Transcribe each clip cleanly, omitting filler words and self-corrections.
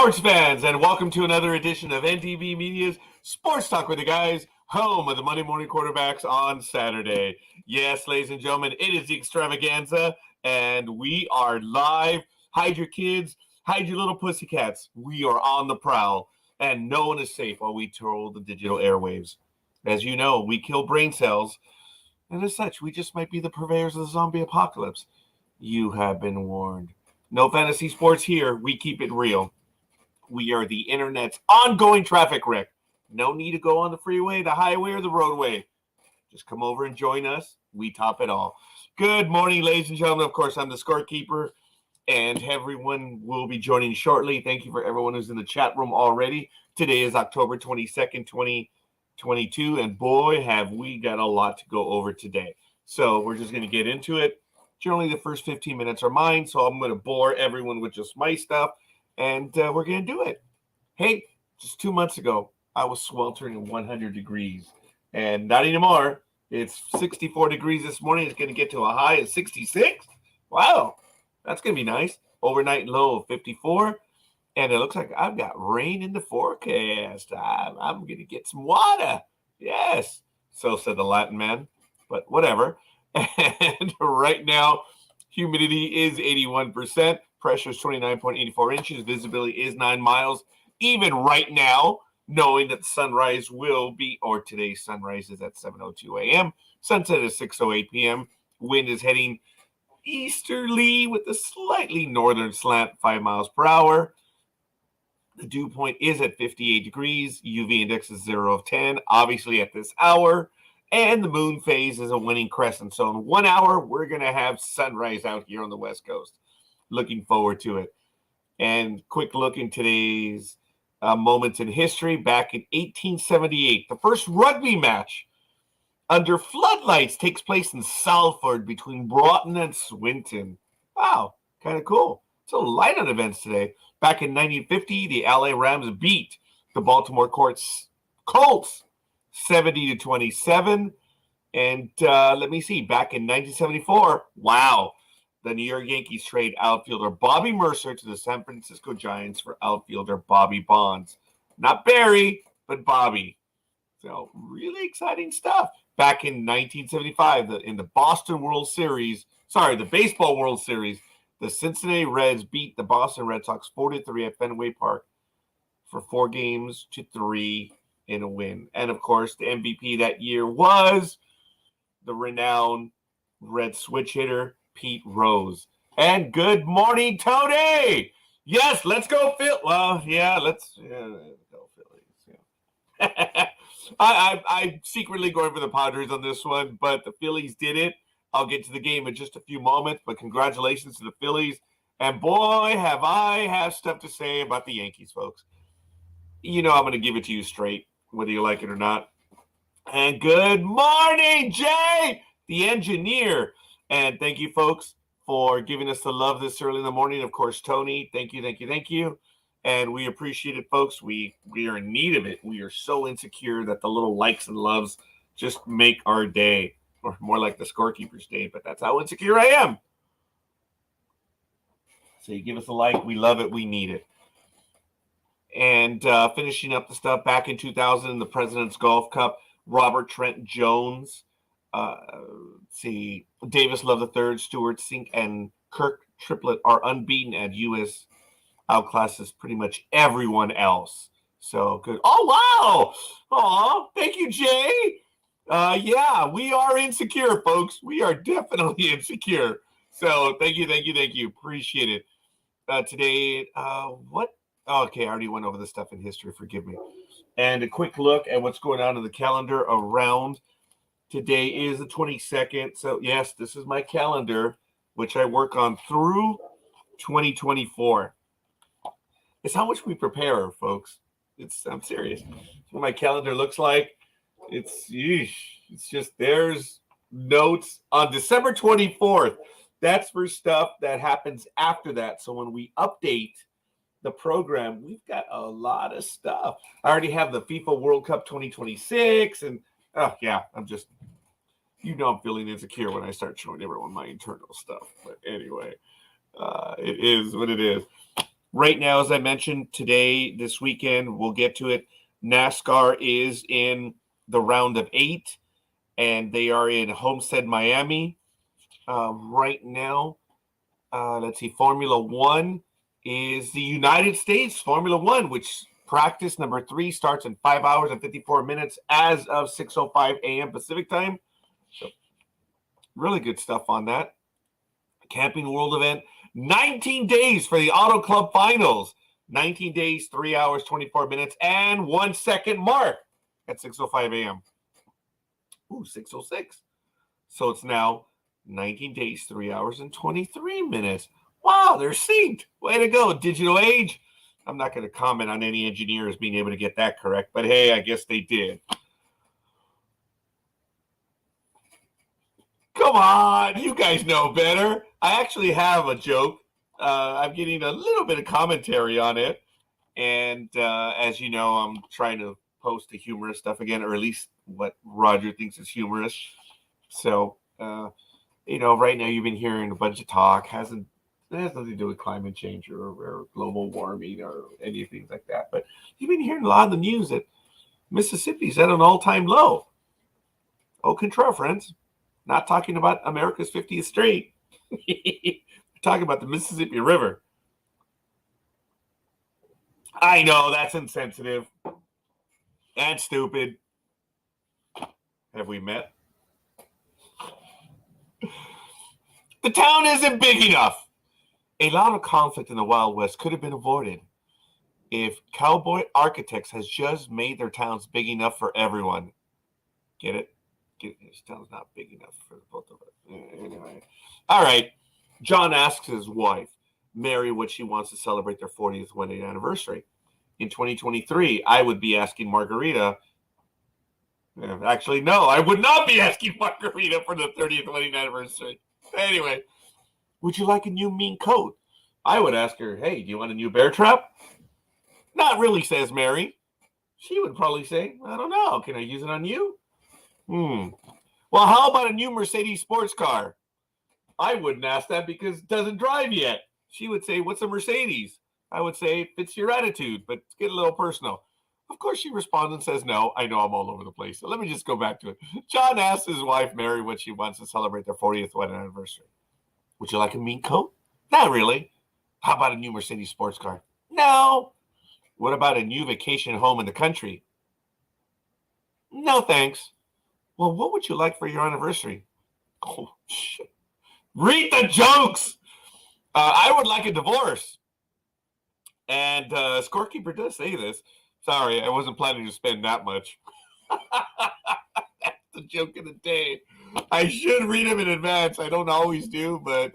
sports fans, and welcome to another edition of NTV Media's Sports Talk with the Guys, home of the Monday morning quarterbacks on Saturday. Yes, ladies and gentlemen, it is the Extravaganza, and we are live. Hide your kids, hide your little pussycats. We are on the prowl, and no one is safe while we troll the digital airwaves. As you know, we kill brain cells, and as such, we just might be the purveyors of the zombie apocalypse. You have been warned. No fantasy sports here. We keep it real. We are the internet's ongoing traffic wreck. No need to go on the freeway, the highway, or the roadway. Just come over and join us. We top it all. Good morning, ladies and gentlemen. Of course, I'm the Scorekeeper, and everyone will be joining shortly. Thank you for everyone who's in the chat room already. Today is October 22nd, 2022, and boy, have we got a lot to go over today. So we're just going to get into it. Generally, the first 15 minutes are mine, so I'm going to bore everyone with just my stuff, and we're going to do it. Hey, just 2 months ago, I was sweltering in 100 degrees, and not anymore. It's 64 degrees this morning. It's going to get to a high of 66. Wow, that's going to be nice. Overnight low of 54, and it looks like I've got rain in the forecast. I'm going to get some water. Yes, so said the Latin man, but whatever. And right now, humidity is 81%, pressure is 29.84 inches, visibility is 9 miles. Even right now, knowing that the sunrise will be, or today's sunrise is at 7:02 a.m., sunset is 6:08 p.m., wind is heading easterly with a slightly northern slant, 5 miles per hour. The dew point is at 58 degrees, UV index is 0 of 10, obviously at this hour. And the moon phase is a winning crescent. So in 1 hour, we're going to have sunrise out here on the West Coast. Looking forward to it. And quick look in today's moments in history. Back in 1878, the first rugby match under floodlights takes place in Salford between Broughton and Swinton. Wow, kind of cool. It's a light on events today. Back in 1950, the LA Rams beat the Baltimore Colts 70-27. And let me see, back in 1974, wow, the New York Yankees trade outfielder Bobby Mercer to the San Francisco Giants for outfielder Bobby Bonds. Not Barry, but Bobby. So really exciting stuff. Back in 1975, in the Boston World Series, the Baseball World Series, the Cincinnati Reds beat the Boston Red Sox 4-3 at Fenway Park for 4-3 in a win. And of course, the MVP that year was the renowned red switch hitter, Pete Rose. And good morning, Tony! Yes, let's go Phil. Well, yeah, let's go Phillies. Yeah. I'm secretly going for the Padres on this one, but the Phillies did it. I'll get to the game in just a few moments, but congratulations to the Phillies. And boy, have stuff to say about the Yankees, folks. You know I'm going to give it to you straight, whether you like it or not. And good morning, Jay, the engineer. And thank you, folks, for giving us the love this early in the morning. Of course, Tony, thank you. And we appreciate it, folks. We are in need of it. We are so insecure that the little likes and loves just make our day, or more like the Scorekeeper's day, but that's how insecure I am. So you give us a like. We love it. We need it. And finishing up the stuff, back in 2000 in the President's Golf Cup, Robert Trent Jones, Davis Love III, Stuart Sink, and Kirk Triplett are unbeaten at U.S. outclasses pretty much everyone else. So good. Oh, wow. Aw, thank you, Jay. Yeah, we are insecure, folks. We are definitely insecure. So thank you. Appreciate it. Today, what? Okay, I already went over the stuff in history. Forgive me. And a quick look at what's going on in the calendar around. Today is the 22nd. So, yes, this is my calendar, which I work on through 2024. It's how much we prepare, folks. I'm serious. What my calendar looks like. It's just there's notes on December 24th. That's for stuff that happens after that. So when we update the program, we've got a lot of stuff. I already have the FIFA World Cup 2026, and I'm feeling insecure when I start showing everyone my internal stuff. But anyway, it is what it is. Right now, as I mentioned today, this weekend, we'll get to it. NASCAR is in the round of 8, and they are in Homestead, Miami. Right now, let's see, Formula One is the United States Formula One, which practice number 3 starts in 5 hours and 54 minutes as of 6:05 a.m. Pacific time. So, really good stuff on that. Camping World event, 19 days for the Auto Club Finals. 19 days, 3 hours, 24 minutes, and 1 second mark at 6:05 a.m. Ooh, 6:06. So it's now 19 days, 3 hours, and 23 minutes. Wow, they're synced. Way to go, digital age. I'm not going to comment on any engineers being able to get that correct, but hey, I guess they did. Come on, you guys know better. I actually have a joke. I'm getting a little bit of commentary on it. And as you know, I'm trying to post the humorous stuff again, or at least what Roger thinks is humorous. So, right now you've been hearing a bunch of talk. It has nothing to do with climate change or global warming or anything like that. But you've been hearing a lot of the news that Mississippi's at an all-time low. Au contraire, friends. Not talking about America's 50th state. We're talking about the Mississippi River. I know, that's insensitive and stupid. Have we met? The town isn't big enough. A lot of conflict in the Wild West could have been avoided if Cowboy Architects has just made their towns big enough for everyone. Get it? This town's not big enough for both of us. Anyway. All right. John asks his wife, Mary, what she wants to celebrate their 40th wedding anniversary. In 2023, I would be asking Margarita. Actually, no, I would not be asking Margarita for the 30th wedding anniversary. Anyway, would you like a new mean coat? I would ask her, hey, do you want a new bear trap? Not really, says Mary. She would probably say, I don't know. Can I use it on you? Well, how about a new Mercedes sports car? I wouldn't ask that because it doesn't drive yet. She would say, what's a Mercedes? I would say, fits your attitude, but get a little personal. Of course, she responds and says, no, I know I'm all over the place. So let me just go back to it. John asks his wife, Mary, what she wants to celebrate their 40th wedding anniversary. Would you like a mean coat? Not really. How about a new Mercedes sports car? No. What about a new vacation home in the country? No, thanks. Well, what would you like for your anniversary? Oh, shit. Read the jokes! I would like a divorce. And Scorekeeper does say this. Sorry, I wasn't planning to spend that much. That's the joke of the day. I should read them in advance. I don't always do, but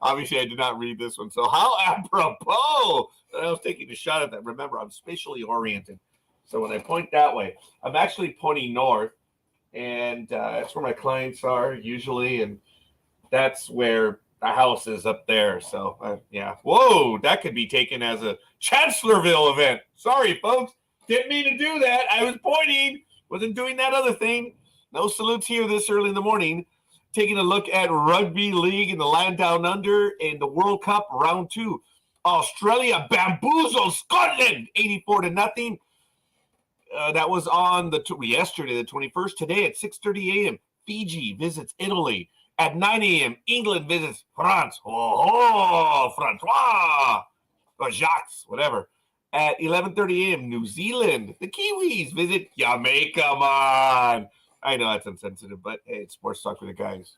obviously I did not read this one. So how apropos that I was taking a shot at that. Remember, I'm spatially oriented. So when I point that way, I'm actually pointing north. And that's where my clients are usually, and that's where the house is up there. So, yeah. Whoa, that could be taken as a Chancellorsville event. Sorry, folks. Didn't mean to do that. I was pointing. Wasn't doing that other thing. No salutes here this early in the morning. Taking a look at Rugby League in the land down under in the World Cup round 2. Australia bamboozled Scotland 84-0. That was on yesterday, the 21st. Today at 6:30 a.m., Fiji visits Italy. At 9 a.m., England visits France. Francois. Or Jacques, whatever. At 11:30 a.m., New Zealand. The Kiwis visit Jamaica, man. I know that's insensitive, but hey, it's sports talk with the guys.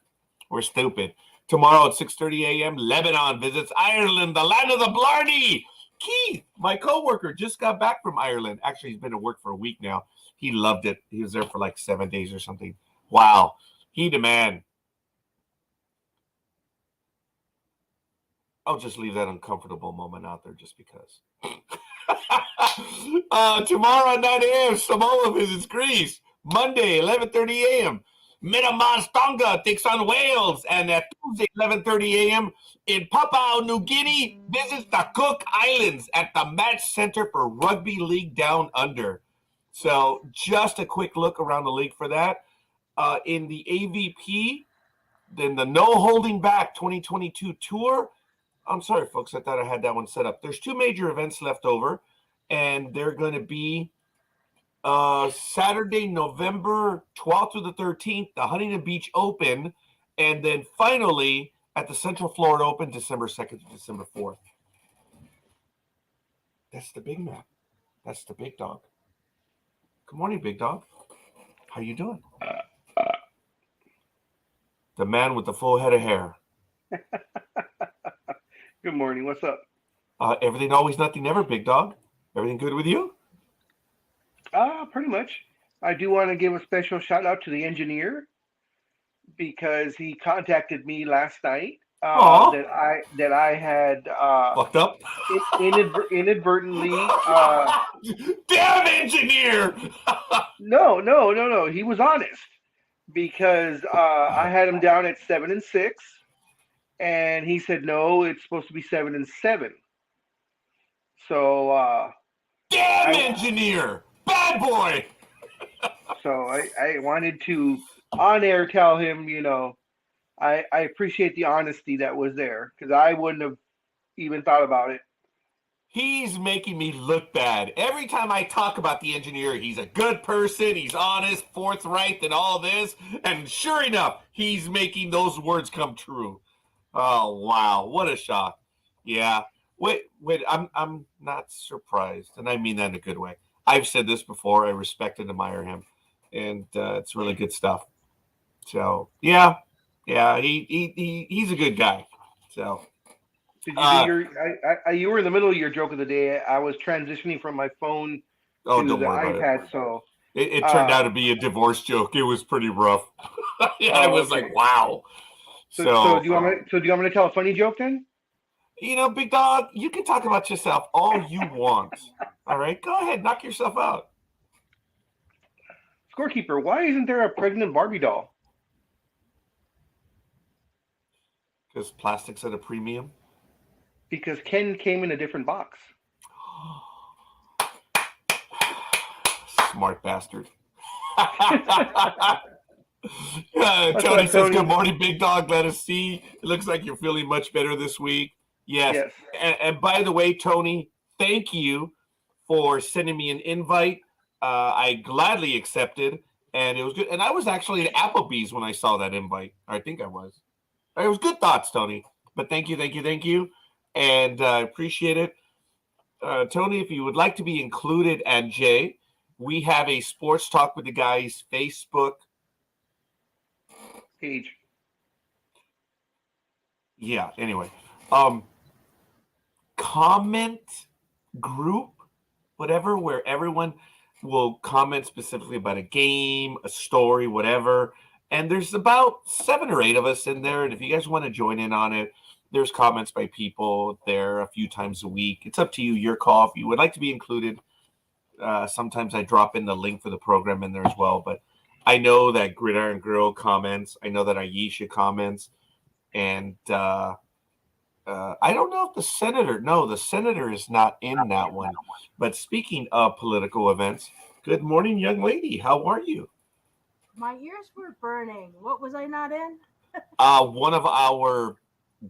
We're stupid. Tomorrow at 6:30 a.m., Lebanon visits Ireland, the land of the Blarney. Keith, my coworker, just got back from Ireland. Actually, he's been at work for a week now. He loved it. He was there for like 7 days or something. Wow. He the man. I'll just leave that uncomfortable moment out there just because. Tomorrow at 9 a.m., Samoa visits Greece. Monday, 11:30 a.m., Myanmar Tonga takes on Wales. And at Tuesday, 11:30 a.m., in Papua New Guinea visits the Cook Islands at the Match Center for Rugby League Down Under. So just a quick look around the league for that. In the AVP, then the No Holding Back 2022 Tour, I'm sorry, folks. I thought I had that one set up. There's two major events left over, and they're going to be Saturday, November 12th through the 13th, the Huntington Beach Open, and then finally at the Central Florida Open, December 2nd to December 4th. That's the big man. That's the big dog. Good morning, big dog. How you doing? The man with the full head of hair. Good morning. What's up? Everything always, nothing never, big dog. Everything good with you? Pretty much. I do want to give a special shout out to the engineer because he contacted me last night that I had fucked up inadvertently. Damn engineer! No. He was honest because I had him down at 7 and 6, and he said no, it's supposed to be 7 and 7. So damn engineer, bad boy. So I wanted to on air tell him, I appreciate the honesty that was there because I wouldn't have even thought about it. He's making me look bad. Every time I talk about the engineer, he's a good person, he's honest, forthright, and all this. And sure enough, he's making those words come true. Oh, wow. What a shock. Yeah. Wait, I'm not surprised. And I mean that in a good way. I've said this before. I respect and admire him. And it's really good stuff. So, yeah, he's a good guy. So. Did you do you were in the middle of your joke of the day. I was transitioning from my phone to the iPad, so it turned out to be a divorce joke. It was pretty rough. I was like, wow. So do you want me to tell a funny joke then? Big dog, you can talk about yourself all you want. All right, go ahead, knock yourself out. Scorekeeper, why isn't there a pregnant Barbie doll? Because plastic's at a premium. Because Ken came in a different box. Smart bastard. Tony says, good morning, big dog. Let us see. It looks like you're feeling much better this week. Yes. And by the way, Tony, thank you for sending me an invite. I gladly accepted, and it was good. And I was actually at Applebee's when I saw that invite. I think I was. It was good thoughts, Tony. But thank you. And I appreciate it. Tony, if you would like to be included, and Jay, we have a Sports Talk with the Guys Facebook page. Yeah, anyway. Comment group, whatever, where everyone will comment specifically about a game, a story, whatever. And there's about 7 or 8 of us in there. And if you guys want to join in on it, there's comments by people there a few times a week. It's up to you, your call. If you would like to be included, sometimes I drop in the link for the program in there as well. But I know that Gridiron Girl comments. I know that Aisha comments. And I don't know if the senator is not in that one. But speaking of political events, good morning, young lady. How are you? My ears were burning. What was I not in? One of our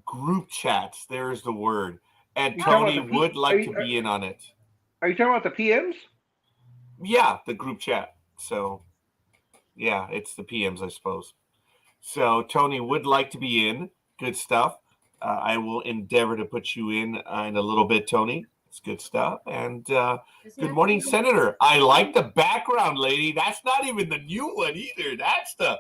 group chats. There's the word. And Tony would like to be in on it. Are you talking about the PMs? Yeah, the group chat. So, yeah, it's the PMs, I suppose. So, Tony would like to be in. Good stuff. I will endeavor to put you in a little bit, Tony. It's good stuff. And good morning, Senator. I like the background, lady. That's not even the new one either. That's the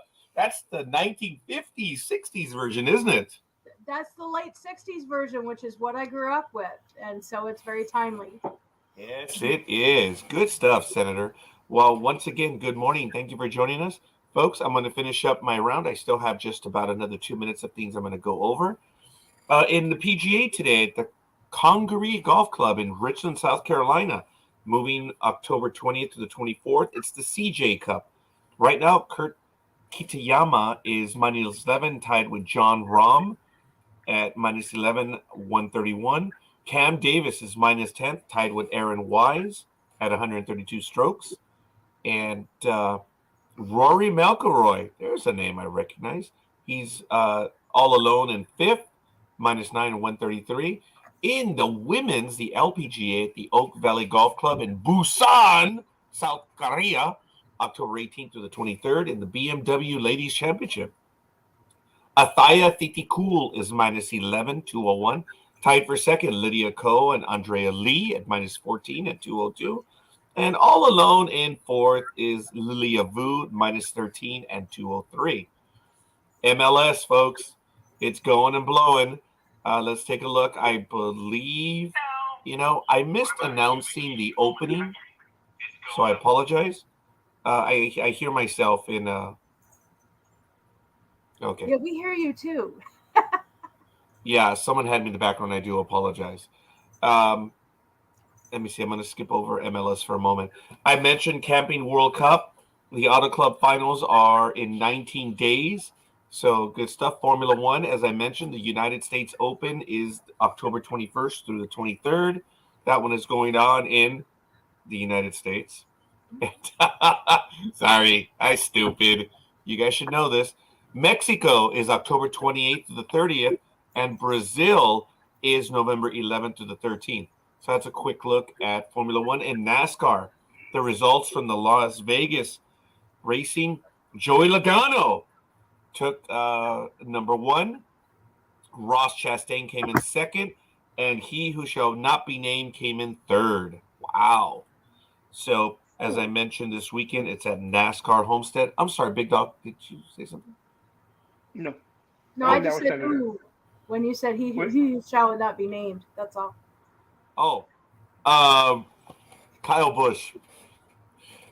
1950s, 60s version, isn't it? That's the late 60s version, which is what I grew up with. And so it's very timely. Yes, it is. Good stuff, Senator. Well, once again, good morning. Thank you for joining us. Folks, I'm going to finish up my round. I still have just about another 2 minutes of things I'm going to go over. In the PGA today at the Congaree Golf Club in Richland, South Carolina, moving October 20th to the 24th. It's the CJ Cup. Right now, Kurt Kitayama is minus 11, tied with John Rahm at minus 11, 131. Cam Davis is minus 10, tied with Aaron Wise at 132 strokes. And Rory McIlroy, there's a name I recognize. He's all alone in 5th, -9 and 133. In the women's, the LPGA at the Oak Valley Golf Club in Busan, South Korea, October 18th through the 23rd in the BMW Ladies Championship. Athaya Thitikul is -11, 201. Tied for second, Lydia Ko and Andrea Lee at -14 at 202. And all alone in fourth is Lilia Vu, -13 and 203. MLS, folks, it's going and blowing. Let's take a look. I believe, I missed announcing the opening, so I apologize. I hear myself in. Okay. Yeah, we hear you too. Yeah, someone had me in the background. I do apologize. Let me see. I'm going to skip over MLS for a moment. I mentioned Camping World Cup. The Auto Club finals are in 19 days. So good stuff. Formula One, as I mentioned, the United States Open is October 21st through the 23rd. That one is going on in the United States. Sorry, I stupid. You guys should know this. Mexico is October 28th to the 30th, and Brazil is November 11th to the 13th. So that's a quick look at Formula One and NASCAR. The results from the Las Vegas racing. Joey Logano took number 1. Ross Chastain came in second, and He Who Shall Not Be Named came in third. Wow. So, as I mentioned this weekend, it's at NASCAR Homestead. I'm sorry, Big Dog, did you say something? No. No, I just said ooh when you said he shall not be named. That's all. Oh, Kyle Busch.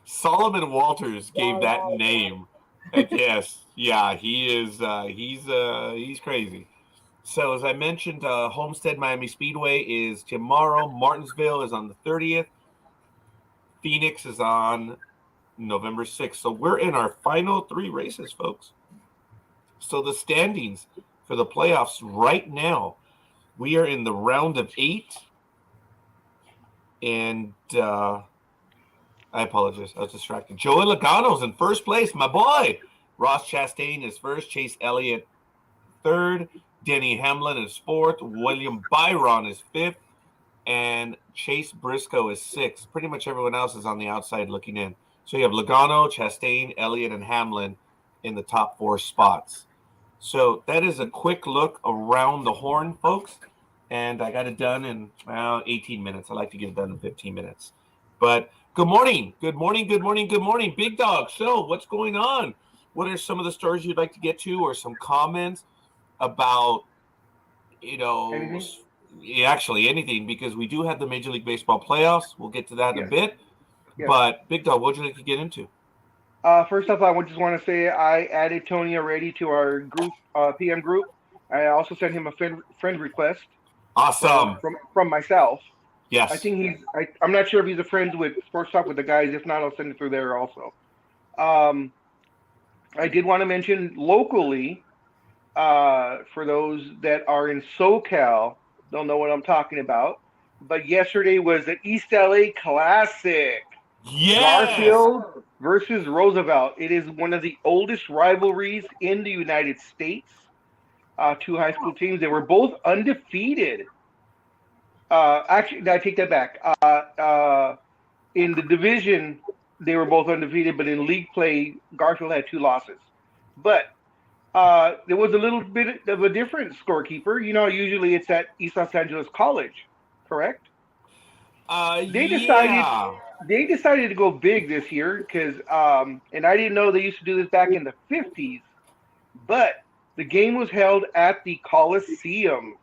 Solomon Walters gave that name. Yes, yeah, he is. He's crazy. So as I mentioned, Homestead Miami Speedway is tomorrow. Martinsville is on the 30th. Phoenix is on November 6th. So we're in our final 3 races, folks. So the standings for the playoffs right now, we are in the round of 8. And I apologize. I was distracted. Joey Logano's in first place, my boy. Ross Chastain is first. Chase Elliott third. Denny Hamlin is 4th. William Byron is 5th. And Chase Briscoe is 6th. Pretty much everyone else is on the outside looking in. So you have Logano, Chastain, Elliott, and Hamlin in the top 4 spots. So that is a quick look around the horn, folks. And I got it done in 18 minutes. I like to get it done in 15 minutes. But good morning. Good morning. Good morning. Good morning. Big Dog. So what's going on? What are some of the stories you'd like to get to, or some comments about, Anything? actually anything, because we do have the Major League Baseball playoffs. We'll get to that in a bit. Yes. But Big Dog, what would you like to get into? First off, I just want to say I added Tony already to our group, PM group. I also sent him a friend request. Awesome. From myself. Yes. I think I'm not sure if he's a friend with Sports Talk with the guys. If not, I'll send it through there also. I did want to mention locally, for those that are in SoCal, don't know what I'm talking about. But yesterday was the East LA Classic. Yes. Garfield versus Roosevelt. It is one of the oldest rivalries in the United States. 2 high school teams. They were both undefeated. Actually, I take that back. In the division, they were both undefeated, but in league play, Garfield had 2 losses. But there was a little bit of a different scorekeeper. Usually it's at East Los Angeles College, correct? They decided to go big this year because, and I didn't know they used to do this back in the 50s, but the game was held at the Coliseum,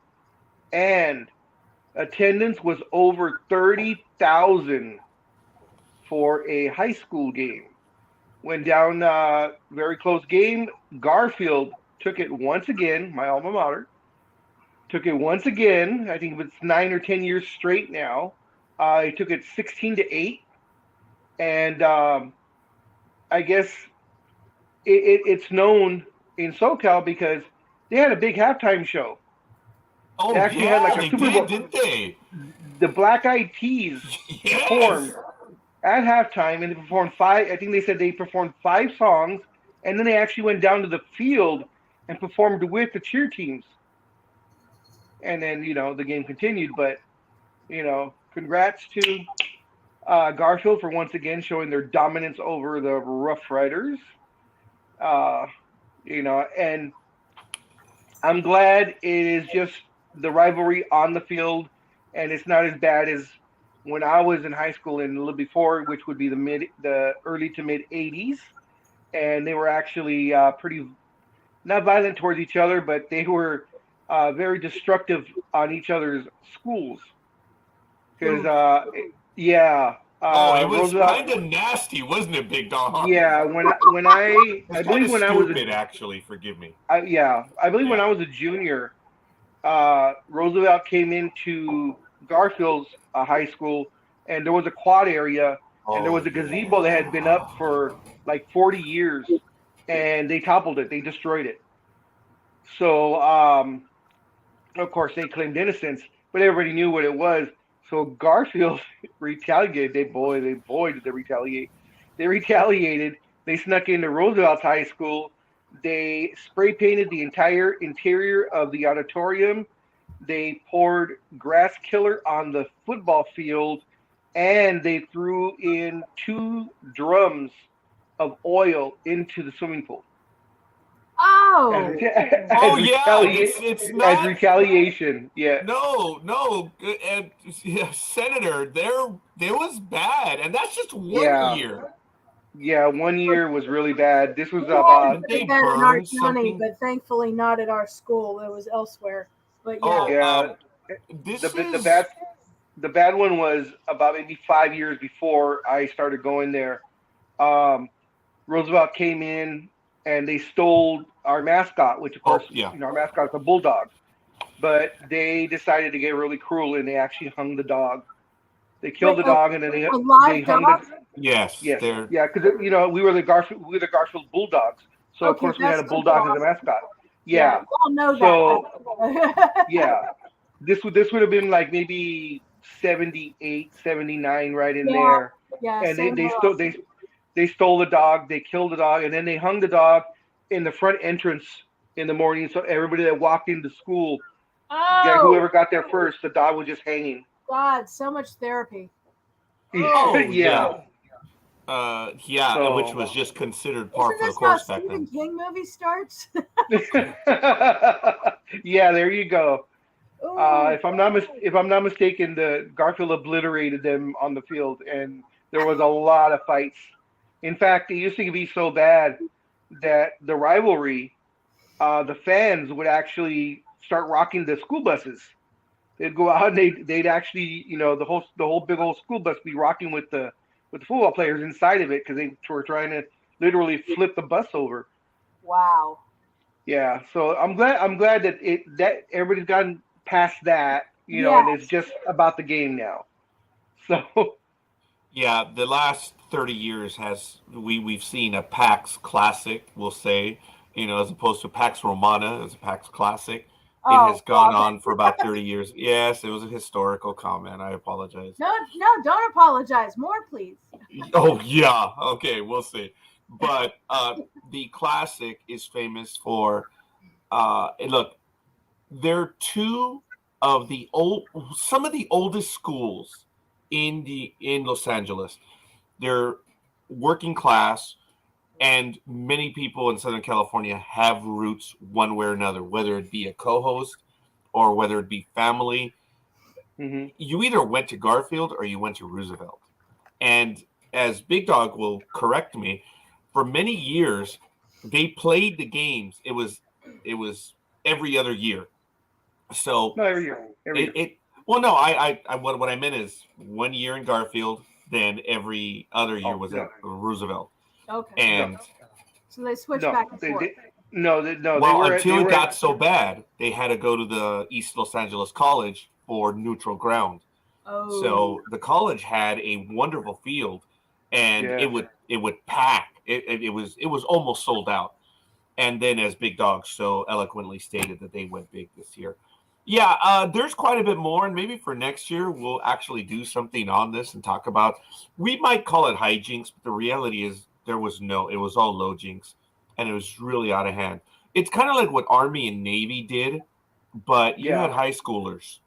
and attendance was over 30,000 for a high school game. Went down very close game. Garfield took it once again, my alma mater. Took it once again. I think it's 9 or 10 years straight now. He took it 16-8. And I guess it's known in SoCal because they had a big halftime show. Oh, they actually had like a Super Bowl. Didn't they? The Black Eyed Peas performed at halftime, and they performed 5. I think they said they performed 5 songs, and then they actually went down to the field and performed with the cheer teams. and then the game continued. But congrats to Garfield for once again showing their dominance over the Rough Riders. Uh, and I'm glad it is just the rivalry on the field, and it's not as bad as when I was in high school and a little before, which would be the early to mid '80s, and they were actually pretty not violent towards each other, but they were very destructive on each other's schools. Because yeah, Oh, it was Roosevelt. kind of nasty, wasn't it, Big Dog? Yeah, when I believe when I was stupid, actually. Forgive me. I believe when I was a junior, Roosevelt came into Garfield's high school, and there was a quad area, and there was a gazebo that had been up for like 40 years, and they toppled it. They destroyed it. So, of course, they claimed innocence, but everybody knew what it was. So Garfield retaliated. Did they retaliate? They retaliated. They snuck into Roosevelt's high school. They spray painted the entire interior of the auditorium. They poured grass killer on the football field, and they threw in 2 drums of oil into the swimming pool. Oh, It's not as retaliation. Yeah. No, and Senator, there was bad, and that's just one year. Yeah, 1 year was really bad. This was they bad in our county, but thankfully not at our school. It was elsewhere. But the bad one was about maybe 5 years before I started going there. Roosevelt came in and they stole our mascot, which of course, our mascot is a bulldog. But they decided to get really cruel and they actually hung the dog. They killed the dog and then they hung the. Yes. Yeah, because we were the Garfield Bulldogs, so of course we had a bulldog as a mascot. Yeah, we all know that. Yeah, this would have been like maybe 78, 79, right in there. Yeah, and they stole the dog, they killed the dog, and then they hung the dog in the front entrance in the morning, so everybody that walked into school, whoever got there first, the dog was just hanging. God, so much therapy. Yeah. Which was just considered par for the course back then. Stephen King movie starts. Yeah, there you go. If I'm not mistaken, the Garfield obliterated them on the field, and there was a lot of fights. In fact, it used to be so bad that the rivalry, the fans would actually start rocking the school buses. They'd go out and they'd actually, the whole big old school bus be rocking with the football players inside of it because they were trying to literally flip the bus over. Wow. Yeah, so I'm glad that everybody's gotten past that, and it's just about the game now. So. Yeah, the last 30 years we've seen a PAX Classic, we'll say, as opposed to PAX Romana as a PAX Classic. It has gone on for about 30 years. Yes, it was a historical comment. I apologize. No, don't apologize. More, please. Oh, yeah. Okay, we'll see. But the Classic is famous for, look, they're some of the oldest schools in Los Angeles. They're working class. And many people in Southern California have roots one way or another, whether it be a co-host or whether it be family. Mm-hmm. You either went to Garfield or you went to Roosevelt. And as Big Dog will correct me, for many years, they played the games. It was every other year. So no, every year. Well, no, what I meant is 1 year in Garfield, then every other year was at Roosevelt. Okay. And so they switched back and forth. Until it got so bad, they had to go to the East Los Angeles College for neutral ground. Oh. So the college had a wonderful field, and it would pack. It was almost sold out. And then, as Big Dog so eloquently stated, that they went big this year. Yeah, there's quite a bit more, and maybe for next year we'll actually do something on this and talk about. We might call it hijinks, but the reality is. It was all low jinks, and it was really out of hand. It's kind of like what Army and Navy did but you had Yeah. high schoolers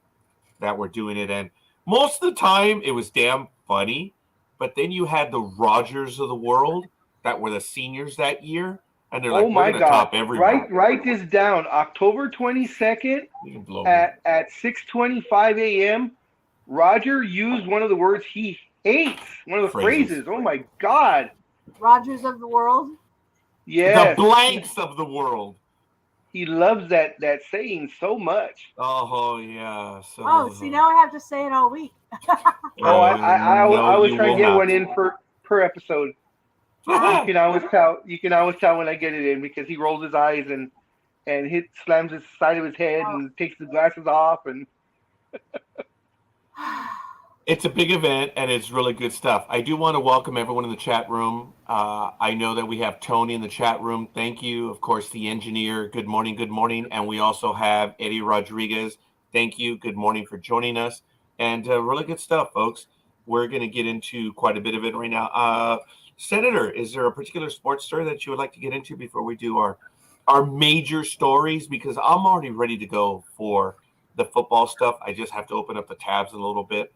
that were doing it, and most of the time it was damn funny. But then you had the Rogers of the world that were the seniors that year, and they're Oh like, "We're my going to God. top everyone." Write this down. October 22nd You can blow me. at 6:25 a.m. Roger used one of the words he hates. One of the Phrases. phrases. Oh my God. Rogers of the world. The Yes. blanks of the world. He loves that saying so much. Oh yeah. So. Oh, see, now I have to say it all week. Oh, I no, was you trying will to get not. one in per episode. You can always tell when I get it in because he rolls his eyes and slams his side of his head and takes the glasses off and It's a big event and it's really good stuff. I do want to welcome everyone in the chat room. I know that we have Tony in the chat room. Thank you. Of course, the engineer. Good morning. Good morning. And we also have Eddie Rodriguez. Thank you. Good morning for joining us. And really good stuff, folks. We're going to get into quite a bit of it right now. Senator, is there a particular sports story that you would like to get into before we do our major stories? Because I'm already ready to go for the football stuff. I just have to open up the tabs in a little bit.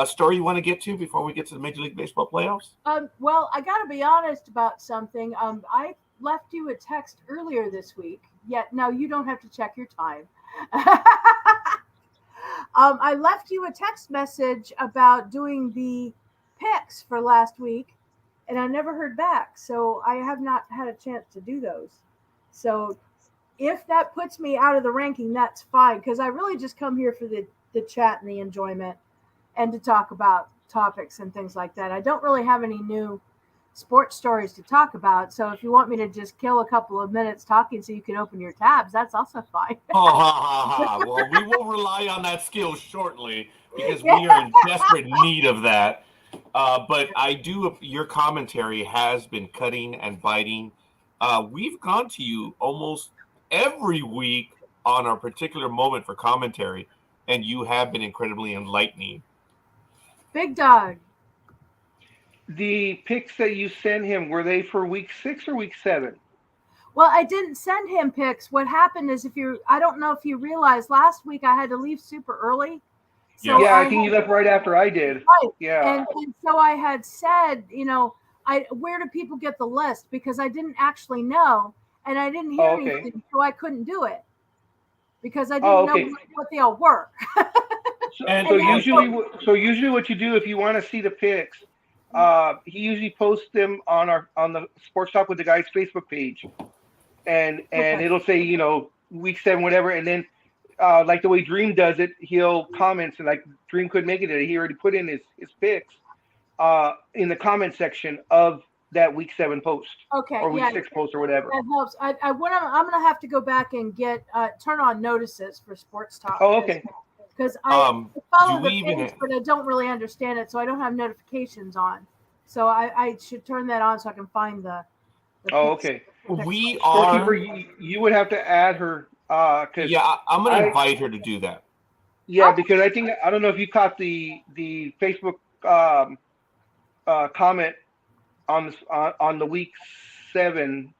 Story you want to get to before we get to the Major League Baseball playoffs? Well, I got to be honest about something. I left you a text earlier this week. Yet, no, you don't have to check your time. I left you a text message about doing the picks for last week, and I never heard back. So I have not had a chance to do those. So if that puts me out of the ranking, that's fine, because I really just come here for the chat and the enjoyment and to talk about topics and things like that. I don't really have any new sports stories to talk about. So if you want me to just kill a couple of minutes talking so you can open your tabs, that's also fine. Oh, ha, ha, ha. Well, we will rely on that skill shortly because we are in desperate need of that. But your commentary has been cutting and biting. We've gone to you almost every week on our particular moment for commentary, and you have been incredibly enlightening. Big Dog. the picks that you sent him, were they for week 6 or week 7? Well, I didn't send him picks. What happened is, I don't know if you realized, last week I had to leave super early. So yeah, I think you left right after I did. Right. Yeah. And so I had said, where do people get the list? Because I didn't actually know, and I didn't hear anything, so I couldn't do it because I didn't know what they all were. So usually what you do if you want to see the picks, he usually posts them on the Sports Talk with the Guys Facebook page, and it'll say week 7 whatever, and then like the way Dreem does it, he'll comment, and like Dreem couldn't make it today. He already put in his picks in the comment section of that week 7 post, or week 6 post, or whatever. That helps. I'm gonna have to go back and get turn on notices for Sports Talk. Oh, okay. Because I follow the page, but I don't really understand it, so I don't have notifications on. So I should turn that on so I can find the okay. We are. Scorekeeper, you would have to add her. I'm going to invite her to do that. Yeah, because I don't know if you caught the Facebook comment on the week 7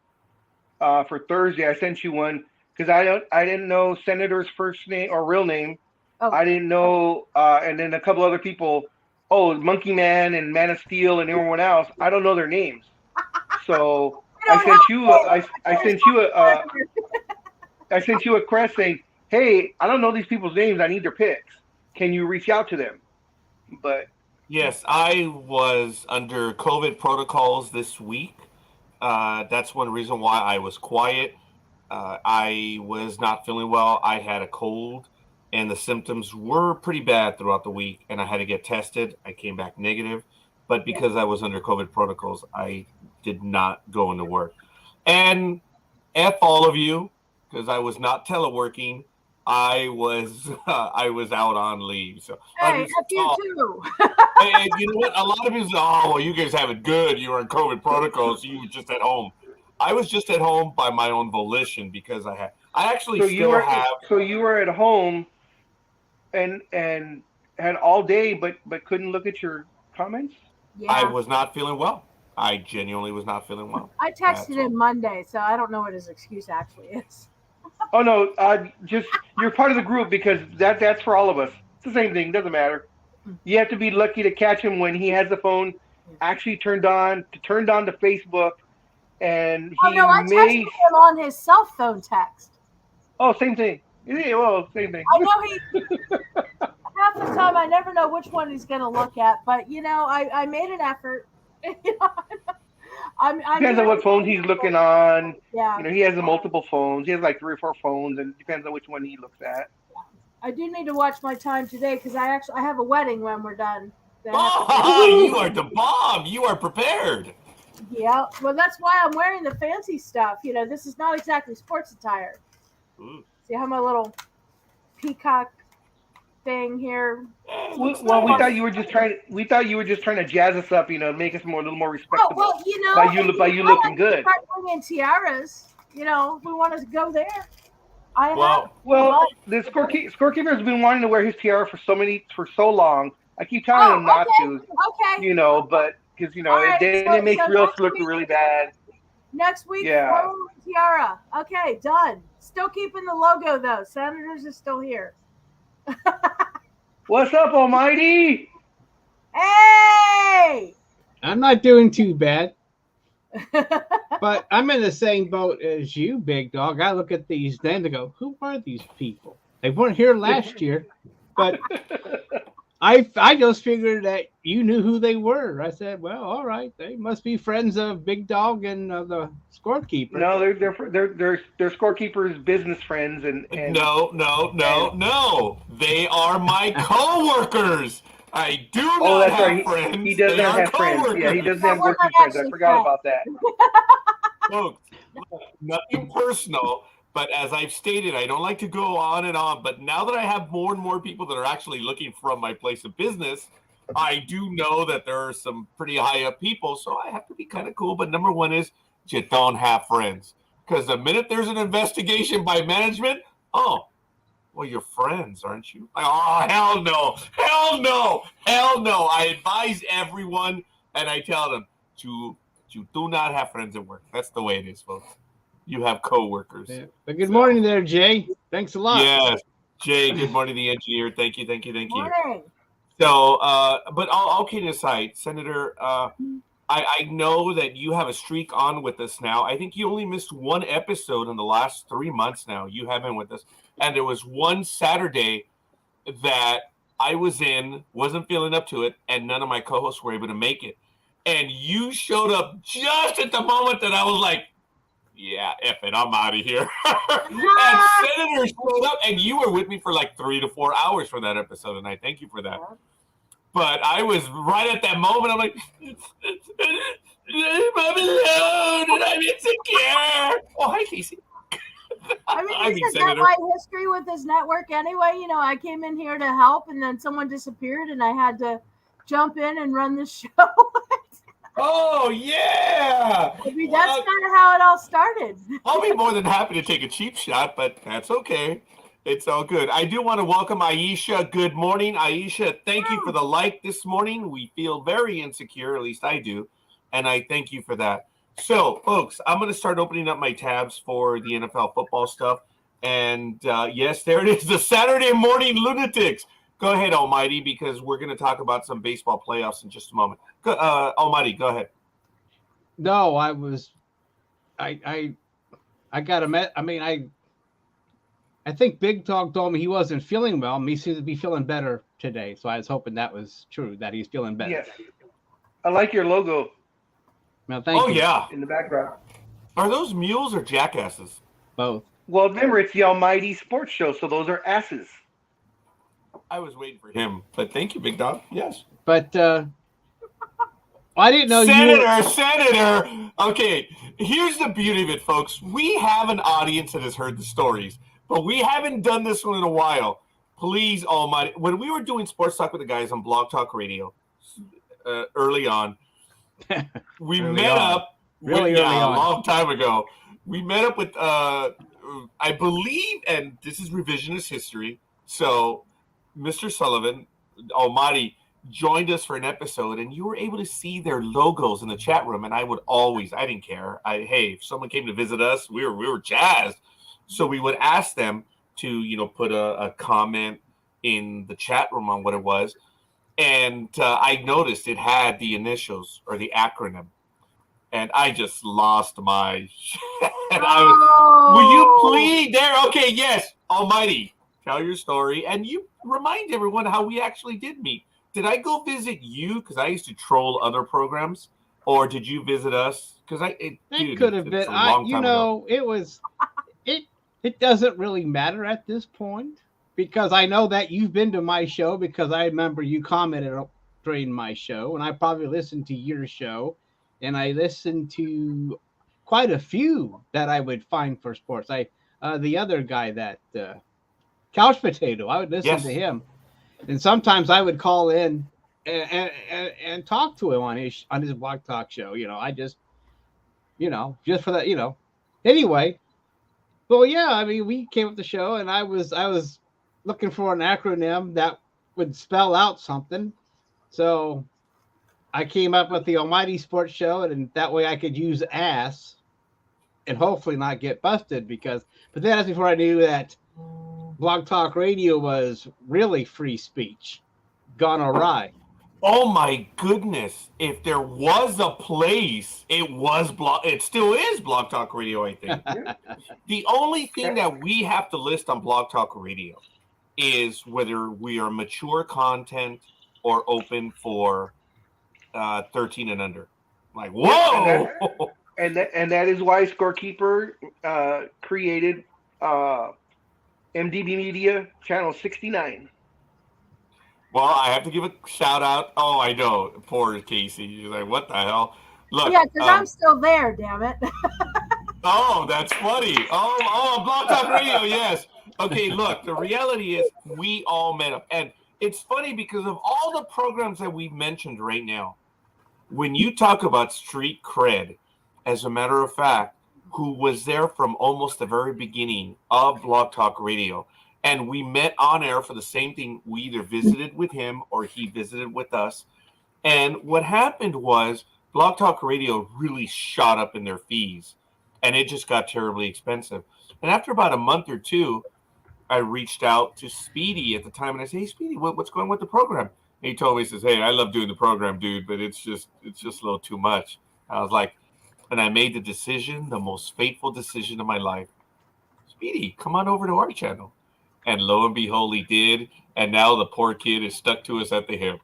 for Thursday. I sent you one because I didn't know Senator's first name or real name. Oh. I didn't know, and then a couple other people. Oh, Monkey Man and Man of Steel and everyone else. I don't know their names, so I sent you a crest saying, "Hey, I don't know these people's names. I need their picks. Can you reach out to them?" But yes, I was under COVID protocols this week. That's one reason why I was quiet. I was not feeling well. I had a cold, and the symptoms were pretty bad throughout the week, and I had to get tested. I came back negative, but because I was under COVID protocols, I did not go into work. And F all of you, because I was not teleworking. I was out on leave. So hey, F you too. and you know what? A lot of people say, "Oh, well, you guys have it good. You were in COVID protocols. So you were just at home." I was just at home by my own volition because I actually So you were at home and had all day, but couldn't look at your comments? Yeah. I was not feeling well. I genuinely was not feeling well. I texted him Monday, so I don't know what his excuse actually is. Oh no, just you're part of the group because that's for all of us. It's the same thing. Doesn't matter. You have to be lucky to catch him when he has the phone actually turned on to Facebook, and Oh he no, I texted may. him on his cell phone text. Oh, same thing. Yeah, well, same thing. I know he half the time I never know which one he's going to look at, but I made an effort. I'm Depends on here. what phone he's looking on. Yeah. He has multiple phones. He has like 3 or 4 phones, and it depends on which one he looks at. I do need to watch my time today because I have a wedding when we're done. Oh, you are the bomb. You are prepared. Yeah, well, that's why I'm wearing the fancy stuff. This is not exactly sports attire. Ooh. See, I have my little peacock thing here. Well, we thought you were just trying. We thought you were just trying to jazz us up, make us a little more respectable. Oh well, by you looking good. Start bringing tiaras. We want to go there. Well, the scorekeeper has been wanting to wear his tiara for so long. I keep telling him not to. Okay. But because right, it makes us look really bad. Next week, Yeah. tiara. Okay, done. Still keeping the logo though. Senators is still here. What's up, Almighty? Hey! I'm not doing too bad. But I'm in the same boat as you, Big Dog. I look at these names and go, who are these people? They weren't here last year, but I just figured that you knew who they were. I said, well, all right, they must be friends of Big Dog and the Scorekeeper. No, they're Scorekeeper's business friends and No. They are my co-workers. I do not that's have right. friends. He does not have friends. Yeah, he doesn't have working friends. I forgot about that. Folks, nothing personal, but as I've stated, I don't like to go on and on. But now that I have more and more people that are actually looking from my place of business, I do know that there are some pretty high up people, so I have to be kind of cool. But number one is you don't have friends. Because the minute there's an investigation by management, well, you're friends, aren't you? Oh, hell no. Hell no. Hell no. I advise everyone and I tell them you do not have friends at work. That's the way it is, folks. You have coworkers. Yeah. But good morning there, Jay. Thanks a lot. Yes. Jay, good morning, the engineer. Thank you. Morning. So, but all kidding aside, Senator, I know that you have a streak on with us now. I think you only missed one episode in the last 3 months now. You have been with us. And there was one Saturday that I wasn't feeling up to it, and none of my co-hosts were able to make it. And you showed up just at the moment that I was like, yeah, F it, I'm out of here. And Senator showed up, and you were with me for like 3 to 4 hours for that episode, and I thank you for that. But I was right at that moment. I'm like, I'm alone, and I'm insecure. Oh, hi, Casey. Isn't that my history with this network anyway? I came in here to help, and then someone disappeared, and I had to jump in and run the show. Oh, yeah. That's kind of how it all started. I'll be more than happy to take a cheap shot, but that's okay. It's all good. I do want to welcome Aisha. Good morning, Aisha. Thank you for the like this morning. We feel very insecure, at least I do, and I thank you for that. So, folks, I'm going to start opening up my tabs for the NFL football stuff. And, yes, there it is, the Saturday Morning Lunatics. Go ahead, Almighty, because we're going to talk about some baseball playoffs in just a moment. Almighty, go ahead. No, I think Big Dog told me he wasn't feeling well. He seems to be feeling better today. So I was hoping that was true, that he's feeling better. Yes. I like your logo. Well, thank you. Yeah. In the background. Are those mules or jackasses? Both. Well, remember, it's the Almighty Sports Show, so those are asses. I was waiting for him, but thank you, Big Dog. Yes. But I didn't know Senator. Okay, here's the beauty of it, folks. We have an audience that has heard the stories, but we haven't done this one in a while. Please, Almighty. When we were doing Sports Talk with the guys on Blog Talk Radio early on, we met up. Really early on. A long time ago. We met up with, I believe, and this is revisionist history, so Mr. Sullivan, Almighty, joined us for an episode, and you were able to see their logos in the chat room, and I didn't care. Hey, if someone came to visit us, we were jazzed. So we would ask them to, put a comment in the chat room on what it was. And I noticed it had the initials or the acronym. And I just lost my shit. Will you please? There. Okay, yes. Almighty. Tell your story. And you remind everyone how we actually did meet. Did I go visit you? Because I used to troll other programs. Or did you visit us? Because it could have been. Ago. It doesn't really matter at this point. Because I know that you've been to my show because I remember you commented during my show. And I probably listened to your show. And I listened to quite a few that I would find for sports. The other guy that Couch Potato, I would listen to him, and sometimes I would call in and talk to him on his Blog Talk show. I just just for that. Anyway, well, yeah, I mean, we came up the show, and I was looking for an acronym that would spell out something, so I came up with the Almighty Sports Show, and that way I could use ass and hopefully not get busted but then that's before I knew that Blog Talk Radio was really free speech gone awry. Oh my goodness. If there was a place, it still is Blog Talk Radio, I think. The only thing that we have to list on Blog Talk Radio is whether we are mature content or open for 13 and under. Like, whoa! And that is why Scorekeeper created MDB Media Channel 69. Well, I have to give a shout out. Oh, I know. Poor Casey. He's like, what the hell? Look. Yeah, because I'm still there, damn it. Oh, that's funny. Oh, Blog Talk Radio, yes. Okay, look, the reality is we all met up. And it's funny because of all the programs that we've mentioned right now, when you talk about street cred, as a matter of fact, who was there from almost the very beginning of Blog Talk Radio, and we met on air for the same thing. We either visited with him or he visited with us. And what happened was Blog Talk Radio really shot up in their fees, and it just got terribly expensive. And after about a month or two, I reached out to Speedy at the time, and I said, "Hey, Speedy, what's going on with the program?" And he told me, he says, "Hey, I love doing the program, dude, but it's just a little too much." I was like, and I made the decision, the most fateful decision of my life. Speedy, come on over to our channel. And lo and behold, he did. And now the poor kid is stuck to us at the hip.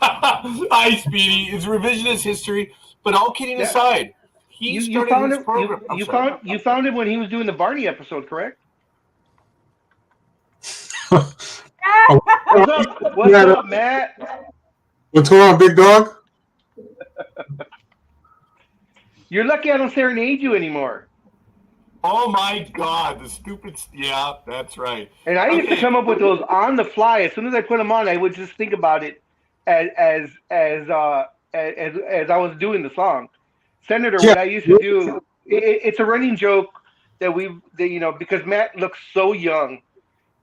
Hi, Speedy. It's revisionist history. But all kidding aside, you found him when he was doing the Barney episode, correct? What's up, Matt? What's going on, big dog? You're lucky I don't serenade you anymore. Oh my God, the stupid. Yeah, that's right. And I used to come up with those on the fly. As soon as I put them on, I would just think about it as I was doing the song. Senator, what I used to do, it's a running joke that because Matt looks so young,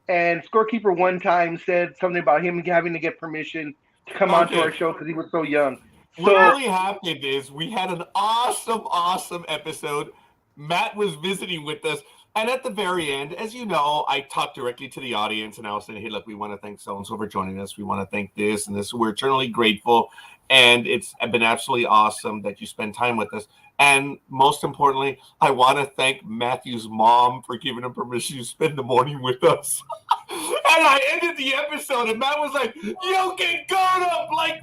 and Scorekeeper one time said something about him having to get permission to come onto our show because he was so young. What really happened is we had an awesome episode. Matt was visiting with us, and at the very end, as you know, I talked directly to the audience, and I was saying, "Hey, look, we want to thank so-and-so for joining us. We want to thank this and this. We're eternally grateful, and it's been absolutely awesome that you spend time with us. And most importantly, I want to thank Matthew's mom for giving him permission to spend the morning with us." And I ended the episode, and Matt was like, "You can go to blank,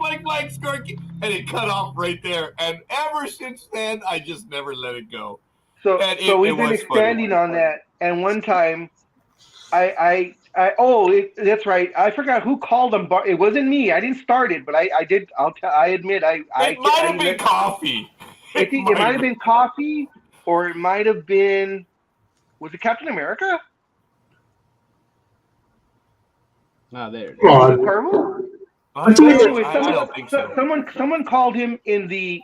Scorekeeper," and it cut off right there. And ever since then, I just never let it go. So we've been expanding on that. And one time, that's right. I forgot who called him. It wasn't me. I didn't start it, but I did. I admit, it might have been coffee. I think it might have been coffee, or it might have been. Was it Captain America? Oh, there it is. Purple? Anyway, I don't think so. Someone called him in the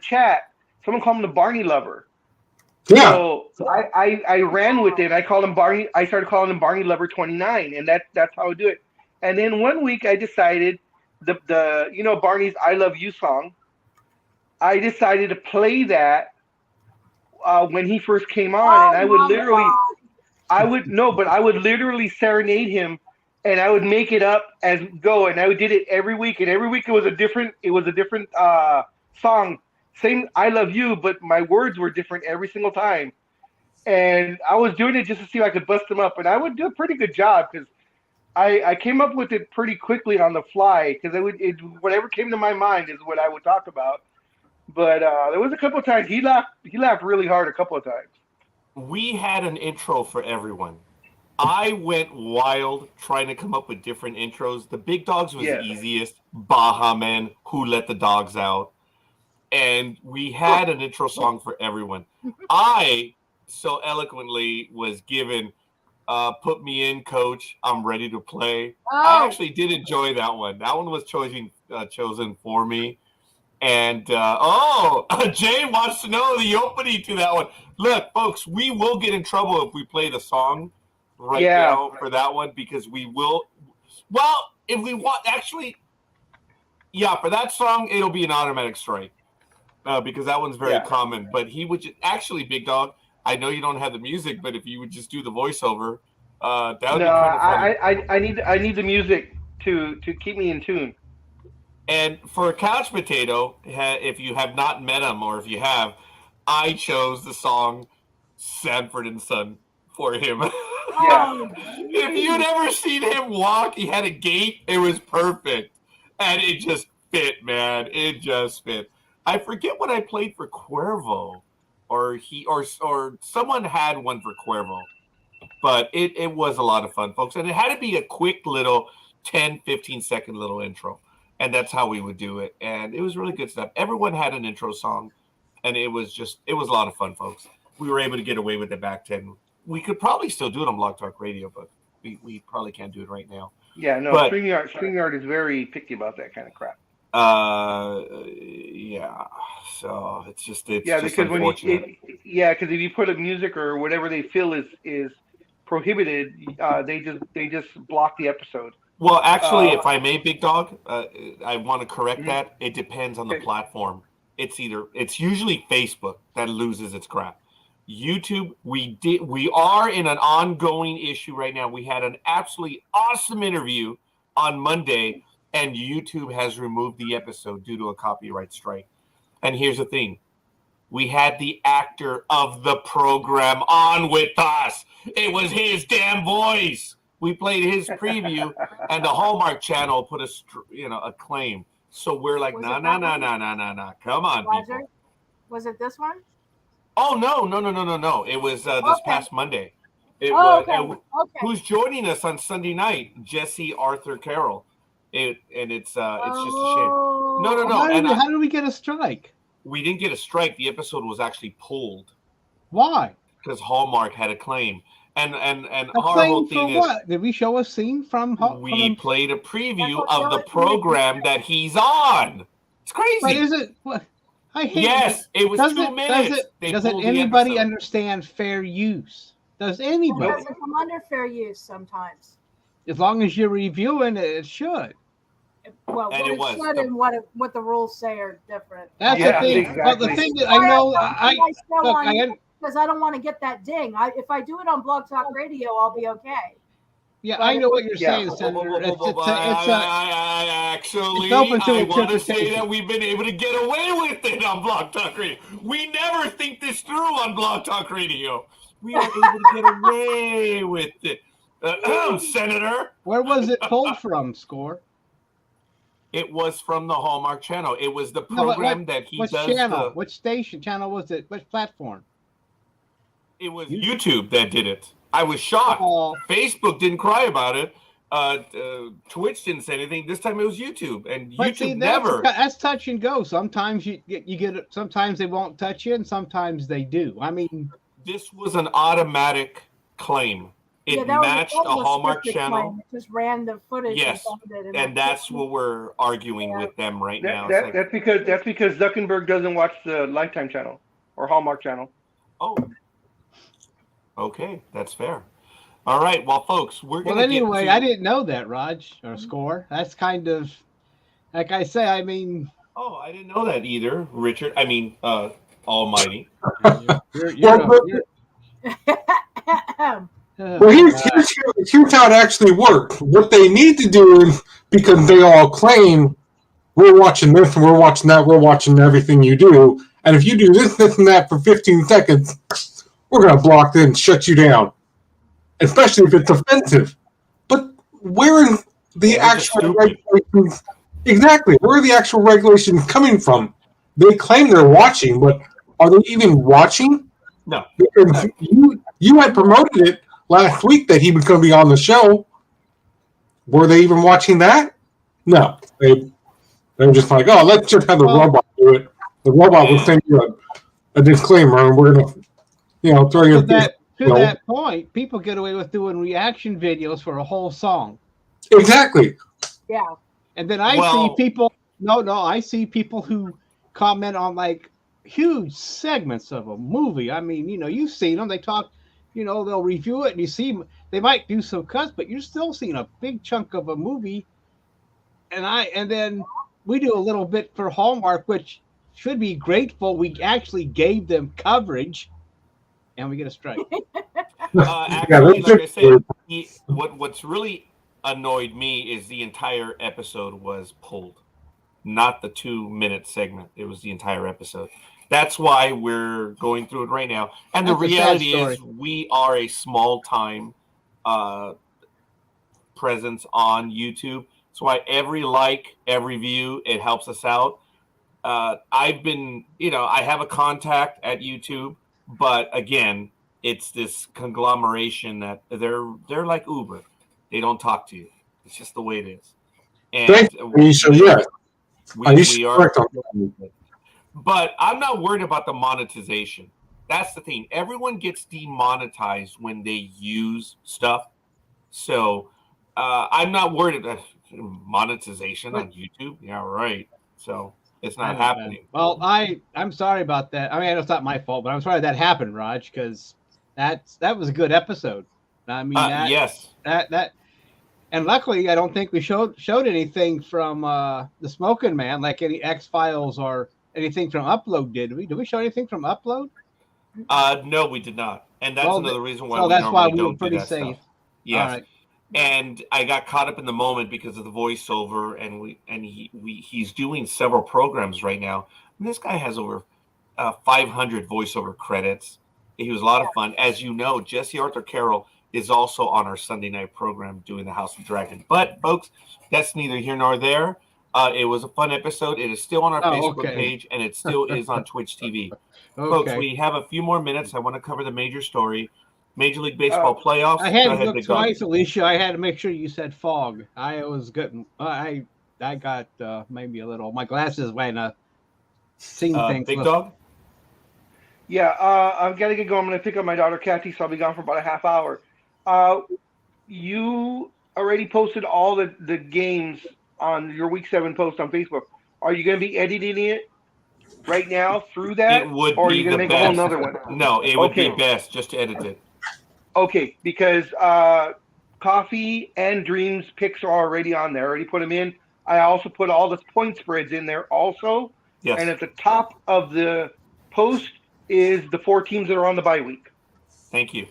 chat. Someone called him the Barney Lover. Yeah. So I ran with it. I called him Barney. I started calling him Barney Lover 29, and that's how I do it. And then one week I decided the Barney's "I Love You" song. I decided to play that when he first came on, and I would my literally, God. I would literally serenade him, and I would make it up as go, and I did it every week, and every week it was a different song. Same "I Love You," but my words were different every single time, and I was doing it just to see if I could bust them up, and I would do a pretty good job because I came up with it pretty quickly on the fly because whatever came to my mind is what I would talk about. But there was a couple of times he laughed really hard a couple of times. We had an intro for everyone. I went wild trying to come up with different intros. The Big Dogs was the easiest. Baja Man, Who Let the Dogs Out. And we had an intro song for everyone. I so eloquently was given Put Me In, Coach, I'm Ready to Play. I actually did enjoy that one. That one was chosen for me. And Jay wants to know the opening to that one. Look, folks, we will get in trouble if we play the song now for that one because we will. Well, if we want, actually, for that song, it'll be an automatic strike because that one's very common. But he would actually, Big Dog. I know you don't have the music, but if you would just do the voiceover, that would be kind of funny. I need the music to keep me in tune. And for a couch potato, if you have not met him or if you have, I chose the song Sanford and Son for him. If you'd ever seen him walk, he had a gait. It was perfect. And it just fit, man. It just fit. I forget what I played for Cuervo. Or someone had one for Cuervo. But it was a lot of fun, folks. And it had to be a quick little 10, 15-second little intro. And that's how we would do it. And it was really good stuff. Everyone had an intro song. And it was a lot of fun, folks. We were able to get away with it back then. We could probably still do it on Blog Talk Radio, but we probably can't do it right now. Yeah, no, but StreamYard is very picky about that kind of crap. So it's just because unfortunate. Because if you put a music or whatever they feel is prohibited, they just block the episode. Well, actually, if I may, Big Dog, I want to correct that. It depends on the platform. It's usually Facebook that loses its crap. YouTube, we are in an ongoing issue right now. We had an absolutely awesome interview on Monday, and YouTube has removed the episode due to a copyright strike. And here's the thing. We had the actor of the program on with us. It was his damn voice. We played his preview, and the Hallmark Channel put a claim. So we're like, no. Come on, Roger? people. Was it this one? Oh, no. It was this past Monday. Okay. Who's joining us on Sunday night? Jesse Arthur Carroll. It's just a shame. No. How did we get a strike? We didn't get a strike. The episode was actually pulled. Why? Because Hallmark had a claim. And a our claim whole thing for what? Did we show a scene from we played a preview of the program that he's on. It's crazy. But is it what? I hate it was 2 minutes. Doesn't anybody understand fair use? Does anybody? It doesn't come under fair use sometimes. As long as you're reviewing it, it should. Well, what the rules say are different. That's the thing. Exactly. But the thing that I know, because I don't want to get that ding. If I do it on Blog Talk Radio, I'll be okay. Yeah, I know what you're saying, Senator. It's open to I want to say that we've been able to get away with it on Blog Talk Radio. We never think this through on Blog Talk Radio. We are able to get away with it. Senator. Where was it pulled from, Score? It was from the Hallmark Channel. It was the program that he does. Channel? Which station channel was it? Which platform? It was YouTube that did it. I was shocked. Facebook didn't cry about it. Twitch didn't say anything. This time it was YouTube, and YouTube never. That's touch and go. Sometimes you get it. Sometimes they won't touch you, and sometimes they do. I mean, this was an automatic claim. It matched a Hallmark Channel. It just ran the footage. Yes, and that's what we're arguing with them right now. That's because Zuckerberg doesn't watch the Lifetime Channel or Hallmark Channel. Oh, okay, that's fair. All right, well, folks, we're going to anyway, I didn't know that, Raj, or Score. That's kind of, like I say, I mean. Oh, I didn't know that either, Richard. I mean, almighty. Well, here's how it actually works. What they need to do is, because they all claim we're watching this and we're watching that, we're watching everything you do, and if you do this, this, and that for 15 seconds, we're going to block it and shut you down, especially if it's offensive. But where are the actual regulations? Exactly. Where are the actual regulations coming from? They claim they're watching, but are they even watching? No. Because you had promoted it last week that he was going to be on the show. Were they even watching that? No. They were just like, oh, let's just have the robot do it. The robot will send you a disclaimer, and we're going to, throw your... To that point, people get away with doing reaction videos for a whole song. Exactly. Yeah. And then I see people... I see people who comment on, like, huge segments of a movie. I mean, you've seen them. They talk, they'll review it, and you see they might do some cuts, but you're still seeing a big chunk of a movie. And then we do a little bit for Hallmark, which should be grateful. We actually gave them coverage, and we get a strike. Actually, like I said, what's really annoyed me is the entire episode was pulled, not the 2-minute segment. It was the entire episode. That's why we're going through it right now. And the reality is we are a small-time presence on YouTube. That's why every like, every view, it helps us out. I've been, I have a contact at YouTube, but again, it's this conglomeration that they're like Uber. They don't talk to you. It's just the way it is. And we are. But I'm not worried about the monetization. That's the thing. Everyone gets demonetized when they use stuff. So I'm not worried about monetization on YouTube. Yeah, right. So it's not happening. Well, I'm sorry about that. I mean, it's not my fault, but I'm sorry that happened, Raj, because that was a good episode. I mean, yes. That and luckily I don't think we showed anything from the Smoking Man, like any X-Files or anything from Upload, did we? Did we show anything from Upload? No, we did not. And that's another reason why we don't do that safe. Stuff. Yes. All right. And I got caught up in the moment because of the voiceover, and he's doing several programs right now. And this guy has over 500 voiceover credits. He was a lot of fun. As you know, Jesse Arthur Carroll is also on our Sunday night program doing the House of Dragon. But, folks, that's neither here nor there. It was a fun episode. It is still on our Facebook page, and it still is on Twitch TV. Folks, we have a few more minutes. I want to cover the major story. Major League Baseball playoffs. I had to look twice, Alicia. I had to make sure you said fog. I was good. I got maybe a little. My glasses went seeing things. Big Dog? Yeah, I've got to get going. I'm going to pick up my daughter, Kathy, so I'll be gone for about a half hour. You already posted all the games on your Week 7 post on Facebook. Are you going to be editing it right now through that? It would or are be you going to make best. a whole nother one? No, it would be best just to edit it. Okay, because Coffee and Dream's picks are already on there. I already put them in. I also put all the point spreads in there also. Yes. And at the top of the post is the 4 teams that are on the bye week. Thank you.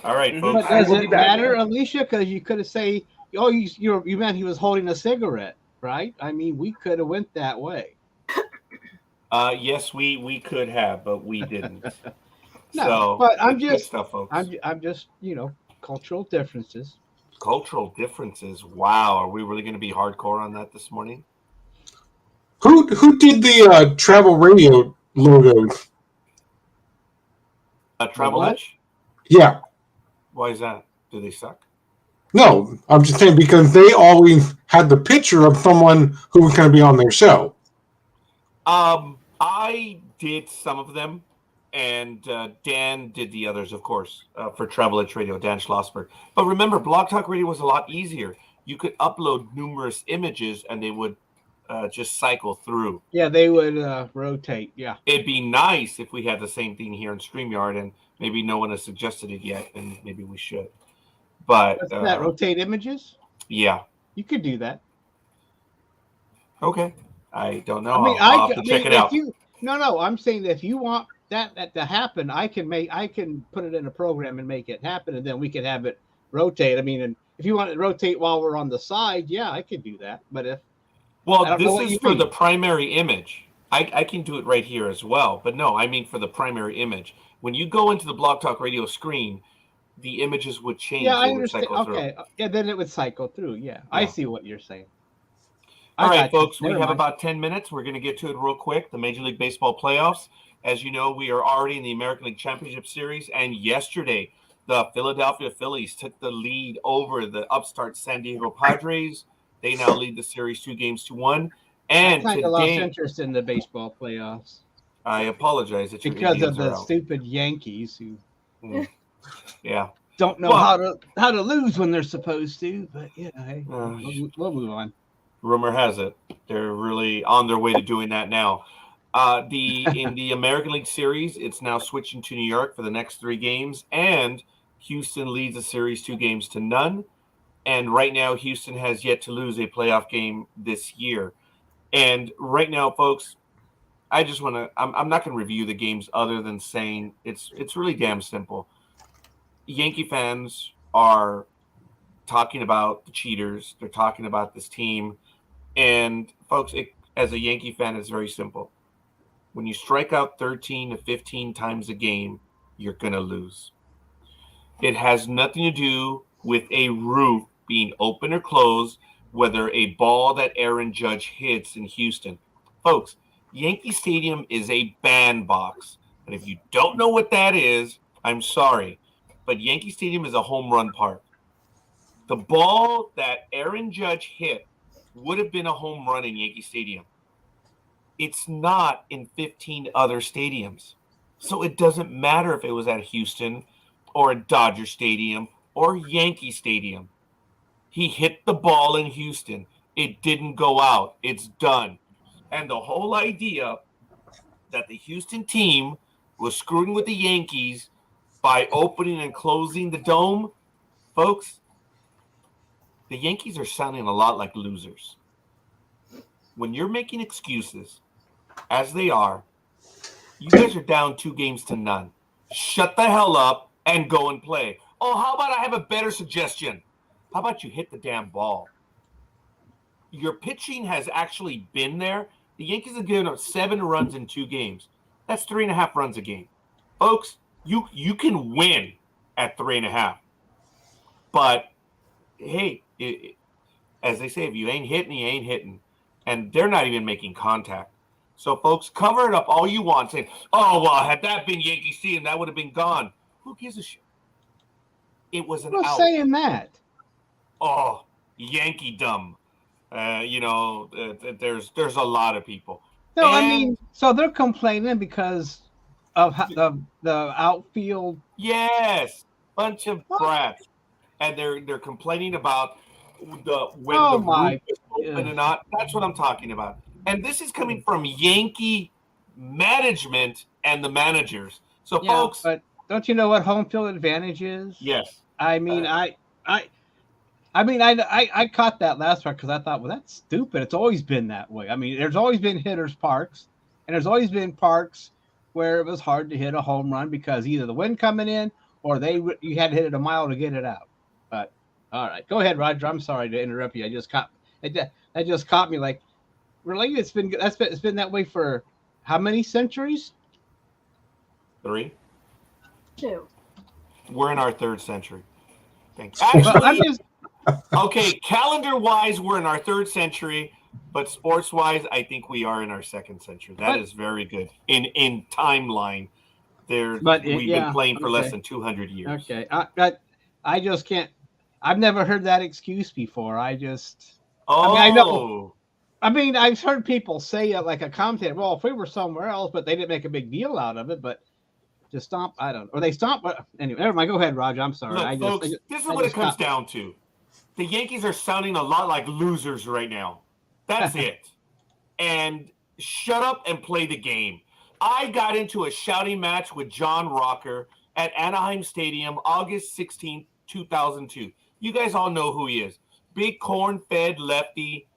All right, Mm-hmm. folks. Does it matter, Alicia? Because you could have said, oh, you meant he was holding a cigarette, right? I mean, we could have went that way. Yes, we could have, but we didn't. No, so, but I'm just stuff, folks. I'm just cultural differences. Cultural differences. Wow, are we really going to be hardcore on that this morning? Who did the travel radio logos? Travel Edge? Yeah. Why is that? Do they suck? No, I'm just saying because they always had the picture of someone who was going to be on their show. I did some of them, and Dan did the others, of course, for Travel Edge Radio, Dan Schlossberg. But remember, Blog Talk Radio was a lot easier. You could upload numerous images, and they would just cycle through. Yeah, they would rotate, yeah. It'd be nice if we had the same thing here in StreamYard, and maybe no one has suggested it yet, and maybe we should. But what's that, rotate images? Yeah. You could do that. Okay. I don't know. I mean, I'll have to check it out. No, I'm saying that if you want that to happen, I can put it in a program and make it happen, and then we can have it rotate. I mean, and if you want it to rotate while we're on the side, yeah, I could do that. But I Well, don't know this what is you for mean. the primary image. I can do it right here as well. But no, I mean for the primary image. When you go into the Blog Talk Radio screen, the images would change. Yeah, I They would understand. cycle through. Okay, yeah, then it would cycle through. Yeah, I see what you're saying. All right, got you. folks, we Never have mind. about 10 minutes. We're going to get to it real quick. The Major League Baseball playoffs. As you know, we are already in the American League Championship Series. And yesterday, the Philadelphia Phillies took the lead over the upstart San Diego Padres. They now lead the series 2-1. And I kind of lost today, interest in the baseball playoffs I apologize that your because Indians of are the out. stupid Yankees who Yeah. don't know Well, how to lose when they're supposed to. But yeah, hey, Uh, we'll move on. rumor has it they're really on their way to doing that now. In the American League Series, it's now switching to New York for the next 3 games, and Houston leads the series 2-0. And right now, Houston has yet to lose a playoff game this year. And right now, folks, I just want to. I'm not going to review the games other than saying it's really damn simple. Yankee fans are talking about the cheaters. They're talking about this team. And folks, as a Yankee fan, it's very simple. When you strike out 13 to 15 times a game, you're going to lose. It has nothing to do with a roof being open or closed, whether a ball that Aaron Judge hits in Houston. Folks, Yankee Stadium is a bandbox. And if you don't know what that is, I'm sorry. But Yankee Stadium is a home run park. The ball that Aaron Judge hit would have been a home run in Yankee Stadium. It's not in 15 other stadiums. So it doesn't matter if it was at Houston or at Dodger Stadium or Yankee Stadium. He hit the ball in Houston. It didn't go out. It's done. And the whole idea that the Houston team was screwing with the Yankees by opening and closing the dome, folks, the Yankees are sounding a lot like losers. When you're making excuses, as they are, you guys are down 2-0. Shut the hell up and go and play. Oh, how about I have a better suggestion? How about you hit the damn ball? Your pitching has actually been there. The Yankees have given up 7 runs in 2 games. That's 3.5 runs a game. Folks, you can win at 3.5. But, hey, as they say, if you ain't hitting, you ain't hitting. And they're not even making contact. So, folks, cover it up all you want. Say, oh, well, had that been Yankee Stadium, that would have been gone. Who gives a shit? It was an Who's out. saying that? Oh, Yankee dumb. There's a lot of people. No, I And- mean, so they're complaining because of the outfield. Yes, bunch of What? brats, and they're complaining about when Oh, the my roof is open or not. That's what I'm talking about. And this is coming from Yankee management and the managers. So, Yeah, folks, but don't you know what home field advantage is? yes, I mean, I caught that last part because I thought, well, that's stupid. It's always been that way. I mean, there's always been hitters parks, and there's always been parks where it was hard to hit a home run because either the wind coming in or you had to hit it a mile to get it out. But all right, go ahead, Roger. I'm sorry to interrupt you. That just caught me. Like, really, it's been that way for how many centuries? 3. 2. We're in our 3rd century. Thanks. Well, I'm Actually, just okay, calendar-wise, we're in our 3rd century, but sports-wise, I think we are in our 2nd century. That is very good. In timeline, we've been playing for less than 200 years. Okay, I just can't. I've never heard that excuse before. I Oh, I know. I mean, I've heard people say it like a commentator. Well, if we were somewhere else, but they didn't make a big deal out of it. But to stomp, I don't know. Or they stomp. But anyway, never mind. Go ahead, Roger. I'm sorry. Look, folks, this is what it comes down to. The Yankees are sounding a lot like losers right now. That's it. And shut up and play the game. I got into a shouting match with John Rocker at Anaheim Stadium, August 16th, 2002. You guys all know who he is. Big corn-fed lefty.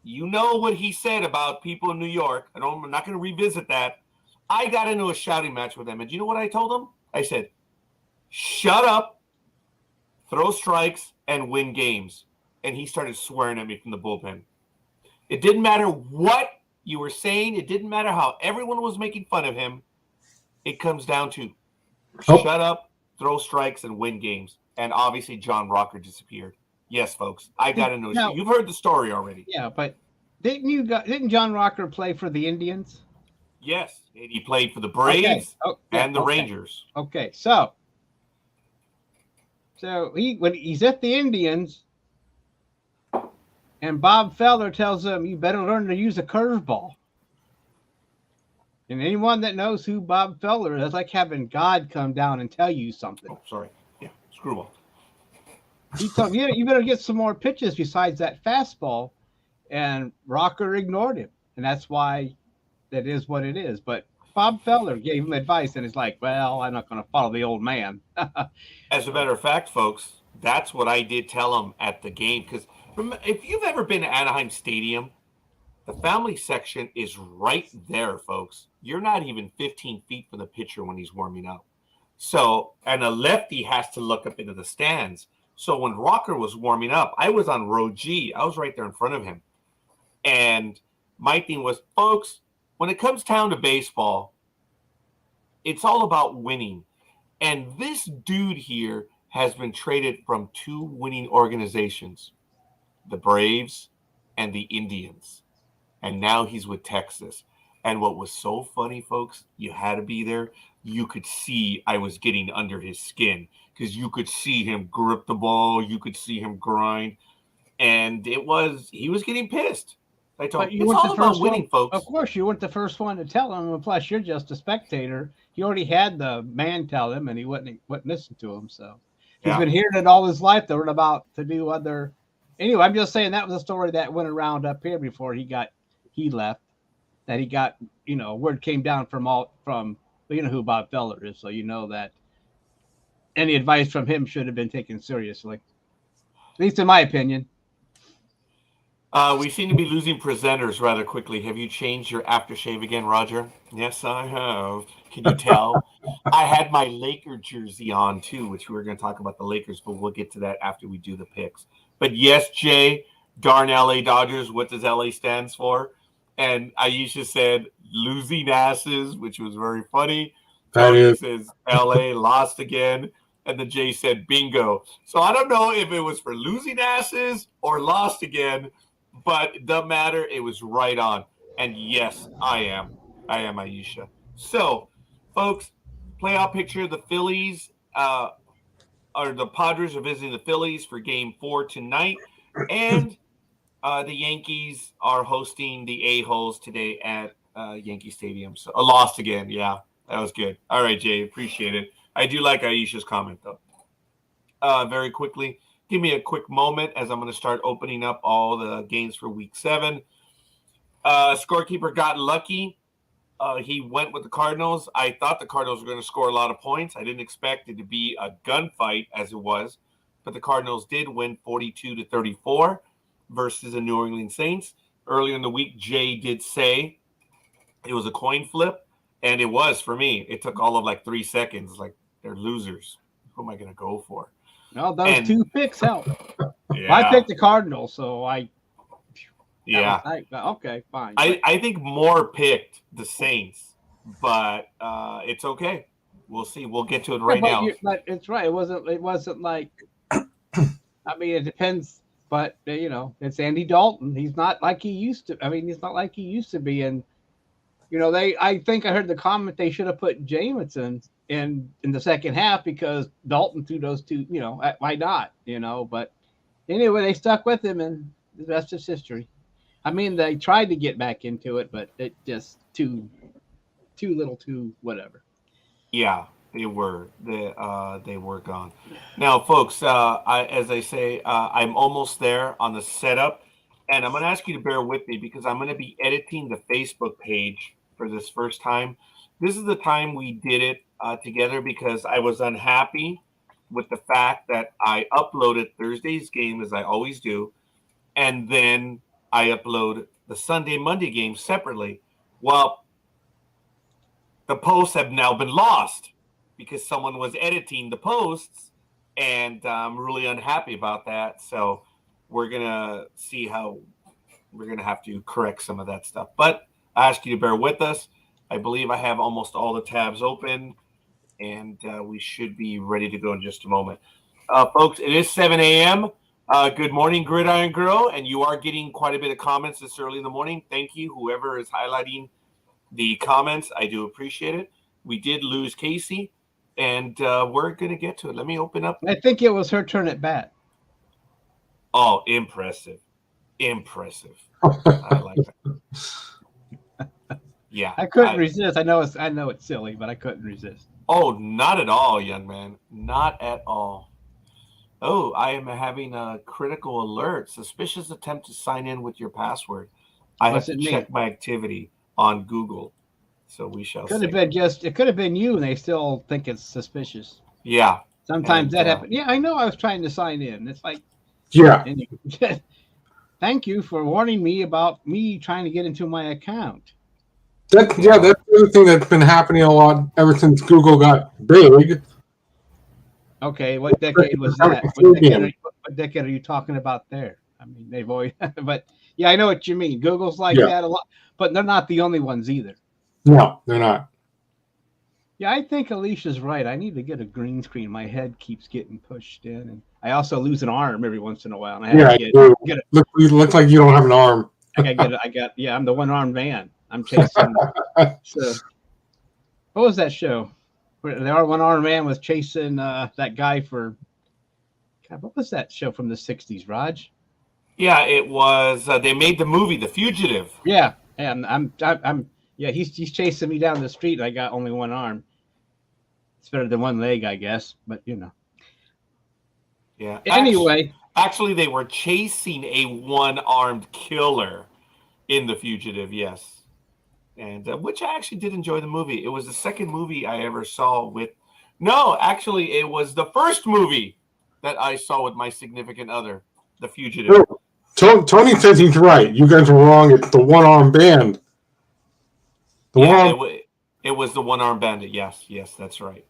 You know what he said about people in New York. I'm not going to revisit that. I got into a shouting match with him. And you know what I told him? I said, shut up, throw strikes, and win games. And he started swearing at me from the bullpen. It didn't matter what you were saying. It didn't matter how everyone was making fun of him. It comes down to shut up, throw strikes, and win games. And obviously, John Rocker disappeared. Yes, folks. I got into Now, you've heard the story already. Yeah, but didn't John Rocker play for the Indians? Yes. And he played for the Braves and the Rangers. Okay, so when he's at the Indians, and Bob Feller tells him, you better learn to use a curveball. And anyone that knows who Bob Feller is, that's like having God come down and tell you something. Oh, sorry. Yeah, screwball. He told him, you better get some more pitches besides that fastball. And Rocker ignored him. And that's why that is what it is. But Bob Feller gave him advice, and he's like, well, I'm not going to follow the old man. As a matter of fact, folks, that's what I did tell him at the game. Because if you've ever been to Anaheim Stadium, the family section is right there, folks. You're not even 15 feet from the pitcher when he's warming up. So, and a lefty has to look up into the stands. So when Rocker was warming up, I was on row G. I was right there in front of him. And my thing was, folks, when it comes down to baseball, it's all about winning. And this dude here has been traded from two winning organizations, the Braves and the Indians. And now he's with Texas. And what was so funny, folks, you had to be there. You could see I was getting under his skin because you could see him grip the ball. You could see him grind. And he was getting pissed. I told him, it's all about winning, folks. Of course, you weren't the first one to tell him. And plus, you're just a spectator. He already had the man tell him, and he wouldn't listen to him. So he's been hearing it all his life. They were about to do other. Anyway, I'm just saying that was a story that went around up here before he left. That he got, word came down from you know who Bob Feller is, so you know that any advice from him should have been taken seriously. At least in my opinion. We seem to be losing presenters rather quickly. Have you changed your aftershave again, Roger? Yes, I have. Can you tell? I had my Laker jersey on, too, which we were going to talk about the Lakers, but we'll get to that after we do the picks. But yes, Jay, darn LA Dodgers, what does LA stands for? And Aisha said losing asses, which was very funny. Tony says LA lost again. And then Jay said bingo. So I don't know if it was for losing asses or lost again, but it doesn't matter. It was right on. And yes, I am Aisha. So, folks, playoff picture, the Phillies or the Padres are visiting the Phillies for Game 4 tonight. And the Yankees are hosting the A-holes today at Yankee Stadium. So lost again. Yeah, that was good. All right, Jay, appreciate it. I do like Aisha's comment, though. Very quickly, give me a quick moment as I'm going to start opening up all the games for Week 7. Scorekeeper got lucky. He went with the Cardinals. I thought the Cardinals were going to score a lot of points. I didn't expect it to be a gunfight as it was, but the Cardinals did win 42-34 versus the New Orleans Saints. Earlier in the week, Jay did say it was a coin flip, and it was for me. It took all of like 3 seconds. Like, they're losers. Who am I going to go for? No, those two picks help. Yeah. I picked the Cardinals, so okay, fine. I think more picked the Saints, but it's okay. We'll see. We'll get to it right now. But it's right. It wasn't like. I mean, it depends. But it's Andy Dalton. He's not like he used to. I mean, he's not like he used to be. And I think I heard the comment they should have put Jameson in the second half because Dalton threw those two. Why not? But anyway, they stuck with him, and the rest is history. I mean, they tried to get back into it, but it just too little, too whatever. Yeah, they were gone. Now, folks, as I say, I'm almost there on the setup, and I'm going to ask you to bear with me because I'm going to be editing the Facebook page for this first time. This is the time we did it together because I was unhappy with the fact that I uploaded Thursday's game as I always do, and then I upload the Monday game separately. Well, the posts have now been lost because someone was editing the posts, and I'm really unhappy about that. So we're going to see how we're going to have to correct some of that stuff. But I ask you to bear with us. I believe I have almost all the tabs open, and we should be ready to go in just a moment. Folks, it is 7 a.m. Good morning, Gridiron Girl, and you are getting quite a bit of comments this early in the morning. Thank you, whoever is highlighting the comments. I do appreciate it. We did lose Casey, and we're going to get to it. Let me open up. I think it was her turn at bat. Oh, impressive. I like that. Yeah. I couldn't resist. I know it's silly, but I couldn't resist. Oh, not at all, young man. Not at all. Oh, I am having a critical alert. Suspicious attempt to sign in with your password. I have to check my activity on Google. So we shall see. It could have been you, and they still think it's suspicious. Yeah. Sometimes that happens. Yeah, I know I was trying to sign in. It's like, yeah. Thank you for warning me about me trying to get into my account. That's the other thing that's been happening a lot ever since Google got big. Okay, what decade was that? What decade are you talking about there? I mean, they've always, but yeah, I know what you mean. Google's like that a lot, but they're not the only ones either. No, they're not. Yeah, I think Alicia's right. I need to get a green screen. My head keeps getting pushed in, and I also lose an arm every once in a while. And I have to get it. Looks like you don't have an arm. I'm the one-armed man. I'm chasing. So, what was that show? Where the one-armed man was chasing that guy for. God, what was that show from the '60s, Raj? Yeah, it was. They made the movie The Fugitive. Yeah, and I'm. Yeah, he's chasing me down the street. And I got only one arm. It's better than one leg, I guess. But you know. Yeah. Anyway, actually, they were chasing a one-armed killer in The Fugitive. Yes. And which I actually did enjoy the movie. It was the second movie I ever saw with. No, actually, it was the first movie that I saw with my significant other, The Fugitive. Tony says he's right. You guys are wrong. It's the one-armed band. It was the one-armed bandit. Yes, that's right.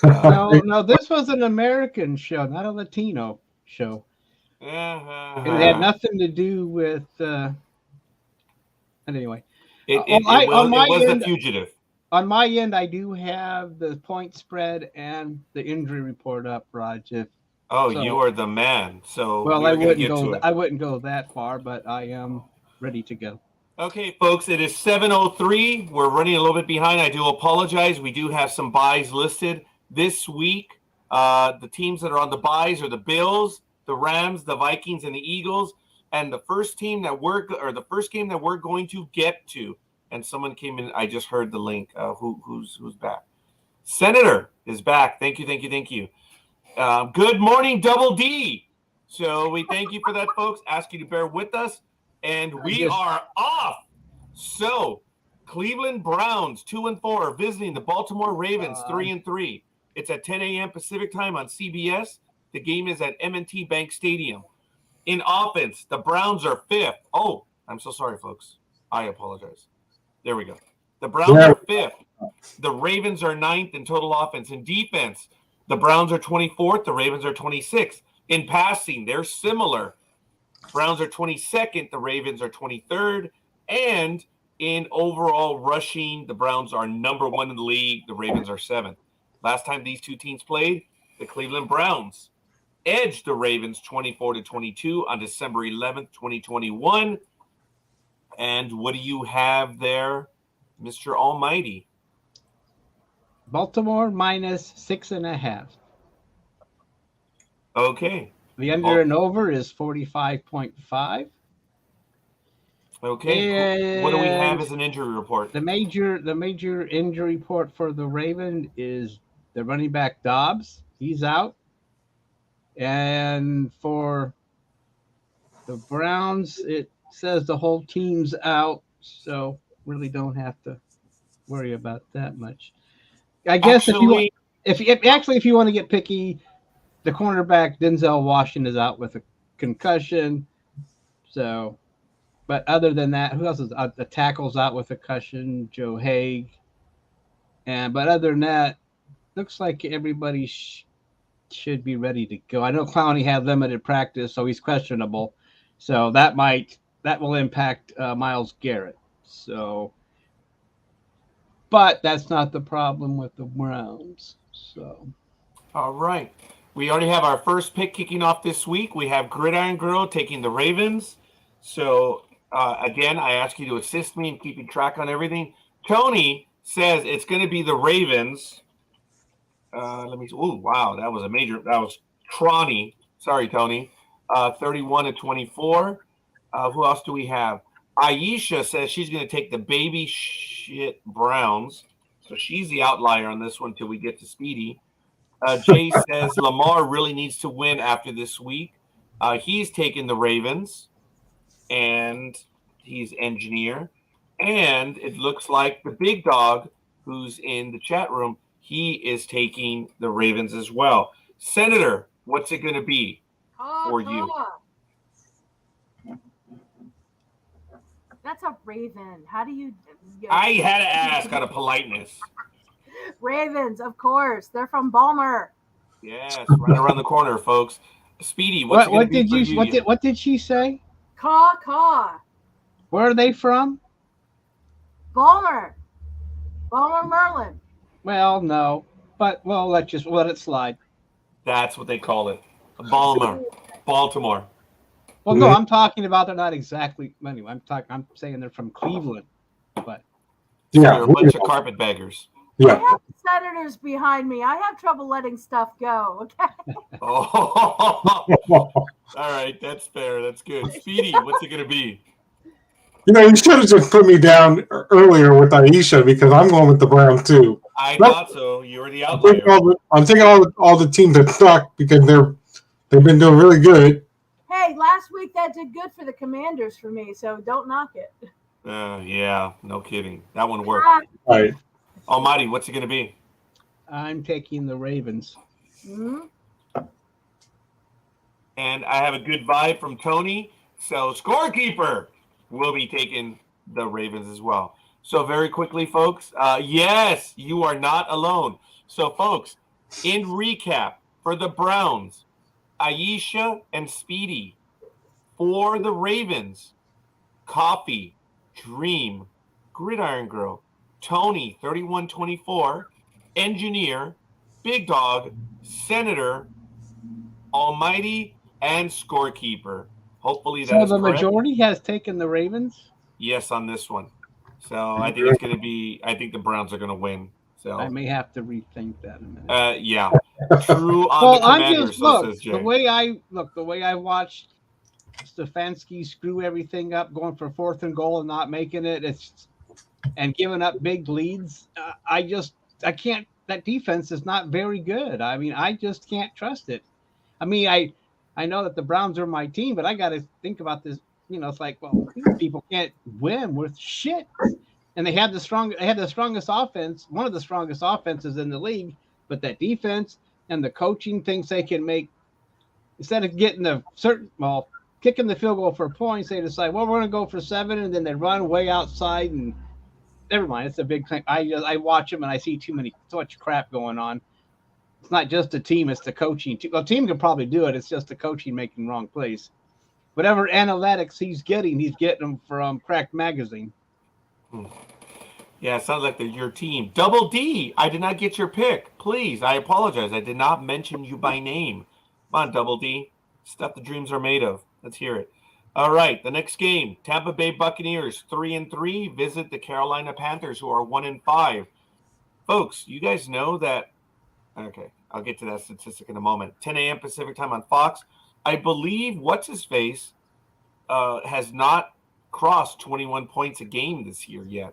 No, this was an American show, not a Latino show. It had nothing to do with. Anyway. It was The Fugitive. On my end, I do have the point spread and the injury report up, Raj. You are the man. So I wouldn't go that far, but I am ready to go. Okay, folks, it is 7:03. We're running a little bit behind. I do apologize. We do have some buys listed this week. The teams that are on the buys are the Bills, the Rams, the Vikings, and the Eagles. And the first game that we're going to get to, and someone came in. I just heard the link. Who's back? Senator is back. Thank you. Good morning, Double D. So we thank you for that, folks. Ask you to bear with us, and we are off. So Cleveland Browns 2-4 visiting the Baltimore Ravens 3-3. It's at 10 a.m. Pacific time on CBS. The game is at M&T Bank Stadium. In offense, the Browns are 5th. Oh, I'm so sorry, folks. I apologize. There we go. The Browns are 5th. The Ravens are 9th in total offense. In defense, the Browns are 24th. The Ravens are 26th. In passing, they're similar. Browns are 22nd. The Ravens are 23rd. And in overall rushing, the Browns are number 1 in the league. The Ravens are 7th. Last time these two teams played, the Cleveland Browns edged the Ravens 24-22 on December 11th, 2021. And what do you have there, Mr. Almighty? Baltimore minus 6.5. Okay. The under and over is 45.5. Okay. And what do we have as an injury report? The major injury report for the Raven is the running back Dobbs. He's out. And for the Browns, it says the whole team's out, so really don't have to worry about that much. I guess if you want to get picky, the cornerback Denzel Washington is out with a concussion. So, but other than that, who else is out? The tackle's out with a concussion. Joe Haig. But other than that, looks like everybody should be ready to go. I know Clowney had limited practice, so he's questionable. So that will impact Myles Garrett. So, but that's not the problem with the Browns. So, all right. We already have our first pick kicking off this week. We have Gridiron Girl taking the Ravens. So, again, I ask you to assist me in keeping track on everything. Tony says it's going to be the Ravens. Let me. Oh, wow, that was Tronny. Sorry, Tony. 31-24. Who else do we have? Aisha says she's going to take the baby shit Browns. So she's the outlier on this one till we get to Speedy. Jay says Lamar really needs to win after this week. He's taking the Ravens, and he's engineer. And it looks like the big dog who's in the chat room, he is taking the Ravens as well. Senator, what's it going to be for you? That's a Raven. How do you? I had to ask out of politeness. Ravens, of course. They're from Balmer. Yes, right around the corner, folks. Speedy, what's it going to be for you? What did she say? Caw. Where are they from? Balmer, Merlin. Well, no, but let it slide. That's what they call it. Baltimore. Well, no, I'm talking about they're not exactly. Anyway, I'm saying they're from Cleveland, but they're a bunch of carpetbaggers. Yeah. I have senators behind me. I have trouble letting stuff go. Okay. All right, that's fair. That's good. Speedy, what's it going to be? You should have just put me down earlier with Aisha because I'm going with the Browns too. I thought so. You were the outlier. I'm taking all the teams that suck because they've been doing really good. Hey, last week that did good for the Commanders for me, so don't knock it. Yeah, no kidding. That one worked. Right. Almighty, what's it going to be? I'm taking the Ravens. Mm-hmm. And I have a good vibe from Tony. So Scorekeeper will be taking the Ravens as well. So very quickly, folks, yes, you are not alone. So, folks, in recap, for the Browns, Aisha and Speedy. For the Ravens, Coffee, Dreem, Gridiron Girl, Tony, 31-24, Engineer, Big Dog, Senator, Almighty, and Scorekeeper. Hopefully that is correct. So the majority has taken the Ravens? Yes, on this one. So I think it's going to be – I think the Browns are going to win. So I may have to rethink that in a minute. Yeah. True on the Commanders, says Jay. The way I watched Stefanski screw everything up, going for 4th and goal and not making it, and giving up big leads. I can't. That defense is not very good. I mean, I just can't trust it. I mean, I know that the Browns are my team, but I got to think about this. It's like, well, people can't win with shit. And they had the strongest offense, one of the strongest offenses in the league, but that defense and the coaching thinks they can make, instead of getting kicking the field goal for points, they decide, well, we're going to go for 7, and then they run way outside, and never mind. It's a big thing. I watch them and I see so much crap going on. It's not just the team; it's the coaching. The team can probably do it. It's just the coaching making wrong plays. Whatever analytics he's getting them from Cracked Magazine. Yeah, it sounds like they're your team. Double D, I did not get your pick. Please, I apologize. I did not mention you by name. Come on, Double D. Stuff the dreams are made of. Let's hear it. All right, the next game, Tampa Bay Buccaneers 3-3 visit the Carolina Panthers, who are 1-5. Folks, you guys know that. Okay, I'll get to that statistic in a moment. 10 a.m. Pacific time on Fox. I believe what's-his-face has not crossed 21 points a game this year yet.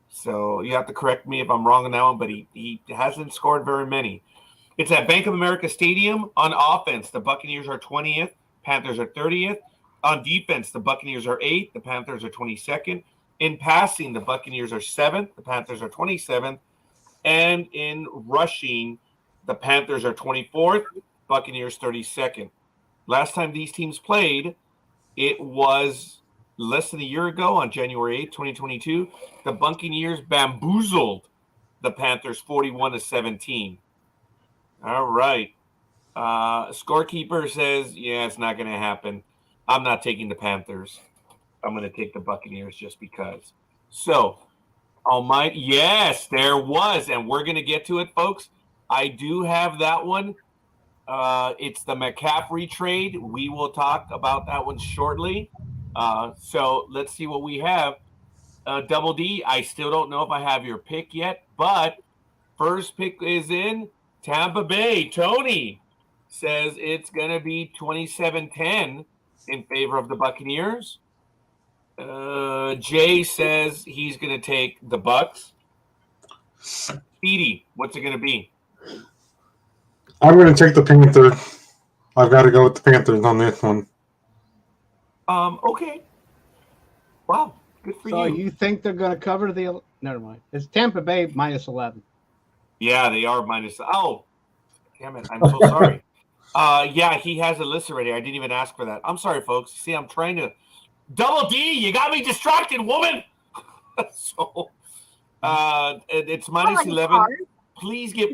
So you have to correct me if I'm wrong on that one, but he hasn't scored very many. It's at Bank of America Stadium. On offense, the Buccaneers are 20th, Panthers are 30th. On defense, the Buccaneers are 8th, the Panthers are 22nd. In passing, the Buccaneers are 7th, the Panthers are 27th. And in rushing, the Panthers are 24th, Buccaneers 32nd. Last time these teams played, it was less than a year ago on January 8th, 2022. The Buccaneers bamboozled the Panthers 41-17. All right. Scorekeeper says, yeah, it's not going to happen. I'm not taking the Panthers. I'm going to take the Buccaneers just because. So, Almighty, yes, there was, and we're going to get to it, folks. I do have that one. It's the McCaffrey trade. We will talk about that one shortly. So let's see what we have. Double D, I still don't know if I have your pick yet, but first pick is in Tampa Bay. Tony says it's going to be 27-10 in favor of the Buccaneers. Jay says he's going to take the Bucks. Speedy, what's it going to be? I'm going to take the Panthers. I've got to go with the Panthers on this one. Okay. Wow, good for So you. you think they're going to cover the? Never mind. It's Tampa Bay minus 11. Yeah, they are minus. Oh, damn it! I'm so sorry. Yeah, he has a list already. I didn't even ask for that. I'm sorry, folks. See, I'm trying to. Double D, you got me distracted, woman. So, it's minus 11. Please give.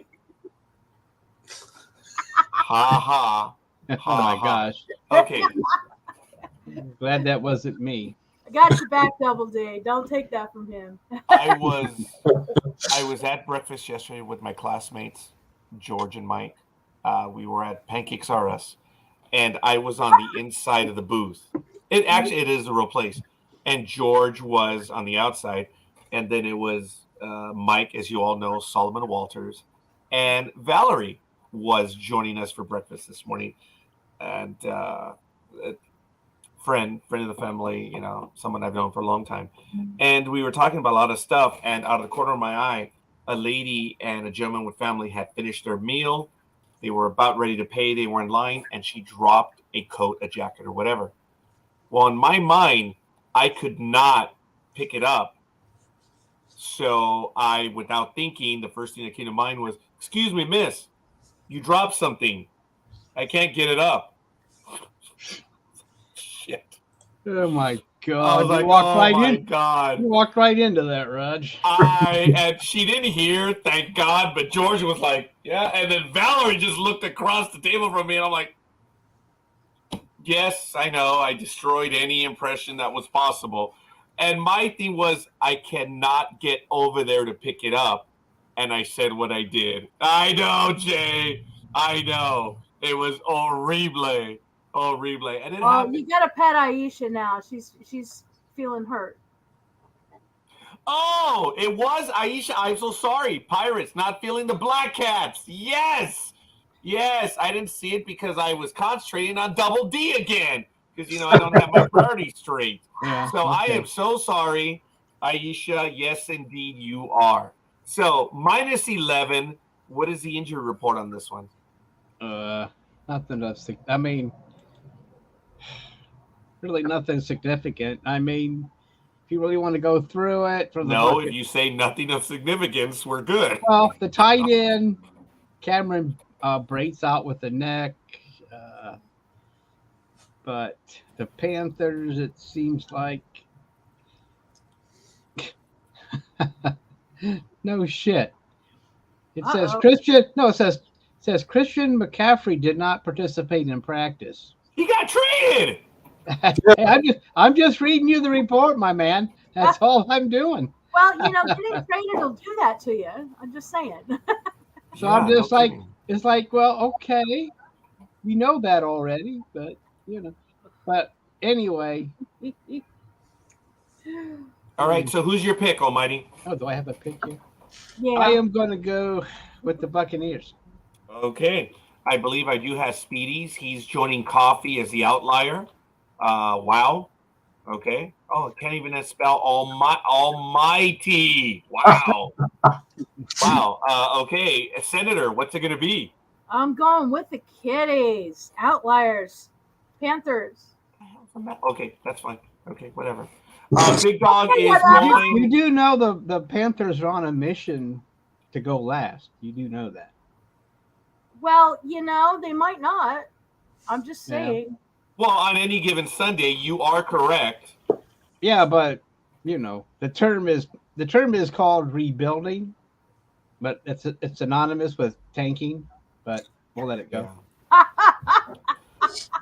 Ha ha. Oh my gosh! Okay. Glad that wasn't me. I got your back, Double D. Don't take that from him. I was at breakfast yesterday with my classmates, George and Mike. We were at Pancakes R Us, and I was on the inside of the booth. It is a real place. And George was on the outside, and then it was Mike, as you all know, Solomon Walters, and Valerie was joining us for breakfast this morning. And friend of the family, someone I've known for a long time. And we were talking about a lot of stuff, and out of the corner of my eye, a lady and a gentleman with family had finished their meal. They were about ready to pay. They were in line, and she dropped a coat, a jacket, or whatever. Well, in my mind, I could not pick it up. So I, without thinking, the first thing that came to mind was, excuse me, miss, you dropped something. I can't get it up. Shit. Oh my I God! was You like, walked oh right my in. God. You walked right into that, Raj. And she didn't hear, thank God, but George was like, yeah. And then Valerie just looked across the table from me, and I'm like, yes, I know. I destroyed any impression that was possible. And my thing was, I cannot get over there to pick it up. And I said what I did. I know, Jay. I know. It was horrible. Horrible. And it Well, happened. you got to pet Aisha now. She's feeling hurt. Oh, it was Aisha. I'm so sorry. Pirates not feeling the Black Cats. Yes. Yes. I didn't see it because I was concentrating on Double D again. Because, I don't have my priorities straight. Yeah. So I am so sorry, Aisha. Yes, indeed, you are. So minus 11. What is the injury report on this one? Nothing of. I mean, really nothing significant. I mean, if you really want to go through it, for the No, if you say nothing of significance, we're good. Well, the tight end, Cameron Brate's out with the neck. But the Panthers, it seems like no shit. It says Christian. No, it says Christian McCaffrey did not participate in practice. He got traded. Hey, I'm just reading you the report, my man. That's all I'm doing. Well, getting traded will do that to you. I'm just saying. So I'm just like, it's like, well, okay, we know that already, but But anyway. All right, so who's your pick, Almighty? Oh, do I have a pick here? Yeah. I am going to go with the Buccaneers. Okay. I believe I do have Speedy's. He's joining Coffee as the outlier. Wow. Okay. Oh, I can't even spell almighty. Wow. Wow. Okay. Senator, what's it going to be? I'm going with the Kitties. Outliers. Panthers. Okay, that's fine. Okay, whatever. Big Dog is going. You do know the Panthers are on a mission to go last. You do know that. Well, they might not. I'm just saying. Well, on any given Sunday, you are correct. Yeah, but the term is called rebuilding. but it's anonymous with tanking, but we'll let it go.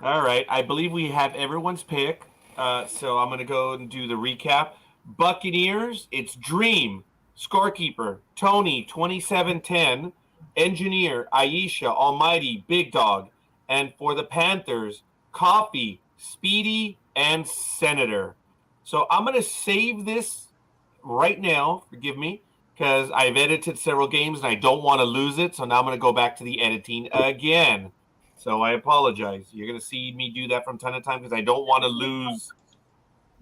All right. I believe we have everyone's pick. So I'm going to go and do the recap. Buccaneers, it's Dreem, Scorekeeper, Tony, 2710, Engineer, Aisha, Almighty, Big Dog. And for the Panthers, Coffee, Speedy, and Senator. So I'm going to save this right now. Forgive me, because I've edited several games and I don't want to lose it. So now I'm going to go back to the editing again. So I apologize. You're going to see me do that from time to time because I don't want to lose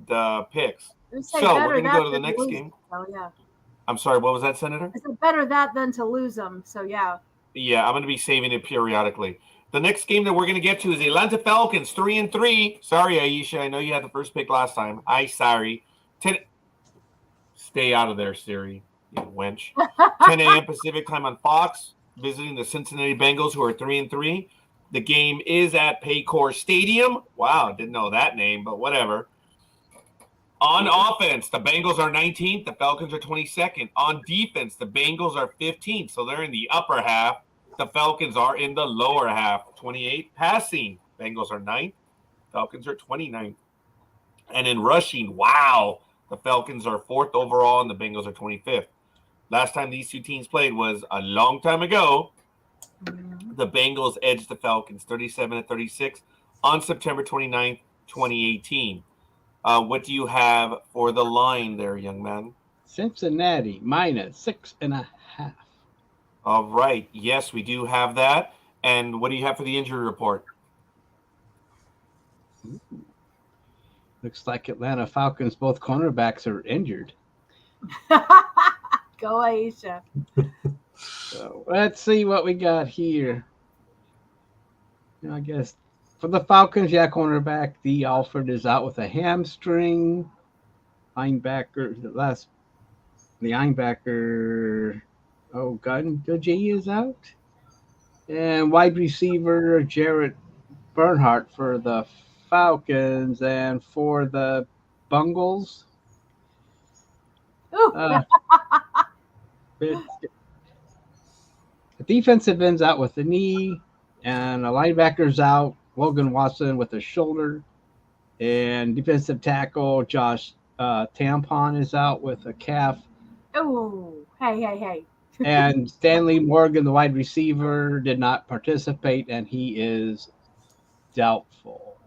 the picks. So we're going to go to the next game. Oh, yeah. I'm sorry, what was that, Senator? It's better that than to lose them. So, yeah. Yeah, I'm going to be saving it periodically. The next game that we're going to get to is the Atlanta Falcons, 3-3. Sorry, Aisha. I know you had the first pick last time. Sorry. Stay out of there, Siri, you wench. 10 a.m. Pacific time on Fox, visiting the Cincinnati Bengals, who are 3-3. The game is at Paycor Stadium. Wow, didn't know that name, but whatever. On offense, the Bengals are 19th. The Falcons are 22nd. On defense, the Bengals are 15th, so they're in the upper half. The Falcons are in the lower half, 28th. Passing, Bengals are 9th. Falcons are 29th. And in rushing, wow, the Falcons are 4th overall and the Bengals are 25th. Last time these two teams played was a long time ago. The Bengals edged the Falcons 37-36 on September 29th, 2018. What do you have for the line there, young man? Cincinnati -6.5. All right. Yes, we do have that. And what do you have for the injury report? Looks like Atlanta Falcons, both cornerbacks are injured. Go, Aisha. So let's see what we got here. I guess for the Falcons, cornerback D. Alford is out with a hamstring. Linebacker, the linebacker, Gunji is out. And wide receiver, Jarrett Bernhardt for the Falcons. And for the Bungles, the defensive end's out with the knee, and a linebacker's out, Logan Watson with a shoulder, and defensive tackle Josh Tampon is out with a calf. Oh, hey. And Stanley Morgan, the wide receiver, did not participate, and he is doubtful.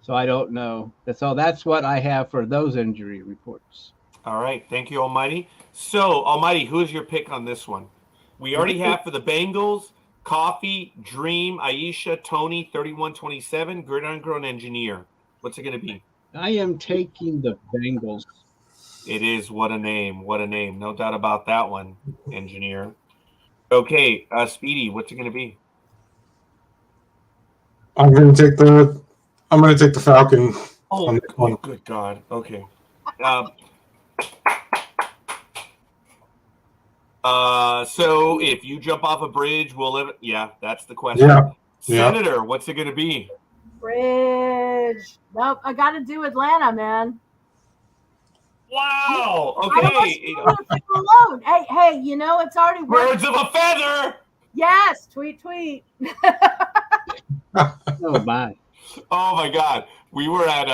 So I don't know. So that's what I have for those injury reports. All right. Thank you, Almighty. So, Almighty, who is your pick on this one? We already have for the Bengals, Coffee, Dreem, Aisha, Tony, 3127, Gridiron Grown Engineer. What's it going to be? I am taking the Bengals. It is. What a name. What a name. No doubt about that one, Engineer. Okay, Speedy, what's it going to be? I'm going to take the Falcon. Oh, good God. Okay. So if you jump off a bridge, will it? Yeah, that's the question. Yeah. Senator, what's it going to be? Bridge. Nope, I got to do Atlanta, man. Wow. I Okay. almost alone. Hey, it's already worked. Birds of a feather. Yes, tweet. Oh, my. Oh, my God. We were at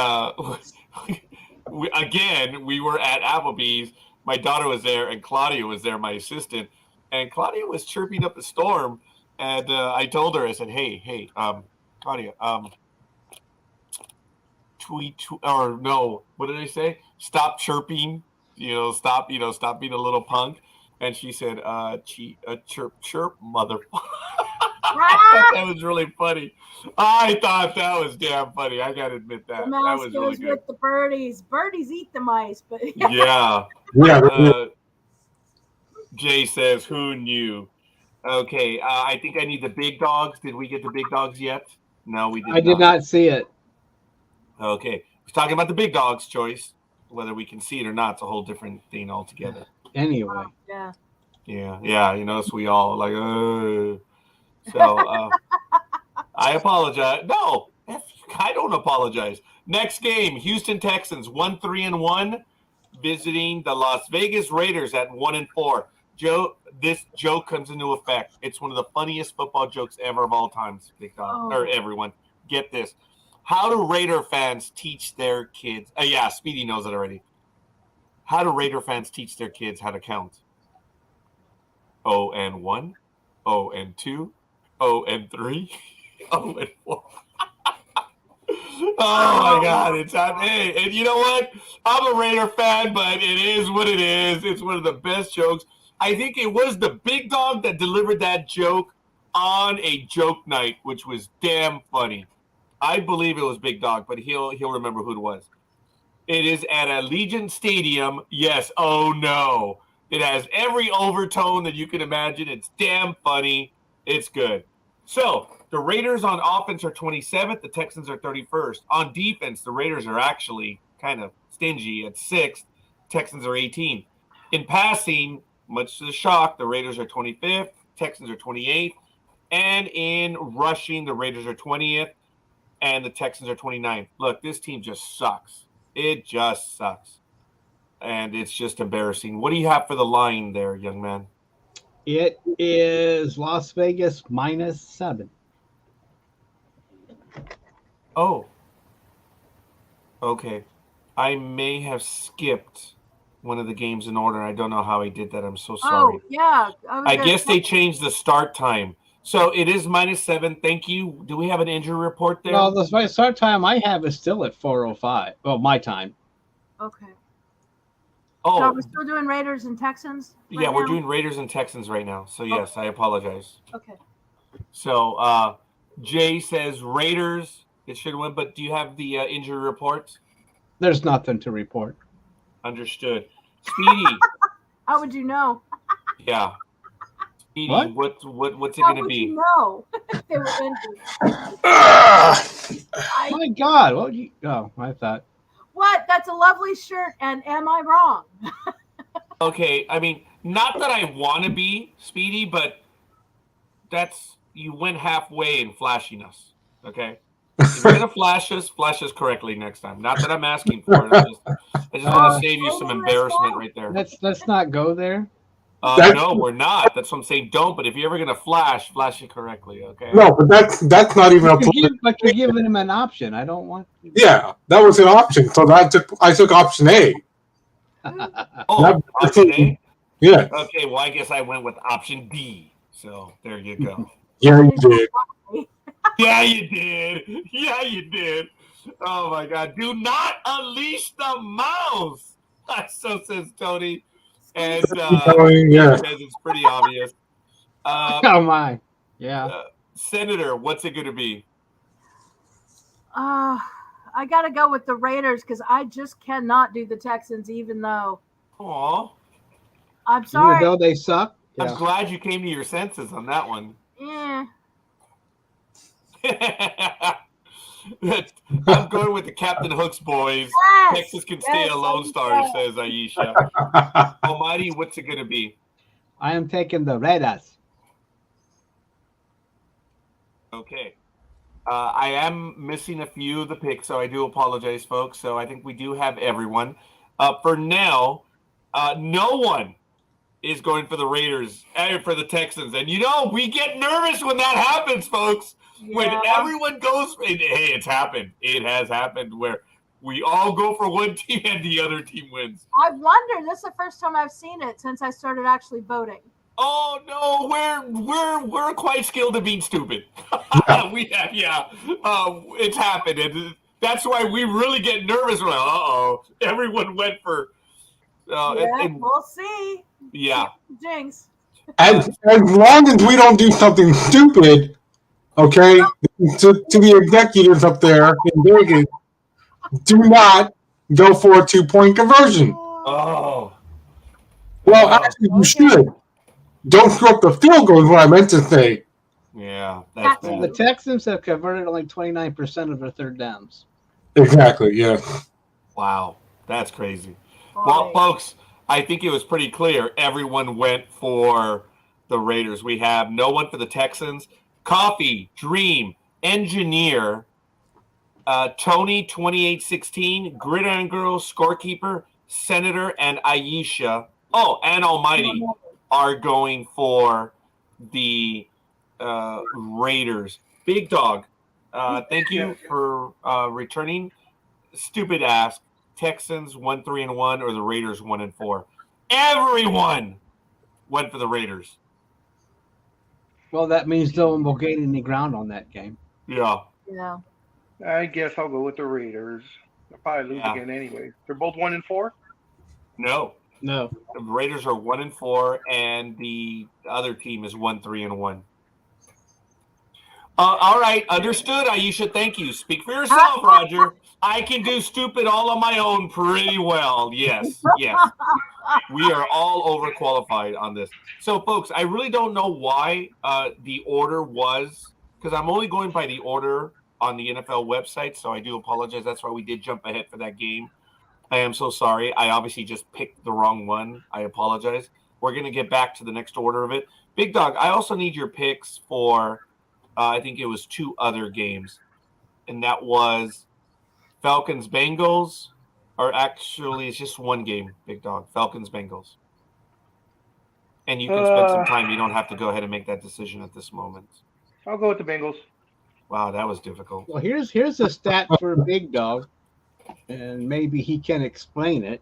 we were at Applebee's. My daughter was there, and Claudia was there, my assistant. And Claudia was chirping up a storm. And I told her, I said, hey, Claudia, what did I say? Stop chirping, stop being a little punk. And she said, chirp, motherfucker. That was really funny. I thought that was damn funny. I gotta admit that. The mouse that was goes really good. with the birdies. Birdies eat the mice, but Yeah. Yeah. Jay says, who knew? Okay, I think I need the big dogs. Did we get the big dogs yet? No, we did not. I did not see it. Okay. We're talking about the big dogs choice. Whether we can see it or not, it's a whole different thing altogether. Anyway. yeah. Yeah. So we all like, So I apologize. No, I don't apologize. Next game, Houston Texans 1-3-1, visiting the Las Vegas Raiders at 1-4. this joke comes into effect. It's one of the funniest football jokes ever of all times, Big Dog, or everyone. Get this. How do Raider fans teach their kids? Yeah, Speedy knows it already. How do Raider fans teach their kids how to count? 0 and 1, 0 and 2, 0 and 3, 0 and 4. Oh my God, it's hey, and you know what? I'm a Raider fan, but it is what it is. It's one of the best jokes. I think it was the Big Dog that delivered that joke on a joke night, which was damn funny. I believe it was Big Dog, but he'll remember who it was. It is at Allegiant Stadium. Yes, oh no. It has every overtone that you can imagine. It's damn funny. It's good. So, the Raiders on offense are 27th. The Texans are 31st. On defense, the Raiders are actually kind of stingy at 6th. Texans are 18th. In passing, much to the shock, the Raiders are 25th. Texans are 28th. And in rushing, the Raiders are 20th. And the Texans are 29th. Look, this team just sucks. It just sucks. And it's just embarrassing. What do you have for the line there, young man? It is Las Vegas -7. Oh. Okay. I may have skipped one of the games in order. I don't know how I did that. I'm so sorry. Oh, yeah. I guess they changed the start time. So it is -7. Thank you. Do we have an injury report there? Well, the start time I have is still at 4:05. Well, my time. Okay. Oh, So we're still doing Raiders and Texans? yeah, we're doing Raiders and Texans right now. So, yes, I apologize. Okay. So, Jay says Raiders. It should win, but do you have the injury reports? There's nothing to report. Understood. Speedy. How would you know? Yeah. Speedy, What? what's it How going to would be? you know if they were injured? My God. What you? Oh, I thought. What? That's a lovely shirt, and am I wrong? Okay, I mean, not that I want to be Speedy, but you went halfway in flashing us. Okay, if you're gonna flash us correctly next time. Not that I'm asking for it. I just want to save you some embarrassment right there. Let's not go there. No, we're not. That's what I'm saying. Don't. But if you're ever gonna flash it correctly. Okay. No, but that's not even a point. But you're giving him an option. I don't want. Yeah, that was an option. So I took option A. Oh, option A. Yeah. Okay. Well, I guess I went with option B. So there you go. Yeah, you did. Yeah, you did. Yeah, you did. Oh my God! Do not unleash the mouse. So says Tony. And yeah, says it's pretty obvious. Oh my, yeah. Senator, what's it going to be? I got to go with the Raiders because I just cannot do the Texans, even though. Aw. I'm sorry. Even though they suck. I'm Yeah. glad you came to your senses on that one. Yeah. I'm going with the Captain Hooks boys. Yes, Texas can stay yes, a Lone I Star, said. says Aisha. Almighty, what's it going to be? I am taking the Raiders. Okay. I am missing a few of the picks, so I do apologize, folks. So I think we do have everyone. For now, no one is going for the Raiders and for the Texans. And, we get nervous when that happens, folks. When everyone goes, hey, it's happened. It has happened where we all go for one team and the other team wins. I wonder. This is the first time I've seen it since I started actually voting. Oh no, we're quite skilled at being stupid. We have, it's happened, and that's why we really get nervous. We're like, everyone went for. And we'll see. Yeah. Jinx. as long as we don't do something stupid, okay, to the executives up there in Vegas, do not go for a 2-point conversion. Oh. Well, actually, you should. Don't screw up the field goal is what I meant to say. Yeah, that's The bad. Texans have converted only 29% of their third downs. Exactly, yeah. Wow, that's crazy. Boy. Well, folks, I think it was pretty clear. Everyone went for the Raiders. We have no one for the Texans. Coffee, Dreem, Engineer, Tony 2816, Gridiron Girl, Scorekeeper, Senator, and Aisha. Oh, and Almighty. are going for the Raiders. Big Dog, thank you for returning. Stupid ask. Texans 1-3-1 or the Raiders 1-4. Everyone went for the Raiders. Well, that means no one will gain any ground on that game. Yeah. Yeah. I guess I'll go with the Raiders. They'll probably lose again anyway. They're both 1-4. No. No. The Raiders are 1-4, and the other team is 1-3-1. All right, understood. Aisha, thank you. Speak for yourself, Roger. I can do stupid all on my own pretty well. Yes, yes. We are all overqualified on this. So, folks, I really don't know why the order was, because I'm only going by the order on the NFL website, so I do apologize. That's why we did jump ahead for that game. I am so sorry. I obviously just picked the wrong one. I apologize. We're going to get back to the next order of it. Big Dog, I also need your picks for, I think it was 2 other games, and that was Falcons-Bengals, or actually it's just one game, Big Dog, Falcons-Bengals. And you can spend some time. You don't have to go ahead and make that decision at this moment. I'll go with the Bengals. Wow, that was difficult. Well, here's a stat for Big Dog, and maybe he can explain it.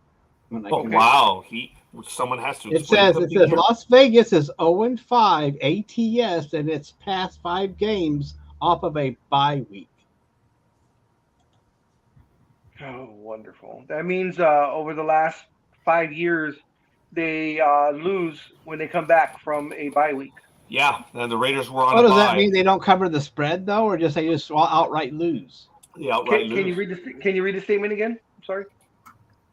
Wow, someone has to. It says Las Vegas is 0-5 ATS in its past 5 games off of a bye week. Oh, wonderful. That means over the last 5 years, they lose when they come back from a bye week. Yeah, and the Raiders were on What a does bye. that mean? They don't cover the spread, though, or just they just outright lose? Yeah, outright lose. Can you read the statement again? I'm sorry.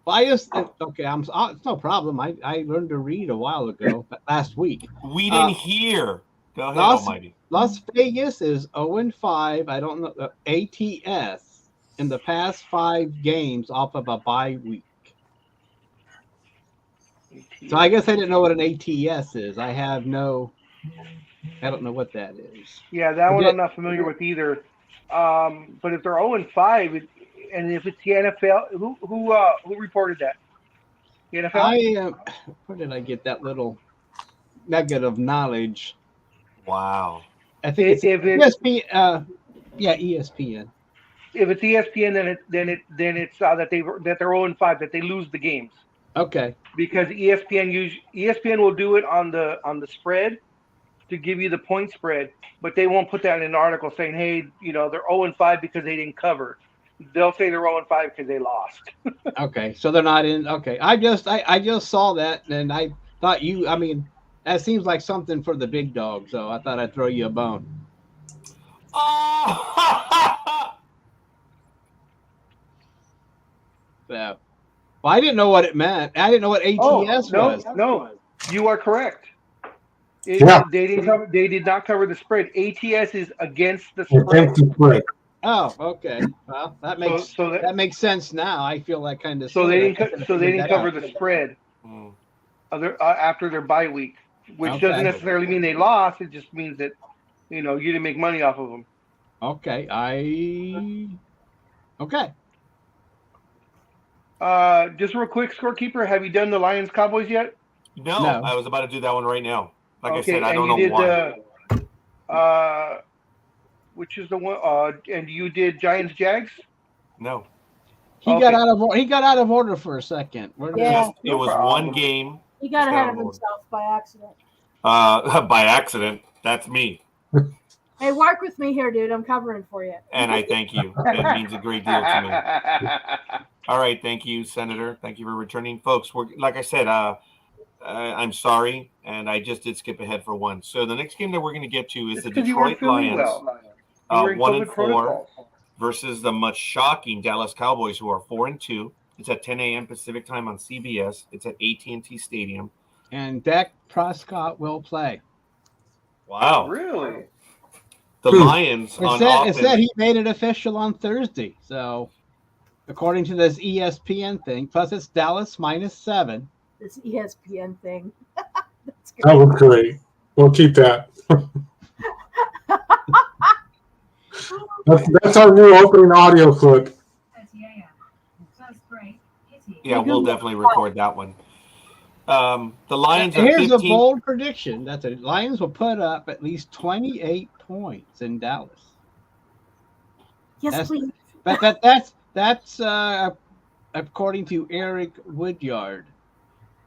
Well, I just okay. It's no problem. I learned to read a while ago, last week. We didn't hear. Go ahead, Almighty. Las Vegas is 0-5. I don't know ATS in the past 5 games off of a bye week. So I guess I didn't know what an ATS is. I don't know what that is. Yeah, that one I'm not familiar with either. But if they're 0-5, and if it's the NFL, who reported that? The NFL? Where did I get that little nugget of knowledge? Wow. I think it's ESPN. ESPN. If it's ESPN, then it's that they're 0-5, that they lose the games. Okay. Because ESPN will do it on the spread to give you the point spread, but they won't put that in an article saying, hey, they're 0-5 because they didn't cover. They'll say they're 0-5 because they lost. Okay, so they're not in. Okay, I just saw that, and I thought that seems like something for the Big Dog, so I thought I'd throw you a bone. So, well, I didn't know what it meant. I didn't know what ATS was. No, you are correct. They did not cover the spread. ATS is against the spread. Oh, okay. Well, that makes sense now. I feel like kind of. So they didn't cover the spread after their bye week, which doesn't necessarily mean they lost. It just means that you didn't make money off of them. Okay, Okay. Just real quick, Scorekeeper, have you done the Lions Cowboys yet? No, I was about to do that one right now. Like I said, I don't know why. Which is the one? And you did Giants Jags? No. He got out of order for a second. It was one game. He got ahead of himself by accident. By accident. That's me. Hey, work with me here, dude. I'm covering for you. And I thank you. It means a great deal to me. All right, thank you, Senator. Thank you for returning, folks. Like I said, I'm sorry, and I just did skip ahead for one. So the next game that we're going to get to is the Detroit Lions, 1-4, versus the much shocking Dallas Cowboys, who are 4-2. It's at 10 a.m. Pacific time on CBS. It's at AT&T Stadium, and Dak Prescott will play. Wow, really? The Lions. It said he made it official on Thursday. So, according to this ESPN thing, plus it's Dallas -7. This ESPN thing. That was great. We'll keep that. That's our new opening audio clip. Yeah, we'll definitely record that one. The Lions are Here's 15. a bold prediction that the Lions will put up at least 28 points in Dallas. Yes, please. But that's according to Eric Woodyard.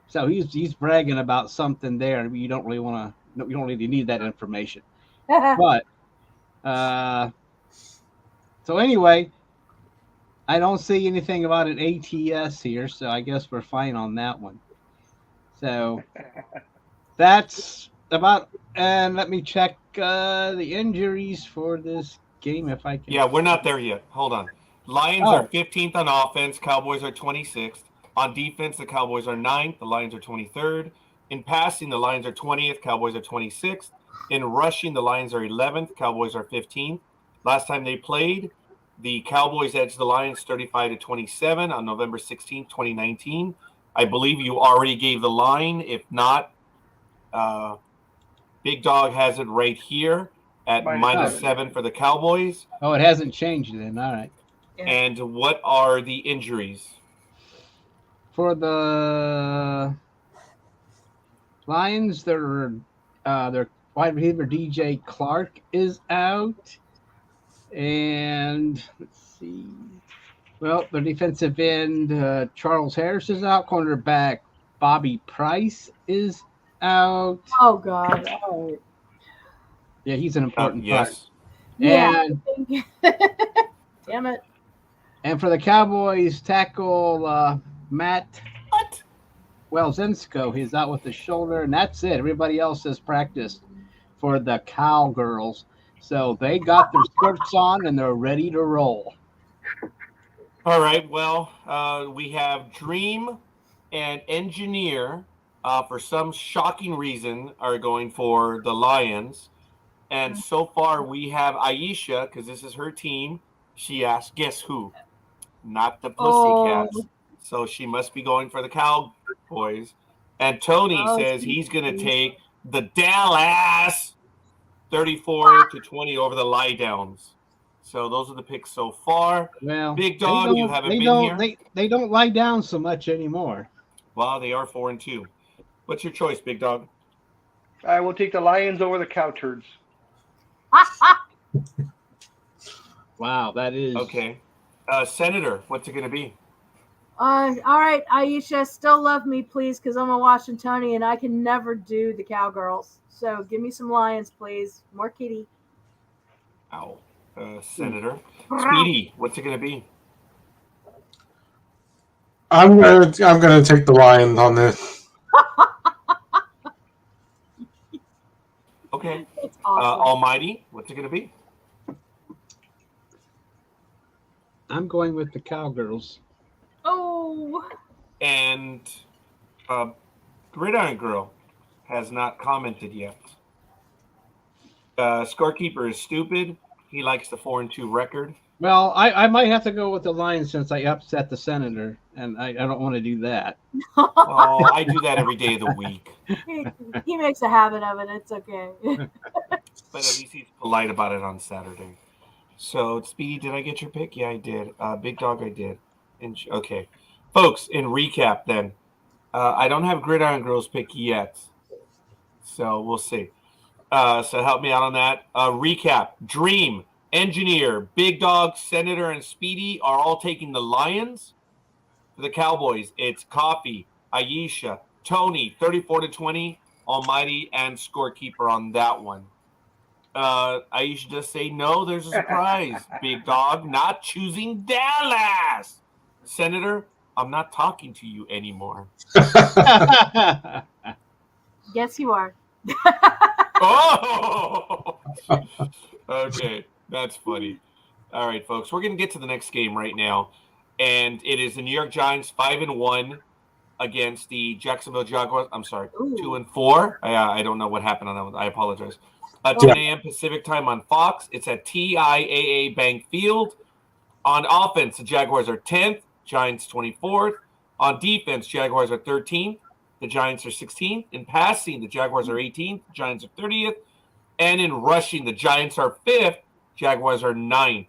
So he's bragging about something there. You don't really want to. You don't really need that information. But so anyway, I don't see anything about an ATS here, so I guess we're fine on that one. So that's about. And let me check the injuries for this game if I can. Yeah, we're not there yet. Hold on. Lions are 15th on offense. Cowboys are 26th. On defense, the Cowboys are 9th. The Lions are 23rd. In passing, the Lions are 20th. Cowboys are 26th. In rushing, the Lions are 11th. Cowboys are 15th. Last time they played, the Cowboys edged the Lions 35-27 on November 16th, 2019. I believe you already gave the line. If not, Big Dog has it right here at -7 for the Cowboys. Oh, it hasn't changed then. All right. And what are the injuries? For the Lions, their wide receiver DJ Clark is out, and let's see. Well, their defensive end Charles Harris is out. Cornerback Bobby Price is out. Oh God! Oh. Yeah, he's an important part. Yeah. And, damn it. And for the Cowboys, tackle Matt Welzinsko, he's out with the shoulder, and that's it. Everybody else has practiced for the Cowgirls. So they got their skirts on, and they're ready to roll. All right. Well, we have Dreem and Engineer, for some shocking reason, are going for the Lions. And so far, we have Aisha, because this is her team. She asked, guess who? Not the Pussycats. Oh. So she must be going for the Cowboys. And Tony says he's going to take the Dallas 34-20 over the Lie Downs. So those are the picks so far. Well, Big Dog, you haven't been here. They don't lie down so much anymore. Well, they are 4-2. What's your choice, Big Dog? I will take the Lions over the Cow Turds. Wow, that is okay. Senator, what's it going to be? All right, Aisha, still love me, please, because I'm a Washingtonian and I can never do the Cowgirls. So give me some Lions, please. More kitty. Ow. Senator. Speedy, what's it going to be? I'm gonna take the Lions on this. Okay. It's awesome. Almighty, what's it going to be? I'm going with the Cowgirls. Oh. And Gridiron Girl has not commented yet. Scorekeeper is stupid. He likes the 4-2 record. Well, I might have to go with the Lions since I upset the Senator, and I don't want to do that. Oh, I do that every day of the week. He makes a habit of it. It's okay. But at least he's polite about it on Saturday. So, Speedy, did I get your pick? Yeah, I did. Big Dog, I did. Okay. Folks, in recap then, I don't have Gridiron Girls pick yet. So, we'll see. So, help me out on that. Recap. Dreem, Engineer, Big Dog, Senator, and Speedy are all taking the Lions. For the Cowboys, it's Coffee, Aisha, Tony, 34-20, Almighty, and Scorekeeper on that one. Aisha just say no, there's a surprise. Big Dog not choosing Dallas. Senator, I'm not talking to you anymore. Yes, you are. Oh! Okay, that's funny. All right, folks, we're going to get to the next game right now. And it is the New York Giants 5-1 against the Jacksonville Jaguars. I'm sorry, 2-4. I don't know what happened on that one. I apologize. 10 a.m. Pacific time on Fox. It's at TIAA Bank Field. On offense, the Jaguars are 10th, Giants 24th. On defense, Jaguars are 13th, the Giants are 16th. In passing, the Jaguars are 18th, the Giants are 30th. And in rushing, the Giants are 5th, Jaguars are 9th.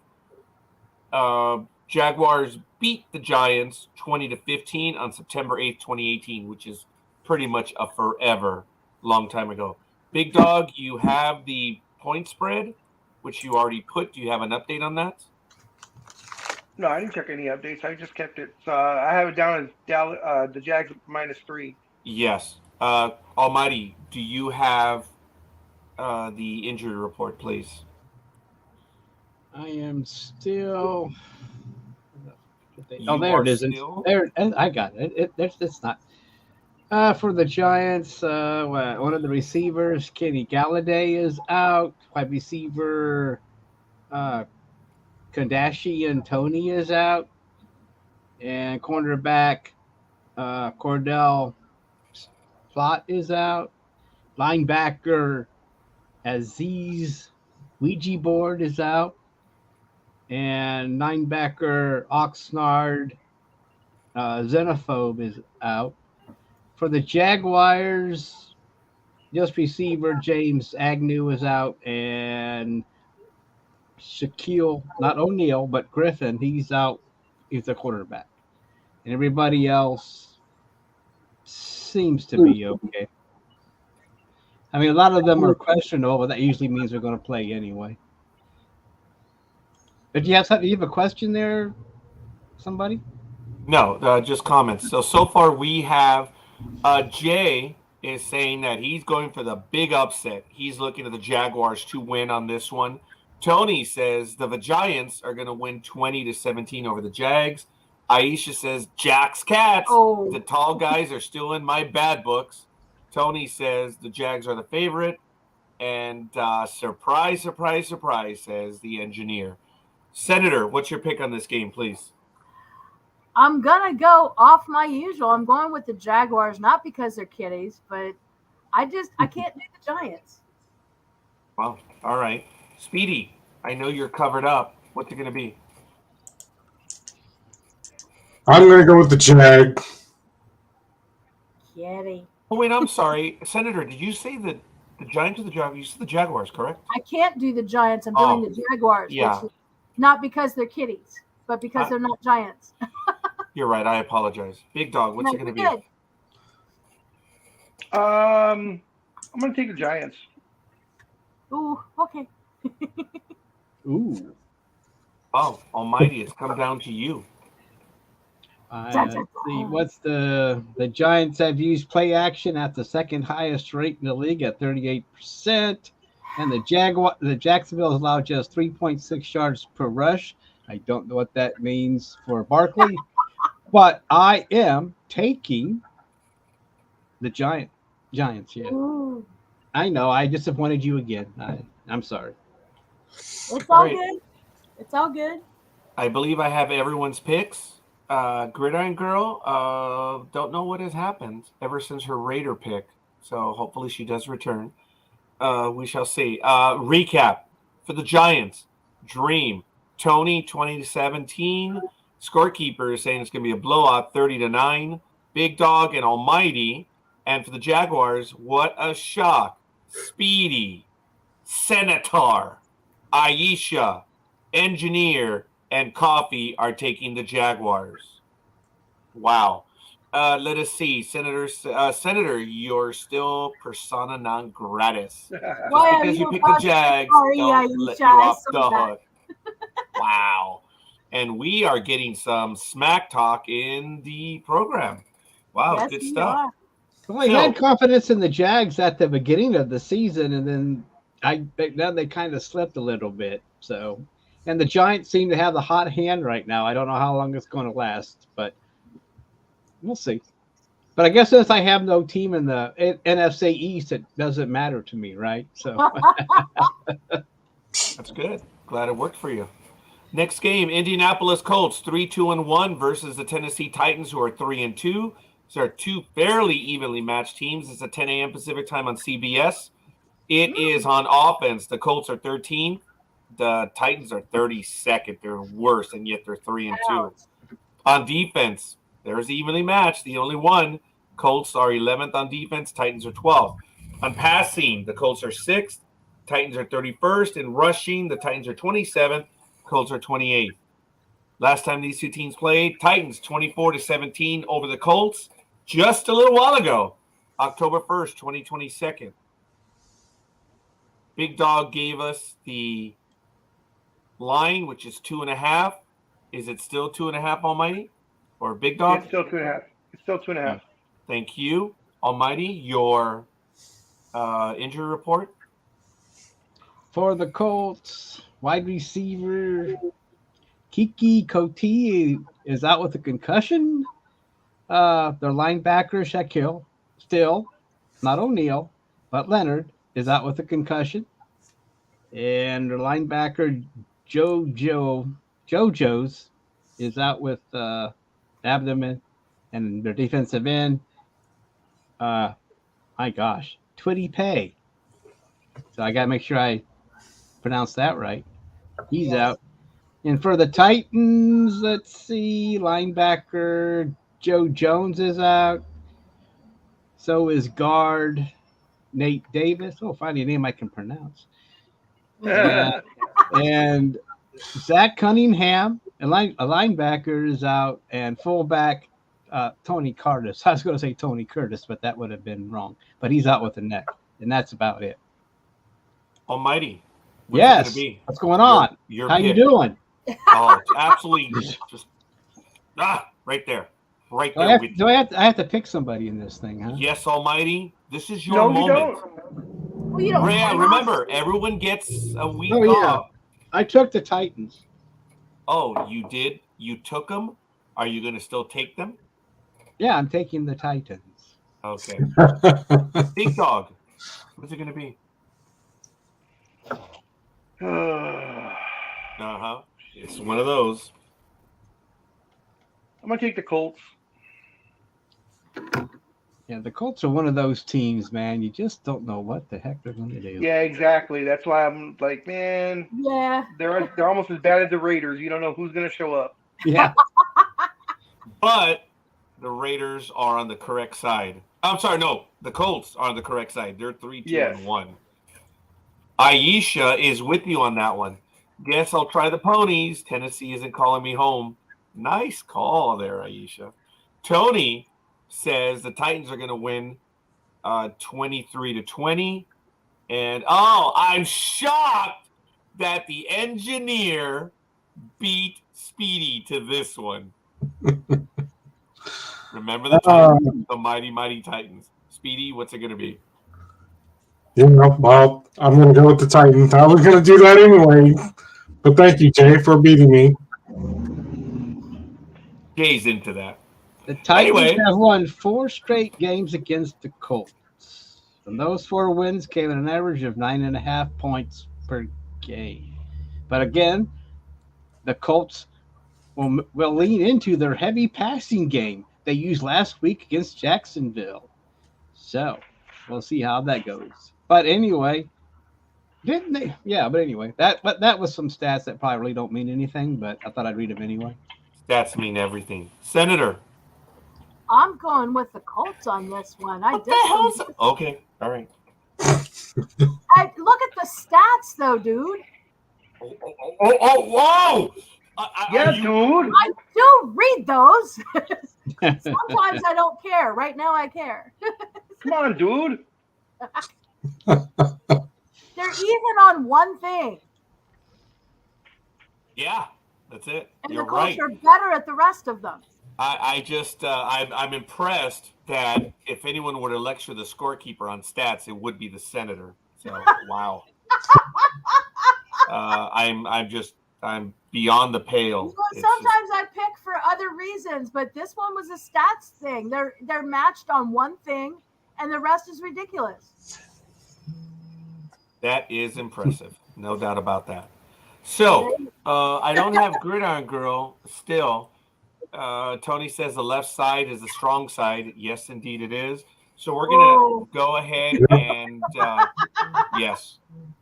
Jaguars beat the Giants 20-15 on September 8th, 2018, which is pretty much a forever long time ago. Big Dog, you have the point spread, which you already put. Do you have an update on that? No, I didn't check any updates. I just kept it. I have it down as the Jags -3. Yes. Almighty, do you have the injury report, please? I am still. You there are it is. still- There, I got it. It's not. For the Giants, one of the receivers, Kenny Galladay, is out. Wide receiver, Kadashi and Tony is out. And cornerback, Cordell Plot is out. Linebacker, Aziz Ouija Board is out. And linebacker, Oxnard Xenophobe is out. For the Jaguars, just receiver James Agnew is out, and Shaquille, not O'Neal, but Griffin, he's out. He's the quarterback. And everybody else seems to be okay. I mean, a lot of them are questionable, but that usually means they're going to play anyway. But do you have a question there, somebody? No, just comments. So far we have Jay is saying that he's going for the big upset. He's looking at the Jaguars to win on this one. Tony says the Giants are going to win 20-17 over the Jags. Aisha says Jack's Cats. Oh. The tall guys are still in my bad books. Tony says the Jags are the favorite. And surprise, surprise, surprise, says the engineer. Senator, what's your pick on this game, please? I'm going to go off my usual. I'm going with the Jaguars, not because they're kitties, but I can't do the Giants. Well, all right. Speedy, I know you're covered up. What's it going to be? I'm going to go with the Jag. Kitty. Oh, wait, I'm sorry. Senator, did you say the Giants or the Jaguars? You said the Jaguars, correct? I can't do the Giants. I'm doing the Jaguars. Yeah. Which is not because they're kitties, but because they're not Giants. You're right. I apologize. Big Dog, what's it going to be? Good. I'm going to take the Giants. Ooh, okay. Ooh. Oh, almighty, it's come down to you. Let's see, what's the Giants have used play action at the second highest rate in the league at 38%. And the Jacksonville has allowed just 3.6 yards per rush. I don't know what that means for Barkley, but I am taking the Giants. Yeah, Ooh. I know. I disappointed you again. I'm sorry. It's all right. good. It's all good. I believe I have everyone's picks. Gridiron Girl, don't know what has happened ever since her Raider pick. So hopefully she does return. We shall see. Recap for the Giants. Dreem, Tony, 20-17. Scorekeeper is saying it's going to be a blowout, 30-9. Big Dog and Almighty. And for the Jaguars, what a shock. Speedy, Senator, Aisha, Engineer, and Coffee are taking the Jaguars. Wow. Let us see. Senator, you're still persona non gratis. Why are Because you picked the apologetic? Jags, Sorry, don't let you Aisha, I off saw the that. hook. Wow. And we are getting some smack talk in the program. Wow, Yes, good you stuff. are. Well, I had confidence in the Jags at the beginning of the season, and then now they kind of slipped a little bit. So, and the Giants seem to have the hot hand right now. I don't know how long it's going to last, but we'll see. But I guess since I have no team in the NFC East, it doesn't matter to me, right? So That's good. Glad it worked for you. Next game, Indianapolis Colts 3-2-1 versus the Tennessee Titans, who are 3-2. These are two fairly evenly matched teams. It's at 10 a.m. Pacific time on CBS. It is on offense. The Colts are 13. The Titans are 32nd. They're worse, and yet they're 3-2. On defense, there's evenly matched. The only one. Colts are 11th on defense. Titans are 12th. On passing, the Colts are 6th. Titans are 31st. In rushing, the Titans are 27th. Colts are 28th. Last time these two teams played, Titans 24-17 over the Colts. Just a little while ago, October 1st, 2022. Big Dog gave us the line, which is 2.5. Is it still 2.5, Almighty? Or Big Dog? It's still 2.5. It's still 2.5. Thank you, Almighty. Your injury report? For the Colts, wide receiver Kiki Coty is out with a concussion. Their linebacker Shaquille, still not O'Neal, but Leonard is out with a concussion. And their linebacker JoJo's is out with abdomen, and their defensive end, my gosh, Twitty Pay. So I got to make sure I pronounce that right. He's out. And for the Titans, let's see, linebacker Joe Jones is out. So is guard Nate Davis. Oh, finally a name I can pronounce. And Zach Cunningham, a linebacker, is out, and fullback Tony Curtis. I was going to say Tony Curtis, but that would have been wrong. But he's out with a neck, and that's about it. Almighty. Yes. What's going on? How you doing? Oh, absolutely. Just right there. Right there. I have to pick somebody in this thing, huh? Yes, Almighty. This is your moment. Well, you don't. Yeah, remember, everyone gets a week yeah. off. I took the Titans. Oh, you did? You took them? Are you going to still take them? Yeah, I'm taking the Titans. Okay. Big Dog. What's it going to be? Uh-huh. It's one of those. I'm going to take the Colts. Yeah, the Colts are one of those teams, man. You just don't know what the heck they're going to do. Yeah, exactly. That's why I'm like, man. Yeah. They're almost as bad as the Raiders. You don't know who's going to show up. Yeah. But the Raiders are on the correct side. I'm sorry, no. The Colts are on the correct side. They're 3-2-1. Aisha is with you on that one. Guess I'll try the ponies. Tennessee isn't calling me home. Nice call there, Aisha. Tony says the Titans are going to win 23-20. And, I'm shocked that the engineer beat Speedy to this one. Remember the Titans, the mighty, mighty Titans. Speedy, what's it going to be? Well, I'm going to go with the Titans. I was going to do that anyway. But thank you, Jay, for beating me. Jay's into that. The Titans have won 4 straight games against the Colts. And those 4 wins came at an average of 9.5 points per game. But again, the Colts will lean into their heavy passing game they used last week against Jacksonville. So we'll see how that goes. But anyway, didn't they? Yeah, but anyway, that was some stats that probably really don't mean anything, but I thought I'd read them anyway. Stats mean everything. Senator. I'm going with the Colts on this one. Okay, all right. Look at the stats, though, dude. Whoa! Dude. I do read those. Sometimes I don't care. Right now, I care. Come on, dude. They're even on one thing. Yeah, that's it. And You're the Colts right. are better at the rest of them. I'm impressed that if anyone were to lecture the scorekeeper on stats, it would be the senator. So wow. I'm beyond the pale. Well, sometimes I pick for other reasons, but this one was a stats thing. They're matched on one thing, and the rest is ridiculous. That is impressive, no doubt about that. So I don't have Gridiron Girl still. Tony says the left side is the strong side. Yes, indeed it is. So we're going to go ahead and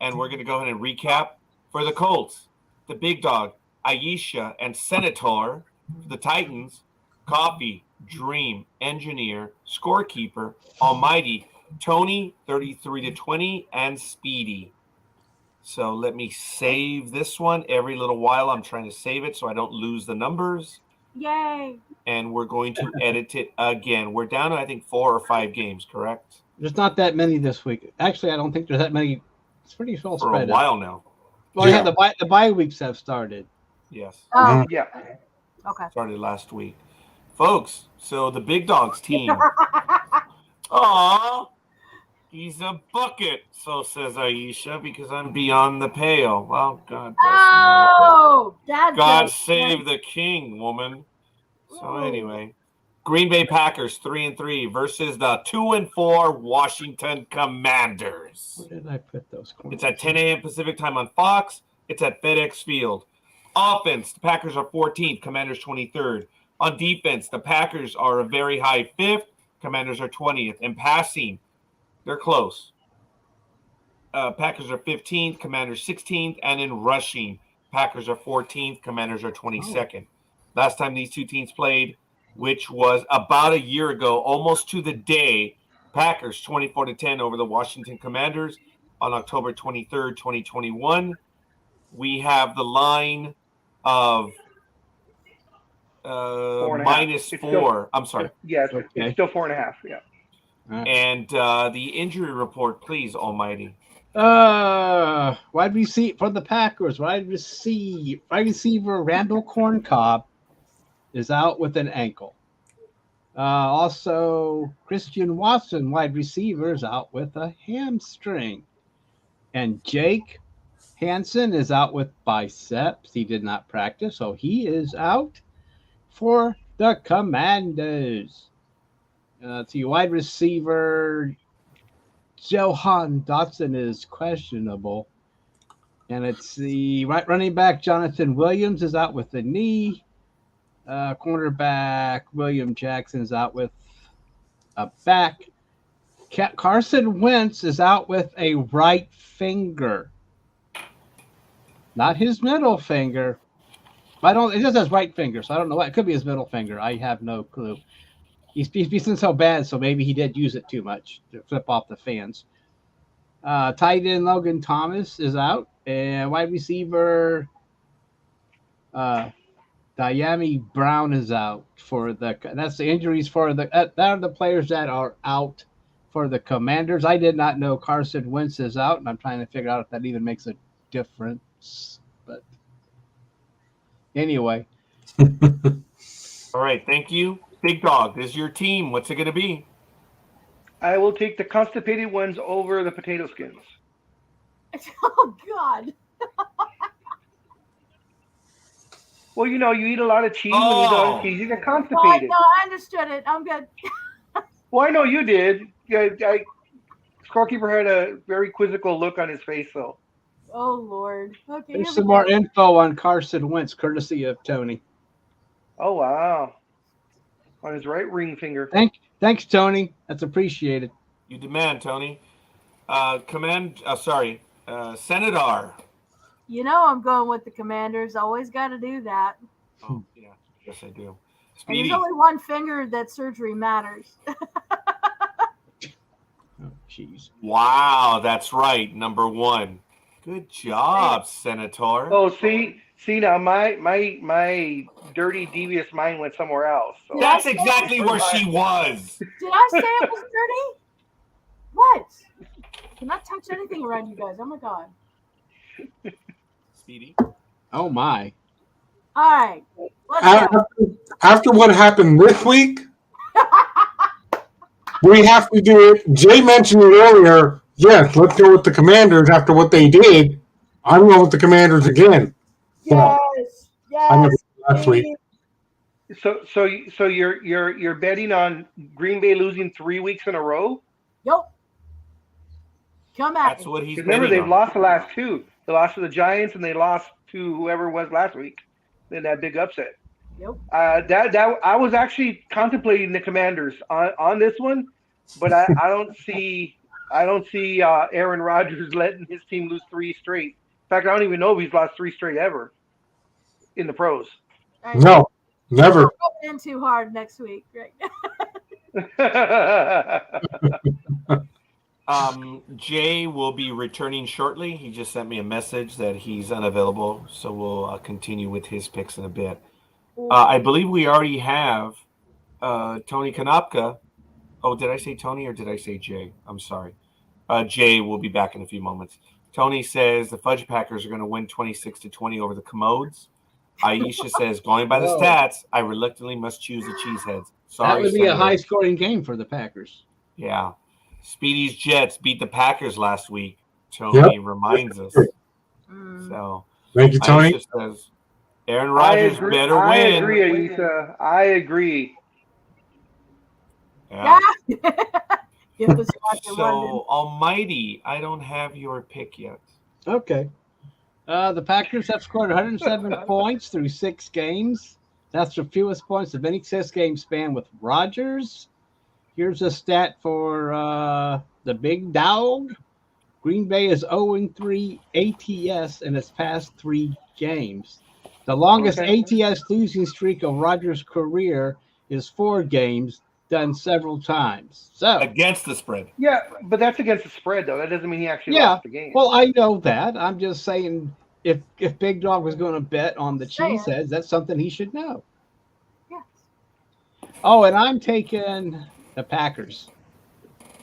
and we're going to go ahead and recap for the Colts. The Big Dog, Aisha, and Senator. For the Titans, Coffee, Dreem, Engineer, Scorekeeper, Almighty, Tony, 33-20, and Speedy. So let me save this one. Every little while I'm trying to save it so I don't lose the numbers. Yay! And we're going to edit it again. We're down to, I think, 4 or 5 games, correct? There's not that many this week. Actually, I don't think there's that many. It's pretty well For a spread while out. now. Well, Yeah. the bye weeks have started. Yes. Oh, Yeah. okay. Started last week. Folks, so the Big Dogs team. Aw, he's a bucket, so says Aisha, because I'm beyond the pale. Well, God bless Oh, America. that God joke. save the king, woman. So Ooh. anyway, Green Bay Packers 3-3 versus the 2-4 Washington Commanders. Where did I put those corners? It's at 10 a.m. Pacific time on Fox. It's at FedEx Field. Offense, the Packers are 14th, Commanders 23rd. On defense, the Packers are a very high 5th, Commanders are 20th. In passing, they're close. Packers are 15th, Commanders 16th. And in rushing, Packers are 14th, Commanders are 22nd. Last time these two teams played, which was about a year ago, almost to the day, Packers 24-10 over the Washington Commanders on October 23rd, 2021. We have the line of minus 4. I'm sorry. Yes, Okay. it's still 4.5. Yeah. Right. And the injury report, please, Almighty. Wide receiver for the Packers. Wide receiver Randall Corncob is out with an ankle. Also, Christian Watson, wide receiver, is out with a hamstring. And Jake Hansen is out with biceps. He did not practice, so he is out for the Commanders. The wide receiver Johan Dotson is questionable. And it's the right running back Jonathan Williams is out with the knee. Cornerback William Jackson is out with a back. Carson Wentz is out with a right finger. Not his middle finger. It just says right finger, so I don't know what. It could be his middle finger. I have no clue. He's been so bad, so maybe he did use it too much to flip off the fans. Tight end Logan Thomas is out. And wide receiver Diami Brown is out for that's the injuries for that are the players that are out for the Commanders. I did not know Carson Wentz is out, and I'm trying to figure out if that even makes a difference. But anyway. All right, thank you. Big Dog, this is your team. What's it going to be? I will take the constipated ones over the potato skins. Oh, God. Well, you eat a lot of cheese. When you eat a lot of cheese, you get constipated. No, I understood it. I'm good. Well, I know you did. Yeah, Scorekeeper had a very quizzical look on his face, though. Oh, Lord. Okay. There's some more info on Carson Wentz, courtesy of Tony. Oh, wow. On his right ring finger. Thanks, Tony. That's appreciated. You demand, Tony. Senator. You know I'm going with the Commanders. Always got to do that. Oh, yeah. Yes, I do. And Speedy. there's only one finger that surgery matters. Oh, jeez. Wow, that's right. Number 1. Good job, Senator. Oh, see now my dirty, devious mind went somewhere else. So. That's exactly where she was. Did I say it was dirty? What? Cannot touch anything around you guys. Oh, my God. Speedy. Oh, my. All right. Let's go. After what happened this week, we have to do it. Jay mentioned it earlier. Yes, let's go with the Commanders after what they did. I'm going with the Commanders again. Yes. I never did last week. So you're betting on Green Bay losing 3 weeks in a row? Yep. Come at That's me. what he's Remember, betting they've on. lost the last 2. They lost to the Giants and they lost to whoever it was last week in that big upset. Yep. That I was actually contemplating the Commanders on this one, but I don't see Aaron Rodgers letting his team lose 3 straight. In fact, I don't even know if he's lost 3 straight ever in the pros. All right. No, never. Don't go in too hard next week. Right. Jay will be returning shortly. He just sent me a message that he's unavailable, so we'll continue with his picks in a bit. I believe we already have Tony Kanopka. Oh, did I say Tony or did I say Jay? I'm sorry. Jay will be back in a few moments. Tony says the Fudge Packers are going to win 26-20 over the Commodes. Aisha says, going by the Whoa. stats, I reluctantly must choose the Cheeseheads. Sorry, That would be a Senator. high-scoring game for the Packers. Yeah. Speedy's Jets beat the Packers last week. Tony reminds us. So Thank you, Tony. Aisha says, Aaron Rodgers better win. I agree, Aisha. I agree. Yeah. Give us back to So, London. Almighty, I don't have your pick yet. Okay. The Packers have scored 107 points through 6 games. That's the fewest points of any 6 game span with Rodgers. Here's a stat for the Big Dawg. Green Bay is 0-3 ATS in its past 3 games. The longest ATS losing streak of Rodgers' career is 4 games, done several times. So Against the spread. Yeah, but that's against the spread, though. That doesn't mean he actually lost the game. Well, I know that. I'm just saying if Big Dawg was going to bet on the Cheeseheads, that's something he should know. Yes. Oh, and I'm taking the Packers.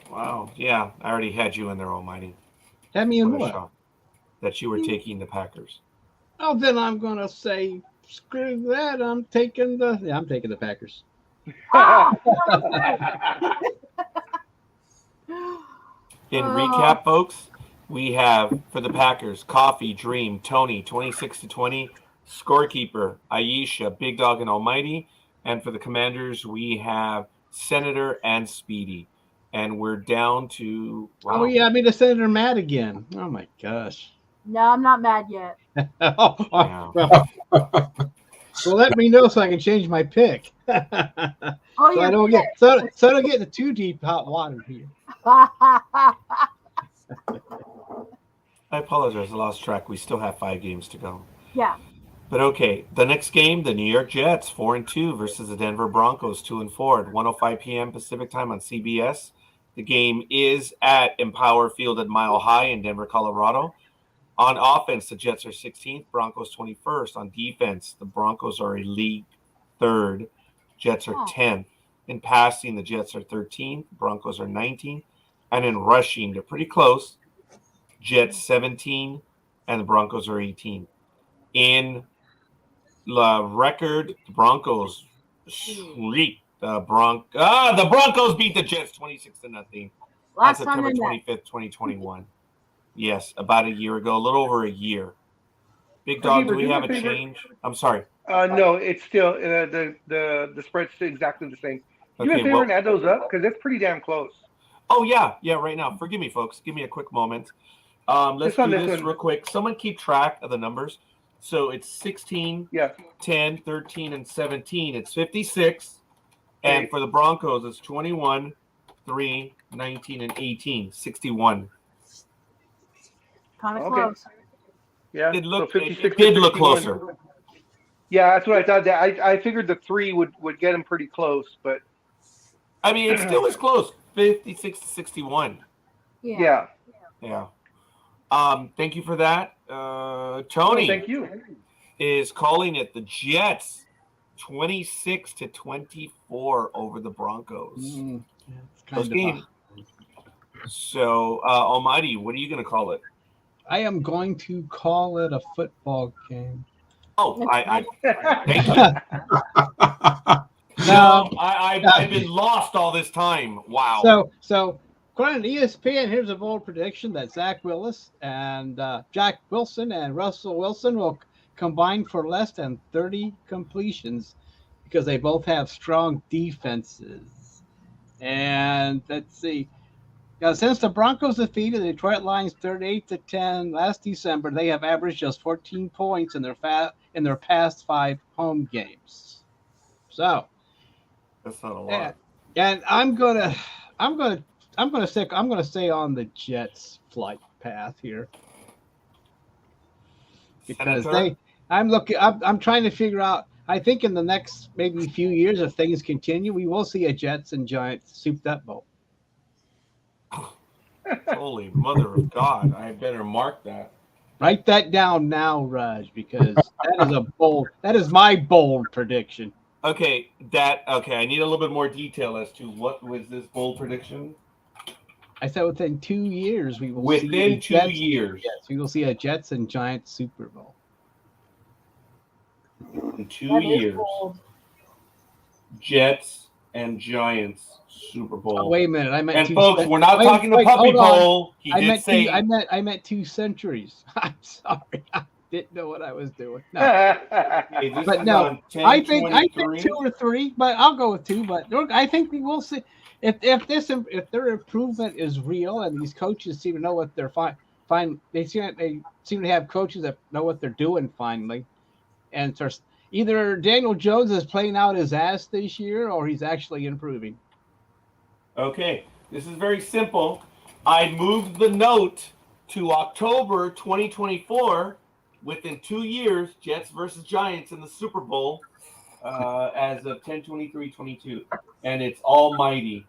Wow. Yeah, I already had you in there, Almighty. Have me in What a what? shock that you were taking the Packers. Oh, then I'm going to say, screw that. I'm taking the Packers. In recap, folks, we have for the Packers, Coffee, Dreem, Tony, 26-20, Scorekeeper, Aisha, Big Dawg, and Almighty. And for the Commanders, we have Senator and Speedy. And we're down to... Wow. Oh, yeah, I made the Senator mad again. Oh, my gosh. No, I'm not mad yet. Yeah. Well, let me know so I can change my pick. Oh, So I don't get into too deep hot water here. I apologize. I lost track. We still have 5 games to go. Yeah. But okay, the next game, the New York Jets, 4-2 versus the Denver Broncos, 2-4 at 1:05 p.m. Pacific time on CBS. The game is at Empower Field at Mile High in Denver, Colorado. On offense, the Jets are 16th, Broncos 21st. On defense, the Broncos are a league 3rd, Jets are 10th. In passing, the Jets are 13th, Broncos are 19th. And in rushing, they're pretty close. Jets 17, and the Broncos are 18. In the record, the Broncos sleep. The Broncos beat the Jets 26-0 on Last time September in that. 25th, 2021. Yes, about a year ago, a little over a year. Big Dog, do we have a change? I'm sorry. No, it's still the spread's still exactly the same. Do you Okay, have a favor and add those up? Because that's pretty damn close. Oh, yeah, right now. Forgive me, folks. Give me a quick moment. Let's Just on do this this one. real quick. Someone keep track of the numbers. So it's 16, Yeah. 10, 13, and 17. It's 56. And Okay. for the Broncos, it's 21, 3, 19, and 18. 61. Kind of Okay. close. Yeah. It looked, so it 56 did to look 61. closer. Yeah, that's what I thought. I figured the 3 would get him pretty close, but I mean, it still was close. 56-61. Yeah. yeah. Thank you for that. Tony Thank you. is calling it the Jets 26-24 over the Broncos. It's Close kind game. So, Almighty, what are you going to call it? I am going to call it a football game. Oh, I thank you. No. I've been lost all this time. Wow. So according to ESPN, here's a bold prediction that Zach Willis and Jack Wilson and Russell Wilson will combine for less than 30 completions because they both have strong defenses. And let's see. Now, since the Broncos defeated the Detroit Lions 38-10 last December, they have averaged just 14 points in their past 5 home games. So That's not a lot. and I'm gonna stay on the Jets flight path here because Senator? I'm trying to figure out. I think in the next maybe few years, if things continue, we will see a Jets and Giants souped up bowl. Holy mother of God. I better mark that. Write that down now, Raj, because that is my bold prediction. Okay, I need a little bit more detail as to what was this bold prediction. I said within 2 years we will Within see 2 years. Yes, we will see a Jets and Giants Super Bowl. In 2 That is years. bold. Jets and Giants Super Bowl. Oh, wait a minute. I meant and folks, we're not talking the puppy bowl. He I did meant say I meant 2 centuries. I'm sorry. I didn't know what I was doing. No. hey, this But is no, on I think 10/23. 2 or 3, but I'll go with 2. But I think we will see if their improvement is real and these coaches seem to know what they're fine. They seem to have coaches that know what they're doing finally, and so either Daniel Jones is playing out his ass this year or he's actually improving. Okay, this is very simple. I moved the note to October 2024. Within 2 years, Jets versus Giants in the Super Bowl as of 10/23/22. And it's almighty.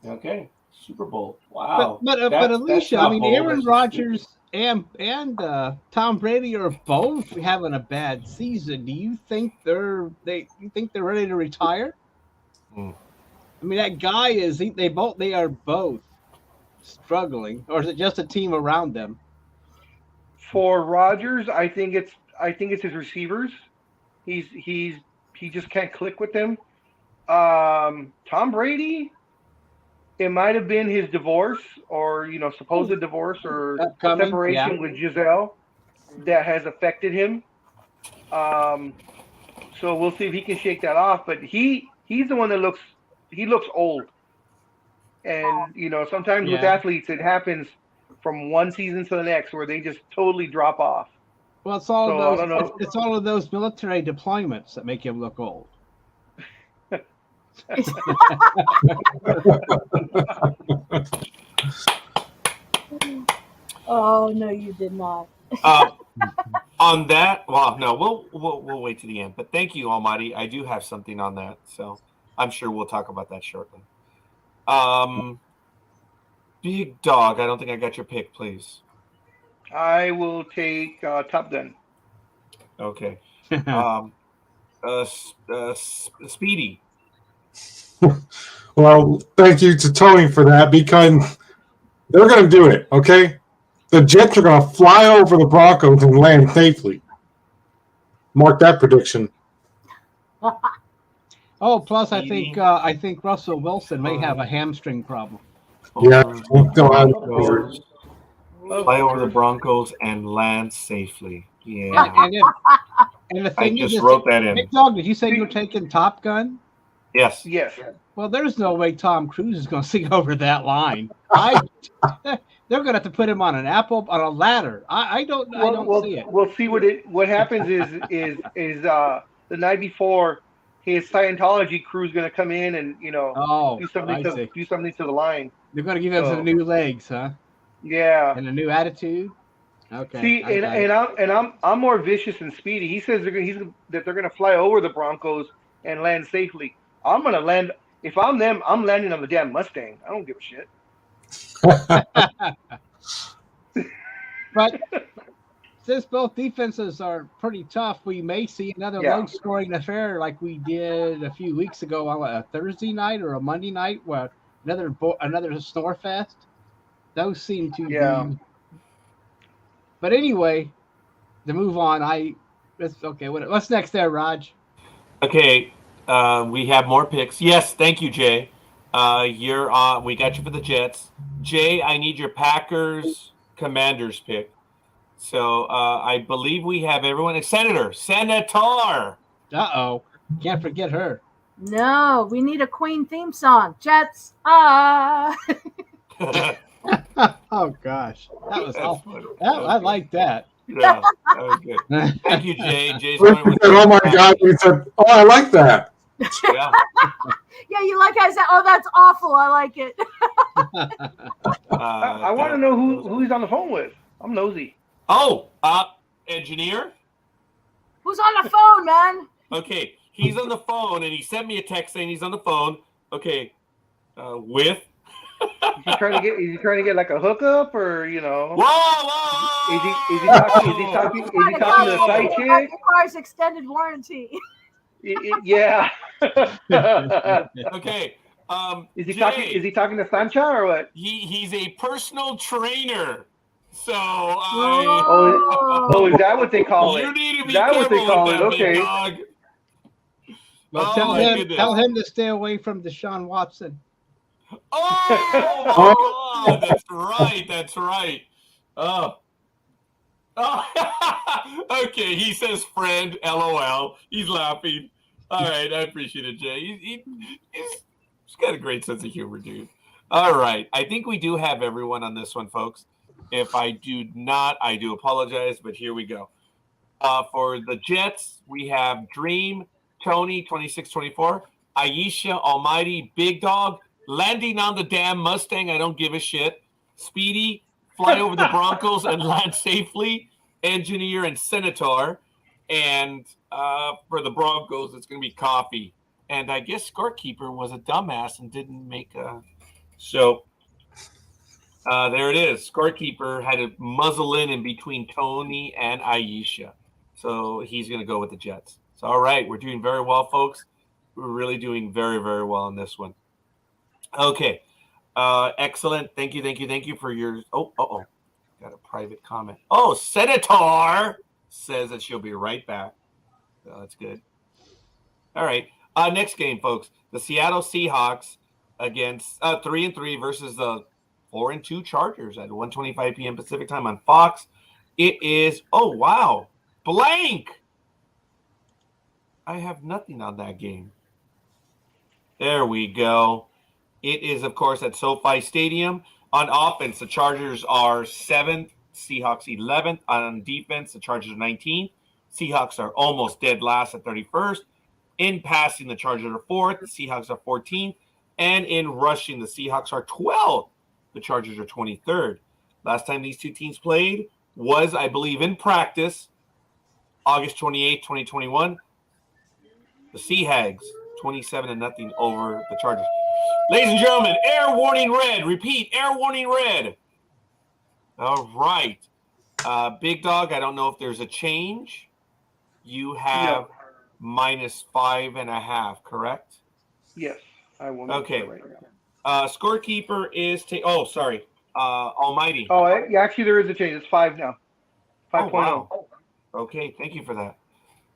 Okay, Super Bowl. Wow. But Alicia, I mean, Aaron Rodgers and Tom Brady are both having a bad season. Do you think they're ready to retire? I mean, that guy is they are both struggling, or is it just a team around them? For Rodgers, I think it's his receivers. He just can't click with them. Tom Brady, it might have been his divorce or supposed divorce or separation with Giselle that has affected him. So we'll see if he can shake that off. But he's the one that looks old. And sometimes with athletes it happens from one season to the next where they just totally drop off. Well, it's all of those military deployments that make him look old. Oh no, you did not. On that, well, no, we'll wait to the end. But thank you, Almighty. I do have something on that, so I'm sure we'll talk about that shortly. Big Dog, I don't think I got your pick, please. I will take Top Gun. Okay. Speedy. Well, thank you to Tony for that because they're going to do it, okay? The Jets are going to fly over the Broncos and land safely. Mark that prediction. Oh, plus I think Russell Wilson may have a hamstring problem. Yeah. Fly over the Broncos and land safely. Yeah. And the thing I just wrote that in. Big Dog, did you say you were taking Top Gun? Yes. Well, there's no way Tom Cruise is going to sing over that line. They're going to have to put him on a ladder. I don't see it. We'll see what happens is the night before his Scientology crew is going to come in and do something to the line. They're going to give him some new legs, huh? Yeah. And a new attitude. Okay. See, I'm more vicious than Speedy. He says they're going to fly over the Broncos and land safely. I'm going to land. If I'm them, I'm landing on the damn Mustang. I don't give a shit. But since both defenses are pretty tough, we may see another low-scoring affair like we did a few weeks ago on a Thursday night or a Monday night, where another snore fest. Those seem to be. But anyway, to move on, okay. What's next there, Raj? Okay, we have more picks. Yes, thank you, Jay. You're on. We got you for the Jets. Jay, I need your Packers Commanders pick. So I believe we have everyone. Senator. Uh-oh. Can't forget her. No, we need a Queen theme song. Jets. Oh gosh, that was awful. I like that. Yeah, that was good. Thank you, Jay. Jay's going with oh my God! He said, "Oh, I like that." Yeah. Yeah, you like I said. Oh, that's awful. I like it. I want to know who he's on the phone with. I'm nosy. Oh, engineer. Who's on the phone, man? Okay, he's on the phone, and he sent me a text saying he's on the phone. Okay, with. Is he trying to get like a hookup, or Whoa! is he talking to the side About chick? your car's extended warranty. Yeah. Okay. Is he Jay, talking to Sancha or what? he's a personal trainer. So Oh, is that what they call it? you need to Is be that what they careful call with it? that, big Okay. dog. Well, Oh, tell my him goodness. tell him to stay away from Deshaun Watson. Oh my God! That's right. That's right. Oh. Okay, he says friend, LOL. He's laughing. All right, I appreciate it, Jay. He's got a great sense of humor, dude. All right, I think we do have everyone on this one, folks. If I do not, I do apologize, but here we go. For the Jets, we have Dreem, Tony, 26-24, Aisha, Almighty, Big Dog, landing on the damn Mustang, I don't give a shit, Speedy, fly over the Broncos and land safely, Engineer and Senator, and for the Broncos, it's going to be Coffee. And I guess Scorekeeper was a dumbass and didn't make a... So there it is. Scorekeeper had to muzzle in between Tony and Aisha. So he's going to go with the Jets. So, all right, we're doing very well, folks. We're really doing very, very well on this one. Okay. Excellent. Thank you for your... Oh, got a private comment. Oh, Senator says that she'll be right back. So that's good. All right. Next game, folks. The Seattle Seahawks against 3-3 versus the 4-2 Chargers at 1:25 p.m. Pacific time on Fox. It is, oh, wow, blank. I have nothing on that game. There we go. It is, of course, at SoFi Stadium. On offense, the Chargers are 7th, Seahawks 11th. On defense, the Chargers are 19th. Seahawks are almost dead last at 31st. In passing, the Chargers are 4th. The Seahawks are 14th. And in rushing, the Seahawks are 12th. The Chargers are 23rd. Last time these two teams played was, I believe, in practice, August 28th, 2021. The Seahags, 27-0 over the Chargers. Ladies and gentlemen, air warning red. Repeat, air warning red. All right. Big Dog, I don't know if there's a change. You have -5.5, correct? Yes, I will. Okay. Right now. Scorekeeper is Almighty. Oh, yeah, actually, there is a change. It's 5 now. 5.0. Oh, wow. Okay, thank you for that.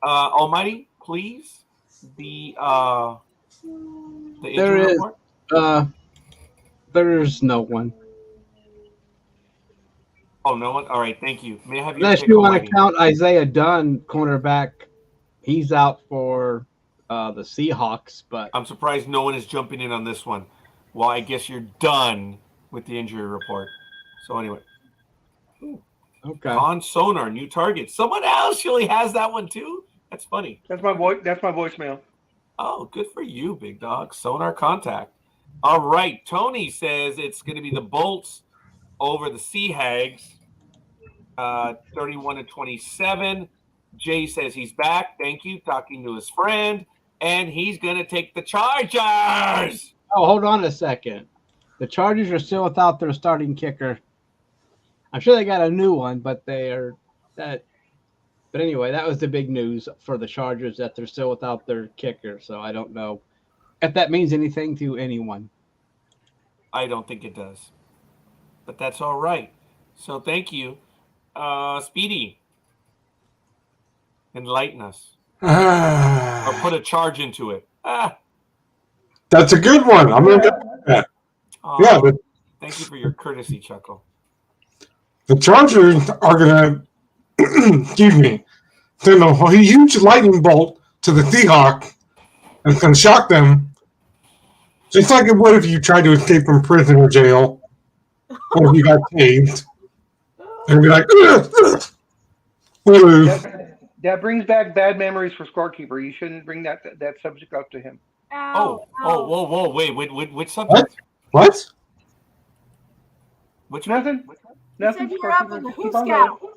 Almighty, please. The There injury is. report? There's no one. Oh, no one? All right, thank you. May I have your Unless pick, you want to Almighty? count Isaiah Dunn, cornerback. He's out for the Seahawks, but I'm surprised no one is jumping in on this one. Well, I guess you're done with the injury report. So anyway. okay. On Sonar, new target. Someone else really has that one too? That's funny. That's my voicemail. Oh, good for you, Big Dog. Sonar contact. All right. Tony says it's going to be the Bolts over the Seahags, 31-27. Jay says he's back. Thank you. Talking to his friend. And he's going to take the Chargers. Oh, hold on a second. The Chargers are still without their starting kicker. I'm sure they got a new one, but they are that. But anyway, that was the big news for the Chargers, that they're still without their kicker. So I don't know if that means anything to anyone. I don't think it does. But that's all right. So thank you. Speedy, enlighten us. Or put a charge into it. That's a good one. I'm going to go with that. Yeah, Thank you for your courtesy chuckle. the Chargers are going to, excuse me, send a huge lightning bolt to the Seahawks, and it's going to shock them, just like it would if you tried to escape from prison or jail, or if you got tased. They're going to be like, ugh, ugh. We lose. That brings back bad memories for Scorekeeper. You shouldn't bring that subject up to him. Whoa, wait, which subject? What? Which Nothing. You said Nothing. you were up in the Who Keep on Scout. going.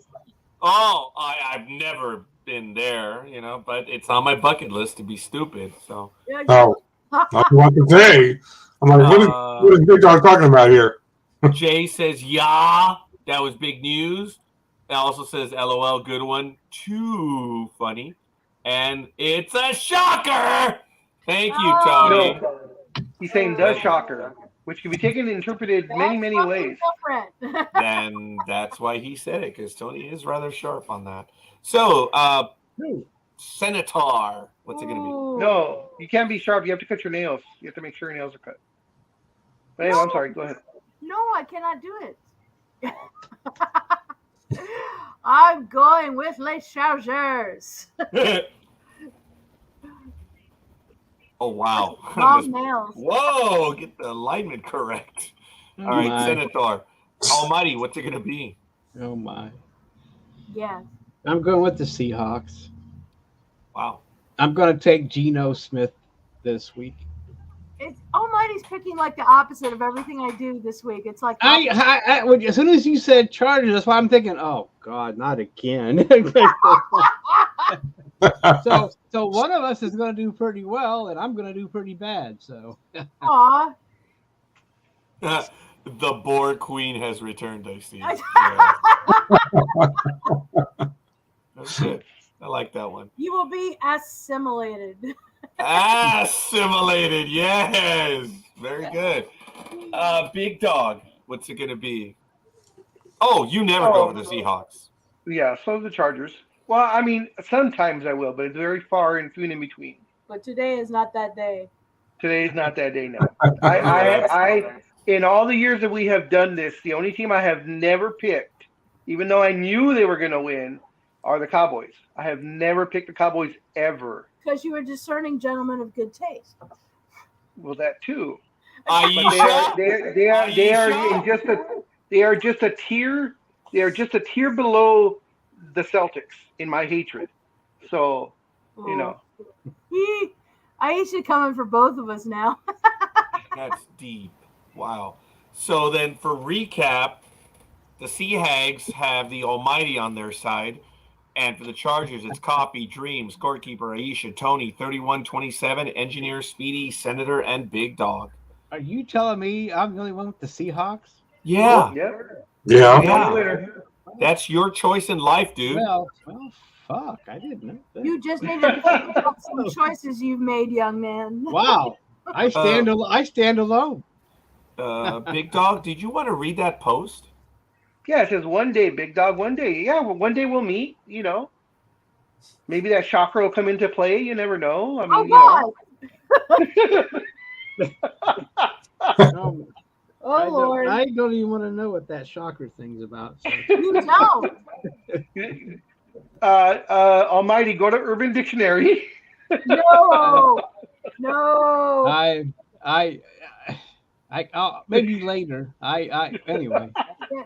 Oh, I've never been there, but it's on my bucket list to be stupid. So Yeah, Oh, I want to say, I'm like, what is Big Dog talking about here? Jay says, yeah, that was big news. It also says, LOL, good one. Too funny. And it's a shocker. Thank you, Tony. No, he's saying the shocker, which can be taken and interpreted many ways. Then that's why he said it, because Tony is rather sharp on that. So, Senator, what's it going to be? No, you can't be sharp. You have to cut your nails. You have to make sure your nails are cut. But anyway, I'm sorry. Go ahead. No, I cannot do it. I'm going with Les Chargeurs. Oh, wow. Long nails. Whoa, get the alignment correct. All right, Senator. Almighty, what's it going to be? Oh, my. Yeah. I'm going with the Seahawks. Wow. I'm going to take Geno Smith this week. Almighty's picking like the opposite of everything I do this week. It's like as soon as you said Chargers, that's why I'm thinking, oh God, not again. so one of us is going to do pretty well, and I'm going to do pretty bad. So, aw. The boar queen has returned, I see. Yeah. That's good. I like that one. You will be assimilated. Assimilated, yes. Very good. Big Dog, what's it going to be? Oh, you never go over the Seahawks. Yeah, so the Chargers. Well, I mean, sometimes I will, but it's very far and few in between. But today is not that day. Today is not that day now. I in all the years that we have done this, the only team I have never picked, even though I knew they were going to win, are the Cowboys. I have never picked the Cowboys ever. Because you were a discerning gentleman of good taste. Well, that too. Aisha? They are just a tier. They are just a tier below the Celtics in my hatred. So, you know. Aisha coming for both of us now. That's deep. Wow. So then for recap, the Sea Hags have the Almighty on their side. And for the Chargers, it's Copy, Dream, Scorekeeper, Aisha, Tony, 31-27, Engineer, Speedy, Senator, and Big Dog. Are you telling me I'm the only one with the Seahawks? Yeah. Yeah. That's your choice in life, dude. Well, fuck. I didn't know that. You just need to think about some choices you've made, young man. Wow. I stand alone. Big Dog, did you want to read that post? Yeah, it says one day, Big Dog, one day. Yeah, well, one day we'll meet, you know. Maybe that chakra will come into play. You never know. I mean, Lord. I don't even want to know what that chakra thing's about. So. You don't. Almighty, go to Urban Dictionary. No. I'll maybe later. Anyway.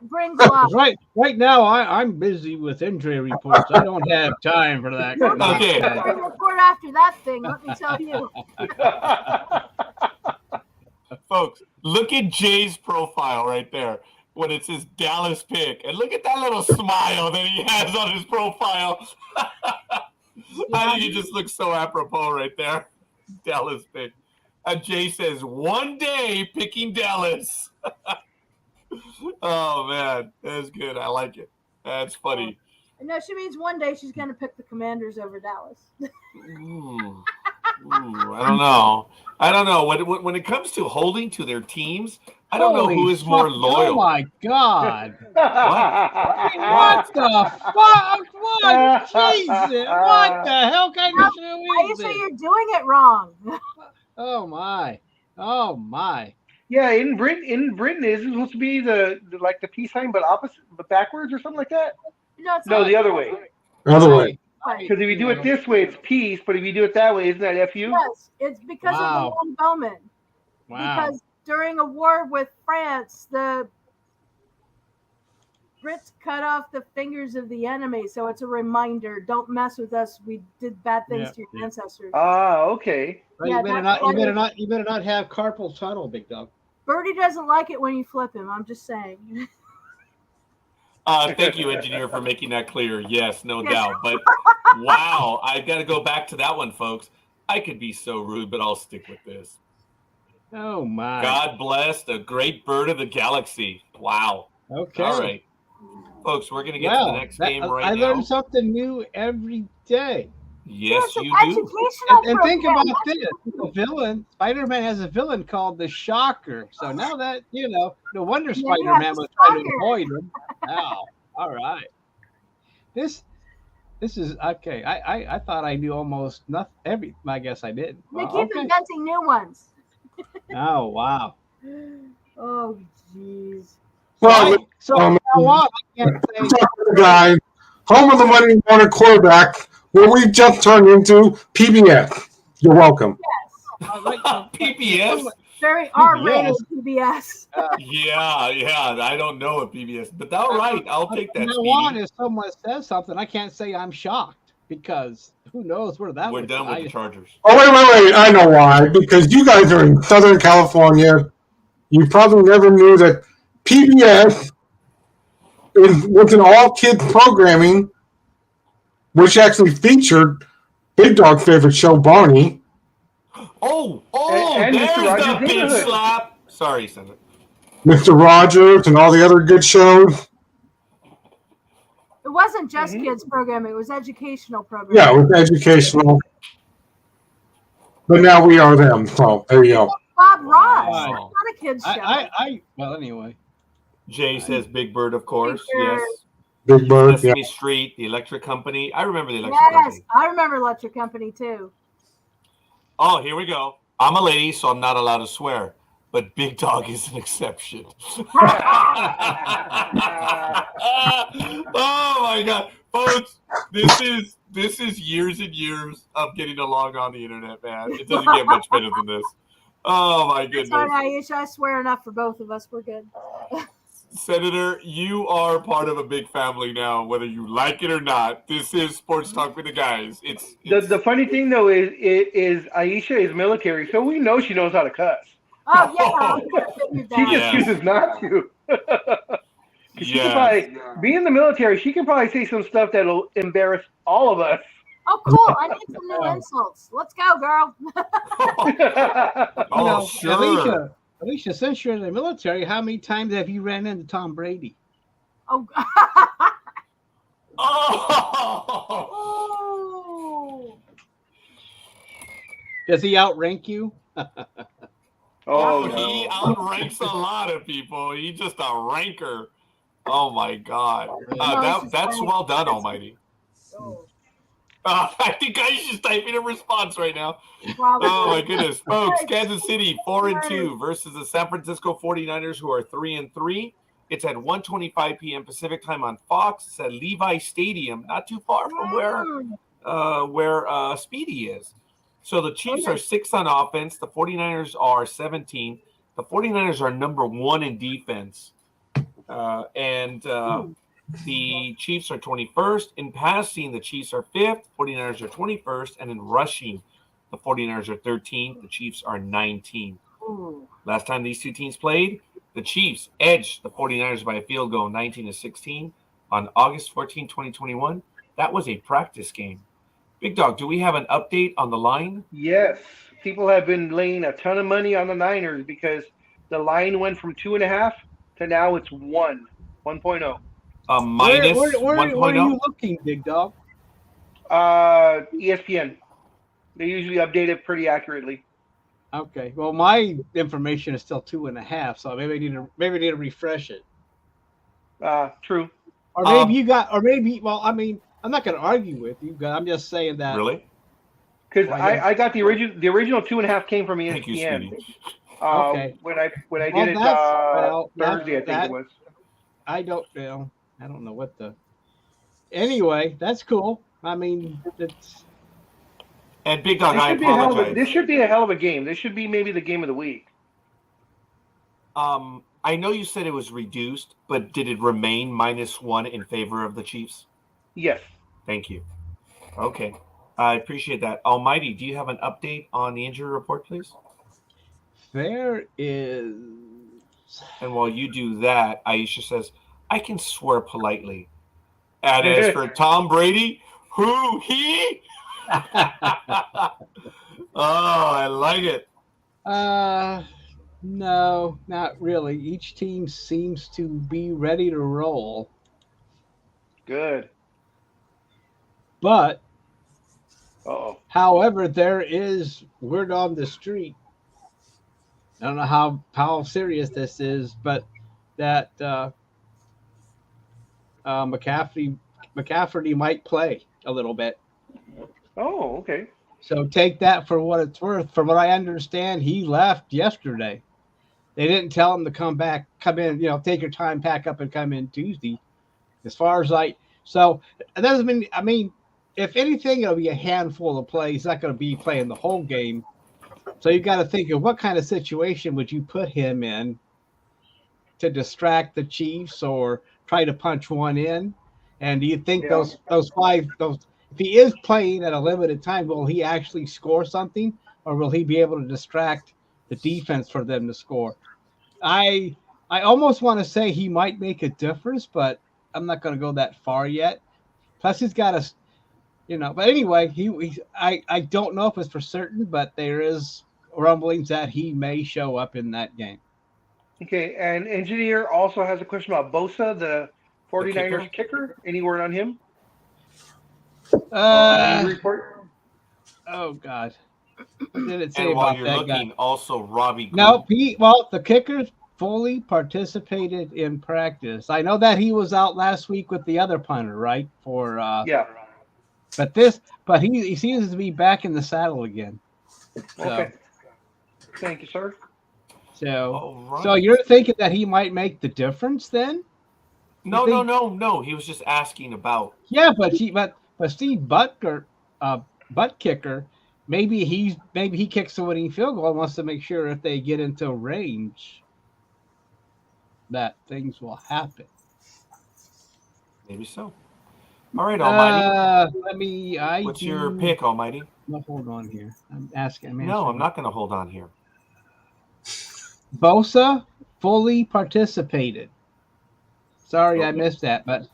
Bring luck. Right now, I'm busy with injury reports. I don't have time for that. Okay. Report after that thing. Let me tell you. Folks, look at Jay's profile right there when it says Dallas pick. And look at that little smile that he has on his profile. I think he just looks so apropos right there. Dallas pick. Jay says, one day picking Dallas. Oh, man. That's good. I like it. That's funny. No, she means one day she's going to pick the Commanders over Dallas. Ooh, I don't know. When it comes to holding to their teams, I don't know who is more loyal. Oh, my God. What? What the fuck? What? Jesus. What the hell kind of show Why is you say this? you're doing it wrong? Oh, my. Oh, my. Yeah, in Britain, is it supposed to be the peace sign, but opposite, but backwards or something like that? No, it's No, not. the other way. Other way. Because if you do it this way, it's peace. But if you do it that way, isn't that FU? Yes, it's because of the long bowman. Wow. Because during a war with France, the Brits cut off the fingers of the enemy, so it's a reminder: don't mess with us. We did bad things to your ancestors. Ah, okay. Well, Yeah, you better not have carpal tunnel, Big Dog. Birdie doesn't like it when you flip him. I'm just saying. Thank you, engineer, for making that clear. Yes, no doubt. But wow, I've got to go back to that one, folks. I could be so rude, but I'll stick with this. Oh my. God bless the great bird of the galaxy. Wow. Okay. All right. Folks, we're going to get to the next game right I now. learn something new every day. Yes, It's an you do. educational And think program. about this: the villain, Spider-Man has a villain called the Shocker. So now that no wonder Yeah, he Spider-Man has was the trying to Shocker. avoid him. Wow. All right. This is okay. I thought I knew almost nothing. I guess I didn't. They Well, keep okay. inventing new ones. Oh wow. Oh, jeez. Well, So now on, I can't say. the guy, home of the Monday morning quarterback, where we just turned into PBS. You're welcome. PBS? Very R-rated PBS. Yeah. I don't know a PBS, but all right, I'll take that. Now on, if someone says something, I can't say I'm shocked because who knows where that. We're done with the Chargers. Oh wait! I know why. Because you guys are in Southern California. You probably never knew that PBS was an all-kids programming, which actually featured Big Dog's favorite show, Barney. Oh, And there's Mr. Rogers' the big Neighborhood. slap. Sorry, Senator. Mr. Rogers and all the other good shows. It wasn't just kids programming; it was educational programming. Yeah, it was educational. But now we are them. So there you go. Bob Ross. Wow. It's not a kids show. Well, anyway. Jay says Big Bird, of course. Big Bird. Yes. Big Bird. Sesame Street, the Electric Company. I remember the Electric Yes, Company. I remember Electric Company too. Oh, here we go. I'm a lady, so I'm not allowed to swear. But Big Dog is an exception. Oh my God, folks! This is years and years of getting along on the internet, man. It doesn't get much better than this. Oh my goodness! Sorry, Aisha, I swear enough for both of us. We're good. Senator, you are part of a big family now, whether you like it or not. This is Sports Talk with the Guys. It's the funny thing though is Aisha is military, so we know she knows how to cuss. Oh yeah, She just chooses not to. She can probably be in the military. She can probably say some stuff that'll embarrass all of us. Oh, cool! I need some new insults. Let's go, girl. Oh, sure. Alicia, since you're in the military, how many times have you ran into Tom Brady? Oh. Oh. Does he outrank you? He outranks a lot of people. He's just a ranker. Oh my God. That's well done, Almighty. I think Aisha's typing a response right now. Oh my goodness, folks! Kansas City 4-2 versus the San Francisco 49ers, who are 3-3. It's at 1:25 p.m. Pacific time on Fox. It's at Levi Stadium, not too far from where Speedy is. So the Chiefs are 6th on offense. The 49ers are 17th. The 49ers are number 1 in defense. The Chiefs are 21st. In passing, the Chiefs are 5th. 49ers are 21st. And in rushing, the 49ers are 13th. The Chiefs are 19th. Last time these two teams played, the Chiefs edged the 49ers by a field goal 19-16 on August 14, 2021. That was a practice game. Big Dog, do we have an update on the line? Yes. People have been laying a ton of money on the Niners because the line went from 2.5 to now it's 1.0. Minus where 1.0? are you looking, Big Dog? ESPN. They usually update it pretty accurately. Okay. Well, my information is still 2.5, so maybe I need to refresh it. True. Or maybe you got, or maybe. Well, I mean, I'm not going to argue with you. I'm just saying that. Really? Because I got the original 2.5 came from ESPN. Thank you, Speedy. Okay. When I did it Thursday, I think it was. I don't know. I don't know what the. Anyway, that's cool. I mean, it's. And Big Dog, I apologize. This should be a hell of a game. This should be maybe the game of the week. I know you said it was reduced, but did it remain -1 in favor of the Chiefs? Yes. Thank you. Okay. I appreciate that. Almighty, do you have an update on the injury report, please? There is. And while you do that, Aisha says, I can swear politely. And as for Tom Brady, who he? Oh, I like it. No, not really. Each team seems to be ready to roll, Good. but Uh-oh. however, there is word on the street. I don't know how serious this is, but that McCafferty might play a little bit. Oh, okay. So take that for what it's worth. From what I understand, he left yesterday. They didn't tell him to come in, take your time, pack up, and come in Tuesday. As far as so that doesn't mean. I mean, if anything, it'll be a handful of plays. He's not going to be playing the whole game. So you got to think of what kind of situation would you put him in to distract the Chiefs or try to punch one in? And do you think Yeah. those if he is playing at a limited time, will he actually score something, or will he be able to distract the defense for them to score? I almost want to say he might make a difference, but I'm not going to go that far yet. Plus, he's got a, But anyway, I don't know if it's for certain, but there is rumblings that he may show up in that game. Okay, and Engineer also has a question about Bosa, the 49ers kicker. Any word on him? Any report? Oh God, what did it say And while about you're that looking, guy? also Robbie. No, the kicker fully participated in practice. I know that he was out last week with the other punter, right? Yeah. But he seems to be back in the saddle again. So, Okay. Thank you, sir. So you're thinking that he might make the difference then? No. He was just asking about. Yeah, but Steve Butker, butt kicker, maybe he kicks the winning field goal and wants to make sure if they get into range that things will happen. Maybe so. All right, Almighty. What's your pick, Almighty? No, hold on here. I'm asking. No, I'm not going to hold on here. Bosa fully participated. Sorry, okay. I missed that, but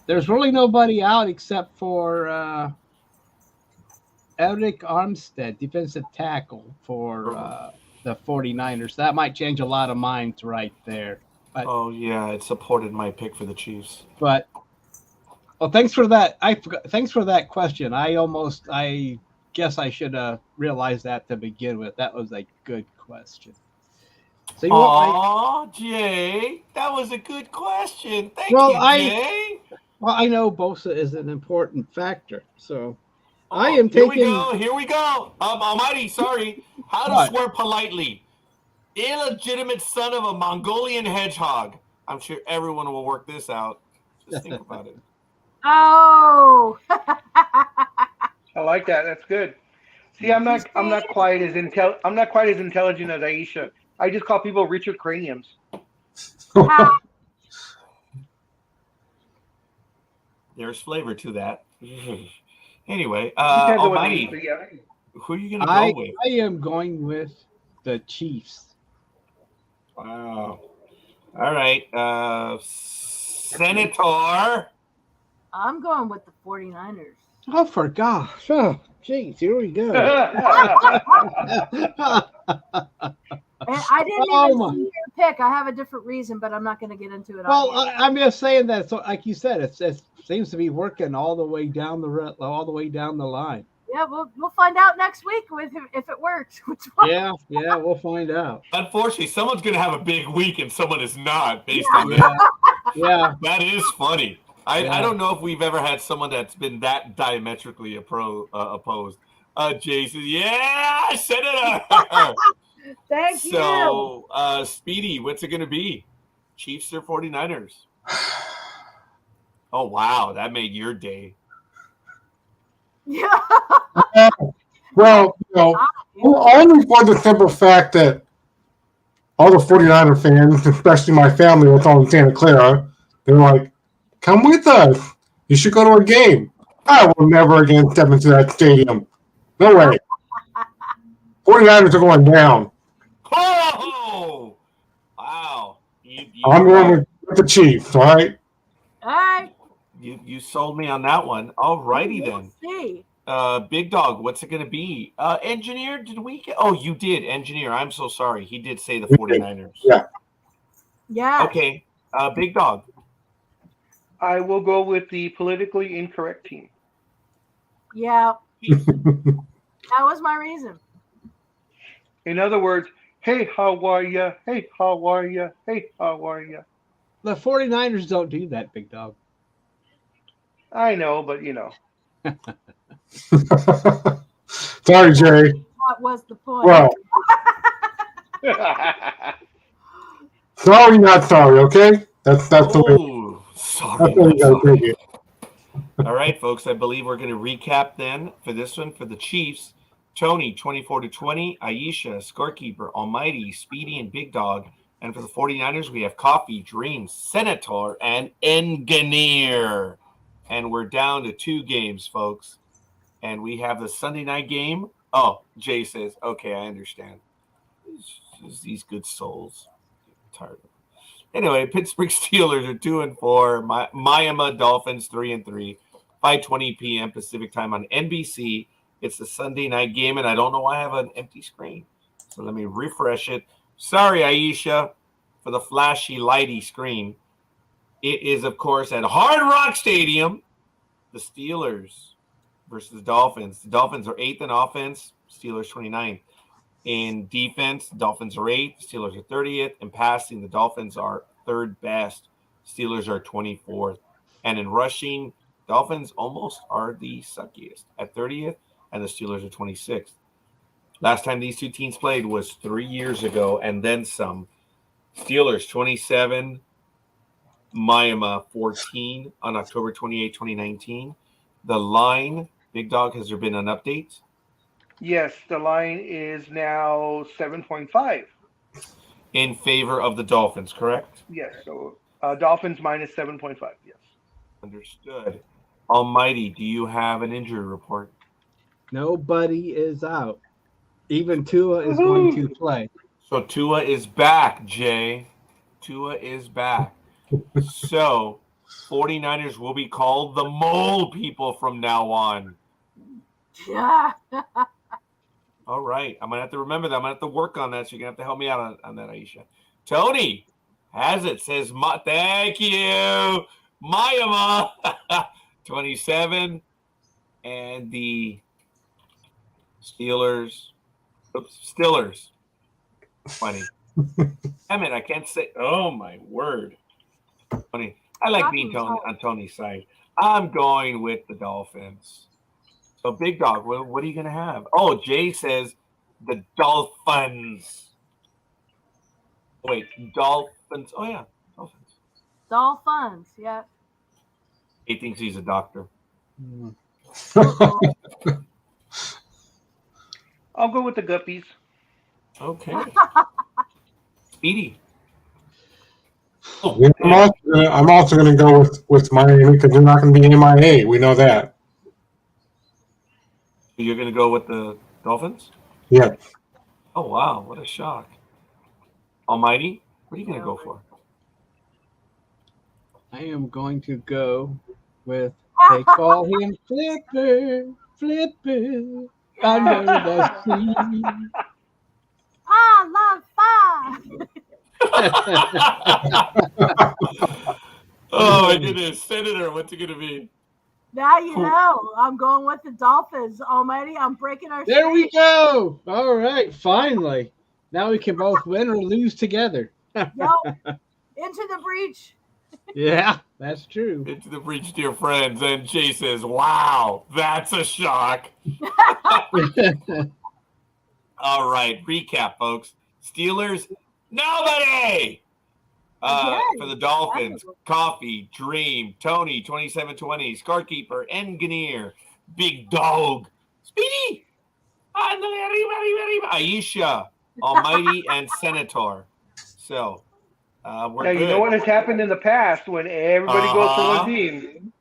there's really nobody out except for Eric Armstead, defensive tackle for the 49ers. That might change a lot of minds right there. But, it supported my pick for the Chiefs. But thanks for that. Thanks for that question. I guess I should have realized that to begin with. That was a good question. So Jay, that was a good question. Thank you, Jay. I know Bosa is an important factor, so I am taking. Here we go. Almighty, sorry. How to swear politely? Illegitimate son of a Mongolian hedgehog. I'm sure everyone will work this out. Just think about it. Oh. I like that. That's good. See, I'm not quite as intelligent as Aisha. I just call people Richard Craniums. There's flavor to that. Anyway, Almighty, who are you going to go with? I am going with the Chiefs. Wow. All right. Senator. I'm going with the 49ers. Oh, for gosh. Oh, geez, here we go. I didn't even see your pick. I have a different reason, but I'm not going to get into it. Well, I'm just saying that. So, like you said, it seems to be working all the way down the line. Yeah, we'll find out next week if it works. Yeah, we'll find out. Unfortunately, someone's going to have a big week and someone is not based on that. Yeah, that is funny. I don't know if we've ever had someone that's been that diametrically opposed. Jason, yeah, Senator. Thank you. So, Speedy, what's it going to be? Chiefs or 49ers? Oh, wow. That made your day. Yeah. Well, only for the simple fact that all the 49er fans, especially my family that's all in Santa Clara, they're like, come with us. You should go to a game. I will never again step into that stadium. No way. 49ers are going down. Oh! Wow. I'm going with the Chiefs, all right? All right. You sold me on that one. All righty then. See. Big Dog, what's it going to be? Engineer, did we get? Oh, you did. Engineer, I'm so sorry. He did say the 49ers. Yeah. Yeah. Okay. Big Dog. I will go with the politically incorrect team. Yeah. That was my reason. In other words, hey, how are ya? Hey, how are ya? Hey, how are ya? The 49ers don't do that, Big Dog. I know, but you know. Sorry, Jerry. What was the point? Well, sorry, not sorry. Okay, that's the way. Oh, sorry. That's the way you not gotta sorry. take it. All right, folks. I believe we're going to recap then for this one for the Chiefs. Tony, 24-20. Aisha, Scorekeeper, Almighty, Speedy, and Big Dog. And for the 49ers, we have Coffee, Dream, Senator, and Engineer. And we're down to 2 games, folks. And we have the Sunday night game. Oh, Jay says, okay, I understand. It's these good souls. I'm tired of it. Anyway, Pittsburgh Steelers are 2-4. Miami Dolphins 3-3. 5:20 p.m. Pacific time on NBC. It's the Sunday night game, and I don't know why I have an empty screen. So let me refresh it. Sorry, Aisha, for the flashy, lighty screen. It is, of course, at Hard Rock Stadium. The Steelers versus the Dolphins. The Dolphins are 8th in offense. Steelers 29th. In defense, the Dolphins are 8th. The Steelers are 30th. In passing, the Dolphins are 3rd best. Steelers are 24th. And in rushing, Dolphins almost are the suckiest at 30th, and the Steelers are 26th. Last time these 2 teams played was 3 years ago, and then some. Steelers 27, Miami 14 on October 28, 2019. The line, Big Dog, has there been an update? Yes, the line is now 7.5. In favor of the Dolphins, correct? Yes, so Dolphins minus 7.5. Yes. Understood. Almighty, do you have an injury report? Nobody is out. Even Tua is going to play. So Tua is back, Jay. Tua is back. So 49ers will be called the Mole People from now on. Yeah. All right. I'm going to have to remember that. I'm going to have to work on that. So you're going to have to help me out on that, Aisha. Tony has it. Says, thank you. Miami. 27. And the Steelers. Stillers. Funny. Damn it. I can't say. Oh, my word. Funny. I like being on Tony's side. I'm going with the Dolphins. So, Big Dog, what are you going to have? Oh, Jay says the Dolphins. Wait, Dolphins. Oh, yeah. Dolphins. Dolphins, yeah. He thinks he's a doctor. I'll go with the Guppies. Okay. Speedy. Yeah, I'm also going to go with Miami because they're not going to be MIA. We know that. You're going to go with the Dolphins? Yeah. Oh, wow. What a shock. Almighty, what are you going to go for? I am going to go with, they call him Flipper, Flipper, under the sea. I love fun. Oh, my goodness. Senator, what's it going to be? Now you know. I'm going with the Dolphins. Almighty, I'm breaking our There we streak. go. All right, finally. Now we can both win or lose together. Yo, into the breach. Yeah, that's true. Into the breach, dear friends. And Jay says, wow, that's a shock. All right, recap, folks. Steelers, nobody. For the Dolphins, Coffee, Dream, Tony, 27-20, Scorekeeper, Engineer, Big Dog, Speedy, Aisha, Almighty, and Senator. So, we're Now, good. you know what has happened in the past when everybody goes for one team?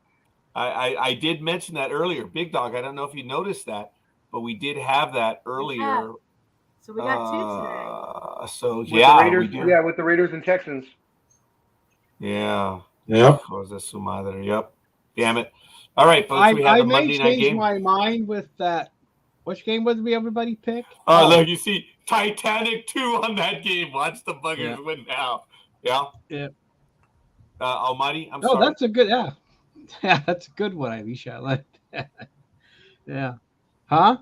I did mention that earlier. Big Dog, I don't know if you noticed that, but we did have that earlier. Yeah. So we got 2 today. So, With yeah, the Raiders, we do. yeah, with the Raiders and Texans. Yeah. Yep. Cosa su madre. Yep. Damn it. All right, folks, we have I a may Monday night change game. my mind with that. Which game would we everybody pick? Look, you see Titanic 2 on that game. Watch the buggers Yeah. win now. Yeah. Yeah. Almighty, I'm Oh, sorry. that's a good. Yeah, yeah, that's a good one, Alicia. I like that. Yeah. Huh?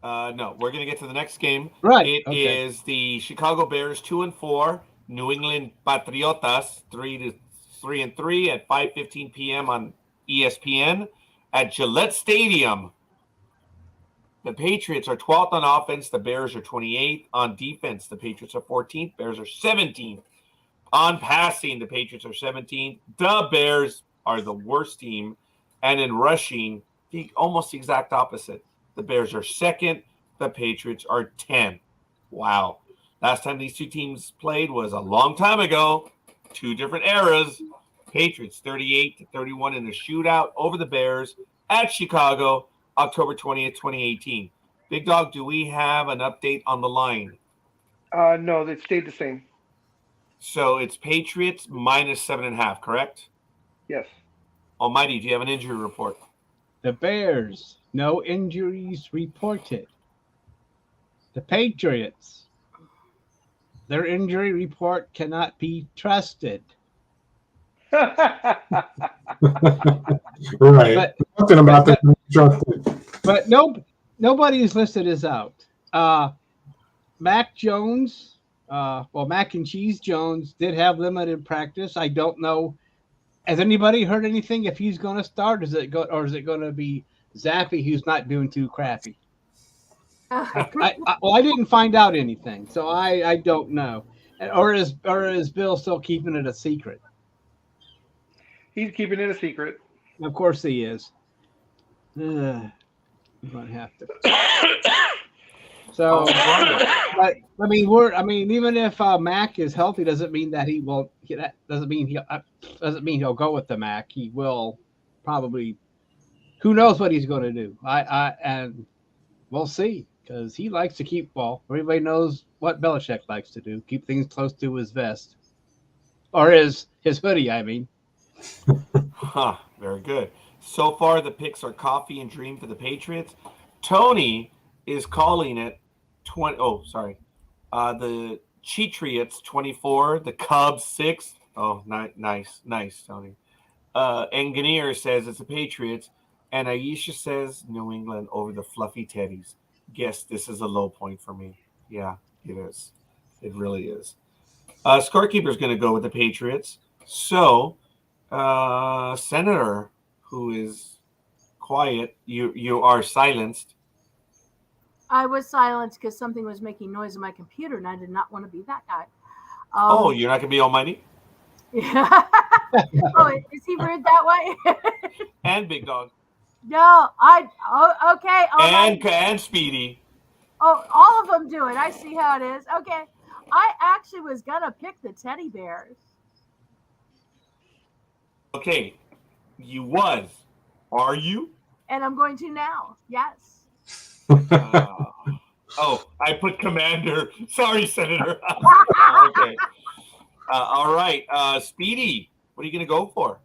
No, we're gonna get to the next game. Right. It Okay. is the Chicago Bears 2-4, New England Patriotas 3-3 at 5:15 p.m. on ESPN at Gillette Stadium. The Patriots are 12th on offense. The Bears are 28th on defense. The Patriots are 14th. Bears are 17th on passing. The Patriots are 17th. The Bears are the worst team, and in rushing, almost the exact opposite. The Bears are second. The Patriots are 10. Wow. Last time these two teams played was a long time ago. Two different eras. Patriots 38-31 in a shootout over the Bears at Chicago, October 20th, 2018. Big Dog, do we have an update on the line? No, they stayed the same. So it's Patriots minus 7.5, correct? Yes. Almighty, do you have an injury report? The Bears, no injuries reported. The Patriots, their injury report cannot be trusted. Right. But- Nothing about that. But nobody's listed as out. Mac Jones, Mac and Cheese Jones did have limited practice. I don't know. Has anybody heard anything if he's going to start? Is it going to be Zappy who's not doing too crappy? I didn't find out anything, so I don't know. Or is Bill still keeping it a secret? He's keeping it a secret. Of course he is. You're going to have to. So, but I mean, even if Mac is healthy, doesn't mean that he won't. That doesn't mean he'll go with the Mac. He will probably. Who knows what he's going to do? And we'll see, because he likes to keep ball. Everybody knows what Belichick likes to do: keep things close to his vest or his hoodie. I mean. Very good. So far, the picks are Coffee and Dream for the Patriots. Tony is calling it 20. Oh, sorry. The Cheatriots 24, the Cubs 6. Oh, nice, Tony. And Ganir says it's the Patriots, and Aisha says New England over the Fluffy Teddies. Guess this is a low point for me. Yeah, it is. It really is. Scorekeeper is going to go with the Patriots. So, Senator, who is quiet, you are silenced. I was silenced because something was making noise on my computer, and I did not want to be that guy. You're not going to be Almighty? Yeah. Oh, is he rude that way? And Big Dog. No, okay. And Speedy. Oh, all of them do it. I see how it is. Okay. I actually was going to pick the teddy bears. Okay. You was. Are you? And I'm going to now. Yes. I put Commander. Sorry, Senator. Okay. All right. Speedy, what are you going to go for?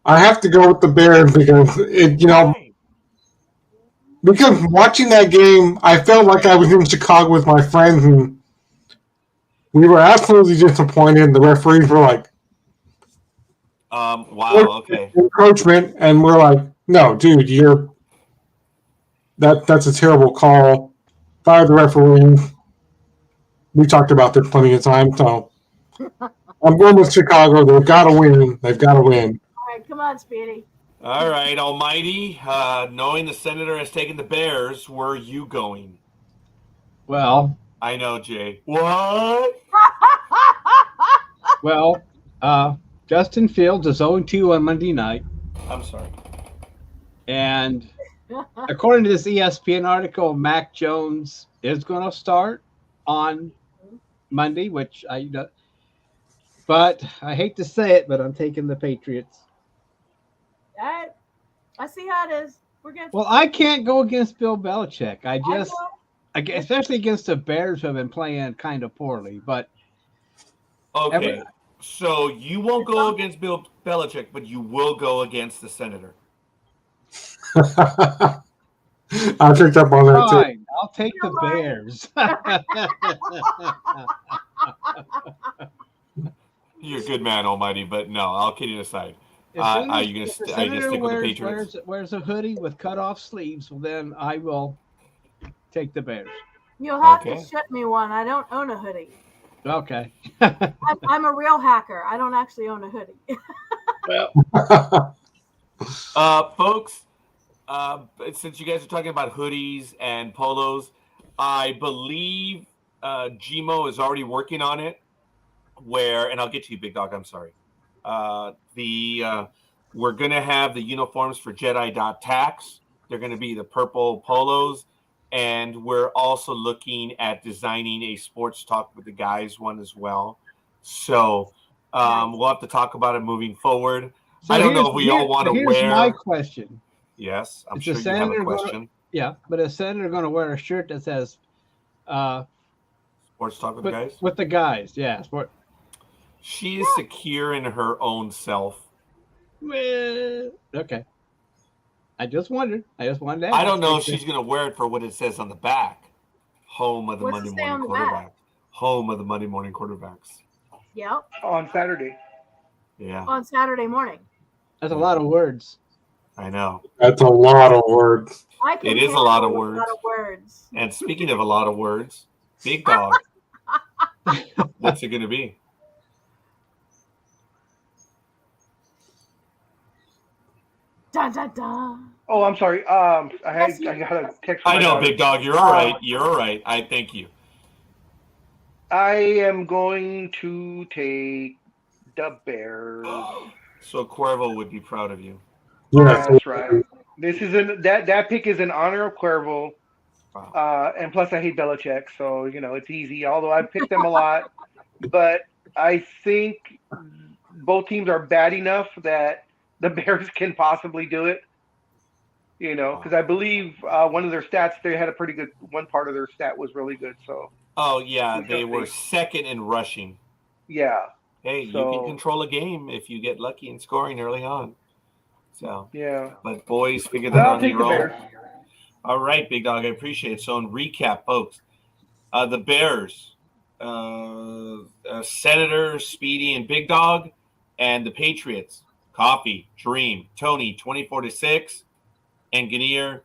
I have to go with the Bears because because watching that game, I felt like I was in Chicago with my friends, and we were absolutely disappointed. The referees were like, wow, okay. Encroachment, and we're like, no, dude, that's a terrible call. Fire the referee. We talked about this plenty of times, so I'm going with Chicago. They've got to win. All right, come on, Speedy. All right, Almighty. Knowing the Senator has taken the Bears, where are you going? Well, I know, Jay. What? Well, Justin Fields is 0-2 on Monday night. I'm sorry. And according to this ESPN article, Mac Jones is going to start on Monday, which but I hate to say it, but I'm taking the Patriots. I see how it is. We're good. Well, I can't go against Bill Belichick. Especially against the Bears who have been playing kind of poorly. But okay, So you won't go against Bill Belichick, but you will go against the senator. I picked up on that too. Fine, I'll take the Bears. You're a good man, Almighty, but no, all kidding aside. As soon Are as you if the gonna senator stick with the Patriots? wears a hoodie with cut off sleeves, well, then I will take the Bears. You'll have Okay. to ship me one. I don't own a hoodie. Okay. I'm a real hacker. I don't actually own a hoodie. Folks, since you guys are talking about hoodies and polos, I believe Gmo is already working on it. And I'll get to you, Big Dog. I'm sorry. We're gonna have the uniforms for Jedi.tax. They're gonna be the purple polos, and we're also looking at designing a sports talk with the guys one as well. So we'll have to talk about it moving forward. So I don't know if we all want to wear. Here's my question. Yes, I'm Is sure the you have a senator question. Yeah, but is senator going to wear a shirt that says Sports talk with the guys. With the guys, yeah. She is secure in her own self. Okay. I just wanted to ask. I don't know if she's going to wear it for what it says on the back. Home of the What's Monday it say on morning the back? quarterback. Home of the Monday morning quarterbacks. Yep. On Saturday. Yeah, On Saturday morning. That's a lot of words. I know. That's a lot of words. It is a lot of handle words. And speaking of a lot of words, Big Dog, what's it going to be? Dun, dun, dun. Oh, I'm sorry. I got a text. From I my know, daughter. Big Dog. You're all right. You're all right. I thank you. I am going to take the Bears. So Cuervo would be proud of you. Yes. That's right. This is that pick is in honor of Cuervo. Wow. And plus, I hate Belichick, so it's easy. Although I picked them a lot, but I think both teams are bad enough that the Bears can possibly do it. Because I believe one of their stats, they had a pretty good. One part of their stat was really good. So. Oh yeah, they were second in rushing. Yeah. Hey, you can control a game if you get lucky in scoring early on. So yeah. But boys, figure that out on your own. Bears. All right, Big Dog, I appreciate it. So in recap, folks, the Bears, Senator, Speedy, and Big Dog, and the Patriots, Coffee, Dreem, Tony, 24-6, Engineer,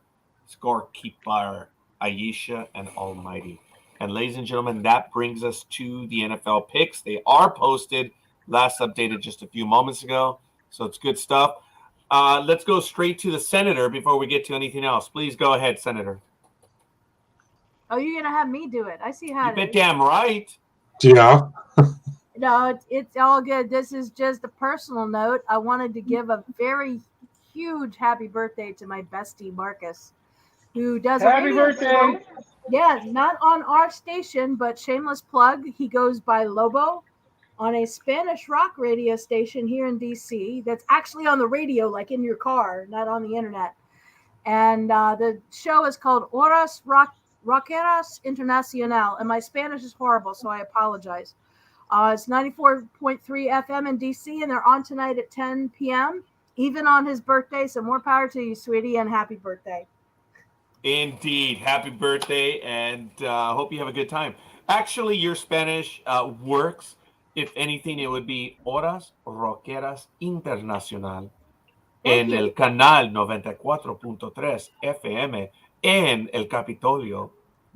Scorekeeper, Aisha, and Almighty. And ladies and gentlemen, that brings us to the NFL picks. They are posted, last updated just a few moments ago, so it's good stuff. Let's go straight to the Senator before we get to anything else. Please go ahead, Senator. Oh, you're gonna have me do it. I see how. You bet damn right. Yeah. No, it's all good. This is just a personal note. I wanted to give a very huge happy birthday to my bestie Marcus, who does a Happy birthday. show. Yeah, not on our station, but shameless plug. He goes by Lobo on a Spanish rock radio station here in DC that's actually on the radio, like in your car, not on the internet. And the show is called Horas Rockeras Internacional. And my Spanish is horrible, so I apologize. It's 94.3 FM in DC, and they're on tonight at 10 p.m., even on his birthday. So more power to you, sweetie, and happy birthday. Indeed. Happy birthday, and hope you have a good time. Actually, your Spanish works. If anything, it would be Horas Rockeras Internacional en el canal 94.3 FM en el Capitolio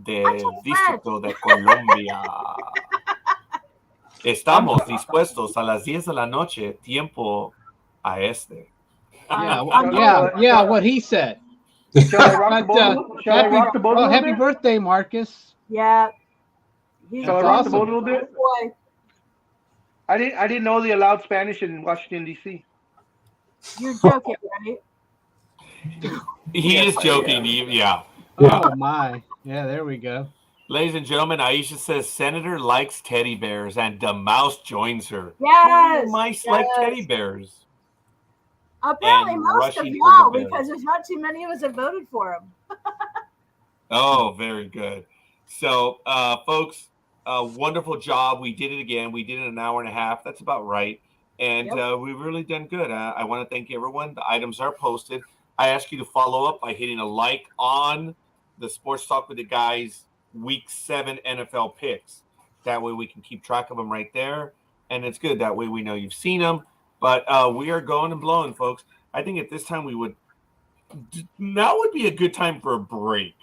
del Distrito de Colombia. Estamos dispuestos a las 10 de la noche, tiempo a este. Yeah, what he said. Shall I rock the boat a little happy bit? birthday, Marcus. Yeah. Shall I rock the boat a little bit? Boy. I didn't know they allowed Spanish in Washington, D.C. You're joking, right? He is joking. Yeah. Oh, my. Yeah, there we go. Ladies and gentlemen, Aisha says Senator likes teddy bears, and the mouse joins her. Yes. Mice like teddy bears. Apparently, And most of rushing for y'all, the Bears. because there's not too many of us that voted for him. Oh, very good. So, folks, wonderful job. We did it again. We did it in an hour and a half. That's about right. And we've really done good. I want to thank everyone. The items are posted. I ask you to follow up by hitting a like on the Sports Talk with the Guys Week 7 NFL picks. That way we can keep track of them right there. And it's good. That way we know you've seen them. But we are going and blowing, folks. I think at this time now would be a good time for a break.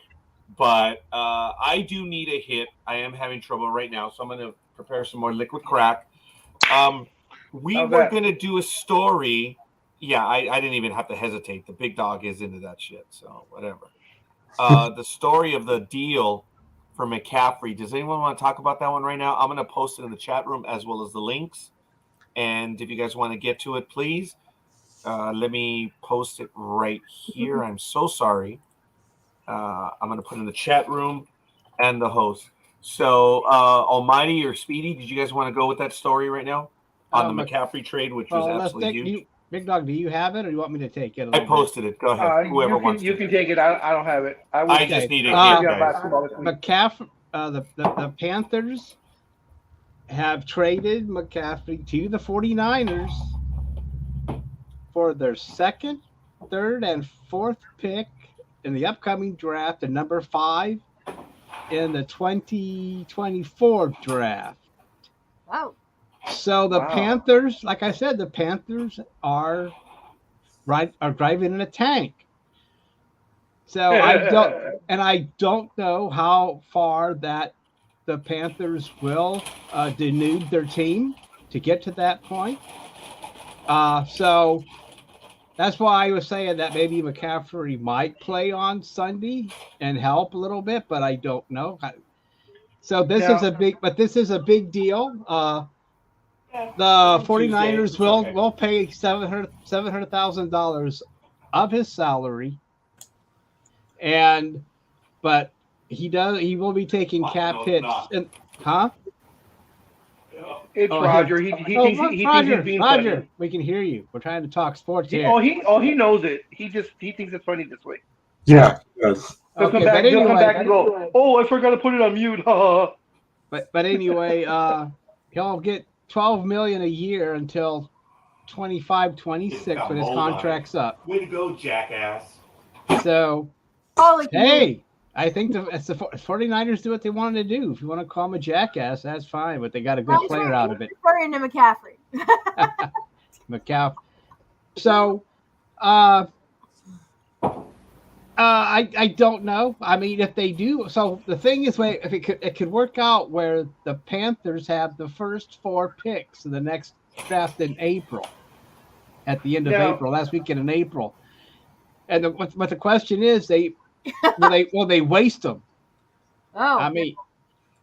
But I do need a hit. I am having trouble right now. So I'm going to prepare some more liquid crack. We were going to do a story. Yeah, I didn't even have to hesitate. The big dog is into that shit, so whatever. The story of the deal for McCaffrey. Does anyone want to talk about that one right now? I'm going to post it in the chat room as well as the links. And if you guys want to get to it, please, let me post it right here. I'm so sorry. I'm going to put it in the chat room and the host. So, Almighty or Speedy, did you guys want to go with that story right now on the McCaffrey trade, which was absolutely huge? Big Dog, do you have it, or do you want me to take it? I posted it. Go ahead. Whoever wants you to. can take it. I don't have it. I just need a hit, guys. McCaffrey, the Panthers have traded McCaffrey to the 49ers for their second, third, and fourth pick in the upcoming draft, and number 5 in the 2024 draft. Wow. So the Panthers, like I said, the Panthers are driving in a tank. So I don't know how far that the Panthers will denude their team to get to that point. So that's why I was saying that maybe McCaffrey might play on Sunday and help a little bit, but I don't know. So this is a big deal. The 49ers will pay $700,000 of his salary, but he will be taking cap hits. It's Roger. He thinks he's being Roger, funny. we can hear you. We're trying to talk sports here. He knows it. He thinks it's funny this way. Yeah. Yes. He'll come back and go, I forgot to put it on mute. But anyway, he'll get $12 million a year until 25-26 when his contract's up. Way to go, jackass. So, hey, I think the 49ers do what they wanted to do. If you want to call him a jackass, that's fine, but they got a good player out of it. Referring to McCaffrey. McCaffrey. So, I don't know. I mean, if they do, so the thing is, if it could work out where the Panthers have the first 4 picks in the next draft in April, at the end of April, last weekend in April, and but the question is, will they waste them? Oh, I mean,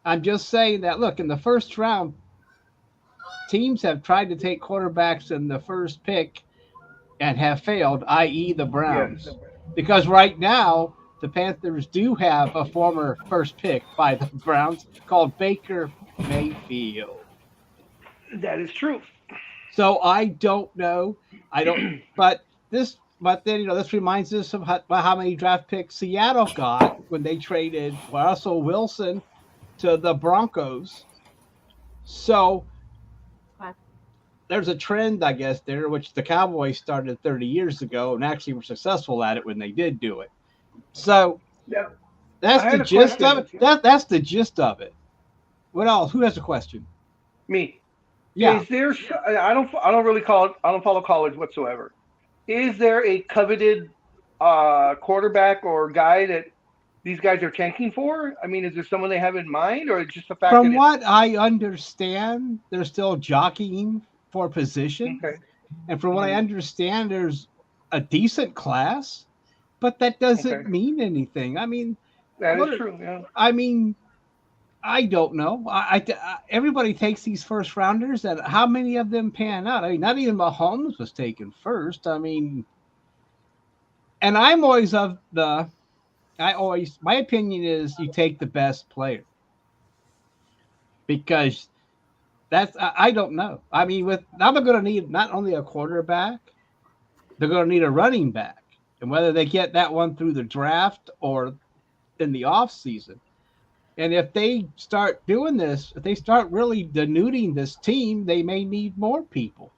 I'm just saying that. Look, in the first round, teams have tried to take quarterbacks in the first pick and have failed, i.e., the Browns. Yes. Because right now, the Panthers do have a former first pick by the Browns called Baker Mayfield. That is true. So I don't know. But this reminds us of how many draft picks Seattle got when they traded Russell Wilson to the Broncos. So there's a trend, I guess, there, which the Cowboys started 30 years ago and actually were successful at it when they did do it. So that's the gist of it. That's the gist of it. What else? Who has a question? Me. Yeah. Is there? I don't follow college whatsoever. Is there a coveted quarterback or guy that these guys are tanking for? I mean, is there someone they have in mind, or just the fact? From what I understand, they're still jockeying for position. Okay. And from what I understand, there's a decent class, but that doesn't mean anything. I mean, that is true. Yeah. I mean, I don't know. Everybody takes these first rounders, and how many of them pan out? I mean, not even Mahomes was taken first. I mean, and I'm always my opinion is you take the best player, because I don't know. I mean, now they're going to need not only a quarterback, they're going to need a running back, and whether they get that one through the draft or in the off season. And if they start doing this, if they start really denuding this team, they may need more people.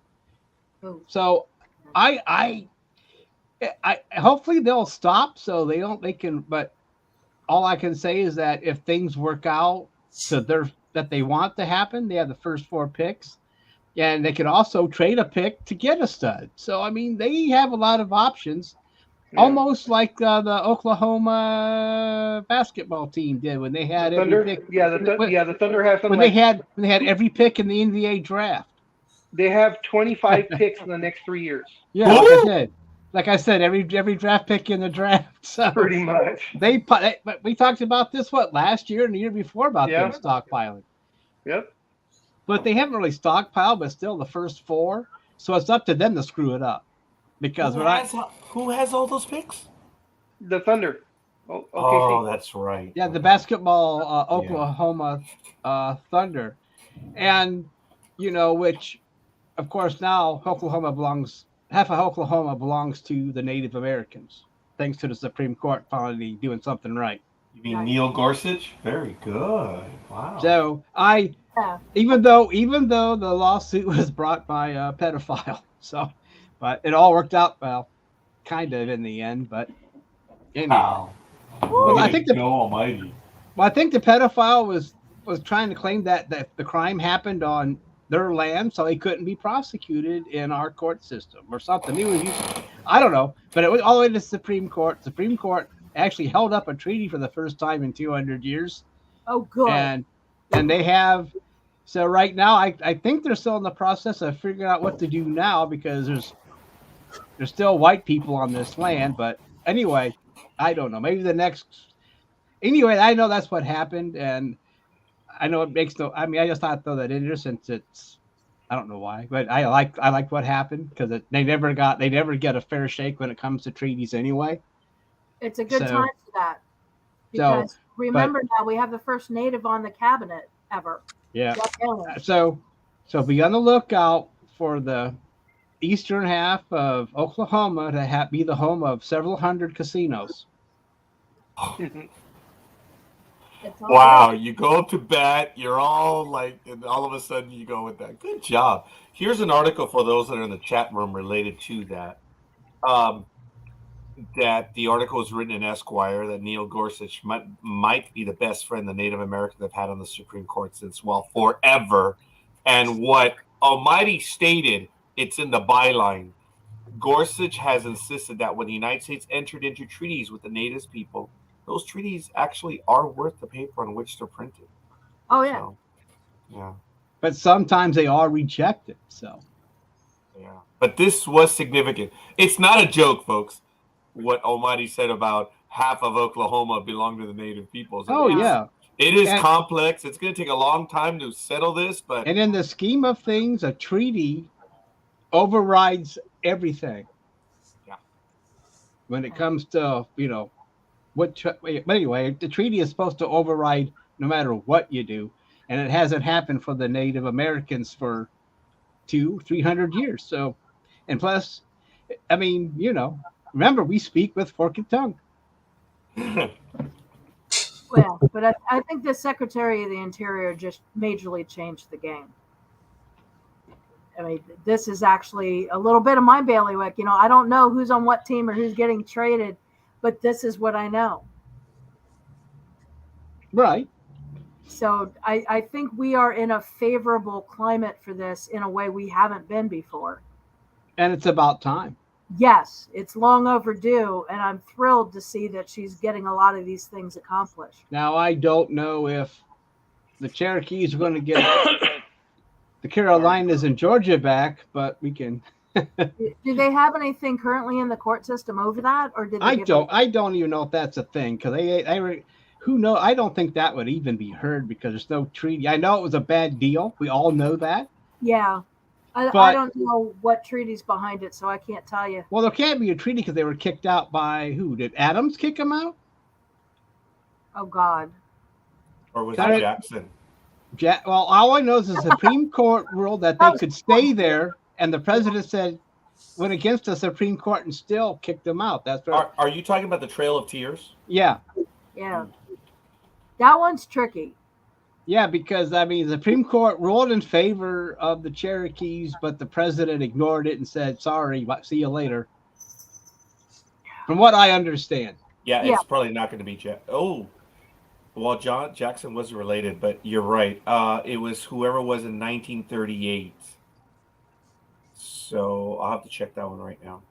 Oh. So I hopefully they'll stop so they can, but all I can say is that if things work out to that they want to happen, they have the first 4 picks, and they can also trade a pick to get a stud. So I mean, they have a lot of options. Yeah. Almost like the Oklahoma basketball team did when they had The Thunder. every pick. The Thunder have something When they had every pick in the NBA draft. They have 25 picks in the next 3 years. Yeah, like I said, every draft pick in the draft. So Pretty much. We talked about this last year and the year before about them stockpiling. Yep. But they haven't really stockpiled, but still the first 4. So it's up to them to screw it up. Because who has all those picks? The Thunder. Oh, that's right. Yeah, the basketball Oklahoma Thunder. And, which, of course, now half of Oklahoma belongs to the Native Americans, thanks to the Supreme Court finally doing something right. You mean Neil Gorsuch? Very good. Wow. So even though the lawsuit was brought by a pedophile, but it all worked out well, kind of in the end. But anyway, wow. I think almighty. Well, I think the pedophile was trying to claim that the crime happened on their land, so he couldn't be prosecuted in our court system or something. I don't know, but it was all the way to the Supreme Court. Supreme Court actually held up a treaty for the first time in 200 years. Oh, good. And they have. So right now, I think they're still in the process of figuring out what to do now because there's still white people on this land. But anyway, I don't know. Maybe the next. Anyway, I know that's what happened, and I know it makes no. I mean, I just thought though that since it's. I don't know why, but I like what happened because they never get a fair shake when it comes to treaties anyway. It's a good time for that because remember now we have the first Native on the cabinet ever. Yeah. So be on the lookout for the eastern half of Oklahoma to be the home of several hundred casinos. Wow, you go up to bat, you're all like, and all of a sudden you go with that. Good job. Here's an article for those that are in the chat room related to that. That the article is written in Esquire that Neil Gorsuch might be the best friend the Native Americans have had on the Supreme Court since, forever. And what Almighty stated, it's in the byline. Gorsuch has insisted that when the United States entered into treaties with the Native people, those treaties actually are worth the paper on which they're printed. Oh, yeah. So, yeah. But sometimes they are rejected, so. Yeah. But this was significant. It's not a joke, folks. What Almighty said about half of Oklahoma belong to the Native peoples. It is complex. It's going to take a long time to settle this, but and in the scheme of things, a treaty overrides everything. Yeah. When it comes to but anyway, the treaty is supposed to override no matter what you do, and it hasn't happened for the Native Americans for 200-300 years. So, and plus, I mean, remember, we speak with forked tongue. Well, but I think the Secretary of the Interior just majorly changed the game. I mean, this is actually a little bit of my bailiwick. I don't know who's on what team or who's getting traded, but this is what I know. Right. So I think we are in a favorable climate for this in a way we haven't been before. And it's about time. Yes, it's long overdue, and I'm thrilled to see that she's getting a lot of these things accomplished. Now, I don't know if the Cherokees are going to get the Carolinas and Georgia back, but we can. Do they have anything currently in the court system over that, or did they I don't even know if that's a thing because who knows? I don't think that would even be heard because there's no treaty. I know it was a bad deal. We all know that. Yeah. I don't know what treaty's behind it, so I can't tell you. Well, there can't be a treaty because they were kicked out by who? Did Adams kick them out? Oh, God. Or was it Jackson? Well, all I know is the Supreme Court ruled that they could stay there, and the president went against the Supreme Court and still kicked them out. That's right. Are you talking about the Trail of Tears? Yeah. Yeah. That one's tricky. Yeah, because I mean, the Supreme Court ruled in favor of the Cherokees, but the president ignored it and said, "Sorry, see you later." From what I understand. Yeah, Yeah. it's probably not going to be Jack. Oh, well, John Jackson was related, but you're right. It was whoever was in 1938. So I'll have to check that one right now.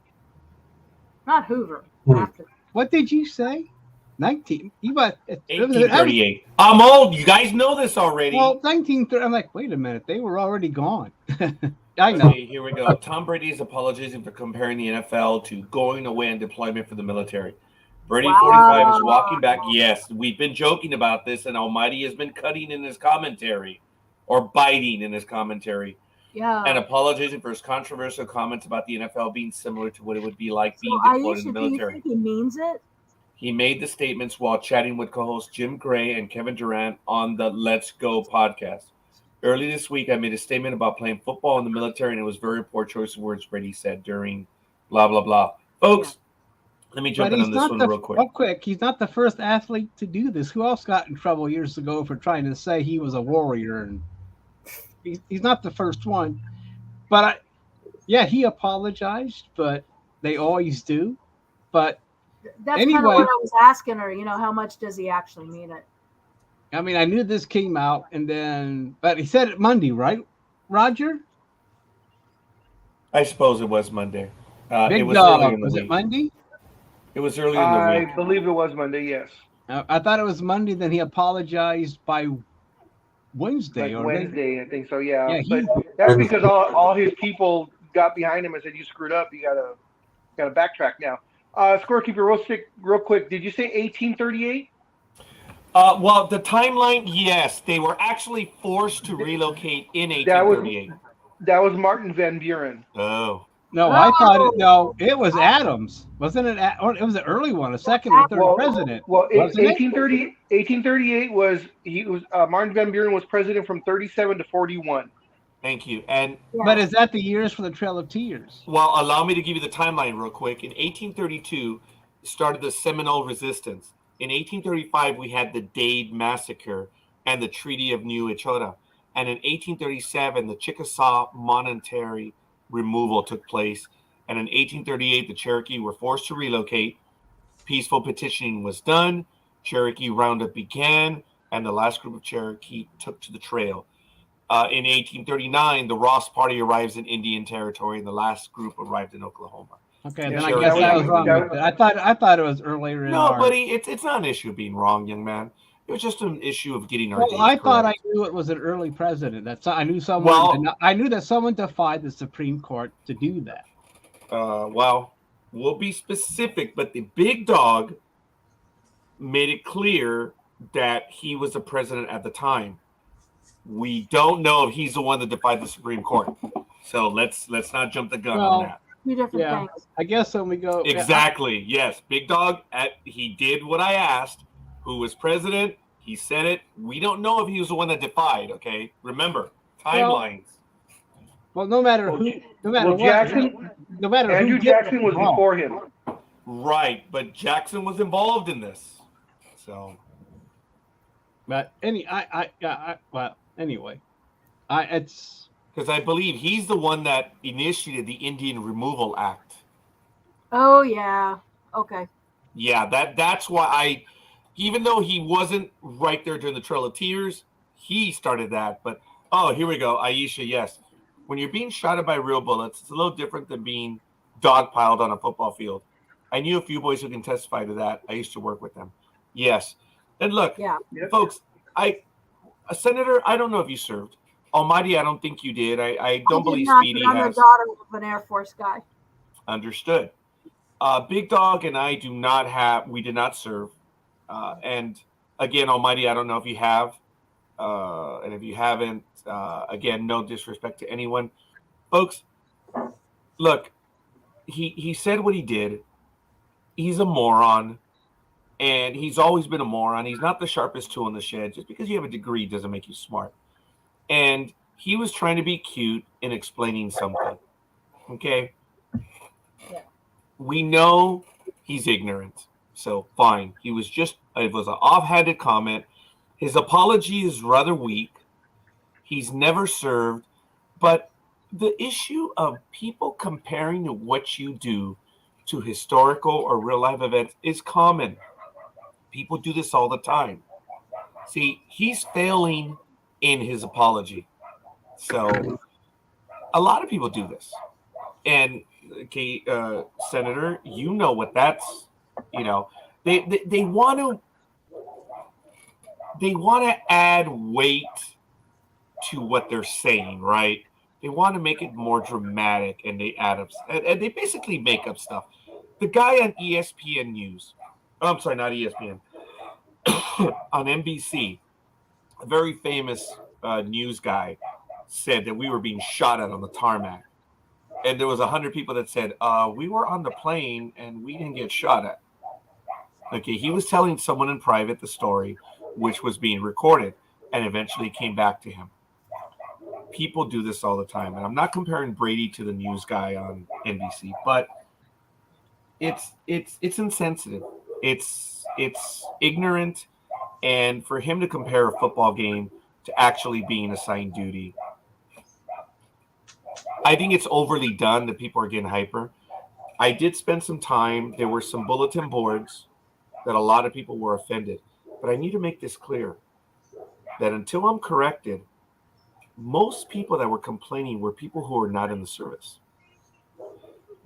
Not Hoover. Hmm. After. What did you say? 19. You got 1838. I'm old. You guys know this already. Well, 1930. I'm like, wait a minute. They were already gone. I know. Okay, here we go. Tom Brady is apologizing for comparing the NFL to going away on deployment for the military. Brady, Wow. 45, is walking back. Yes, we've been joking about this, and Almighty has been cutting in his commentary or biting in his commentary Yeah. and apologizing for his controversial comments about the NFL being similar to what it would be like being So, deployed in the Aisha, do you military. think he means it? He made the statements while chatting with co-hosts Jim Gray and Kevin Durant on the Let's Go podcast. Early this week, I made a statement about playing football in the military, and it was very poor choice of words, Brady said during blah, blah, blah. Folks, let me jump in on this one real quick. Real quick, he's not the first athlete to do this. Who else got in trouble years ago for trying to say he was a warrior? And he's not the first one. But, he apologized, but they always do. But That's anyway, kind of what I was asking her. How much does he actually mean it? I mean, I knew this came out, but he said it Monday, right, Roger? I suppose it was Monday. Big it was Dawg. early in the Was week. it Monday? It was early in the I week. believe it was Monday. Yes. I thought it was Monday. Then he apologized by Wednesday Like or Wednesday, I think so. Yeah, Yeah, but that's because all his people got behind him and said, "You screwed up. You gotta backtrack now." Scorekeeper, real quick. Did you say 1838? Well, the timeline, yes, they were actually forced to relocate in 1838. That was Martin Van Buren. Oh, No, I thought it was Adams, wasn't it? Or it was the early one, a second or third president. Well, wasn't it? 1838 was Martin Van Buren was president from 37 to 41. thank you. And But is that the years for the Trail of Tears? well, allow me to give you the timeline real quick. In 1832, started the Seminole Resistance. In 1835, we had the Dade Massacre and the Treaty of New Echota. And in 1837, the Chickasaw Monetary Removal took place. And in 1838, the Cherokee were forced to relocate. Peaceful petitioning was done. Cherokee Roundup began, and the last group of Cherokee took to the trail. In 1839, the Ross Party arrives in Indian Territory, and the last group arrived in Oklahoma. Okay, Yeah, then I sure. guess That I was wrong with it. I thought it was earlier in No, our... buddy, it's not an issue of being wrong, young man. It was just an issue of getting our Well, dates I thought I correct. knew it was an early president. I knew someone. I knew that someone defied the Supreme Court to do that. Well, we'll be specific, but the big dog made it clear that he was the president at the time. We don't know if he's the one that defied the Supreme Court. So let's not jump the gun on that. Two different things. I guess when we go Exactly. Yes, big dog. He did what I asked. Who was president? He said it. We don't know if he was the one that defied. Okay, remember timelines. Well, no matter who, no matter what, Jackson, no matter Andrew who Jackson was wrong. before him. Right, but Jackson was involved in this. So, But anyway, it's because I believe he's the one that initiated the Indian Removal Act. Oh yeah. Okay. Yeah, that's why even though he wasn't right there during the Trail of Tears, he started that. But here we go, Aisha. Yes, when you're being shot at by real bullets, it's a little different than being dogpiled on a football field. I knew a few boys who can testify to that. I used to work with them. Yes, and look, folks, a senator. I don't know if you served. Almighty, I don't think you did. I don't believe Speedy I'm has. the daughter of an Air Force guy. Understood. Big Dog and I we did not serve. And again, Almighty, I don't know if you have. And if you haven't, again, no disrespect to anyone. Folks, look, he said what he did. He's a moron. And he's always been a moron. He's not the sharpest tool in the shed. Just because you have a degree doesn't make you smart. And he was trying to be cute in explaining something. Okay? Yeah. We know he's ignorant. So fine. It was an offhanded comment. His apology is rather weak. He's never served. But the issue of people comparing what you do to historical or real life events is common. People do this all the time. See, he's failing in his apology. So a lot of people do this. And okay, Senator, you know what that's, they want to add weight to what they're saying, right? They want to make it more dramatic, and they add up, and they basically make up stuff. The guy on ESPN News, I'm sorry, not ESPN, on NBC, a very famous news guy, said that we were being shot at on the tarmac. And there was 100 people that said, we were on the plane and we didn't get shot at. Okay, he was telling someone in private the story, which was being recorded, and eventually came back to him. People do this all the time. And I'm not comparing Brady to the news guy on NBC, but it's insensitive. It's ignorant. And for him to compare a football game to actually being assigned duty, I think it's overly done that people are getting hyper. I did spend some time. There were some bulletin boards that a lot of people were offended. But I need to make this clear that until I'm corrected, most people that were complaining were people who are not in the service.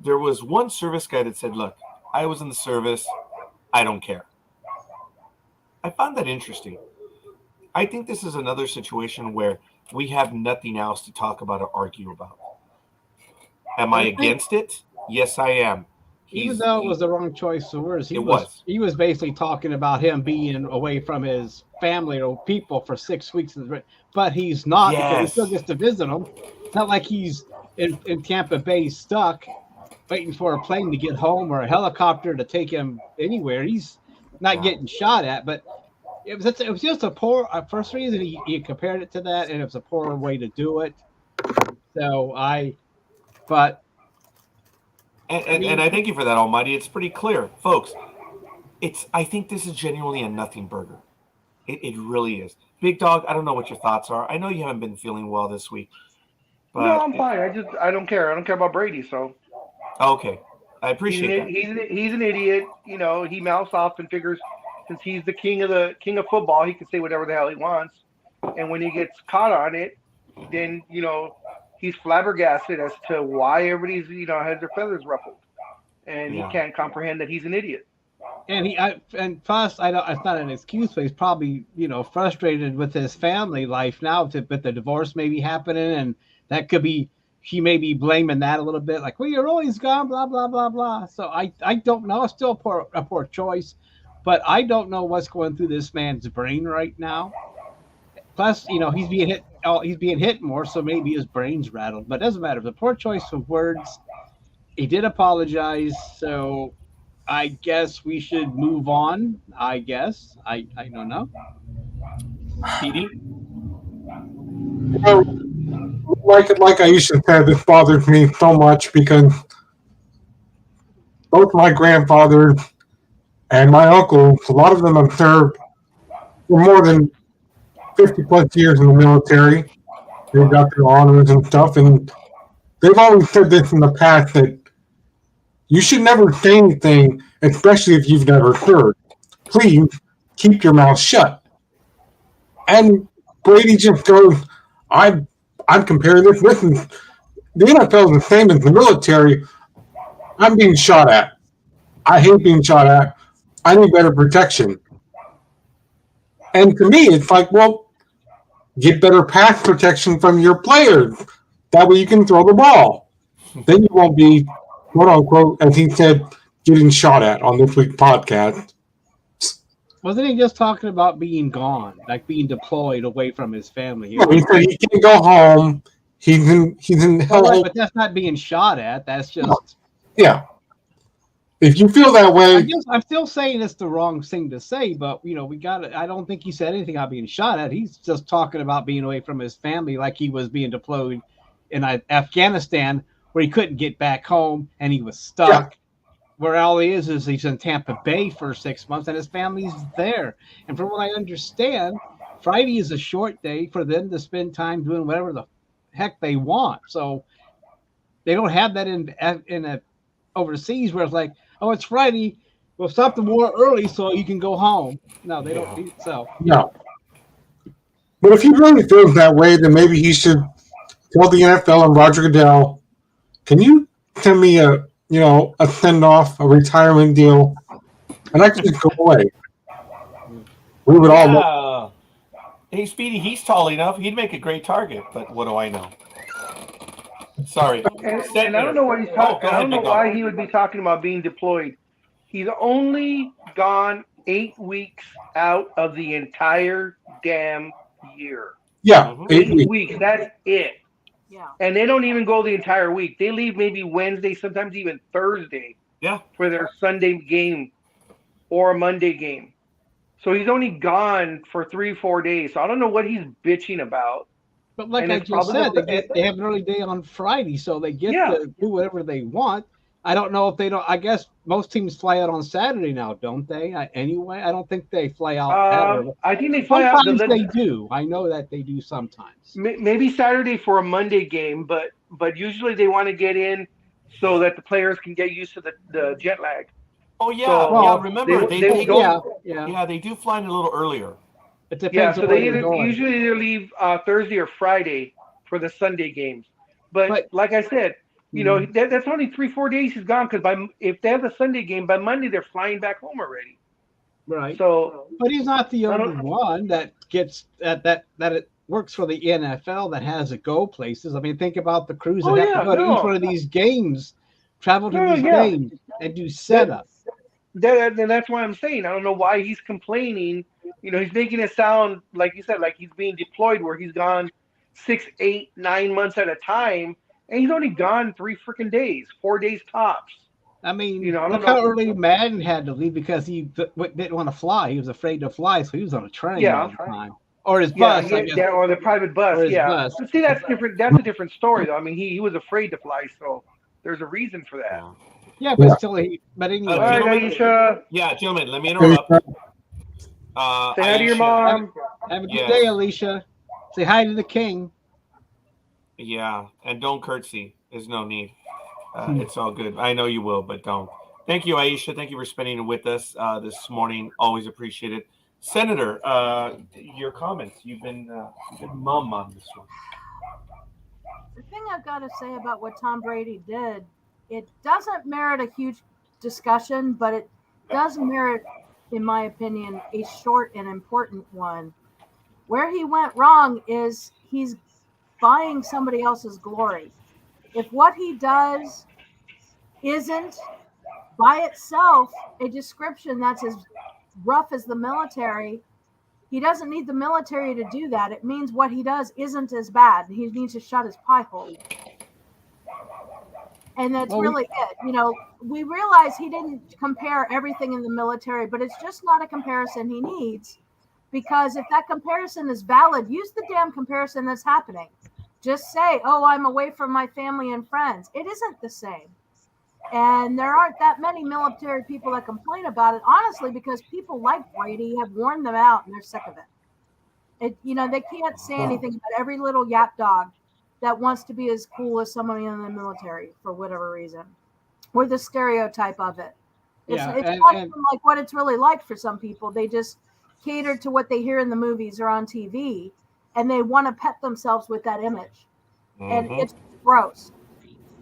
There was one service guy that said, look, I was in the service. I don't care. I found that interesting. I think this is another situation where we have nothing else to talk about or argue about. Am I against it? Yes, I am. Even though it was the wrong choice of words, he was basically talking about him being away from his family or people for 6 weeks. But he's not, because he still gets to visit them. It's not like he's in Tampa Bay stuck waiting for a plane to get home or a helicopter to take him anywhere. He's not getting shot at, but it was just a poor, first reason he compared it to that, and it was a poor way to do it. So And I thank you for that, Almighty. It's pretty clear, folks. I think this is genuinely a nothing burger. It really is. Big Dog, I don't know what your thoughts are. I know you haven't been feeling well this week. But no, I'm fine. I don't care. I don't care about Brady. So okay, I appreciate that. He's an idiot. He mouths off and figures since he's the king of football, he can say whatever the hell he wants. And when he gets caught on it, then he's flabbergasted as to why everybody's has their feathers ruffled, and he can't comprehend that he's an idiot. And plus, it's not an excuse, but he's probably frustrated with his family life now, with the divorce maybe happening, and that could be he may be blaming that a little bit, like, well, you're always gone, blah blah blah blah. So I don't know. It's still a poor choice, but I don't know what's going through this man's brain right now. Plus, he's being hit. He's being hit more, so maybe his brain's rattled. But it doesn't matter. It's a poor choice of words. He did apologize, so I guess we should move on. I guess I don't know. Speedy? Well, like I used to say, this bothers me so much because both my grandfather and my uncle, a lot of them have served for more than 50 plus years in the military. They've got their honors and stuff, and they've always said this in the past, that you should never say anything, especially if you've never served. Please keep your mouth shut. And Brady just goes, I'm comparing this. Listen, the NFL is the same as the military. I'm being shot at. I hate being shot at. I need better protection. And to me, it's like, well, get better pass protection from your players. That way you can throw the ball. Then you won't be, quote unquote, as he said, getting shot at on this week's podcast. Wasn't he just talking about being gone, like being deployed away from his family? No, he said he can't go home. He's in hell. Right, but that's not being shot at. That's just If you feel that way, I'm still saying it's the wrong thing to say, but we got it. I don't think he said anything about being shot at. He's just talking about being away from his family, like he was being deployed in Afghanistan, where he couldn't get back home and he was stuck. Yeah. Where all he is he's in Tampa Bay for 6 months and his family's there. And from what I understand, Friday is a short day for them to spend time doing whatever the heck they want. So they don't have that in a overseas where it's like, oh, it's Friday. We'll stop the war early so you can go home. No, they don't do so. No. But if he really feels that way, then maybe he should tell the NFL and Roger Goodell, can you send me a send off, a retirement deal, and I can just go away. We would all know. Hey, Speedy, he's tall enough. He'd make a great target, but what do I know? Sorry. And I don't know what he's talking. I don't know why he would be talking about being deployed. He's only gone 8 weeks out of the entire damn year. Yeah, 8 weeks. That's it. Yeah. And they don't even go the entire week. They leave maybe Wednesday, sometimes even Thursday. Yeah. For their Sunday game or a Monday game. So he's only gone for 3-4 days. So I don't know what he's bitching about. But like I just said, they have an early day on Friday, so they get to do whatever they want. I don't know if they don't. I guess most teams fly out on Saturday now, don't they? Anyway, I don't think they fly out. I think they fly sometimes out. They do. I know that they do sometimes. Maybe Saturday for a Monday game, but usually they want to get in so that the players can get used to the jet lag. Oh yeah, remember they do fly in a little earlier. It depends so they usually leave Thursday or Friday for the Sunday games. But like I said, that's only 3-4 days he's gone because if they have the Sunday game by Monday, they're flying back home already. Right. So, but he's not the only one that gets that it works for the NFL that has to go places. I mean, think about the crews that have to go to each one of these games, travel to these games, and do setup. That's why I'm saying I don't know why he's complaining. He's making it sound like you said, like he's being deployed, where he's gone 6, 8, 9 months at a time, and he's only gone 3 freaking days, 4 days tops. I mean, look how early Madden had to leave because he didn't want to fly. He was afraid to fly, so he was on a train all the time, or his bus, I guess. Or the private bus. Bus. But see, that's different. That's a different story, though. I mean, he was afraid to fly, so there's a reason for that. Yeah, but still, but anyway. All right, Aisha. Yeah, gentlemen, let me interrupt. Say hi to your mom. Have a good day, Alicia. Say hi to the king. Yeah, and don't curtsy. There's no need. It's all good. I know you will, but don't. Thank you, Aisha. Thank you for spending it with us this morning. Always appreciate it. Senator, your comments. You've been mum on this one. The thing I've got to say about what Tom Brady did, it doesn't merit a huge discussion, but it does merit, in my opinion, a short and important one. Where he went wrong is he's buying somebody else's glory. If what he does isn't by itself a description that's as rough as the military, he doesn't need the military to do that. It means what he does isn't as bad. He needs to shut his pie hole. And that's really it. We realize he didn't compare everything in the military, but it's just not a comparison he needs. Because if that comparison is valid, use the damn comparison that's happening. Just say, oh, I'm away from my family and friends. It isn't the same. And there aren't that many military people that complain about it, honestly, because people like Brady have worn them out and they're sick of it. They can't say anything about every little yap dog that wants to be as cool as somebody in the military for whatever reason, or the stereotype of it. It's not even like what it's really like for some people. They just cater to what they hear in the movies or on TV, and they want to pet themselves with that image. And it's gross.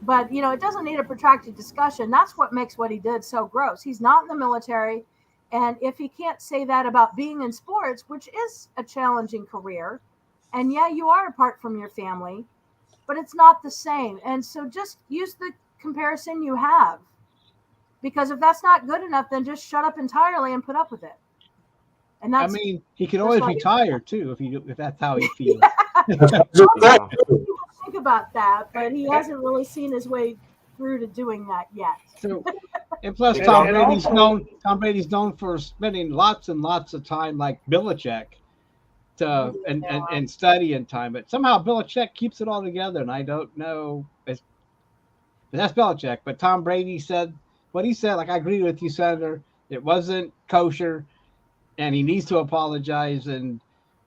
But, it doesn't need a protracted discussion. That's what makes what he did so gross. He's not in the military, and if he can't say that about being in sports, which is a challenging career, and you are apart from your family, but it's not the same. And so just use the comparison you have. Because if that's not good enough, then just shut up entirely and put up with it. And that's, he could always retire too if that's how he feels. Think about that, but he hasn't really seen his way through to doing that yet. So, and plus, Tom Brady's known for spending lots and lots of time like Belichick and studying time, but somehow Belichick keeps it all together, and I don't know. But that's Belichick. But Tom Brady said what he said. Like, I agree with you, Senator. It wasn't kosher, and he needs to apologize. And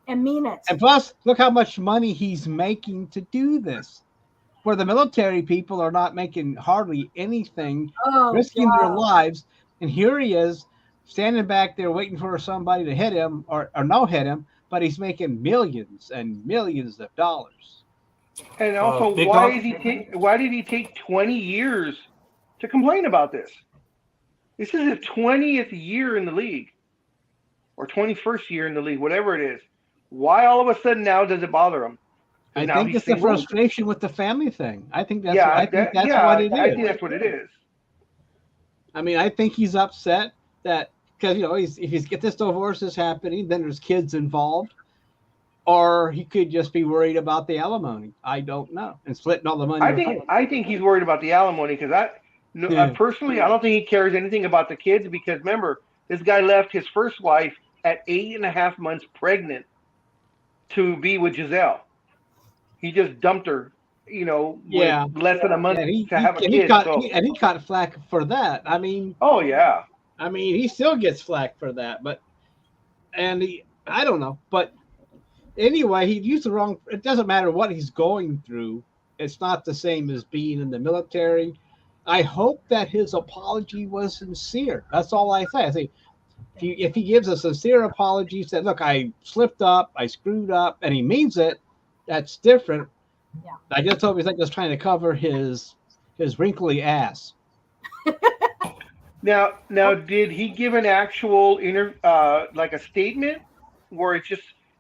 and mean it. And plus, look how much money he's making to do this. Where the military people are not making hardly anything, Oh, risking their God. lives. And here he is standing back there waiting for somebody to hit him or no hit him, but he's making millions and millions of dollars. And also, Big why Dog? why did he take 20 years to complain about this? This is his 20th year in the league, or 21st year in the league, whatever it is. Why all of a sudden now does it bother him? I Now think he's it's the single? frustration with the family thing. I think that's Yeah, I think that's yeah, what it I is. think that's what it is. I mean, I think he's upset that because if he's get this divorce is happening, then there's kids involved, or he could just be worried about the alimony. I don't know, and splitting all the money. I think he's worried about the alimony because personally I don't think he cares anything about the kids because remember this guy left his first wife at 8.5 months pregnant to be with Giselle. He just dumped her, with less than a month to have a kid. He got flack for that. I mean, oh yeah. I mean, he still gets flack for that, but I don't know, but anyway, he used the wrong. It doesn't matter what he's going through. It's not the same as being in the military. I hope that his apology was sincere. That's all I say. I say if he gives a sincere apology, said, "Look, I slipped up, I screwed up," and he means it, that's different. Yeah. I just hope he's not just trying to cover his wrinkly ass. Now, did he give an actual like a statement where it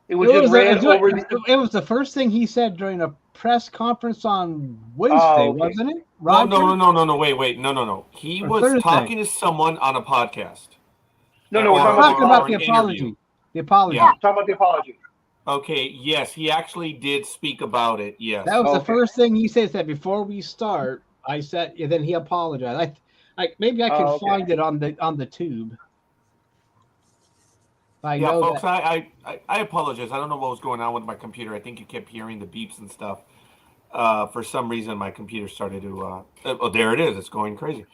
was the first thing he said during a press conference on Wednesday, wasn't it? Roger? No. Wait. No. He was Thursday. Talking to someone on a podcast. No, we're talking about the apology. Interview. The apology. Yeah, talking about the apology. Okay, yes, he actually did speak about it. Yes. That was the first thing he said, that before we start, I said, and then he apologized. Maybe I can find it on the tube. Folks, I apologize. I don't know what was going on with my computer. I think you kept hearing the beeps and stuff. For some reason, my computer started to. Oh, there it is. It's going crazy.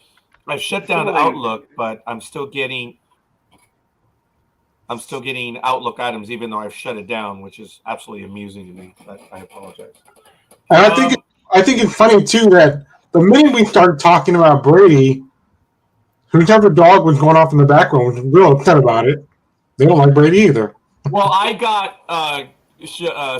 I shut down Outlook, but I'm still getting Outlook items, even though I've shut it down, which is absolutely amusing to me. But I apologize. And I think it's funny too that the minute we started talking about Brady, whoever Dawg was going off in the background was real upset about it. They don't like Brady either. Well, I got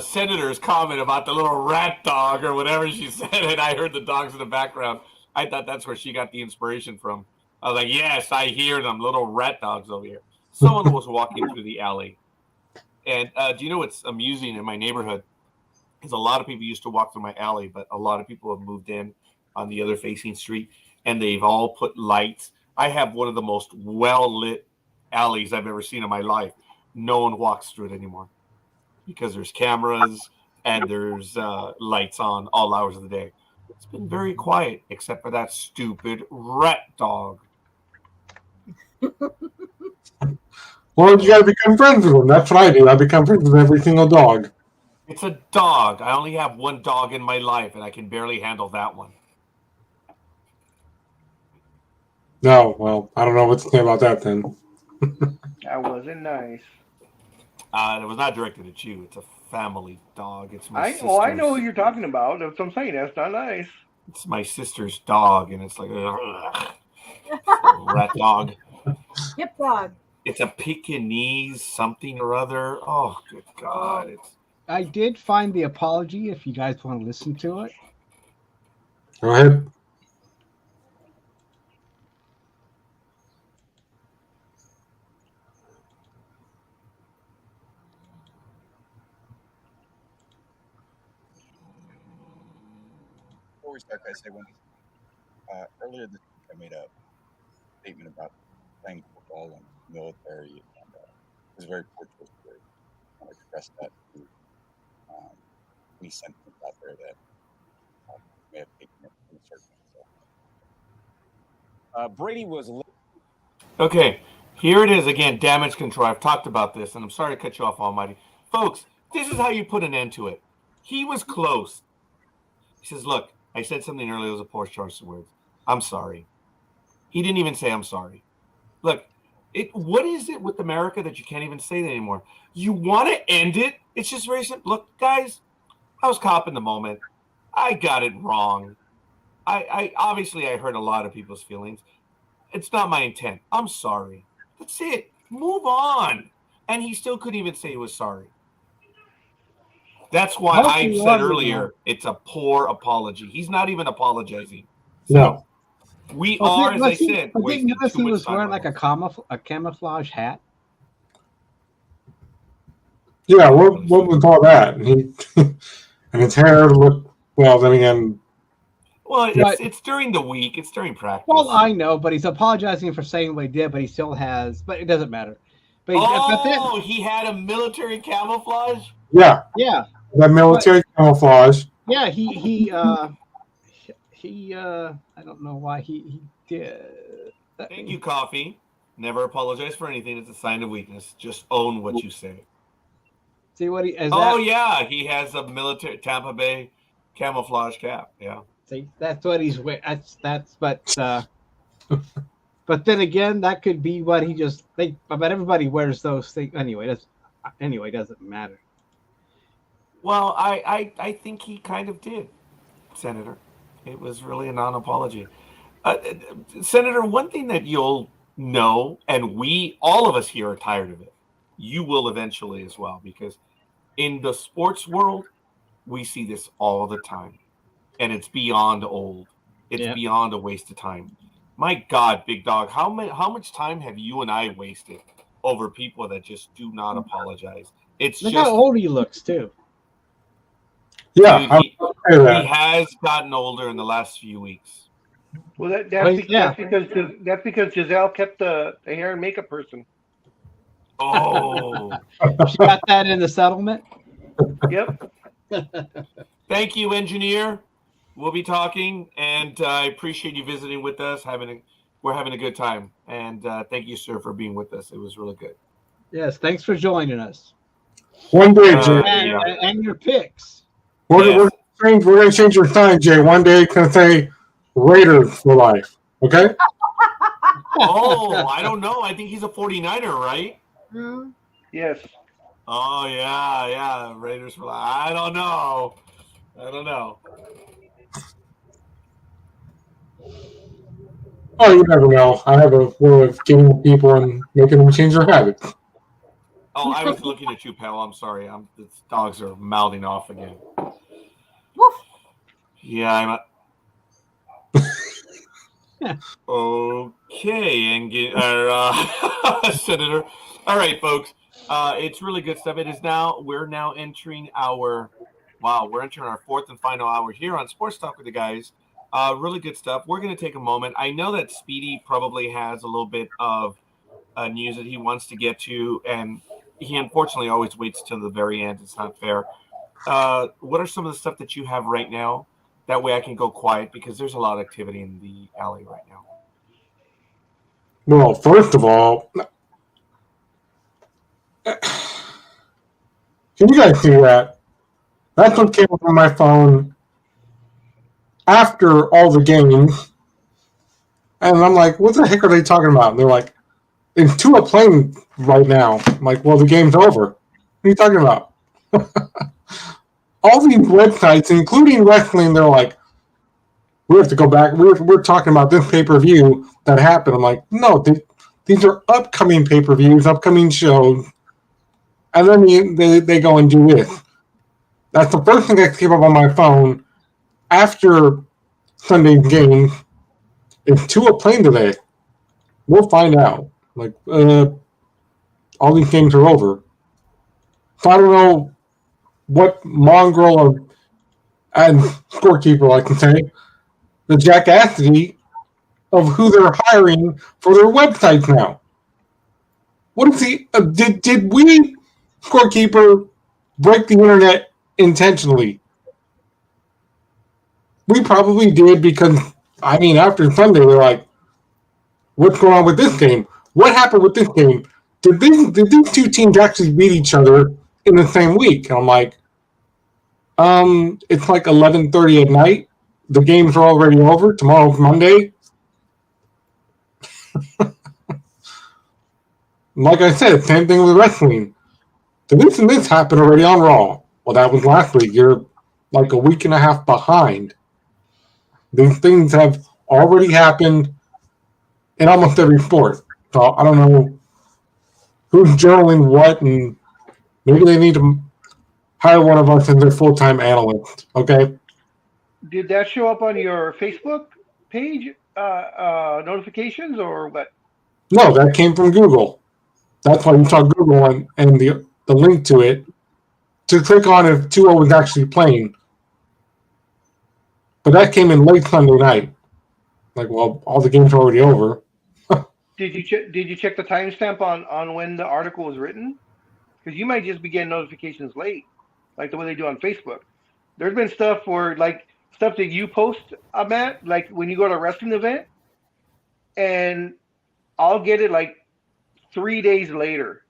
Senator's comment about the little rat dog or whatever she said, and I heard the dogs in the background. I thought that's where she got the inspiration from. I was like, yes, I hear them, little rat dogs over here. Someone was walking through the alley. And do you know what's amusing in my neighborhood? Is a lot of people used to walk through my alley, but a lot of people have moved in on the other facing street, and they've all put lights. I have one of the most well-lit alleys I've ever seen in my life. No one walks through it anymore because there's cameras and there's lights on all hours of the day. It's been very quiet, except for that stupid rat dog. Well, you got to become friends with them. That's what I do. I become friends with every single dog. It's a dog. I only have one dog in my life, and I can barely handle that one. No, well, I don't know what to say about that then. That wasn't nice. It was not directed at you. It's a family dog. It's my sister's. I know who you're talking about. That's what I'm saying. That's not nice. It's my sister's dog, and it's like a rat dog. Hip dog. It's a Pekingese something or other. Oh, good God. I did find the apology if you guys want to listen to it. Go ahead. Before we start, I say earlier this week I made a statement about playing football and military, and it was a very poor choice of words. I want to express that to any sentiment out there that may have taken it from a certain way. Brady was. Okay, here it is again, damage control. I've talked about this, and I'm sorry to cut you off, Almighty. Folks, this is how you put an end to it. He was close. He says, look, I said something earlier, it was a poor choice of words. I'm sorry. He didn't even say I'm sorry. Look, What is it with America that you can't even say that anymore? You want to end it? It's just very simple. Look, guys, I was cop in the moment. I got it wrong. I obviously I hurt a lot of people's feelings. It's not my intent. I'm sorry. That's it. Move on. And he still couldn't even say he was sorry. That's why I said earlier it's a poor apology. He's not even apologizing. So No. we are, as I said, I think he was wearing like a a camouflage hat. Yeah, what we call that? And his hair looked, well, then again. Well, it's during the week. It's during practice. Well, I know, but he's apologizing for saying what he did, but he still has. But it doesn't matter. But he had a military camouflage? Yeah. Yeah. That military camouflage. Yeah, he I don't know why he did. Thank you, Coffee. Never apologize for anything. It's a sign of weakness. Just own what you say. See what he is. Yeah, he has a military Tampa Bay camouflage cap. Yeah. See, that's what he's wearing. But then again, that could be what he just think. But everybody wears those things anyway. Doesn't matter. Well, I think he kind of did, Senator. It was really a non-apology. Senator, one thing that you'll know, and all of us here are tired of it. You will eventually as well, because in the sports world, we see this all the time, and it's beyond old. It's beyond a waste of time. My God, Big Dog, how much time have you and I wasted over people that just do not apologize? Look how old he looks too. Yeah, dude, he has gotten older in the last few weeks. Well, that's because Giselle kept the hair and makeup person. Oh, she got that in the settlement. Yep. Thank you, engineer. We'll be talking, and I appreciate you visiting with us. We're having a good time, and thank you, sir, for being with us. It was really good. Yes, thanks for joining us. One day, Jay. And your picks. We're going to change your sign, Jay. One day it's going to say Raiders for life. Okay? Oh, I don't know. I think he's a 49er, right? Mm-hmm. Yes. Oh, yeah. Raiders for life. I don't know. Oh, you never know. I have a way of getting people and making them change their habits. Oh, I was looking at you, pal. I'm sorry. The dogs are mouthing off again. Woof. Yeah, okay, Senator. All right, folks. It's really good stuff. We're now entering our fourth and final hour here on Sports Talk with the Guys. Really good stuff. We're going to take a moment. I know that Speedy probably has a little bit of news that he wants to get to, and he unfortunately always waits till the very end. It's not fair. What are some of the stuff that you have right now? That way I can go quiet, because there's a lot of activity in the alley right now. Well, first of all, can you guys see that? That's what came up on my phone after all the games. And I'm like, what the heck are they talking about? And they're like, it's Tua playing right now. I'm like, well, the game's over. What are you talking about? All these websites, including wrestling, they're like, we have to go back. We're talking about this pay-per-view that happened. I'm like, no, these are upcoming pay-per-views, upcoming shows. And then they go and do this. That's the first thing that came up on my phone after Sunday's game. Is Tua playing today? We'll find out. Like, all these games are over. So I don't know what mongrel and scorekeeper, I can say, the jackassity of who they're hiring for their websites now. What is the did we, scorekeeper, break the internet intentionally? We probably did, because after Sunday they're like, what's going on with this game? What happened with this game? Did these two teams actually beat each other in the same week? And I'm like, it's like 11:30 at night. The games are already over. Tomorrow's Monday. Like I said, same thing with wrestling. This and this happened already on Raw. Well, that was last week. You're like a week and a half behind. These things have already happened in almost every sport. So I don't know who's journaling what, and maybe they need to hire one of us as their full-time analyst. Okay. Did that show up on your Facebook page notifications or what? No, that came from Google. That's why you saw Google and the link to it to click on if 2-0 was actually playing. But that came in late Sunday night. Like, well, all the games are already over. Did you check the timestamp on when the article was written? Because you might just be getting notifications late, like the way they do on Facebook. There's been stuff where like stuff that you post, Matt, like when you go to a wrestling event, and I'll get it like 3 days later,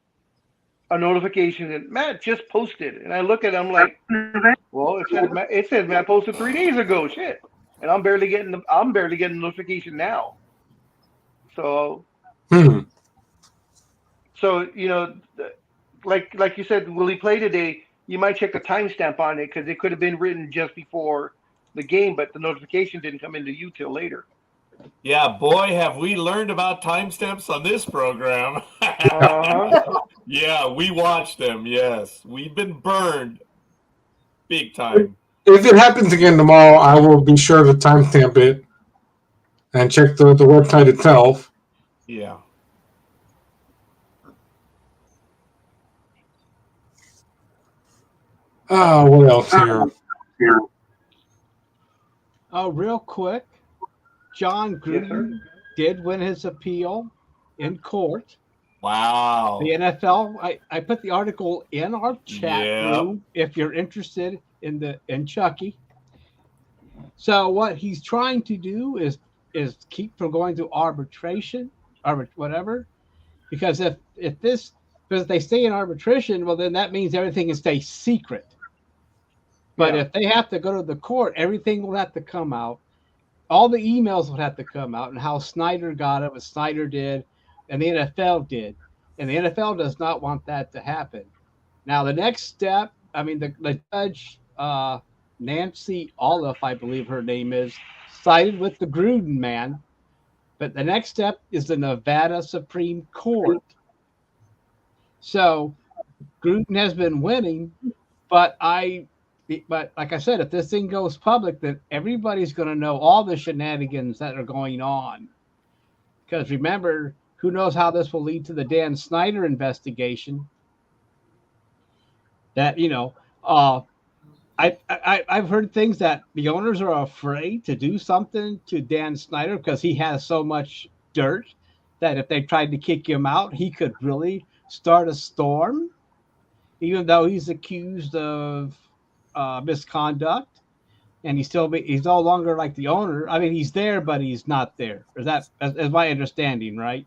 a notification that Matt just posted, and I look at it, I'm like, well, it says Matt posted 3 days ago, shit, and I'm barely getting the notification now. So, so you know, like you said, will he play today? You might check the timestamp on it because it could have been written just before the game, but the notification didn't come into you till later. Yeah, boy, have we learned about timestamps on this program. Yeah, we watch them, yes. We've been burned big time. If it happens again tomorrow, I will be sure to timestamp it and check the website itself. Yeah. What else here? Oh, real quick, John Gruden did win his appeal in court. Wow. The NFL, I put the article in our chat room if you're interested in Chucky. So what he's trying to do is keep from going to arbitration or whatever, because if they stay in arbitration, well then that means everything can stay secret. But if they have to go to the court, everything will have to come out. All the emails will have to come out, and how Snyder got it, what Snyder did, and the NFL did. And the NFL does not want that to happen. Now, the next step, I mean, the judge, Nancy Olive, I believe her name is, sided with the Gruden man. But the next step is the Nevada Supreme Court. So Gruden has been winning, but like I said, if this thing goes public, then everybody's going to know all the shenanigans that are going on. Because remember, who knows how this will lead to the Dan Snyder investigation? That, I've heard things that the owners are afraid to do something to Dan Snyder because he has so much dirt that if they tried to kick him out, he could really start a storm, even though he's accused of misconduct, and he's no longer like the owner. I mean, he's there, but he's not there. Is that as my understanding, right?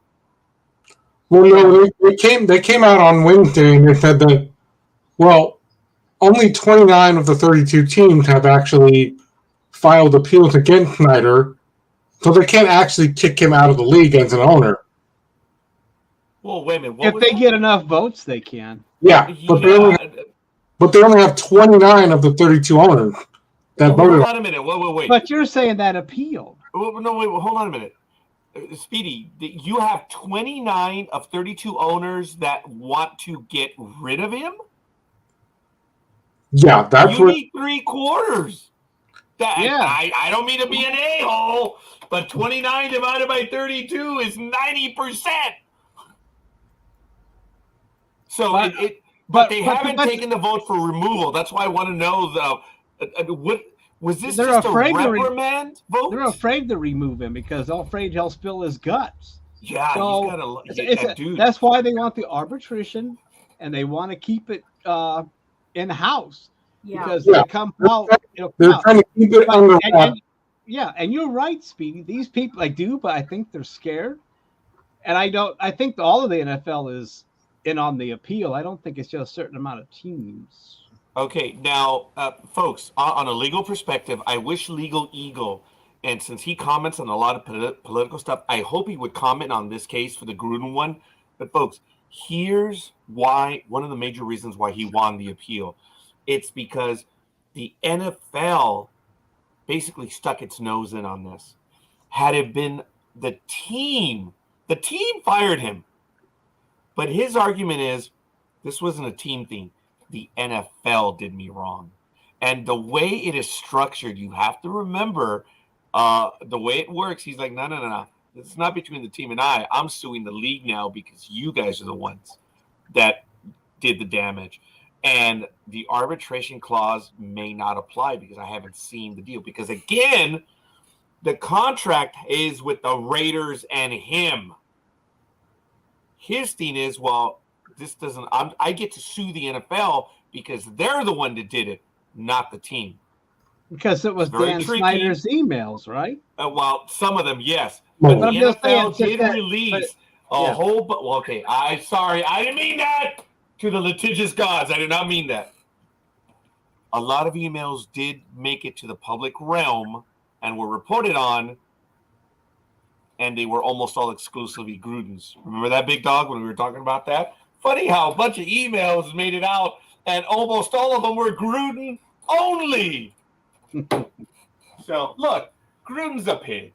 Well, no, they came out on Wednesday and they said that, well, only 29 of the 32 teams have actually filed appeals against Snyder, so they can't actually kick him out of the league as an owner. Well, wait a minute. If they get enough votes, they can. Yeah, but they only have 29 of the 32 owners that voted. Hold on a minute. Wait. But you're saying that appealed. No, wait. Hold on a minute. Speedy, you have 29 of 32 owners that want to get rid of him? Yeah, that's you need 3/4. Yeah. I don't mean to be an a-hole, but 29 divided by 32 is 90%. So but they haven't taken the vote for removal. That's why I want to know what was this just a reprimand vote? They're afraid to remove him because they're afraid he'll spill his guts. Yeah, so he's got dude. That's why they want the arbitration, and they want to keep it in house. Yeah. Because they come out. They're trying to keep it under wraps. Yeah, and you're right, Speedy. These people, I do, but I think they're scared. And I think all of the NFL is in on the appeal. I don't think it's just a certain amount of teams. Okay, now, folks, on a legal perspective, I wish Legal Eagle, and since he comments on a lot of political stuff, I hope he would comment on this case for the Gruden one. But, folks, Here's why, one of the major reasons why he won the appeal. It's because the NFL basically stuck its nose in on this. Had it been the team fired him. But his argument is, this wasn't a team thing. The NFL did me wrong. And the way it is structured, you have to remember the way it works. He's like, no. It's not between the team and I. I'm suing the league now because you guys are the ones that did the damage. And the arbitration clause may not apply because I haven't seen the deal. Because again, the contract is with the Raiders and him. His thing is, well, this doesn't. I get to sue the NFL because they're the one that did it, not the team. Because it was Dan Snyder's emails, right? Well, some of them, yes. But But the NFL saying, did release a whole. But well, okay, sorry, I didn't mean that. To the litigious gods, I did not mean that. A lot of emails did make it to the public realm and were reported on, and they were almost all exclusively Gruden's. Remember that, Big Dog, when we were talking about that? Funny how a bunch of emails made it out, and almost all of them were Gruden only. So, look, Gruden's a pig,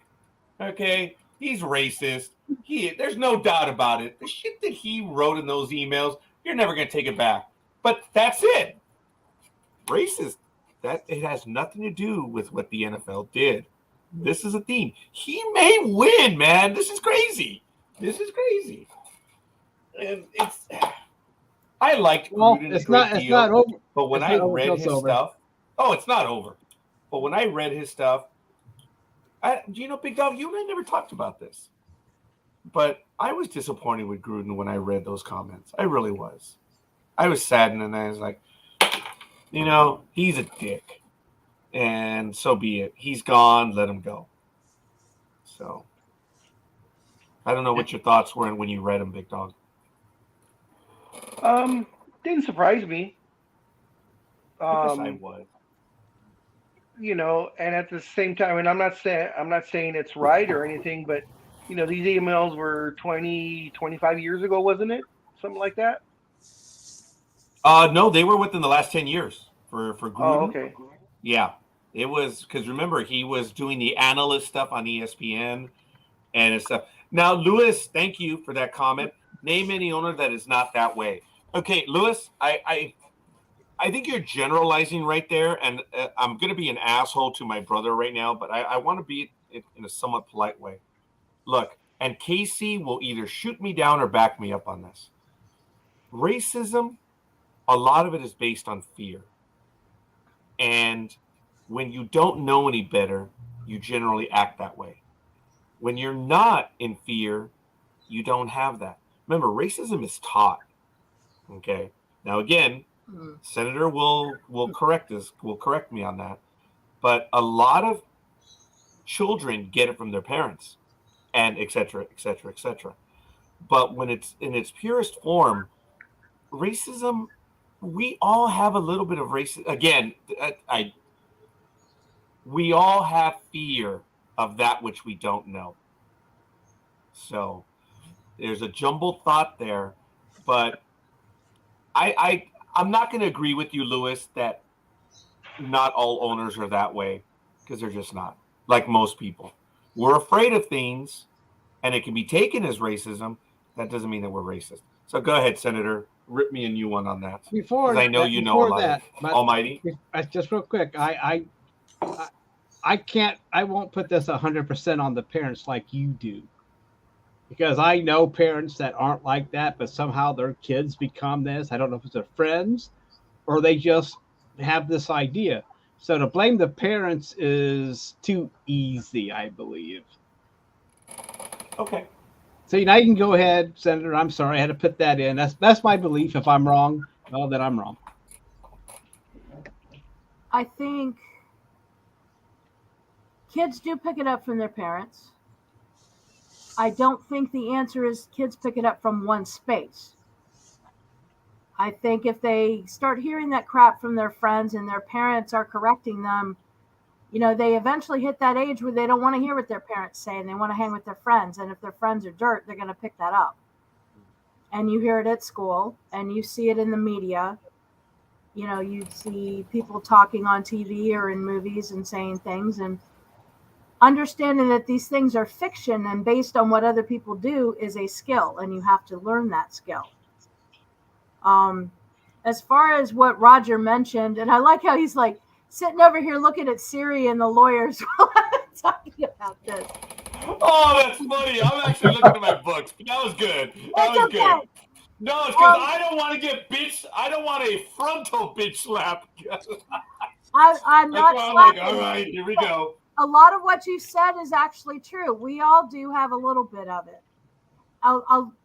okay? He's racist. There's no doubt about it. The shit that he wrote in those emails, you're never going to take it back. But that's it. Racist. It has nothing to do with what the NFL did. This is a theme. He may win, man. This is crazy. And I liked Gruden it's not over. But when I read his stuff, it's not over. But when I read his stuff, Big Dog, you and I never talked about this. But I was disappointed with Gruden when I read those comments. I really was. I was saddened, and I was like, he's a dick. And so be it. He's gone. Let him go. So I don't know what your thoughts were when you read him, Big Dog. Didn't surprise me. I guess I was. And at the same time, and I'm not saying it's right or anything, but these emails were 20, 25 years ago, wasn't it? Something like that? No, they were within the last 10 years for Gruden. Oh, okay. Yeah. It was because remember, he was doing the analyst stuff on ESPN and stuff. Now, Lewis, thank you for that comment. Name any owner that is not that way. Okay, Lewis, I think you're generalizing right there, and I'm going to be an asshole to my brother right now, but I want to be in a somewhat polite way. Look, and Casey will either shoot me down or back me up on this. Racism, a lot of it is based on fear. And when you don't know any better, you generally act that way. When you're not in fear, you don't have that. Remember, racism is taught. Okay. Now, again, Senator will correct me on that. But a lot of children get it from their parents, and et cetera, et cetera, et cetera. But when it's in its purest form, racism, we all have a little bit of racism. Again, we all have fear of that which we don't know. So there's a jumbled thought there, but I'm not going to agree with you, Lewis, that not all owners are that way, because they're just not. Like most people, we're afraid of things, and it can be taken as racism. That doesn't mean that we're racist. So go ahead, Senator. Rip me a new one on that. Before I know you know about that, Almighty. Just real quick, I won't put this 100% on the parents like you do, because I know parents that aren't like that, but somehow their kids become this. I don't know if it's their friends or they just have this idea. So to blame the parents is too easy, I believe. Okay. So now you can go ahead, Senator. I'm sorry, I had to put that in. That's my belief. If I'm wrong, well, then I'm wrong. I think kids do pick it up from their parents. I don't think the answer is kids pick it up from one space. I think if they start hearing that crap from their friends and their parents are correcting them, they eventually hit that age where they don't want to hear what their parents say and they want to hang with their friends. And if their friends are dirt, they're going to pick that up. and you hear it at school, and you see it in the media. You know, you see people talking on TV or in movies and saying things, and understanding that these things are fiction and based on what other people do is a skill, and you have to learn that skill. As far as what Roger mentioned, and I like how he's like sitting over here looking at Siri and the lawyers while I'm talking about this. Oh, that's funny. I'm actually looking at my books. That was good. That was okay. good. No, it's because I don't want to get bitch. I don't want a frontal bitch slap. I'm not That's why I'm slapping. like, all right, here we go. A lot of what you said is actually true. We all do have a little bit of it.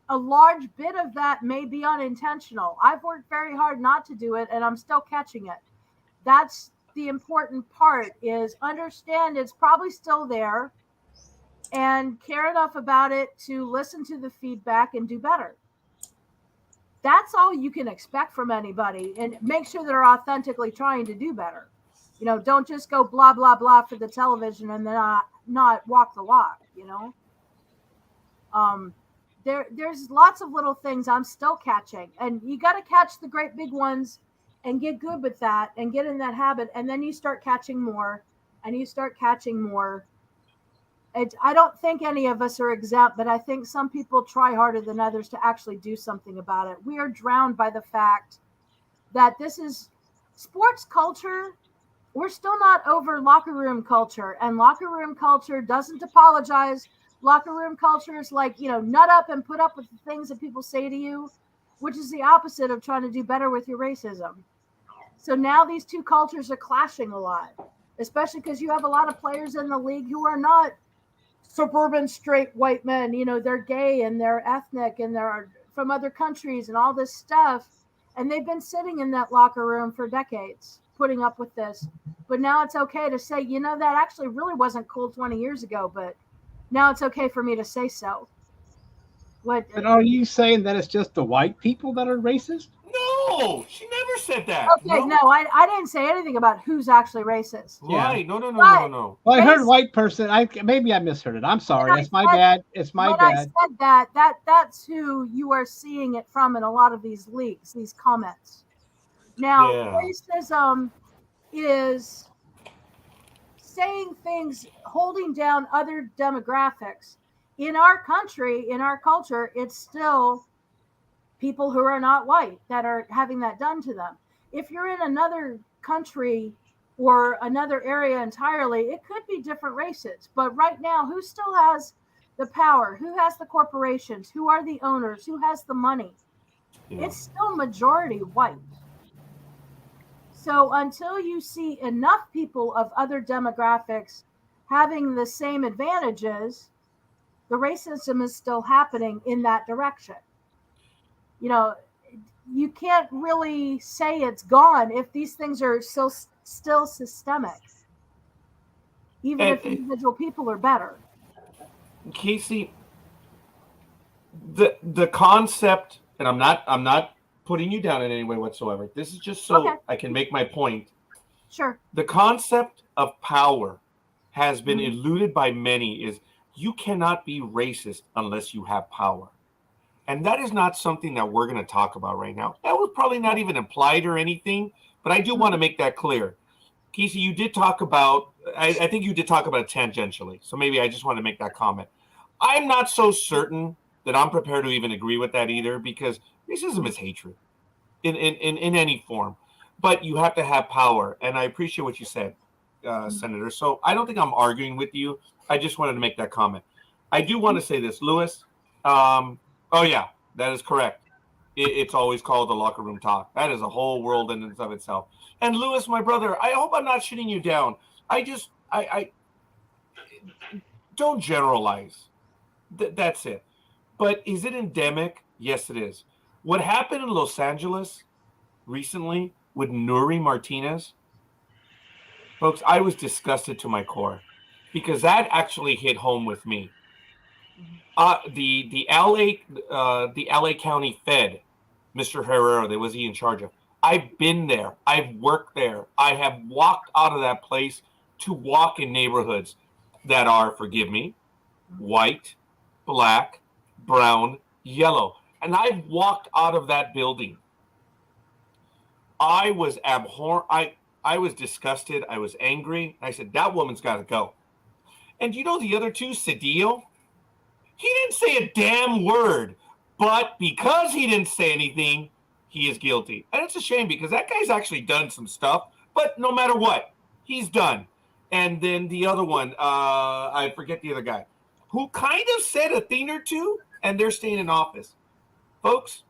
A large bit of that may be unintentional. I've worked very hard not to do it, and I'm still catching it. That's the important part, is understand it's probably still there and care enough about it to listen to the feedback and do better. That's all you can expect from anybody, and make sure they're authentically trying to do better. You know, don't just go blah, blah, blah for the television and then not walk the walk, you know? There's lots of little things I'm still catching, and you got to catch the great big ones and get good with that and get in that habit. And then you start catching more and you start catching more. I don't think any of us are exempt, but I think some people try harder than others to actually do something about it. We are drowned by the fact that this is sports culture. We're still not over locker room culture, and locker room culture doesn't apologize. Locker room culture is like, you know, nut up and put up with the things that people say to you, which is the opposite of trying to do better with your racism. So now these two cultures are clashing a lot, especially because you have a lot of players in the league who are not suburban straight white men. You know, they're gay and they're ethnic and they're from other countries and all this stuff. And they've been sitting in that locker room for decades, putting up with this. But now it's okay to say, you know, that actually really wasn't cool 20 years ago, but now it's okay for me to say so. What? But are you saying that it's just the white people that are racist? No, she never said that. Okay, no, I didn't say anything about who's actually racist. Right. No. But- Well, I heard white person. Maybe I misheard it. I'm sorry. It's my bad. It's my when bad. I said that's who you are seeing it from in a lot of these leaks, these comments. Now, racism is saying things, holding down other demographics. In our country, in our culture, it's still people who are not white that are having that done to them. If you're in another country or another area entirely, it could be different races. But right now, who still has the power? Who has the corporations? Who are the owners? Who has the money? Yeah. It's still majority white. So until you see enough people of other demographics having the same advantages, the racism is still happening in that direction. You know, you can't really say it's gone if these things are still systemic, even if individual people are better. Casey, the concept, and I'm not putting you down in any way whatsoever. This is just so I can make my point. Sure. The concept of power has been eluded by many. Is you cannot be racist unless you have power. And that is not something that we're going to talk about right now. That was probably not even implied or anything, but I do want to make that clear. Casey, you did talk about, I think you did talk about it tangentially, so maybe I just want to make that comment. I'm not so certain that I'm prepared to even agree with that either, because racism is hatred in any form. But you have to have power, and I appreciate what you said, Senator. So I don't think I'm arguing with you. I just wanted to make that comment. I do want to say this, Lewis. Oh, yeah, that is correct. It's always called the locker room talk. That is a whole world in and of itself. And Lewis, my brother, I hope I'm not shitting you down. I don't generalize. That's it. But is it endemic? Yes, it is. What happened in Los Angeles recently with Nuri Martinez, folks, I was disgusted to my core because that actually hit home with me. The LA County Fed, Mr. Herrera, that was he in charge of. I've been there. I've worked there. I have walked out of that place to walk in neighborhoods that are, forgive me, white, black, brown, yellow. And I walked out of that building. I was abhorrent. I was disgusted. I was angry. I said, that woman's got to go. And you know the other two, Cedillo? He didn't say a damn word. But because he didn't say anything, he is guilty. And it's a shame because that guy's actually done some stuff. But no matter what, he's done. And then the other one, I forget the other guy, who kind of said a thing or two, and they're staying in office. Folks,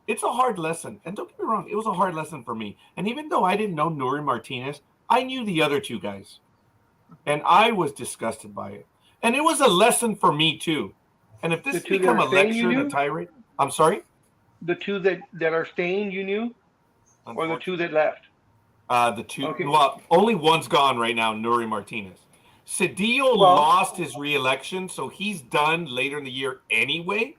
it's a hard lesson. And don't get me wrong, it was a hard lesson for me. And even though I didn't know Nuri Martinez, I knew the other two guys. And I was disgusted by it. And it was a lesson for me, too. And if this has become a lecture and a tirade, I'm sorry? The two that are staying, you knew? Or the two that left? The two. Okay. Well, only one's gone right now, Nuri Martinez. Cedillo lost his re-election, so he's done later in the year anyway.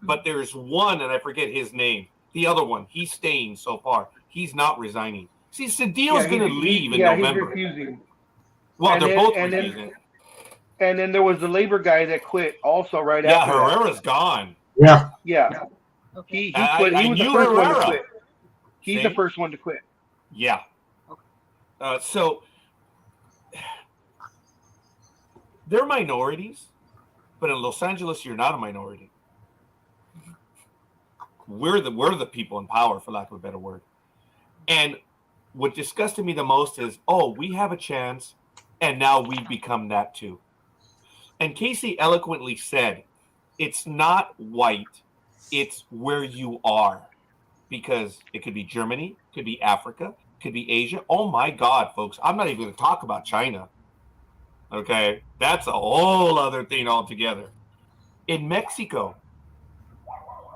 But there's one, and I forget his name. The other one, he's staying so far. He's not resigning. See, Cedillo's going to leave in November. He's refusing. Well, they're both refusing. And then there was the labor guy that quit also right after. Yeah, Herrera's gone. Yeah. Yeah. Okay. He quit. He was the first one to quit. He's the first one to quit. Yeah. So they're minorities, but in Los Angeles, you're not a minority. We're the people in power, for lack of a better word. And what disgusted me the most is, we have a chance, and now we've become that too. And Casey eloquently said, it's not white, it's where you are. Because it could be Germany, could be Africa, could be Asia. Oh my God, folks, I'm not even going to talk about China. Okay, that's a whole other thing altogether. In Mexico,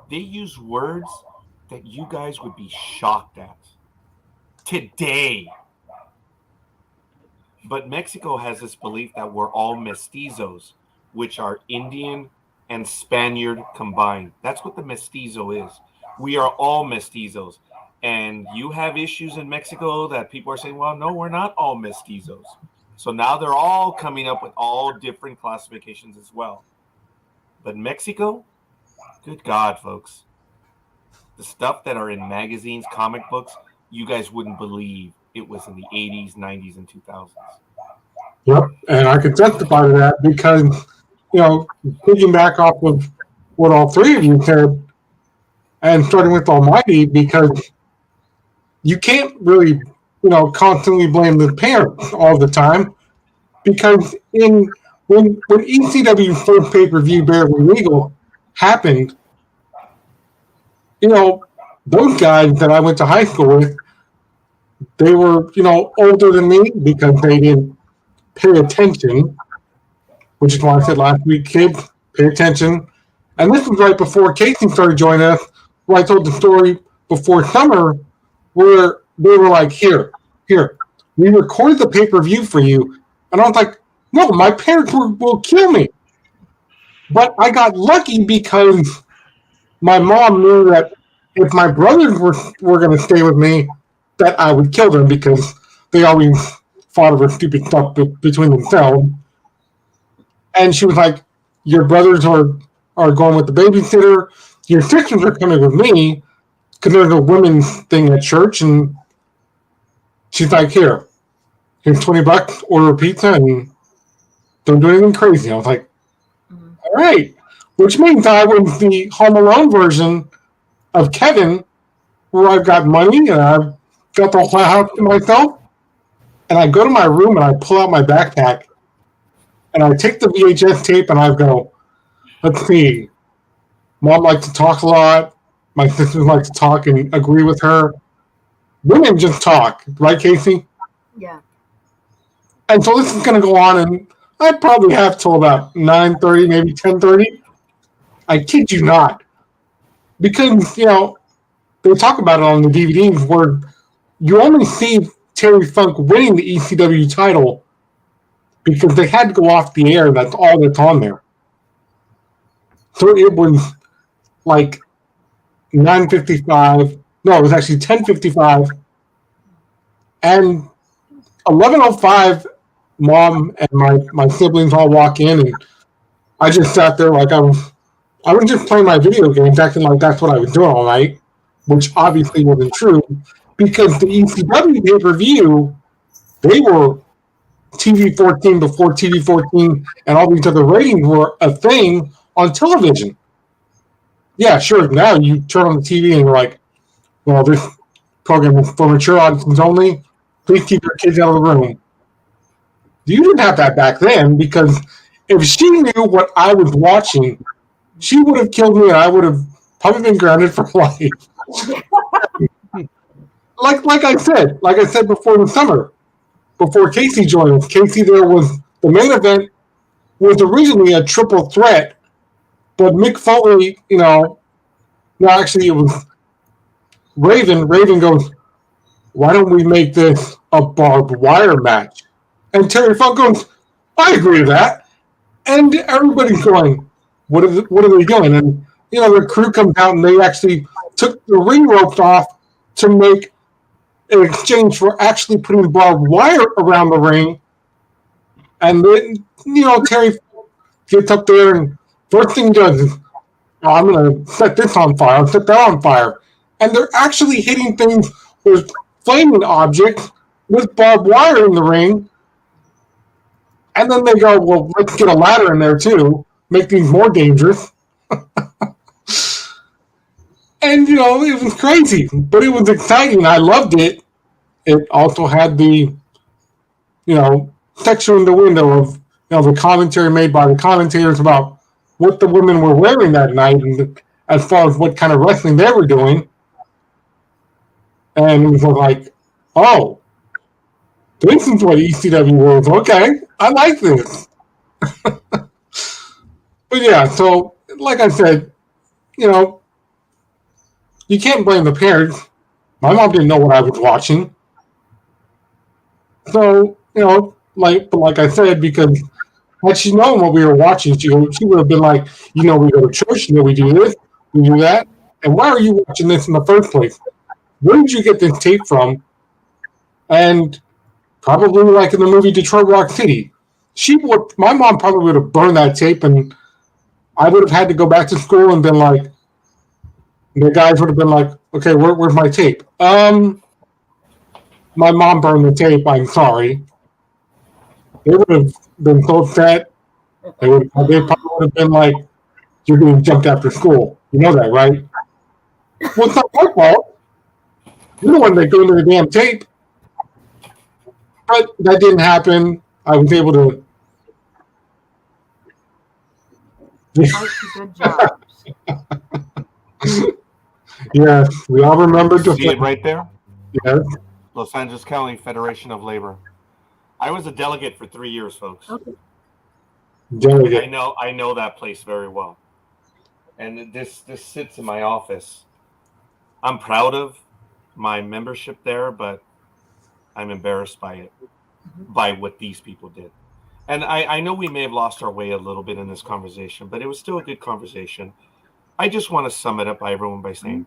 they use words that you guys would be shocked at today. But Mexico has this belief that we're all mestizos, which are Indian and Spaniard combined. That's what the mestizo is. We are all mestizos. And you have issues in Mexico that people are saying, well, no, we're not all mestizos. So now they're all coming up with all different classifications as well. But Mexico, good God, folks. The stuff that are in magazines, comic books, you guys wouldn't believe it was in the 80s, 90s, and 2000s. Yep, and I can testify to that because, picking back off of what all three of you said, and starting with Almighty, because you can't really, constantly blame the parents all the time, because when ECW's first pay-per-view Barely Legal happened, those guys that I went to high school with, they were, older than me because they didn't pay attention, which is why I said last week, kids, pay attention. And this was right before Casey started joining us, where I told the story before summer, where they were like, here, we recorded the pay-per-view for you. And I was like, no, my parents will kill me. But I got lucky because my mom knew that if my brothers were going to stay with me, that I would kill them because they always fought over stupid stuff between themselves. And she was like, your brothers are going with the babysitter. Your sisters are coming with me because there's a women's thing at church. And she's like, here's $20, order a pizza, and don't do anything crazy. I was like, all right. Which means I was the Home Alone version of Kevin, where I've got money and I've got the whole house to myself. And I go to my room and I pull out my backpack and I take the VHS tape and I go, let's see. Mom likes to talk a lot. My sisters like to talk and agree with her. Women just talk, right, Casey? Yeah. And so this is going to go on, and I probably have till about 9:30, maybe 10:30. I kid you not. Because, they talk about it on the DVDs where you only see Terry Funk winning the ECW title because they had to go off the air. That's all that's on there. So it was like 9:55. No, it was actually 10:55. And 11:05, Mom and my siblings all walk in, and I just sat there like I was I was just playing my video games, acting like that's what I was doing all night, which obviously wasn't true, because the ECW pay-per-view, they were TV 14 before TV 14 and all these other ratings were a thing on television. Yeah, sure, now you turn on the TV and you're like, well, this program is for mature audiences only. Please keep your kids out of the room. You didn't have that back then, because if she knew what I was watching, she would have killed me and I would have probably been grounded for life. like I said before in the summer, before Casey joined us, Casey, there was the main event was originally a triple threat, but Mick Foley, no, actually it was Raven. Raven goes, why don't we make this a barbed wire match? And Terry Funk goes, I agree to that. And everybody's going, what are they doing? And the crew comes out and they actually took the ring ropes off to make an exchange for actually putting barbed wire around the ring. And then, Terry gets up there and first thing he does is, I'm going to set this on fire, set that on fire. And they're actually hitting things with flaming objects with barbed wire in the ring. And then they go, well, let's get a ladder in there too, make things more dangerous. And, it was crazy, but it was exciting. I loved it. It also had the, section in the window of, the commentary made by the commentators about what the women were wearing that night and as far as what kind of wrestling they were doing. And it was like, oh, this is what ECW was. Okay, I like this. But yeah, so like I said, you can't blame the parents. My mom didn't know what I was watching. So, like I said, because had she known what we were watching, she would have been like, we go to church, we do this, we do that. And why are you watching this in the first place? Where did you get this tape from? And probably like in the movie Detroit Rock City, my mom probably would have burned that tape, and I would have had to go back to school and been like, the guys would have been like, okay, where's my tape? My mom burned the tape. I'm sorry. They would have been so upset. They probably would have been like, you're getting jumped after school. You know that, right? Well, it's not my fault. You're the one that go into the damn tape. But that didn't happen. I was able to. Good jobs. Yeah, we all remember. See it right there? Yes. Los Angeles County Federation of Labor. I was a delegate for 3 years, folks. Okay. Delegate. I know that place very well. And this sits in my office. I'm proud of my membership there, but I'm embarrassed by it, by what these people did. And I know we may have lost our way a little bit in this conversation, but it was still a good conversation. I just want to sum it up by everyone by saying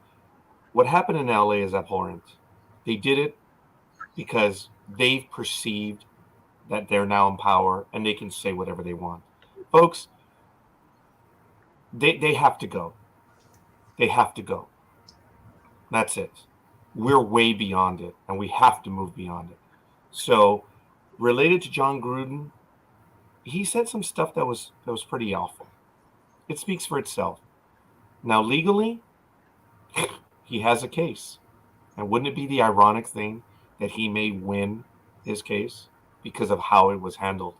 what happened in LA is abhorrent. They did it because they've perceived that they're now in power and they can say whatever they want. Folks, they have to go. They have to go. That's it. We're way beyond it, and we have to move beyond it. So, related to John Gruden, he said some stuff that was pretty awful. It speaks for itself. Now, legally, he has a case. And wouldn't it be the ironic thing that he may win his case because of how it was handled?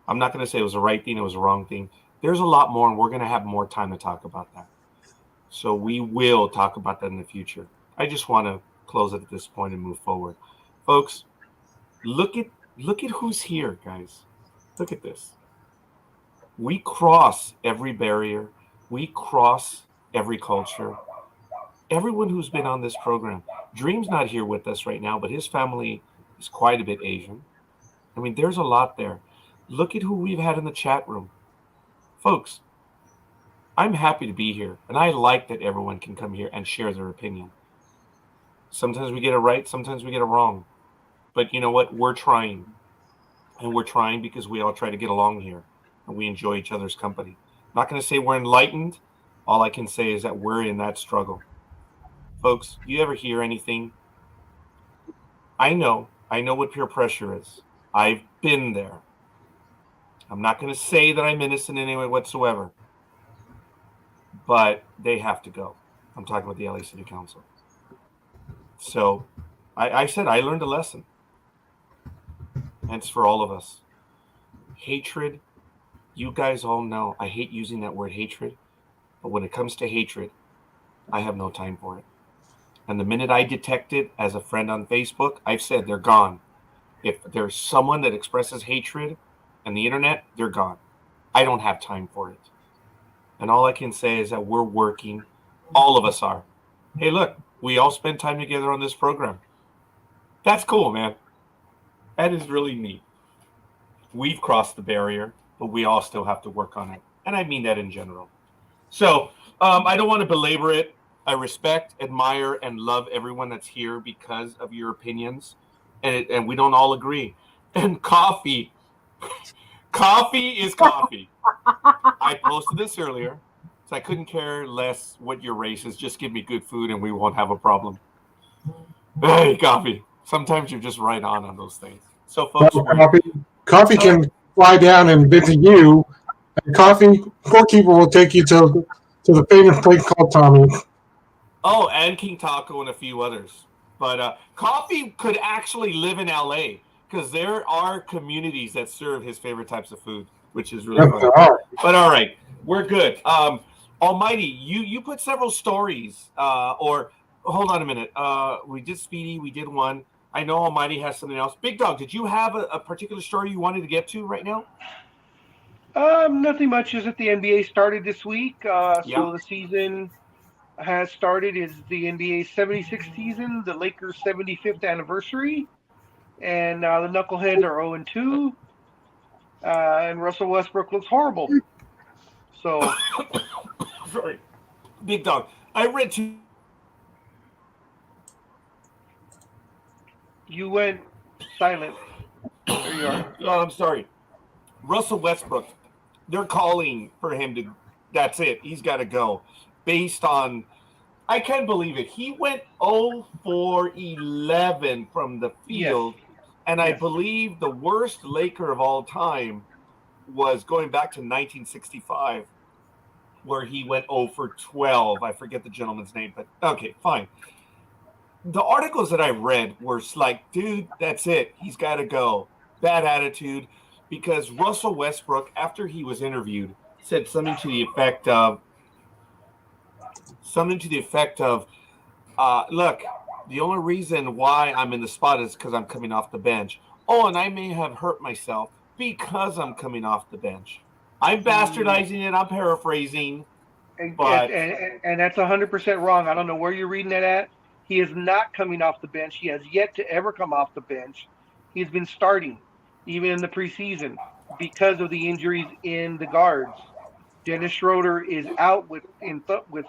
I'm not going to say it was the right thing, it was the wrong thing. There's a lot more, and we're going to have more time to talk about that. So we will talk about that in the future. I just want to close it at this point and move forward. Folks, look at who's here, guys. Look at this. We cross every barrier. We cross every culture. Everyone who's been on this program. Dreem's not here with us right now, but his family is quite a bit Asian. I mean, there's a lot there. Look at who we've had in the chat room. Folks, I'm happy to be here, and I like that everyone can come here and share their opinion. Sometimes we get it right, sometimes we get it wrong. But you know what? We're trying. And we're trying because we all try to get along here, and we enjoy each other's company. Not going to say we're enlightened. All I can say is that we're in that struggle. Folks, you ever hear anything? I know what peer pressure is. I've been there. I'm not going to say that I'm innocent in any way whatsoever, but they have to go. I'm talking about the LA City Council. So I said I learned a lesson. And it's for all of us. Hatred, you guys all know I hate using that word hatred, but when it comes to hatred, I have no time for it. And the minute I detect it as a friend on Facebook, I've said they're gone. If there's someone that expresses hatred on the internet, they're gone. I don't have time for it. And all I can say is that we're working. All of us are. Hey, look, we all spend time together on this program. That's cool, man. That is really neat. We've crossed the barrier, but we all still have to work on it. And I mean that in general. So I don't want to belabor it. I respect, admire, and love everyone that's here because of your opinions. And we don't all agree. And coffee is coffee. I posted this earlier, so I couldn't care less what your race is. Just give me good food and we won't have a problem. Hey, coffee. Sometimes you're just right on those things. So, folks, coffee can fly down and visit you, and Scorekeeper will take you to the famous place called Tommy. Oh, and King Taco and a few others. But coffee could actually live in LA because there are communities that serve his favorite types of food, which is really fun. But all right, we're good. Almighty, you put several stories, or hold on a minute. We did Speedy, we did one. I know Almighty has something else. Big Dog, did you have a particular story you wanted to get to right now? Nothing much. Is that the NBA started this week? So the season has started. Is the NBA's 76th season, the Lakers' 75th anniversary, and the Knuckleheads are 0-2, and Russell Westbrook looks horrible. So, sorry, Big Dog. I read two. You went silent. There you are. Oh, I'm sorry. Russell Westbrook, they're calling for him to, that's it. He's got to go. Based on, I can't believe it. He went 0 for 11 from the field. Yes. And I believe the worst Laker of all time was going back to 1965, where he went 0 for 12. I forget the gentleman's name, but okay, fine. The articles that I read were like, dude, that's it. He's got to go. Bad attitude. Because Russell Westbrook, after he was interviewed, said something to the effect of, look, the only reason why I'm in the spot is because I'm coming off the bench. Oh, and I may have hurt myself because I'm coming off the bench. I'm bastardizing it. I'm paraphrasing. And that's 100% wrong. I don't know where you're reading that at. He is not coming off the bench. He has yet to ever come off the bench. He's been starting, even in the preseason, because of the injuries in the guards. Dennis Schroeder is out with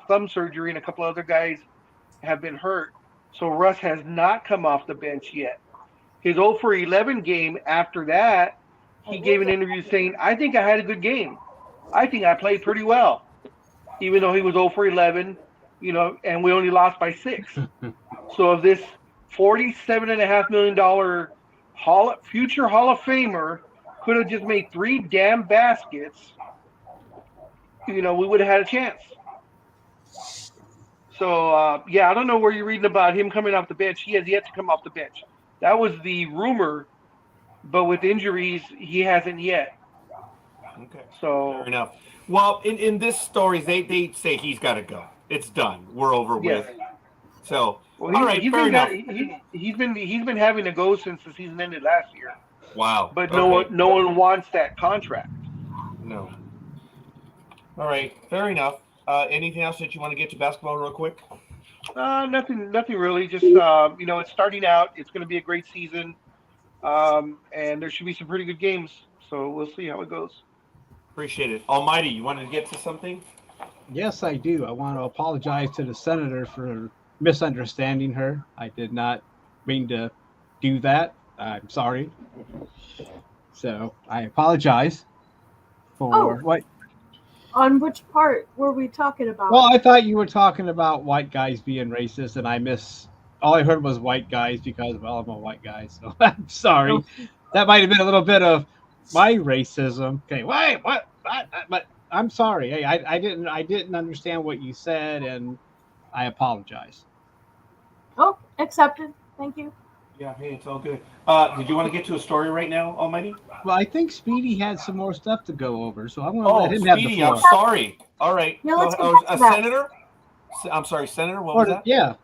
thumb surgery, and a couple other guys have been hurt. So Russ has not come off the bench yet. His 0 for 11 game after that, he gave an interview saying, I think I had a good game. I think I played pretty well, even though he was 0 for 11, and we only lost by 6. So of this $47.5 million future Hall of Famer could have just made 3 damn baskets, we would have had a chance. So, I don't know where you're reading about him coming off the bench. He has yet to come off the bench. That was the rumor, but with injuries, he hasn't yet. Okay. So fair enough. Well, in this story, they say he's got to go. It's done. We're over with. So, all right, fair enough. He's been having to go since the season ended last year. Wow. But no one wants that contract. No. All right, fair enough. Anything else that you want to get to basketball real quick? Nothing really. Just it's starting out. It's going to be a great season, and there should be some pretty good games. So we'll see how it goes. Appreciate it. Almighty, you wanted to get to something? Yes, I do. I want to apologize to the senator for misunderstanding her. I did not mean to do that. I'm sorry. So I apologize for what. On which part were we talking about? Well, I thought you were talking about white guys being racist, and all I heard was white guys because, well, I'm a white guy, so I'm sorry. That might have been a little bit of my racism. Okay, wait, what? But I'm sorry. Hey, I didn't understand what you said, and I apologize. Oh, accepted. Thank you. Yeah, hey, it's all good. Did you want to get to a story right now, Almighty? Well, I think Speedy had some more stuff to go over, so I'm going to Oh, let him have the Speedy, floor. I'm sorry. All right. Yeah, let's Go go back to that. Senator? I'm sorry, Senator, what was that? Yeah.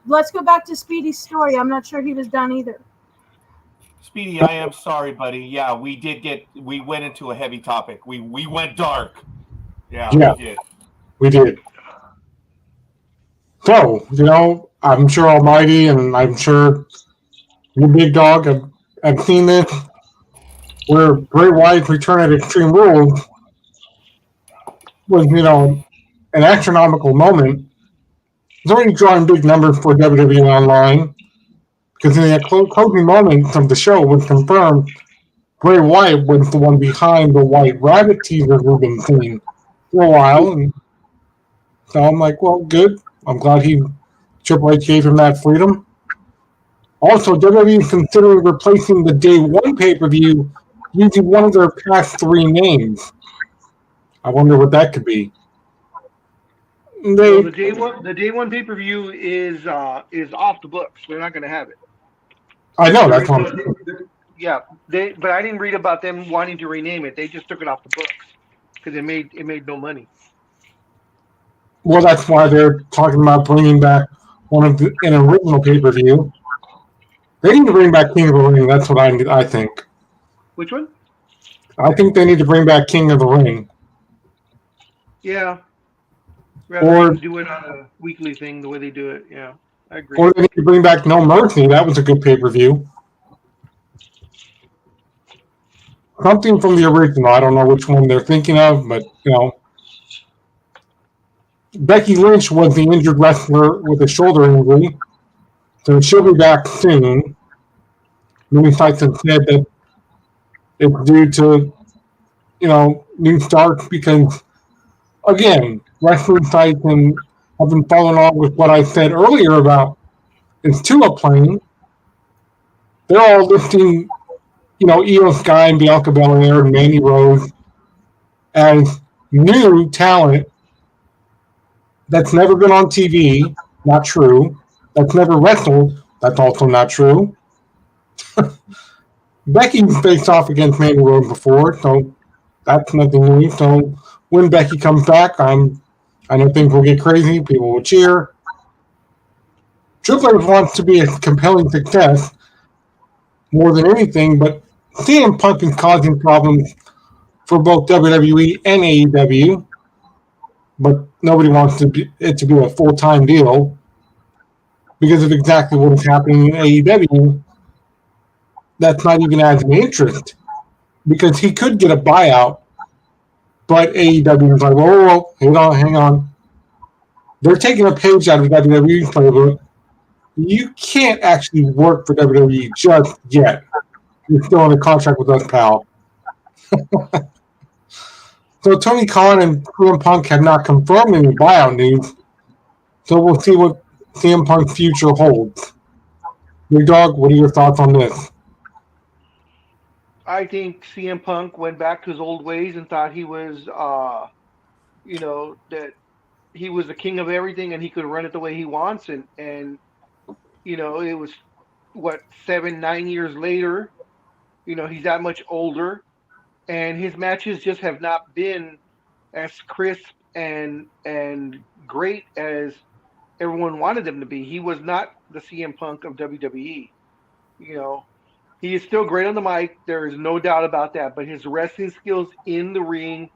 Let's go back to Speedy's story. I'm not sure he was done either. Speedy, I am sorry, buddy. Yeah, we went into a heavy topic. We went dark. Yeah. We did. We did. So, I'm sure Almighty and I'm sure you, Big Dog, have seen this, where Bray Wyatt's return at Extreme Rules was, an astronomical moment. It's already drawing big numbers for WWE Online, because in the closing moments of the show was confirmed Bray Wyatt was the one behind the White Rabbit teaser we've been seeing for a while, and so I'm like, well, good. I'm glad Triple H gave him that freedom. Also, WWE is considering replacing the Day 1 pay-per-view using one of their past 3 names. I wonder what that could be. The day one pay-per-view is off the books. They're not going to have it. I know, that's one. Yeah, but I didn't read about them wanting to rename it. They just took it off the books because it made no money. Well, that's why they're talking about bringing back an original pay-per-view. They need to bring back King of the Ring. That's what I think. Which one? I think they need to bring back King of the Ring. Yeah. Rather than do it on a weekly thing the way they do it. Yeah, I agree. Or they need to bring back No Mercy. That was a good pay-per-view. Something from the original. I don't know which one they're thinking of, but, Becky Lynch was the injured wrestler with a shoulder injury, so she'll be back soon. Many sites have said that it's due to, new starts because, again, wrestling sites have been following on with what I said earlier about is Tua playing. They're all listing, Io Sky and Bianca Belair and Mandy Rose as new talent that's never been on TV, not true. That's never wrestled, that's also not true. Becky's faced off against Mandy Rose before, so that's nothing new. So when Becky comes back, I know things will get crazy. People will cheer. Triple H wants to be a compelling success more than anything, but CM Punk is causing problems for both WWE and AEW. But nobody wants it to be a full-time deal because of exactly what is happening in AEW. That's not even as an interest because he could get a buyout, but AEW is like, whoa, hang on. They're taking a page out of WWE's playbook. You can't actually work for WWE just yet. You're still in a contract with us, pal. So Tony Khan and CM Punk have not confirmed any buyout news, so we'll see what CM Punk's future holds. Big Dog, what are your thoughts on this? I think CM Punk went back to his old ways and thought he was, that he was the king of everything and he could run it the way he wants. And it was, 7-9 years later, he's that much older. And his matches just have not been as crisp and great as everyone wanted them to be. He was not the CM Punk of WWE. He is still great on the mic. There is no doubt about that. But his wrestling skills in the ring,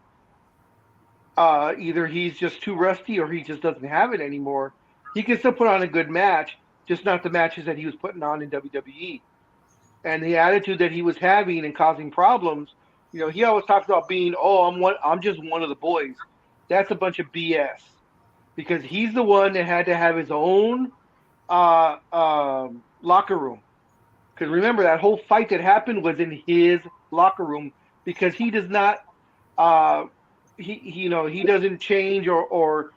either he's just too rusty or he just doesn't have it anymore. He can still put on a good match, just not the matches that he was putting on in WWE. And the attitude that he was having and causing problems, he always talks about being, I'm just one of the boys. That's a bunch of BS. Because he's the one that had to have his own locker room. Because remember, that whole fight that happened was in his locker room because he does not he doesn't change or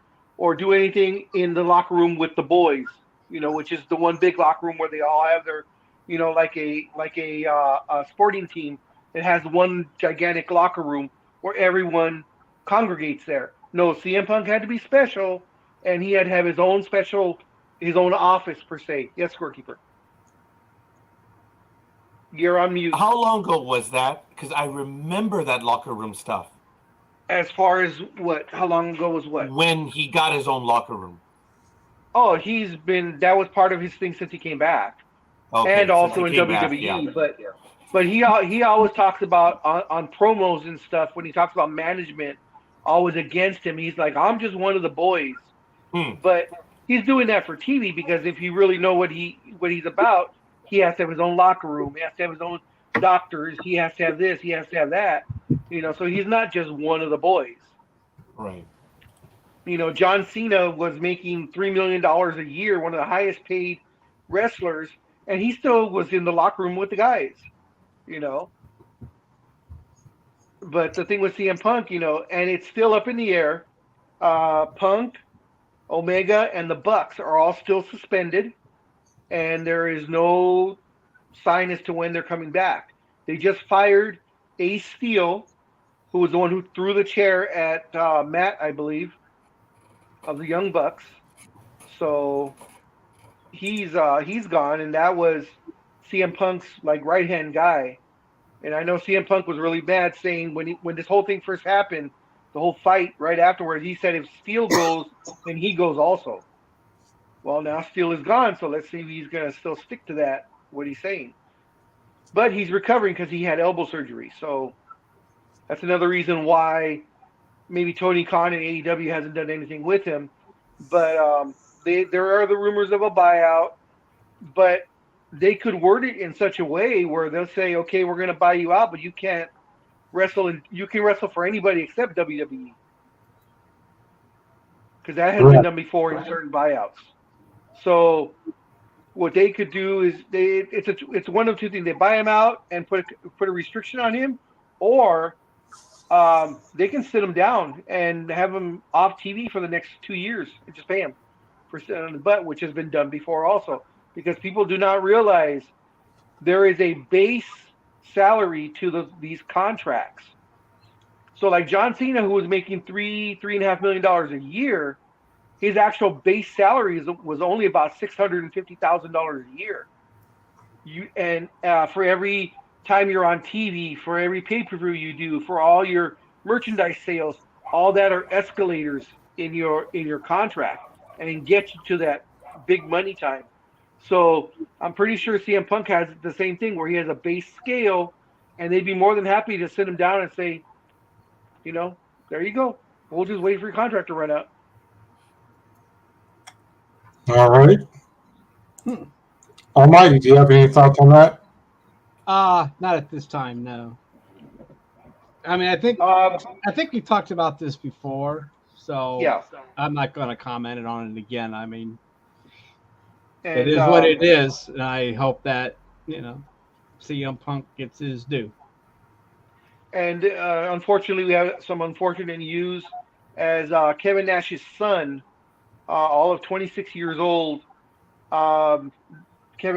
do anything in the locker room with the boys, which is the one big locker room where they all have their, like a sporting team that has one gigantic locker room where everyone congregates there. No, CM Punk had to be special, and he had to have his own office per se. Yes, Scorekeeper. You're on mute. How long ago was that? Because I remember that locker room stuff. As far as what? How long ago was what? When he got his own locker room. Oh, that was part of his thing since he came back, Okay, and also in came WWE. back, yeah. But he always talks about on promos and stuff when he talks about management, always against him. He's like, I'm just one of the boys. But he's doing that for TV because if you really know what he's about, he has to have his own locker room. He has to have his own doctors. He has to have this. He has to have that. So he's not just one of the boys. Right. John Cena was making $3 million a year, one of the highest paid wrestlers, and he still was in the locker room with the guys. But the thing with CM Punk, and it's still up in the air. Punk, Omega, and the Bucks are all still suspended, and there is no sign as to when they're coming back. They just fired Ace Steel, who was the one who threw the chair at Matt, I believe, of the Young Bucks. So he's gone, and that was CM Punk's right-hand guy. And I know CM Punk was really mad, saying when this whole thing first happened, the whole fight right afterwards, he said if Steel goes, then he goes also. Well, now Steel is gone, so let's see if he's going to still stick to that, what he's saying. But he's recovering because he had elbow surgery. So that's another reason why maybe Tony Khan and AEW hasn't done anything with him. But there are the rumors of a buyout, but they could word it in such a way where they'll say, okay, we're going to buy you out, but you can't wrestle, and you can wrestle for anybody except WWE. Because that has been done before in certain buyouts. So what they could do is it's one of two things. They buy him out and put a restriction on him, or they can sit him down and have him off TV for the next 2 years and just pay him for sitting on the butt, which has been done before also. Because people do not realize there is a base salary to these contracts. So like John Cena, who was making $3.5 million a year, his actual base salary was only about $650,000 a year. For every time you're on TV, for every pay-per-view you do, for all your merchandise sales, all that are escalators in your contract and get you to that big money time. So I'm pretty sure CM Punk has the same thing where he has a base scale, and they'd be more than happy to sit him down and say, there you go. We'll just wait for your contract to run out. All right. Almighty, do you have any thoughts on that? Not at this time, no. I mean, I think we talked about this before, so yeah. I'm not going to comment on it again. I mean, it is what it is, and I hope that CM Punk gets his due. And unfortunately, we have some unfortunate news as Kevin Nash's son, all of 26 years old, Kevin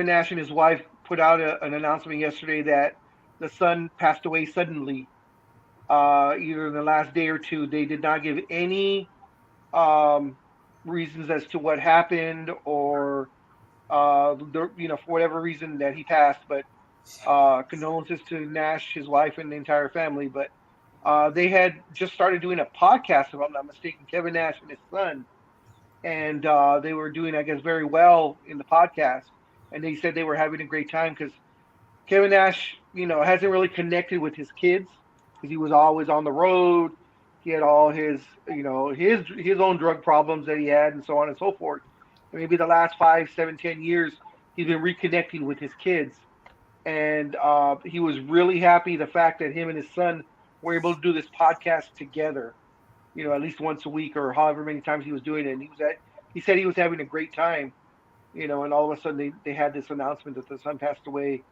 Nash and his wife put out an announcement yesterday that the son passed away suddenly, either in the last day or two. They did not give any reasons as to what happened or, for whatever reason that he passed. But condolences to Nash, his wife, and the entire family. But they had just started doing a podcast, if I'm not mistaken, Kevin Nash and his son. And they were doing, I guess, very well in the podcast. And they said they were having a great time because Kevin Nash, hasn't really connected with his kids because he was always on the road. He had all his, his own drug problems that he had and so on and so forth. And maybe the last 5, 7, 10 years, he's been reconnecting with his kids. And he was really happy the fact that him and his son were able to do this podcast together, at least once a week or however many times he was doing it. And he said he was having a great time, and all of a sudden they had this announcement that the son passed away,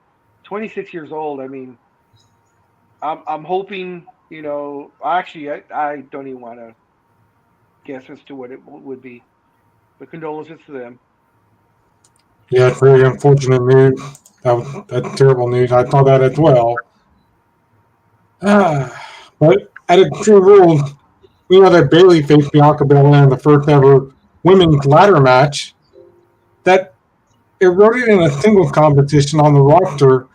26 years old. I mean, I'm hoping Actually, I don't even want to guess as to what it would be. But condolences to them. Yeah, very unfortunate news. That's terrible news. I saw that as well. But at Extreme Rules, we know that Bailey faced Bianca Belair in the first ever women's ladder match. That eroded in a singles competition on the roster.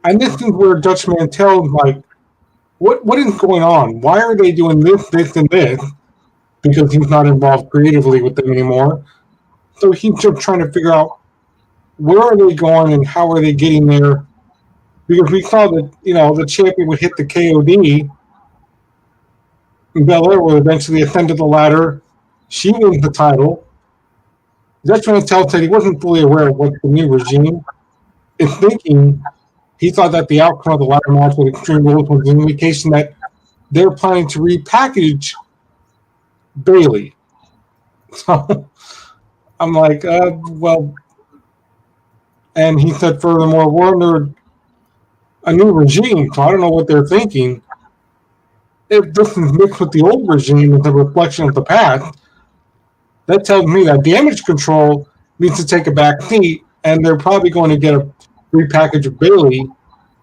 And this is where Dutch Mantel's like, what is going on? Why are they doing this, and this? Because he's not involved creatively with them anymore. So he's just trying to figure out where are they going and how are they getting there. Because we saw that, the champion would hit the KOD. Belair will eventually ascend to the ladder. She wins the title. Dutch Mantel said he wasn't fully aware of what the new regime is thinking. He thought that the outcome of the ladder match with Extreme Rules was an indication that they're planning to repackage Bailey. So I'm like, well. And he said, furthermore, we're under a new regime, so I don't know what they're thinking. If this is mixed with the old regime as a reflection of the past, that tells me that Damage Control needs to take a back seat, and they're probably going to get a repackage of Bailey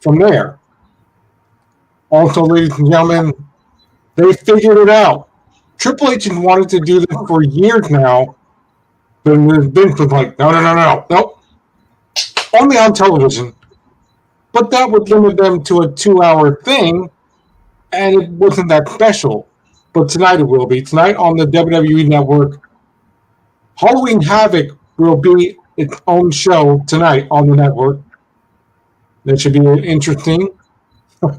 from there. Also, ladies and gentlemen, they figured it out. Triple H has wanted to do this for years now, but Vince was like, no, only on television. But that would limit them to a 2-hour thing, and it wasn't that special. But tonight it will be. Tonight on the WWE Network, Halloween Havoc will be its own show tonight on the network. That should be interesting. So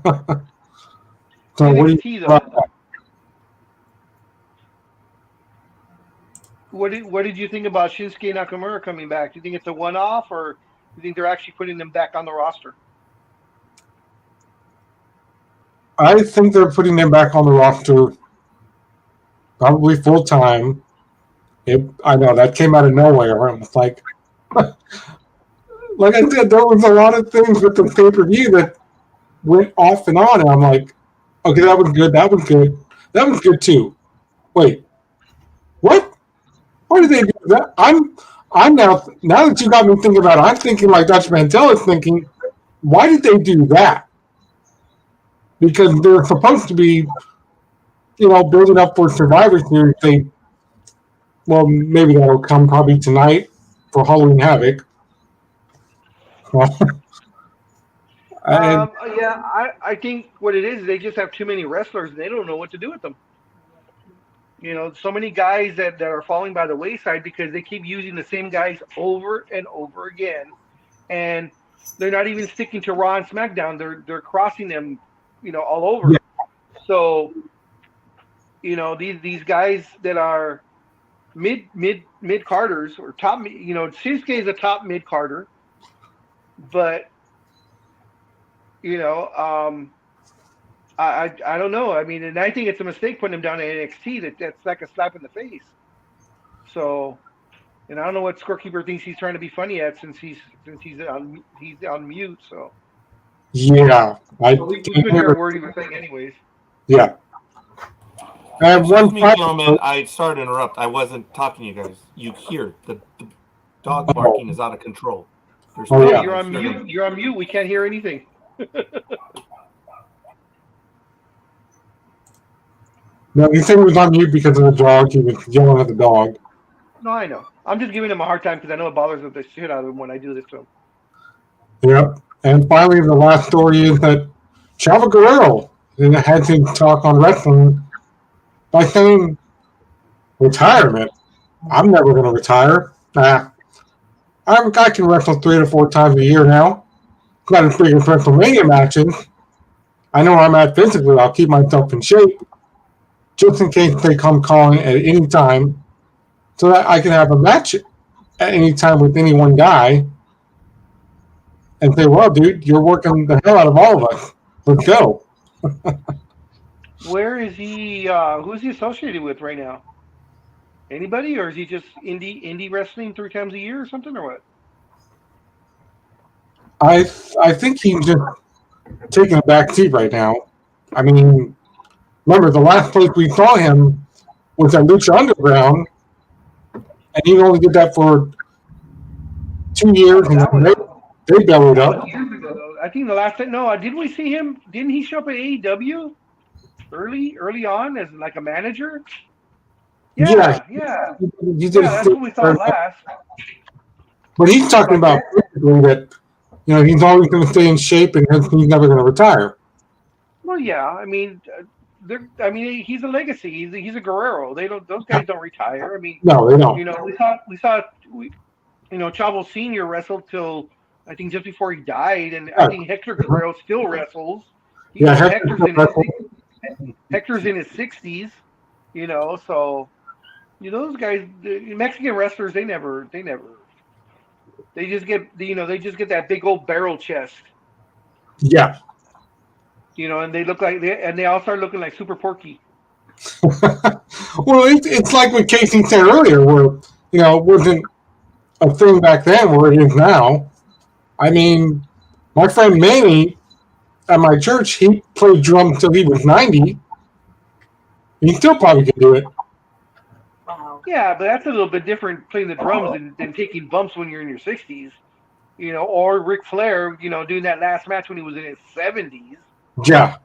NXT, what did you think about Shinsuke Nakamura coming back? Do you think it's a one-off, or do you think they're actually putting them back on the roster? I think they're putting them back on the roster, probably full time. I know that came out of nowhere. I'm like I said, there was a lot of things with the pay-per-view that went off and on, and I'm like, okay, that was good. That was good. That was good too. Wait, what? Why did they do that? I'm now that you got me thinking about it, I'm thinking like Dutch Mantel is thinking, why did they do that? Because they're supposed to be, building up for Survivor Series. Maybe that'll come probably tonight for Halloween Havoc. I think what it is, they just have too many wrestlers and they don't know what to do with them. So many guys that are falling by the wayside because they keep using the same guys over and over again, and they're not even sticking to Raw and SmackDown. They're crossing them, all over. Yeah. So, these guys that are mid carders or top, Shinsuke is a top mid carder, but I don't know. I mean, and I think it's a mistake putting him down at NXT. That's like a slap in the face. So, and I don't know what Scorekeeper thinks he's trying to be funny at since he's on mute. So yeah, we couldn't hear a word he was saying, anyways. Yeah. I have Excuse me, gentlemen. I sorry to interrupt. I wasn't talking to you guys. You hear the dog barking is out of control. You're on mute. You're on mute. We can't hear anything. No, he said he was on mute because of the dog. He was yelling at the dog. No, I know. I'm just giving him a hard time because I know it bothers the shit out of him when I do this to him. Yep. And finally, the last story is that Chavo Guerrero had to talk on wrestling by saying, retirement? I'm never going to retire. I can wrestle 3 to 4 times a year now. Not as big as WrestleMania matches. I know where I'm at physically. I'll keep myself in shape just in case they come calling at any time so that I can have a match at any time with any one guy and say, well, dude, you're working the hell out of all of us. Let's go. Where is he? Who's he associated with right now? Anybody, or is he just indie wrestling 3 times a year or something, or what? I think he's just taking a back seat right now. I mean, remember the last place we saw him was at Lucha Underground, and he only did that for 2 years, and then they bellowed up. Years ago, though. I think the last time, no, didn't we see him? Didn't he show up at AEW early on as like a manager? Yeah. He did That's what we saw last. But he's talking about that, he's always going to stay in shape and he's never going to retire. Well, yeah, I mean, he's a legacy. He's a Guerrero. Those guys don't retire. I mean, no, they don't. We saw Chavo Senior wrestled till I think just before he died, and I think Hector Guerrero still wrestles. Hector's in his 60s. So those guys, the Mexican wrestlers, they just get that big old barrel chest. Yeah. And they look like they all start looking like Super Porky. Well, it's like what Casey said earlier, where it wasn't a thing back then where it is now. I mean, my friend Manny at my church, he played drums until he was 90. He still probably can do it. Wow. Yeah, but that's a little bit different playing the drums than taking bumps when you're in your 60s. Or Ric Flair, doing that last match when he was in his 70s. Yeah.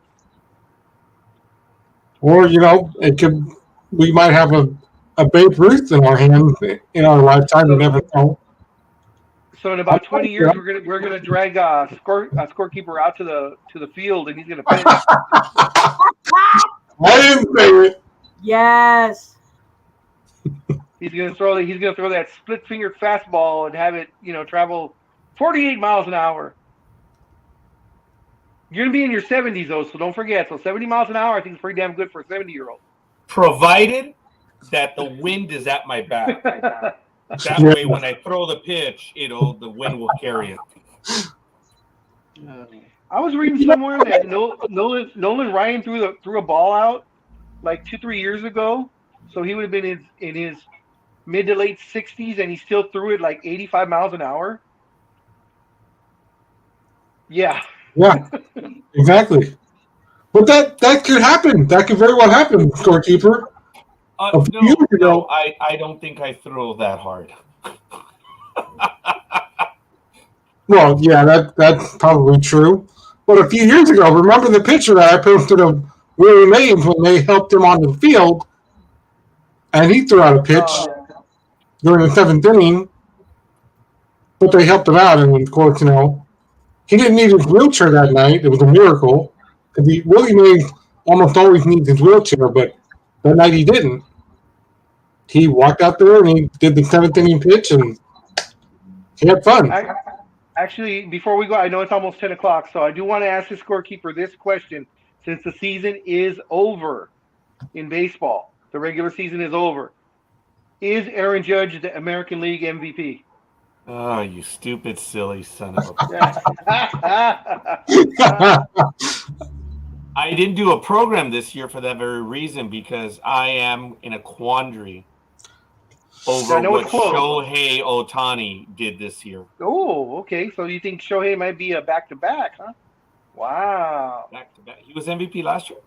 Or, we might have a Babe Ruth in our hand in our lifetime. You never know. So in about 20 years, we're gonna drag Scorekeeper out to the field, and he's gonna pitch. I didn't say it. Yes. He's gonna throw that split fingered fastball and have it travel 48 miles an hour. You're gonna be in your 70s though, so don't forget. So 70 miles an hour, I think is pretty damn good for a 70-year-old. Provided that the wind is at my back. That way, when I throw the pitch, the wind will carry it. I was reading somewhere that Nolan Ryan threw a ball out like 2-3 years ago, so he would have been in his mid to late 60s, and he still threw it like 85 miles an hour. Yeah. Yeah, exactly. But that could happen. That could very well happen, Scorekeeper. No, I don't think I throw that hard. Well, yeah, that's probably true. But a few years ago, remember the picture that I posted of Willie Mays when they helped him on the field, and he threw out a pitch during the 7th inning, but they helped him out, and of course, he didn't need his wheelchair that night. It was a miracle. Willie Mays almost always needs his wheelchair, but that night he didn't. He walked out there and he did the 7th inning pitch, and he had fun. Actually, before we go, I know it's almost 10 o'clock, so I do want to ask the Scorekeeper this question. Since the season is over in baseball, the regular season is over, is Aaron Judge the American League MVP? Oh, you stupid, silly son of a... I didn't do a program this year for that very reason, because I am in a quandary over what Shohei Ohtani did this year. Oh, okay. So you think Shohei might be a back-to-back, huh? Wow. Back-to-back. He was MVP last year?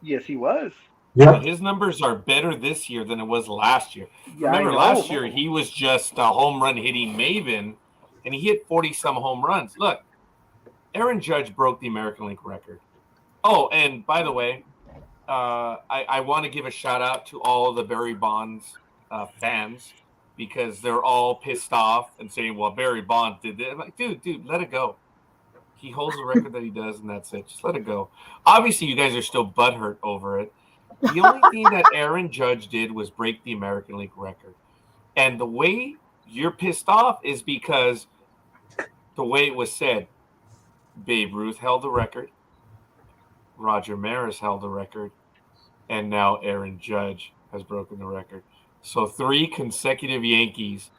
Yes, he was. Yeah. But his numbers are better this year than it was last year. Yeah, remember, last year he was just a home run hitting maven, and he hit 40-some home runs. Look, Aaron Judge broke the American League record. Oh, and by the way, I want to give a shout-out to all the Barry Bonds fans, because they're all pissed off and saying, well, Barry Bonds did this. I'm like, dude, let it go. He holds the record that he does, and that's it. Just let it go. Obviously, you guys are still butthurt over it. The only thing that Aaron Judge did was break the American League record. And the way you're pissed off is because the way it was said, Babe Ruth held the record, Roger Maris held the record, and now Aaron Judge has broken the record. So 3 consecutive Yankees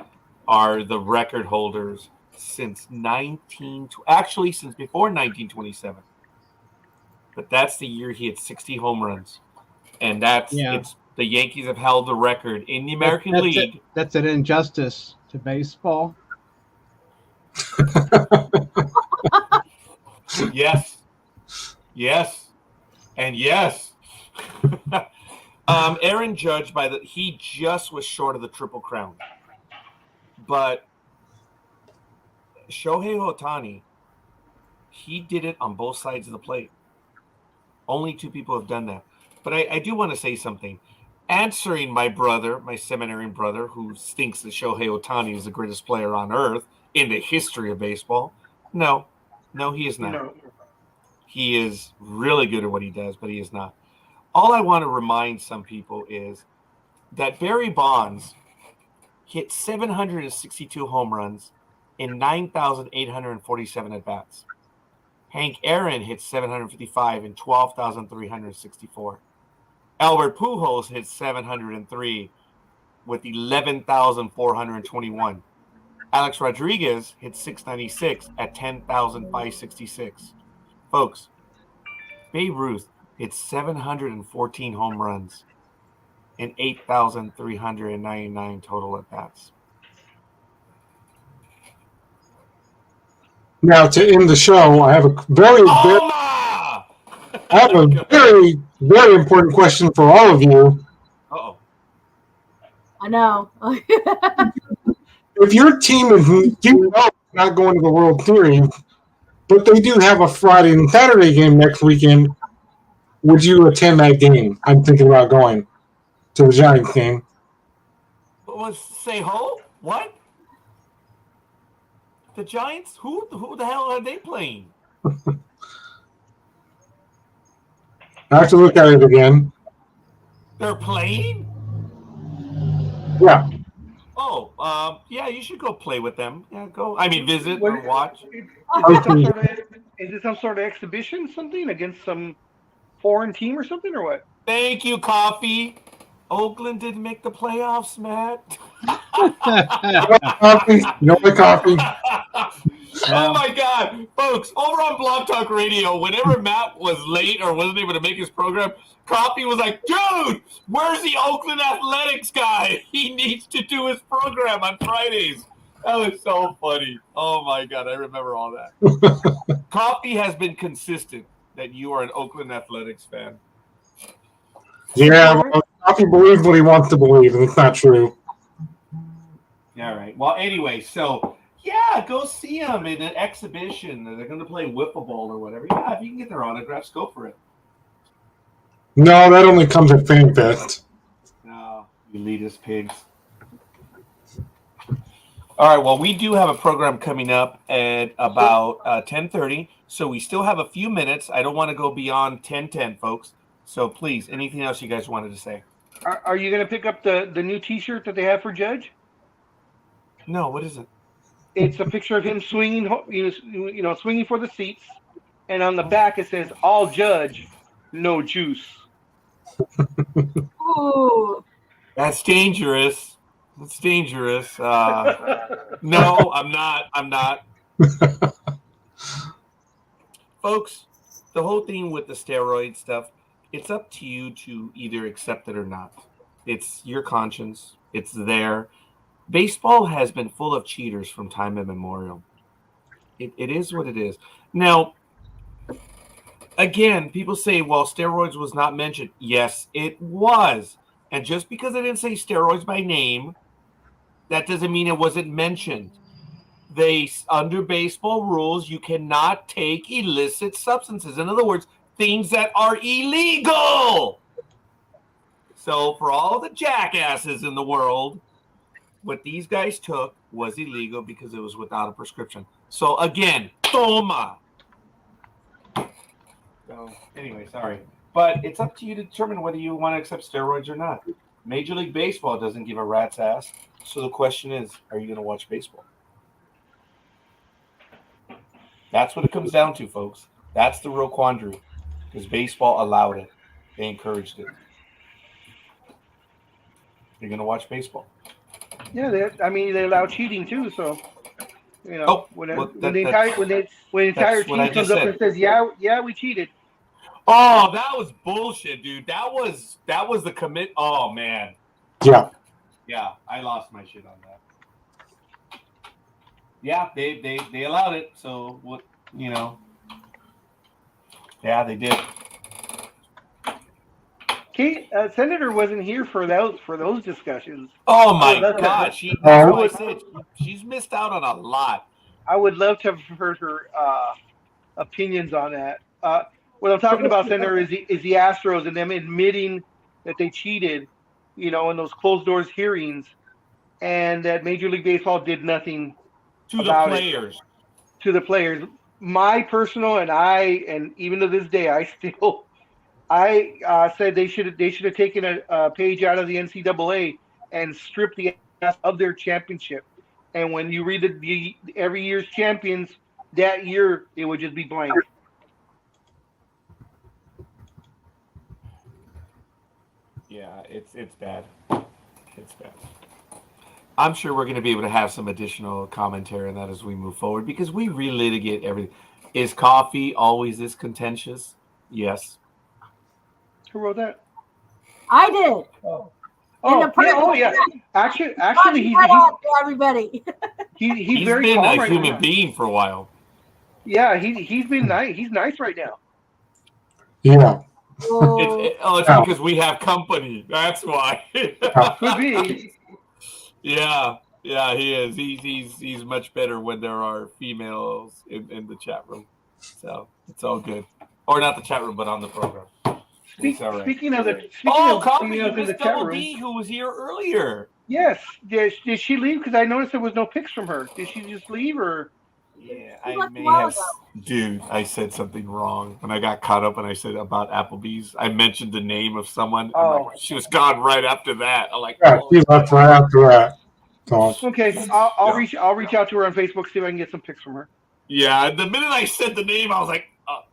are the record holders since since before 1927. But that's the year he had 60 home runs. And it's the Yankees have held the record in the American League. That's an injustice to baseball. Yes. And yes, Aaron Judge he just was short of the Triple Crown, but Shohei Ohtani, he did it on both sides of the plate. Only 2 people have done that. But I do want to say something. Answering my brother, my seminarian brother, who thinks that Shohei Ohtani is the greatest player on earth in the history of baseball. No, he is not. No. He is really good at what he does, but he is not. All I want to remind some people is that Barry Bonds hit 762 home runs in 9,847 at-bats. Hank Aaron hit 755 in 12,364. Albert Pujols hit 703 with 11,421. Alex Rodriguez hit 696 at 10,566. Folks, Babe Ruth hit 714 home runs and 8,399 total at-bats. Now, to end the show, I have a very very important question for all of you. Uh-oh. I know. If your team is not going to the World Series, but they do have a Friday and Saturday game next weekend, would you attend that game? I'm thinking about going to the Giants game. Say ho? What? The Giants? Who the hell are they playing? I have to look at it again. They're playing? Yeah. Oh, yeah, you should go play with them. Yeah, go. I mean, visit or watch. Is it some sort of exhibition, something against some foreign team or something, or what? Thank you, Coffee. Oakland didn't make the playoffs, Matt. No coffee. Oh my God, folks! Over on Blog Talk Radio, whenever Matt was late or wasn't able to make his program, Coffee was like, "Dude, where's the Oakland Athletics guy? He needs to do his program on Fridays." That was so funny. Oh my God, I remember all that. Coffee has been consistent that you are an Oakland Athletics fan. Yeah, well, Coffee believes what he wants to believe, and it's not true. All right. Well, anyway, so yeah, go see them in an exhibition. They're going to play wiffle ball or whatever. Yeah, if you can get their autographs, go for it. No, that only comes at FanFest. No, elitist pigs. All right. Well, we do have a program coming up at about 10:30, so we still have a few minutes. I don't want to go beyond 10:10, folks. So please, anything else you guys wanted to say? Are you going to pick up the new T-shirt that they have for Judge? No, what is it? It's a picture of him swinging, swinging for the seats, and on the back it says "All Judge, no juice." Ooh. That's dangerous. That's dangerous. No, I'm not. Folks, the whole thing with the steroid stuff, it's up to you to either accept it or not. It's your conscience. It's there. Baseball has been full of cheaters from time immemorial. It is what it is. Now, again, people say, well, steroids was not mentioned. Yes, it was. And just because I didn't say steroids by name, that doesn't mean it wasn't mentioned. Under baseball rules, you cannot take illicit substances. In other words, things that are illegal. So for all the jackasses in the world, what these guys took was illegal because it was without a prescription. So again, toma. So anyway, sorry. But it's up to you to determine whether you want to accept steroids or not. Major League Baseball doesn't give a rat's ass. So the question is, are you going to watch baseball? That's what it comes down to, folks. That's the real quandary. Because baseball allowed it. They encouraged it. You're going to watch baseball. Yeah, they allow cheating too. So, when the entire team comes up and says, "Yeah, we cheated." Oh, that was bullshit, dude. That was the commit. Oh man. Yeah, I lost my shit on that. Yeah, they allowed it. So what? Yeah, they did. Senator wasn't here for those discussions. Oh my love to- God, that's Oh. what I said. She's missed out on a lot. I would love to have heard her opinions on that. What I'm talking about, Senator, is the Astros and them admitting that they cheated, in those closed doors hearings, and that Major League Baseball did nothing To the about players. to the players. My personal and even to this day, I said they should have taken a page out of the NCAA and stripped the ass of their championship. And when you read the every year's champions, that year it would just be blank. Yeah, it's bad. It's bad. I'm sure we're going to be able to have some additional commentary on that as we move forward because we relitigate everything. Is coffee always this contentious? Yes. Who wrote that? I did. Oh, yeah. Actually, he's everybody. he's very been calm a right human now. being for a while. Yeah, he's been nice. He's nice right now. Yeah. It's because we have company. That's why. Could be. Yeah, he is. He's much better when there are females in the chat room. So it's all good. Or not the chat room, but on the program. Speaking of Coffee, you females in the missed chat Double room. D, who was here earlier. Yes. Did she leave? Because I noticed there was no pics from her. Did she just leave or? Yeah, I may have. Dude, I said something wrong when I got caught up and I said about Applebee's. I mentioned the name of someone. Oh. She was gone right after that. I'm like, Yeah, she left right after that. So, Okay, I'll reach out to her on Facebook, see if I can get some pics from her. Yeah, the minute I said the name, I was like, oh,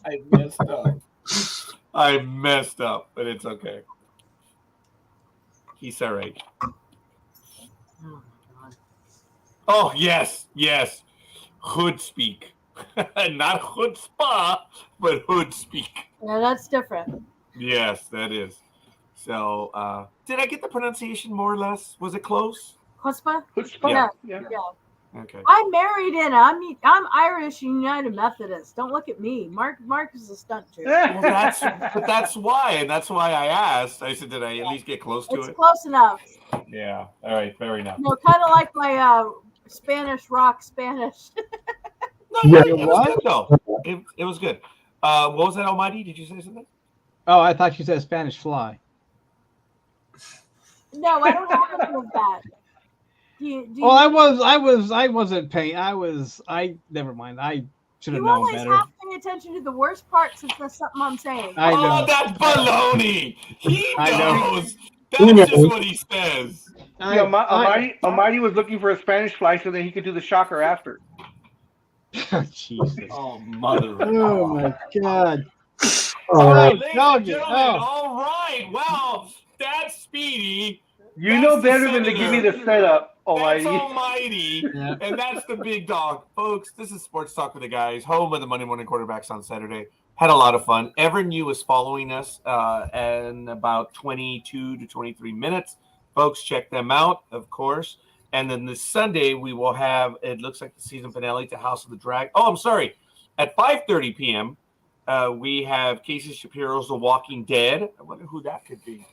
I messed up. I messed up, but it's okay. He's all right. Oh, yes. Hood speak. Not hood spa, but hood speak. Yeah, that's different. Yes, that is. So, did I get the pronunciation more or less? Was it close? Chutzpah? Yeah. Okay. I'm married in. I'm Irish United Methodist. Don't look at me. Mark is a stunt Jew. Well, that's why, and that's why I asked. I said, did I at least get close to it? It's close enough. Yeah. All right. Fair enough. Kind of like my Spanish rock Spanish. Yeah. It was good though. It was good. What was that, Almighty? Did you say something? Oh, I thought you said Spanish fly. No, I don't have anything with that. Well, I wasn't paying. Never mind. I should have known better. You always have to pay attention to the worst parts if that's something I'm saying. I know. Oh, that's baloney. He knows. He That's just knows. what he says. Almighty was looking for a Spanish fly so that he could do the shocker after. Jesus. Oh, mother. Oh my God. all right. Ladies and Dog, gentlemen, oh. all right. Well, that's Speedy. You That's know the better than to give me the setup, That's Almighty. Almighty. Yeah. And that's the big dog. Folks, this is Sports Talk with the Guys, home of the Monday Morning Quarterbacks on Saturday. Had a lot of fun. Everyone new is following us in about 22 to 23 minutes. Folks, check them out, of course. And then this Sunday, we will have, it looks like the season finale to House of the Drag. Oh, I'm sorry. At 5:30 p.m., we have Casey Shapiro's The Walking Dead. I wonder who that could be.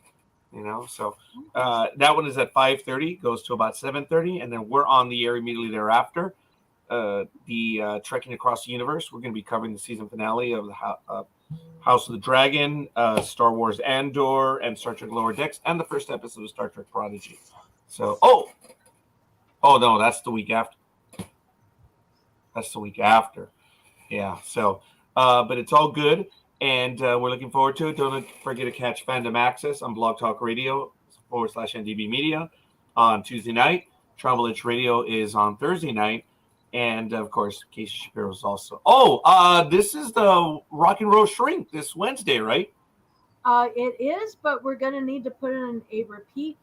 So that one is at 5:30, goes to about 7:30, and then we're on the air immediately thereafter. The Trekking Across the Universe, we're going to be covering the season finale of the House of the Dragon, Star Wars Andor, and Star Trek Lower Decks, and the first episode of Star Trek Prodigy. So, oh no, that's the week after. Yeah, so, but it's all good. And we're looking forward to it. Don't forget to catch Fandom Access on Blog Talk Radio /NDB Media on Tuesday night. Travel Edge Radio is on Thursday night. And, of course, Casey Shapiro's also. Oh, this is the Rock and Roll Shrink this Wednesday, right? It is, but we're going to need to put in a repeat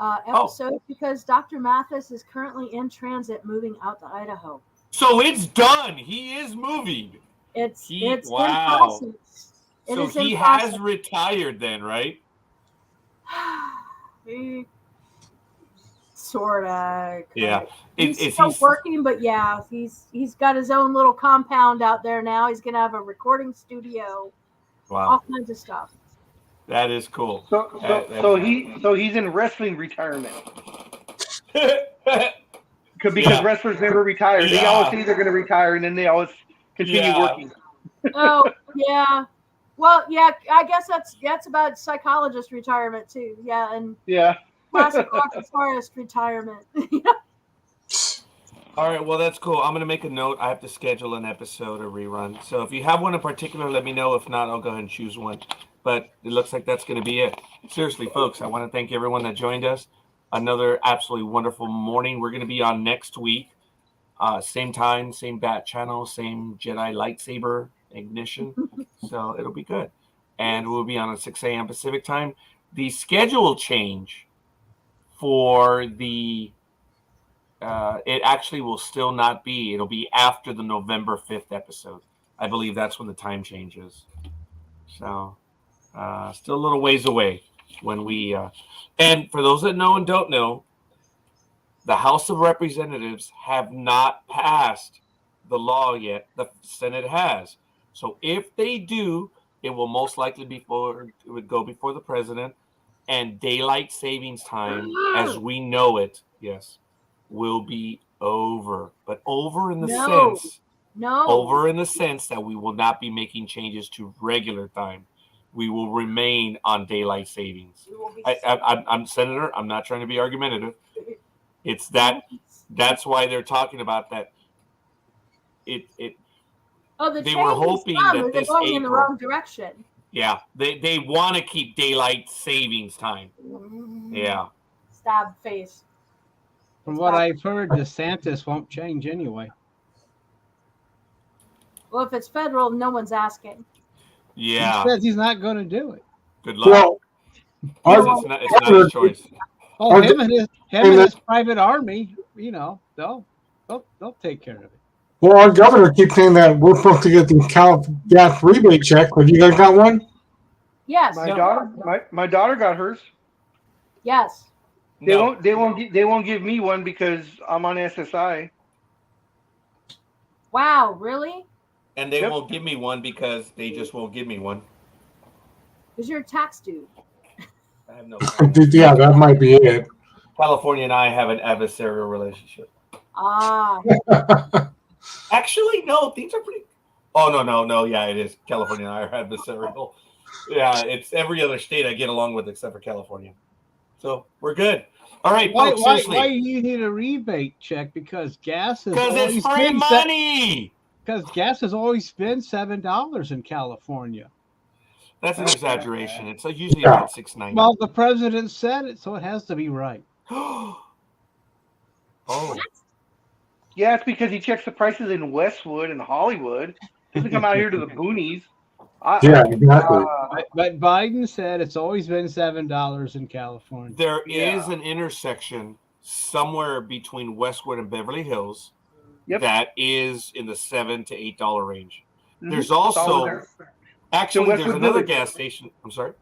episode because Dr. Mathis is currently in transit moving out to Idaho. So it's done. He is moving. It's wow. in process. So he has retired then, right? Sorta. Yeah. He's still working, but yeah, he's got his own little compound out there now. He's gonna have a recording studio. Wow. All kinds of stuff. That is cool. So he's in wrestling retirement because Yeah. wrestlers never retire. They Yeah. always say they're going to retire, and then they always continue Yeah. working. Oh, yeah. Well, yeah, I guess that's about psychologist retirement too. Yeah, and Yeah. classic rock guitarist retirement. All right, well, that's cool. I'm going to make a note. I have to schedule an episode or rerun. So if you have one in particular, let me know. If not, I'll go ahead and choose one. But it looks like that's going to be it. Seriously, folks, I want to thank everyone that joined us. Another absolutely wonderful morning. We're going to be on next week. Same time, same bat channel, same Jedi lightsaber ignition. So it'll be good. And we'll be on at 6 a.m. Pacific time. The schedule change for the it actually will still not be. It'll be after the November 5th episode. I believe that's when the time changes. So still a little ways away when we and for those that know and don't know, the House of Representatives have not passed the law yet. The Senate has. So if they do, it will most likely it would go before the president, and daylight savings time as we know it, yes, will be over. But over in the sense that we will not be making changes to regular time. We will remain on daylight savings. I'm Senator. I'm not trying to be argumentative. It's that's why they're talking about that. They were hoping that they're going in the wrong direction. Yeah, they want to keep daylight savings time. Yeah. Stab face. From what I've heard, DeSantis won't change anyway. Well, if it's federal, no one's asking. Yeah. He says he's not going to do it. Good luck. Well, it's not his choice. Oh, him and his private army, they'll take care of it. Well, our governor keeps saying that we're supposed to get the gas rebate check. Have you guys got one? Yes. My daughter got hers. Yes. They won't give me one because I'm on SSI. Wow, really? And they won't give me one because they just won't give me one. Because you're a tax dude. I have no. Yeah, that might be it. California and I have an adversarial relationship. Ah. Actually, no, things are pretty. Oh, no. Yeah, it is. California and I are adversarial. Yeah, it's every other state I get along with except for California. So we're good. All right, folks, seriously. Why do you need a rebate check? Because gas is it's free money. Because gas has always been $7 in California. That's an exaggeration. It's usually about $6.90. Well, the president said it, so it has to be right. Oh. Yeah, it's because he checks the prices in Westwood and Hollywood. He doesn't come out here to the boonies. Yeah, exactly. But Biden said it's always been $7 in California. There is an intersection somewhere between Westwood and Beverly Hills that is in the $7 to $8 range. Mm-hmm. There's also there's another gas station. I'm sorry.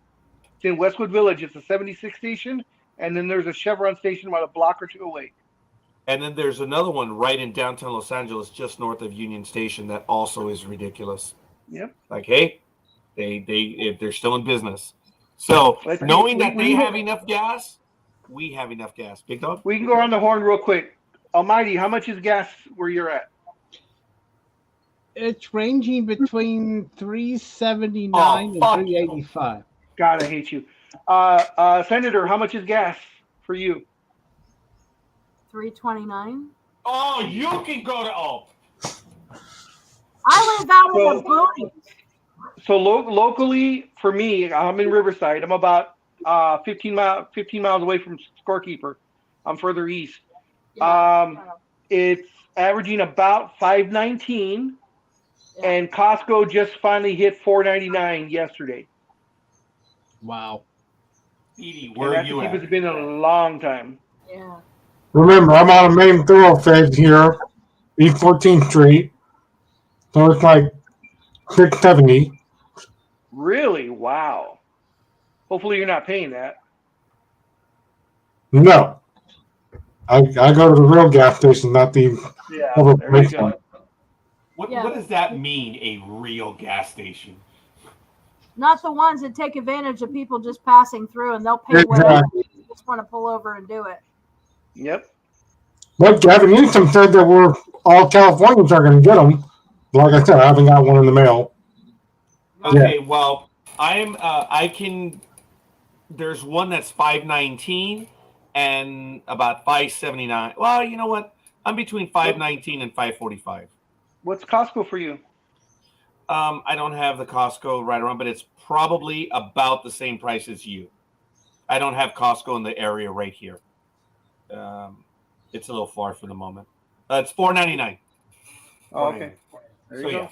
It's in Westwood Village. It's a 76 station, and then there's a Chevron station about a block or two away. And then there's another one right in downtown Los Angeles, just north of Union Station, that also is ridiculous. Yep. Like, hey, they're still in business. So knowing that they have enough gas, we have enough gas. Big Dog? We can go around the horn real quick. Almighty, how much is gas where you're at? It's ranging between $3.79 and $3.85. God, I hate you. Senator, how much is gas for you? $3.29. Oh, you can go to I live out in the boonies. So locally, for me, I'm in Riverside. I'm about 15 miles away from Scorekeeper. I'm further east. Yeah. It's averaging about $5.19, and Costco just finally hit $4.99 yesterday. Wow. Speedy, where are you at? It's been a long time. Yeah. Remember, I'm on a main thoroughfare here, East 14th Street. So it's like $6.70. Really? Wow. Hopefully you're not paying that. No. I go to the real gas station, not the there you go. What does that mean, a real gas station? Not the ones that take advantage of people just passing through, and they'll pay whatever. You just want to pull over and do it. Yep. But Gavin Newsom said that we're all Californians are going to get them. Like I said, I haven't got one in the mail. Okay, well, I can. There's one that's $5.19 and about $5.79. Well, you know what? I'm between $5.19 and $5.45. What's Costco for you? I don't have the Costco right around, but it's probably about the same price as you. I don't have Costco in the area right here. It's a little far for the moment. It's $4.99. Oh, okay. There you So go. yeah.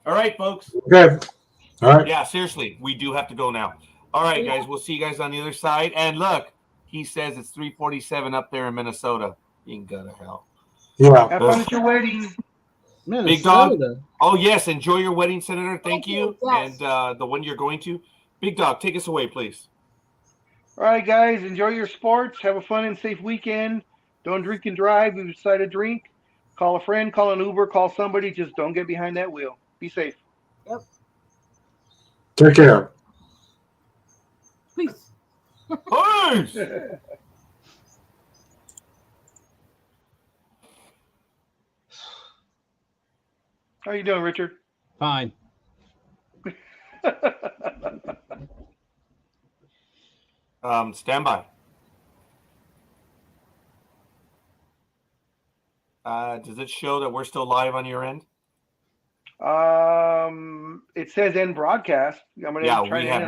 All right, folks. Okay. All right. Yeah, seriously, we do have to go now. All right, guys, we'll see you guys on the other side. And look, he says it's 3:47 up there in Minnesota. You can go to hell. Yeah. Have fun at your wedding. Big Dog. Oh, yes. Enjoy your wedding, Senator. Thank you. Yes. And the one you're going to. Big Dog, take us away, please. All right, guys. Enjoy your sports. Have a fun and safe weekend. Don't drink and drive. If you decide to drink, call a friend, call an Uber, call somebody. Just don't get behind that wheel. Be safe. Yep. Take care. Peace. Peace. How you doing, Richard? Fine. Stand by. Does it show that we're still live on your end? It says end broadcast. I'm gonna try to end